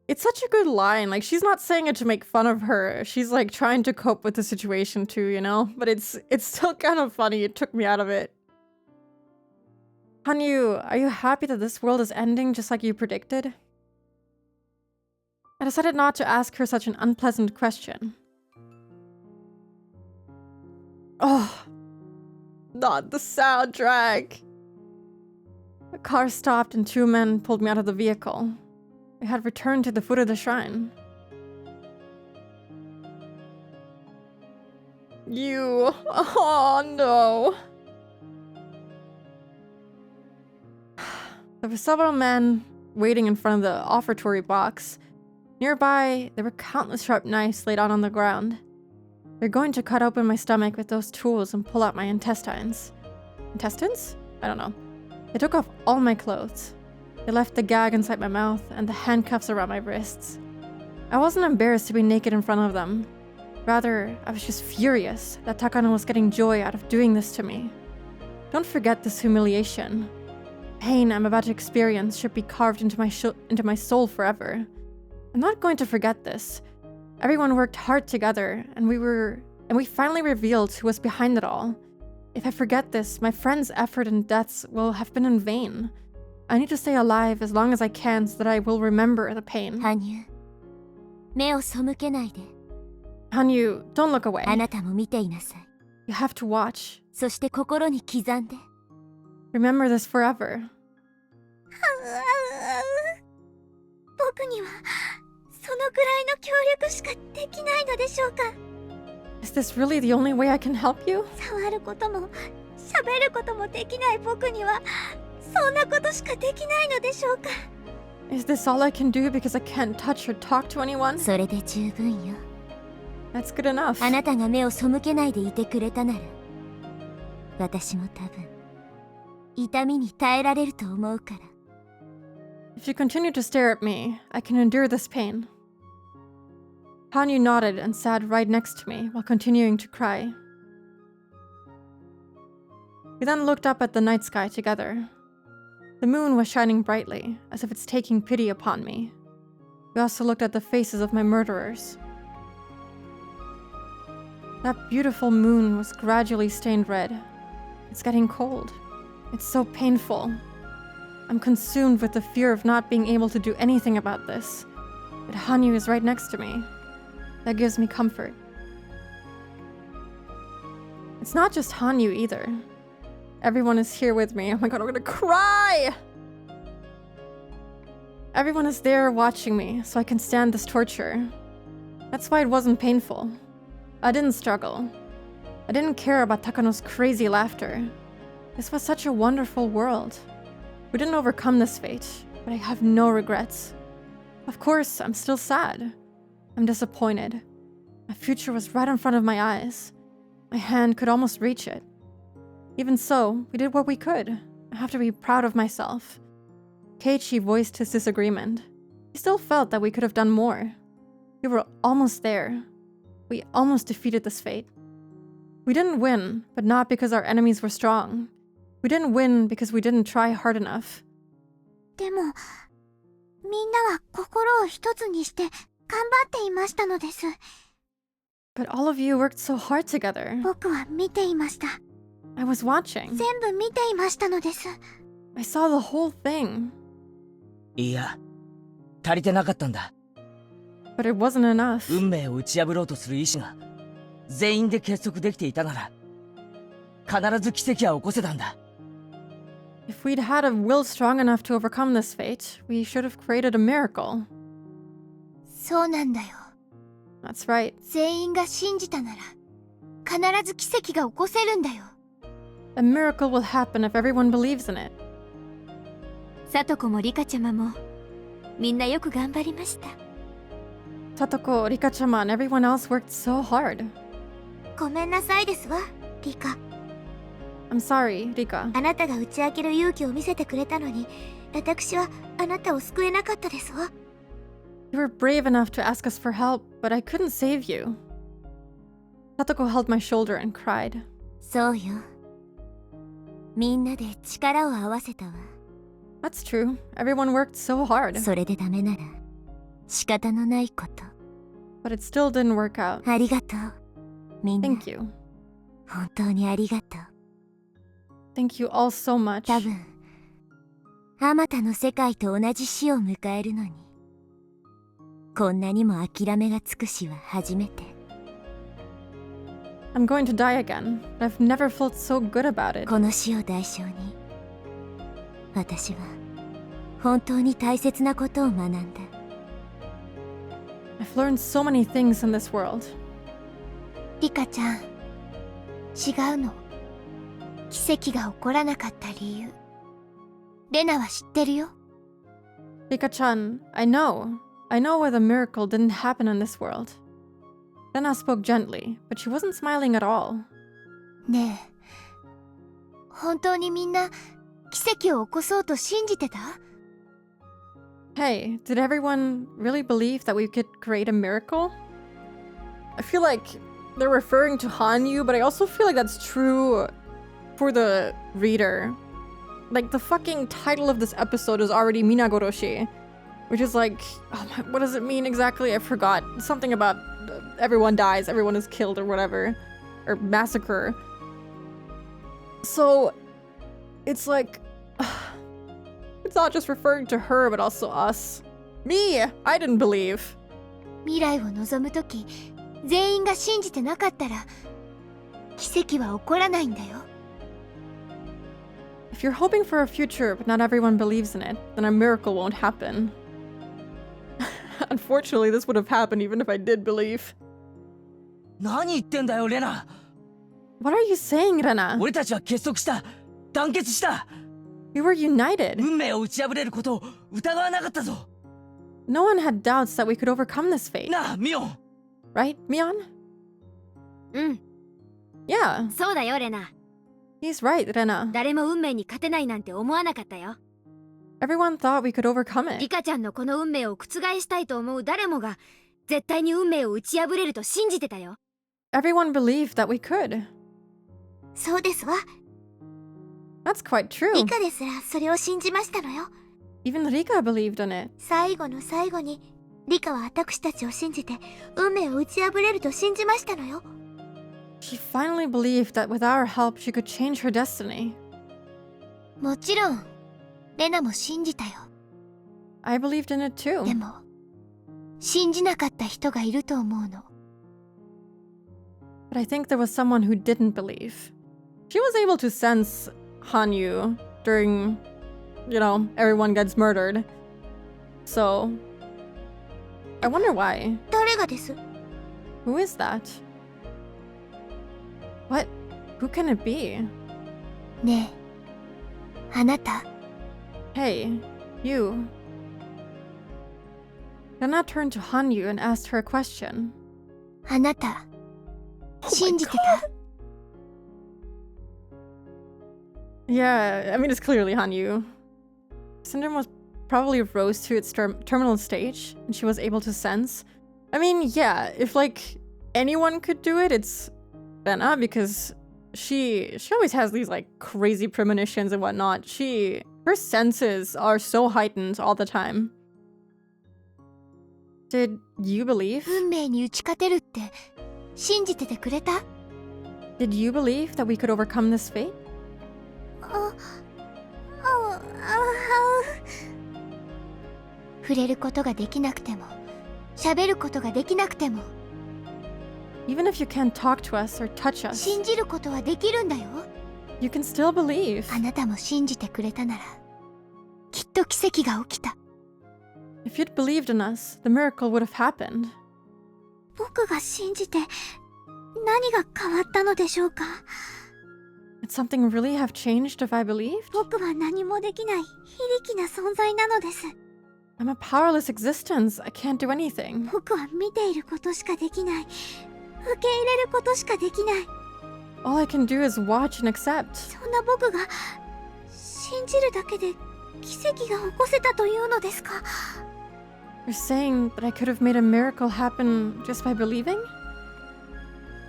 It's such a good line. Like, she's not saying it to make fun of her. She's like trying to cope with the situation too, you know? But it's still kind of funny. It took me out of it. Hanyu, are you happy that this world is ending just like you predicted? I decided not to ask her such an unpleasant question. Oh, not the soundtrack. The car stopped and 2 men pulled me out of the vehicle. I had returned to the foot of the shrine. You... Oh, no. There were several men waiting in front of the offertory box. Nearby, there were countless sharp knives laid out on the ground. They're going to cut open my stomach with those tools and pull out my intestines. Intestines? I don't know. They took off all my clothes. They left the gag inside my mouth and the handcuffs around my wrists. I wasn't embarrassed to be naked in front of them. Rather, I was just furious that Takano was getting joy out of doing this to me. Don't forget this humiliation. Pain I'm about to experience should be carved into my soul forever. I'm not going to forget this. Everyone worked hard together, and we finally revealed who was behind it all. If I forget this, my friends' effort and deaths will have been in vain. I need to stay alive as long as I can so that I will remember the pain. Hanyu, 目を背けないで。Hanyu, don't look away. あなたも見ていなさい。You have to watch. そして心に刻んで。Remember this forever. 僕にはそのくらいの協力しかできないのでしょうか。Is this really the only way I can help you? 触ることも喋ることもできない僕にはそんなことしかできないのでしょうか。Is this all I can do because I can't touch or talk to anyone? それで十分よ。That's good enough. あなたが目を背けないでいてくれたなら、私も多分痛みに耐えられると思うから。If you continue to stare at me, I can endure this pain. Hanyu nodded and sat right next to me while continuing to cry. We then looked up at the night sky together. The moon was shining brightly, as if it's taking pity upon me. We also looked at the faces of my murderers. That beautiful moon was gradually stained red. It's getting cold. It's so painful. I'm consumed with the fear of not being able to do anything about this. But Hanyu is right next to me. That gives me comfort. It's not just Hanyu either. Everyone is here with me. Oh my god, I'm gonna cry! Everyone is there watching me, so I can stand this torture. That's why it wasn't painful. I didn't struggle. I didn't care about Takano's crazy laughter. This was such a wonderful world. We didn't overcome this fate, but I have no regrets. Of course, I'm still sad. I'm disappointed. My future was right in front of my eyes. My hand could almost reach it. Even so, we did what we could. I have to be proud of myself. Keiichi voiced his disagreement. He still felt that we could have done more. We were almost there. We almost defeated this fate. We didn't win, but not because our enemies were strong. We didn't win because we didn't try hard enough. でも、みんなは心を一つにして頑張っていましたのです。But all of you worked so hard together. 僕は見ていました。I was watching. 全部見ていましたのです。I saw the whole thing. いや、足りてなかったんだ。But it wasn't enough. 運命を打ち破ろうとする意志が全員で結束できていたなら、必ず奇跡は起こせたんだ。If we'd had a will strong enough to overcome this fate, we should have created a miracle. そうなんだよ。That's right. 全員が信じたなら、必ず奇跡が起こせるんだよ。A miracle will happen if everyone believes in it. さとこもリカちゃまもみんなよく頑張りました。Satoko, Rika-chama, and everyone else worked so hard. ごめんなさいですわ、リカ。I'm sorry, Rika. あなたが打ち明ける勇気を見せてくれたのに、私はあなたを救えなかったですわ。You were brave enough to ask us for help, but I couldn't save you. Satoko held my shoulder and cried. そうよ。みんなで力を合わせたわ。That's true. Everyone worked so hard. それでダメなら仕方のないこと。But it still didn't work out. ありがとう。みんな。Thank you. 本当にありがとう。Thank you all so much. 多分、あまたの世界と同じ死を迎えるのに、こんなにも諦めがつく死は初めて。I'm going to die again, but I've never felt so good about it. この死を代償に、私は本当に大切なことを学んだ。I've learned so many things in this world. リカちゃん、違うの。奇跡が起こらなかった理由。レナは知ってるよ。Rika-chan, I know why the miracle didn't happen in this world. Lena spoke gently, but she wasn't smiling at all. ねえ、本当にみんな奇跡を起こそうと信じてた？ Hey, did everyone really believe that we could create a miracle? I feel like they're referring to Hanyu, but I also feel like that's true for the reader. Like, the fucking title of this episode is already Minagoroshi, which is like, oh my, what does it mean exactly? I forgot. Something about everyone dies, everyone is killed or whatever. Or massacre. So, it's like, it's not just referring to her, but also us. Me! I didn't believe. 未来を望むとき、全員が信じてなかったら、奇跡は起こらないんだよ。If you're hoping for a future, but not everyone believes in it, then a miracle won't happen. Unfortunately, this would have happened even if I did believe. 何言ってんだよ、レナ。What are you saying, Rena? 俺たちは結束した。団結した。We were united. 運命を打ち破れることを疑わなかったぞ。No one had doubts that we could overcome this fate. なあ、ミオン。Right, Mion? うん。Yeah. そうだよ、レナ。He's right, Rena. 誰も運命に勝てないなんて思わなかったよ。Everyone thought we could overcome it. リカちゃんのこの運命を覆したいと思う誰もが絶対に運命を打ち破れると信じてたよ。Everyone believed that we could. そうですわ。That's quite true. リカですらそれを信じましたのよ。Even Rika believed in it. 最後の最後に、リカは私たちを信じて運命を打ち破れると信じましたのよ。She finally believed that with our help she could change her destiny. もちろん、レナも信じたよ。I believed in it too. でも、信じなかった人がいると思うの。But I think there was someone who didn't believe. She was able to sense Hanyu during, you know, everyone gets murdered. So, I wonder why. 誰がです？ Who is that? What? Who can it be? ねえ、あなた。Hey, you. Lena turned to Hanyu and asked her a question. あなた、信じてた？ Yeah, I mean, it's clearly Hanyu. Syndrome was probably rose to its terminal stage, and she was able to sense. I mean, yeah, if like anyone could do it, it's Lena, because she always has these like crazy premonitions and whatnot. Her senses are so heightened all the time. Did you believe? 運命に打ち勝てるって信じててくれた？ Did you believe that we could overcome this fate? 触れることができなくても、喋ることができなくても、 Even if you can't talk to us or touch us, 信じることはできるんだよ。 you can still believe. あなたも信じてくれたなら、きっと奇跡が起きた。 If you'd believed in us, the miracle would have happened. 僕が信じて何が変わったのでしょうか？ Would something really have changed if I believed? 僕は何もできない非力な存在なのです。 I'm a powerless existence. I can't do anything. 僕は見ていることしかできない。受け入れることしかできない。 All I can do is watch and accept. そんな僕が信じるだけで奇跡が起こせたというのですか？ You're saying that I could have made a miracle happen just by believing?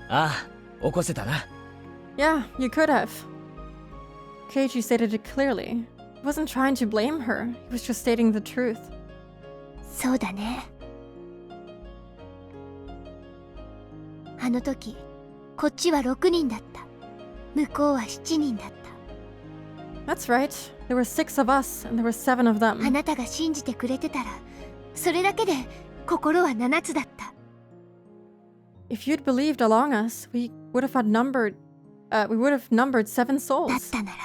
ああ、起こせたな。Yeah, you could have. Keiji stated it clearly. He wasn't trying to blame her. He was just stating the truth. そうだね。あの時、こっちは6人だった。向こうは7人だった。 That's right. There were 6 of us, and there were 7 of あ them. なたが信じてくれてたら、それだけで心は7つだった。 If you'd believed along us, we would have numbered 7 souls. だったなら、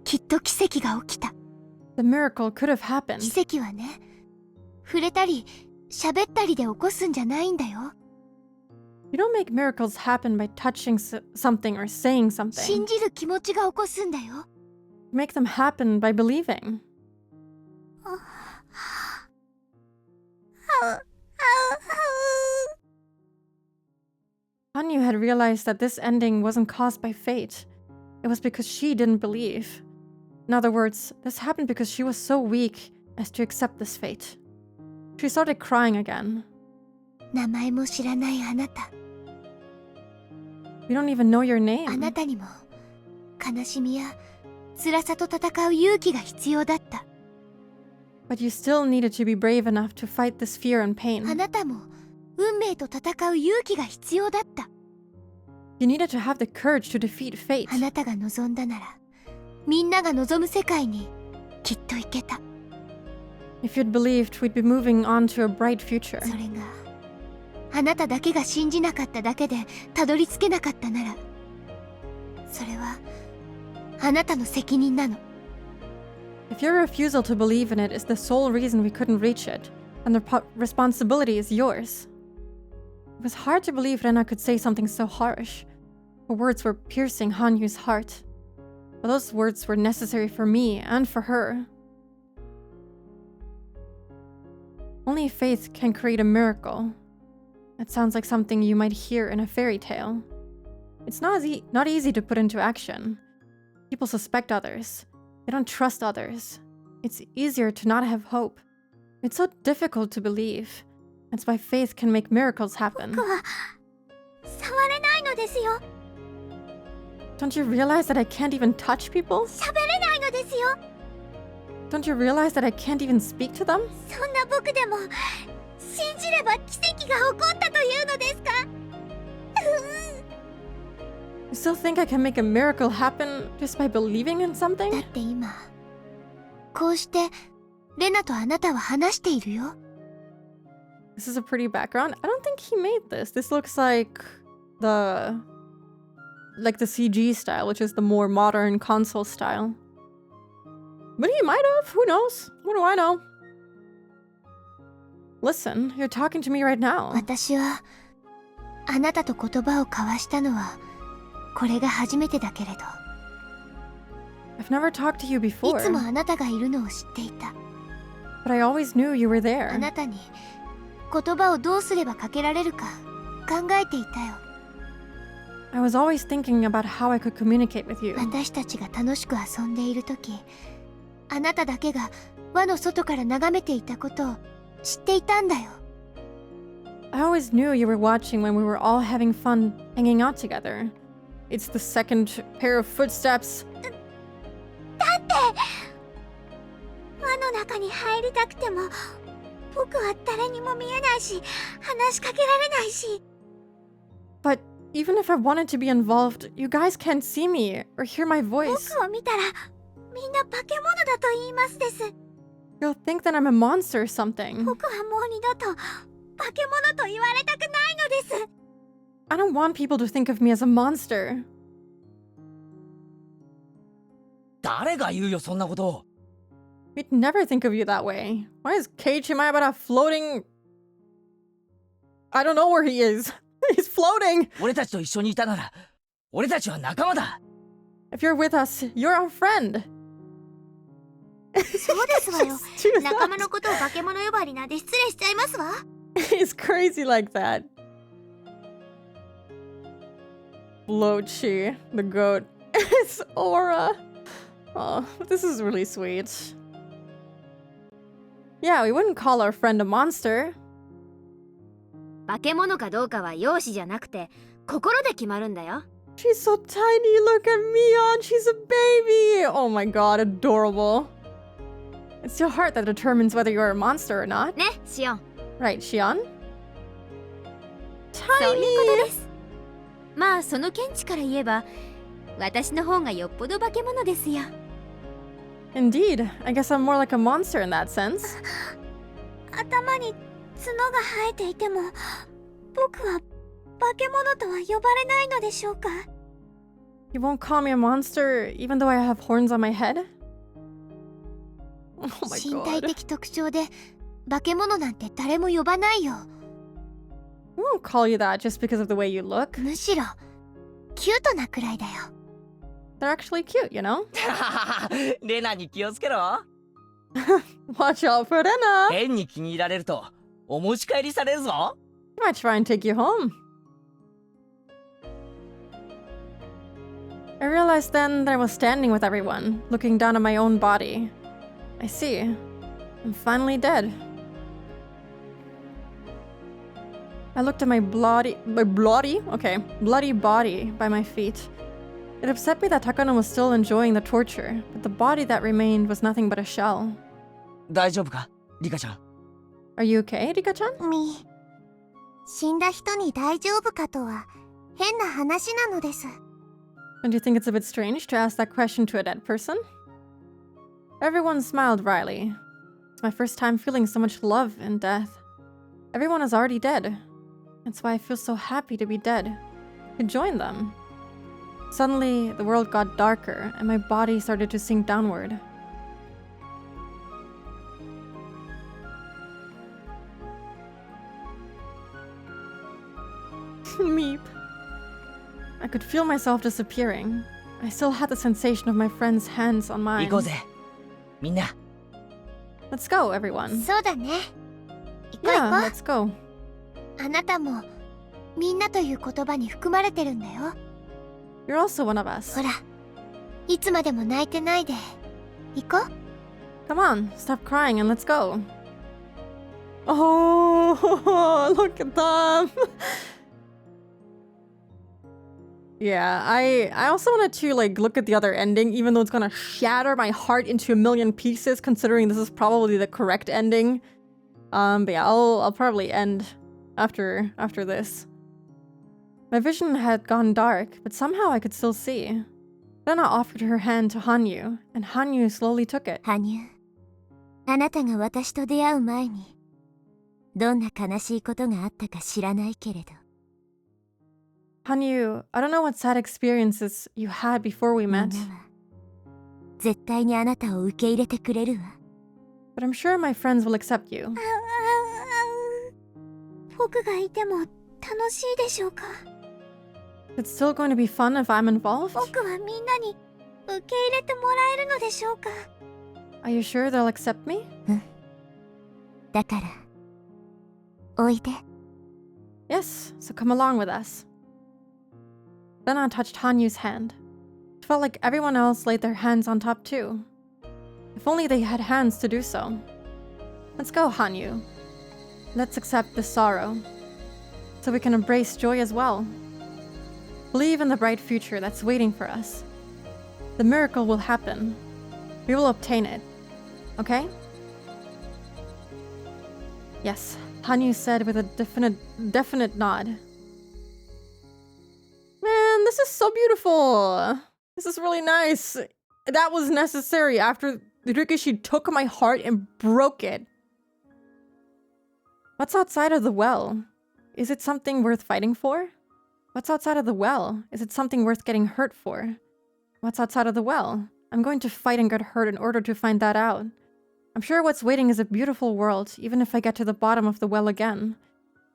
きっと奇跡が起きた。 The miracle could have happened. 奇跡はね、触れたり喋ったりで起こすんじゃないんだよ。 You don't make miracles happen by touching something or saying 信 something. じる気持ちが起こすんだよ。 You make them happen by believing. Hanyu had realized that this ending wasn't caused by fate. It was because she didn't believe. In other words, this happened because she was so weak as to accept this fate. She started crying again. 名前も知らないあなた。 We don't even know your あ name. なたにも悲しみや辛さと戦う勇気が必要だった。 But you still needed to be brave enough to fight this fear and あ pain. なたも運命と戦う勇気が必要だった。 You needed to have the courage to defeat fate. あなたが望んだなら、みんなが望む世界にきっと行けた。 If you'd believed, we'd be moving on to a bright future. それがあなただけが信じなかっただけでたどり着けなかったなら、それはあなたの責任なの。 If your refusal to believe in it is the sole reason we couldn't reach it, then the responsibility is yours. It was hard to believe Rena could say something so harsh. Her words were piercing Hanyu's heart. But those words were necessary for me and for her. Only faith can create a miracle. That sounds like something you might hear in a fairy tale. It's not easy to put into action. People suspect others. They don't trust others. It's easier to not have hope. It's so difficult to believe. That's why faith can make miracles happen. 僕は触れないのですよ。 Don't you realize that I can't even touch people? 喋れないのですよ。 Don't you realize that I can't even speak to them? そんな僕でも信じれば奇跡が起こったというのですか？ You still think I can make a miracle happen just by believing in だ something? って今こうしてレナとあなたは話しているよ。 This is a pretty background. I don't think he made this. This looks like the CG style, which is the more modern console style. But he might have. Who knows? What do I know? Listen, you're talking to me right now. 私はあなたと言葉を交わしたのはこれが初めてだけれど、 I've never talked to you い before. つもあなたがいるのを知っていた。But I always knew you were あ there. なたに言葉をどうすればかけられるか考えていたよ。 I was always thinking about how I could communicate with you. 私たちが楽しく遊んでいる時、あなただけが輪の外から眺めていたことを知っていたんだよ。 I always knew you were watching when we were all having fun hanging out together. It's the second pair of footsteps. だって輪の中に入りたくても僕は誰にも見えないし話しかけられないし。 But even if I wanted to be involved, you guys can't see me or hear my 僕 voice. を見たらみんな化け物だと言いますです。 You'll think that I'm a monster or something. 僕はもう二度と化け物と言われたくないのです。 I don't want people to think of me as a monster. 誰が言うよそんなことを。 We'd never think of you that way. Why is Keiichi Maebara floating? I don't know where he is. He's floating! 俺たちと一緒にいたなら、俺たちは仲間だ。 If you're with us, you're our friend. そうですわよ。 Just do 仲間 that. のことを化け物呼ばわりなんて失礼しちゃいますわ。 He's crazy like that. Blochi, the goat. It's Aura. Oh, this is really sweet. Yeah, we wouldn't call our friend a monster. 化け物かどうかは容姿じゃなくて心で決まるんだよ。 She's so tiny. Look at Mion. She's a baby. Oh my god, adorable. It's your heart that determines whether you're a monster or not. ね、シオン。 Right, Shion? そういうこと Tiny. です。まあその見地から言えば私の方がよっぽど化け物ですよ。 Indeed. I guess I'm more like a monster in that sense. 頭に角が生えていても僕は化け物とは呼ばれないのでしょうか。 You won't call me a monster even though I have horns on my head? Oh my 身体 god. 的特徴で化け物なんて誰も呼ばないよ。 We won't call you that just because of the way you look. むしろキュートなくらいだよ。 They're actually cute, you know? レナに気をつけろ。 Watch out for Rena. 変に気に入られるとお持ち帰りされるぞ。 I might try and take you home. I realized then that I was standing with everyone, looking down at my own body. I see. I'm finally dead. I looked at my bloody body by my feet. It upset me that Takano was still enjoying the torture, but the body that remained was nothing but a shell. 大丈夫か、リカちゃん。 Are you okay, Rika-chan? 死んだ人に大丈夫かとは変な話なのです。 Don't you think it's a bit strange to ask that question to a dead person? Everyone smiled wryly. It's my first time feeling so much love in death. Everyone is already dead. That's why I feel so happy to be dead. To join them. Suddenly, the world got darker and my body started to sink downward. Meep. I could feel myself disappearing. I still had the sensation of my friend's hands on 行 mine. こうぜ。みんな。 Let's go, everyone. そうだね。行こう Yeah, 行こ let's go. う。あなたもみんなという言葉に含まれてるんだよ。 You're also one of us. ほら、いつまでも泣いてないで。行こう。 Come on, stop crying and let's go. Oh, look at them. Yeah, I also wanted to like look at the other ending, even though it's gonna shatter my heart into a million pieces, considering this is probably the correct ending. But yeah, I'll probably end after this. My vision had gone dark, but somehow I could still see. Rena offered her hand to Hanyu, and Hanyu slowly took it. 羽生、あなたが私と出会う前にどんな悲しいことがあったか知らないけれど。 Hanyu, I don't know what sad experiences you had before we みんな met, は絶対にあなたを受け入れてくれるわ。 but I'm sure my friends will accept you. 僕がいても楽しいでしょうか。 It's still going to be fun if I'm involved? 僕はみんなに受け入れてもらえるのでしょうか。 Are you sure they'll accept me? だから、おいで。 Yes, so come along with us. Lena touched Hanyu's hand. It felt like everyone else laid their hands on top too. If only they had hands to do so. Let's go, Hanyu. Let's accept the sorrow, so we can embrace joy as well. Believe in the bright future that's waiting for us. The miracle will happen. We will obtain it. Okay? Yes, Hanyu said with a definite nod. Man, this is so beautiful. This is really nice. That was necessary after Higurashi took my heart and broke it. What's outside of the well? Is it something worth fighting for? What's outside of the well? Is it something worth getting hurt for? What's outside of the well? I'm going to fight and get hurt in order to find that out. I'm sure what's waiting is a beautiful world, even if I get to the bottom of the well again.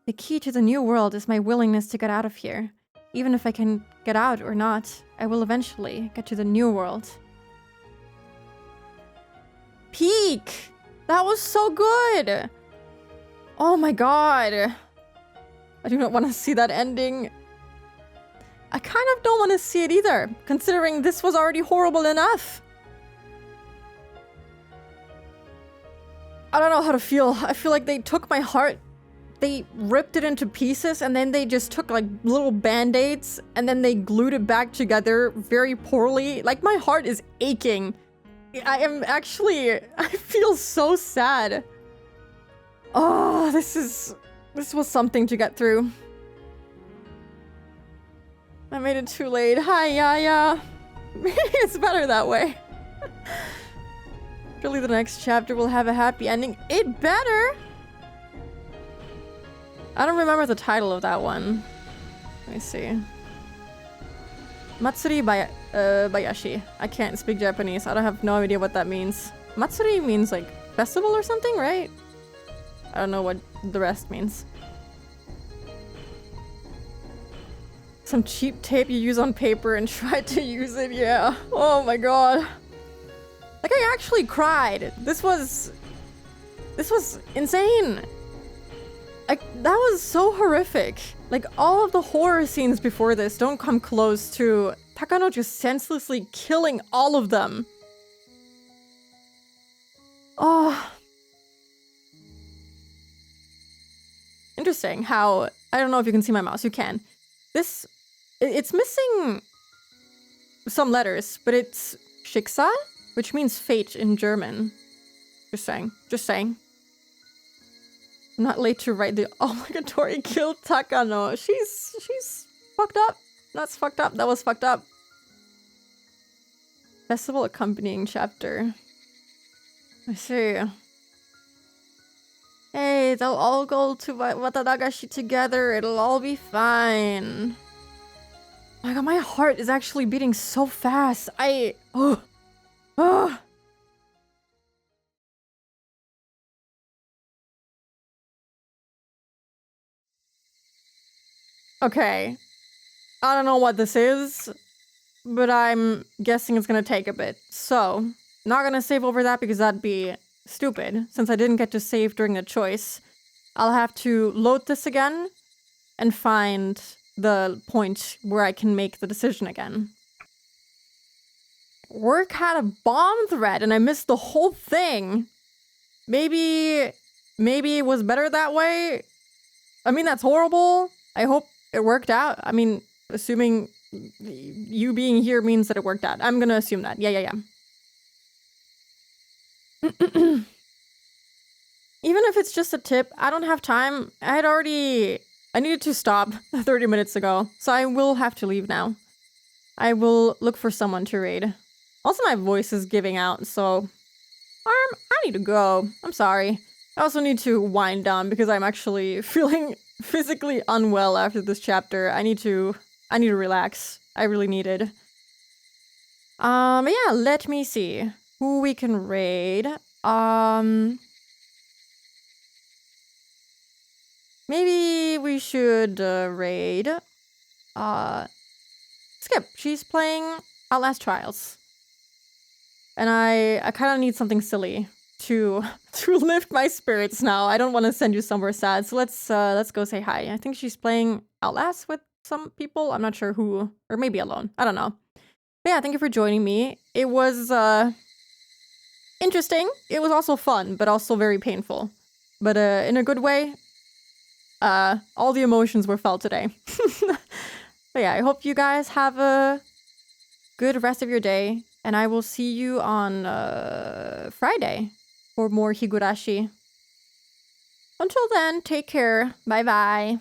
The key to the new world is my willingness to get out of here. Even if I can get out or not, I will eventually get to the new world. Peak! That was so good! Oh my god. I do not want to see that ending. I kind of don't want to see it either, considering this was already horrible enough. I don't know how to feel. I feel like they took my heart, they ripped it into pieces, and then they just took like little band-aids, and then they glued it back together very poorly. Like, my heart is aching. I feel so sad. Oh, this was something to get through. I made it too late. Hi, Yaya. Maybe it's better that way. Surely the next chapter will have a happy ending. It better! I don't remember the title of that one. Let me see. Matsuri Bayashi. I can't speak Japanese. I have no idea what that means. Matsuri means like festival or something, right? I don't know what the rest means. Some cheap tape you use on paper and try to use it, yeah. Oh my god. Like, I actually cried. This was insane. Like, that was so horrific. Like, all of the horror scenes before this don't come close to Takano just senselessly killing all of them. Oh. Interesting how, I don't know if you can see my mouse, you can. It's missing some letters, but it's Schicksal, which means fate in German. Just saying. I'm not late to write the obligatory kill Takano. She's fucked up. That's fucked up. That was fucked up. Festival accompanying chapter. I see. Hey, they'll all go to Watadagashi together. It'll all be fine. Oh my god, my heart is actually beating so fast. Okay. I don't know what this is, but I'm guessing it's gonna take a bit. So, not gonna save over that because that'd be stupid, since I didn't get to save during the choice. I'll have to load this again and find the point where I can make the decision again. Work had a bomb thread and I missed the whole thing. Maybe it was better that way. I mean, that's horrible. I hope it worked out. I mean, assuming you being here means that it worked out. I'm gonna assume that. Yeah. Even if it's just a tip, I don't have time. I needed to stop 30 minutes ago, so I will have to leave now. I will look for someone to raid. Also, my voice is giving out, so I need to go. I'm sorry. I also need to wind down because I'm actually feeling physically unwell after this chapter. I need to relax. I really need it. Yeah, let me see who we can raid. Maybe we should raid Skip. She's playing Outlast Trials. And I kind of need something silly. to lift my spirits now. I don't want to send you somewhere sad. So let's go say hi. I think she's playing Outlast with some people. I'm not sure who, or maybe alone. I don't know. But yeah, thank you for joining me. It was interesting. It was also fun, but also very painful. But in a good way. All the emotions were felt today. But yeah, I hope you guys have a good rest of your day. And I will see you on Friday for more Higurashi. Until then, take care. Bye bye.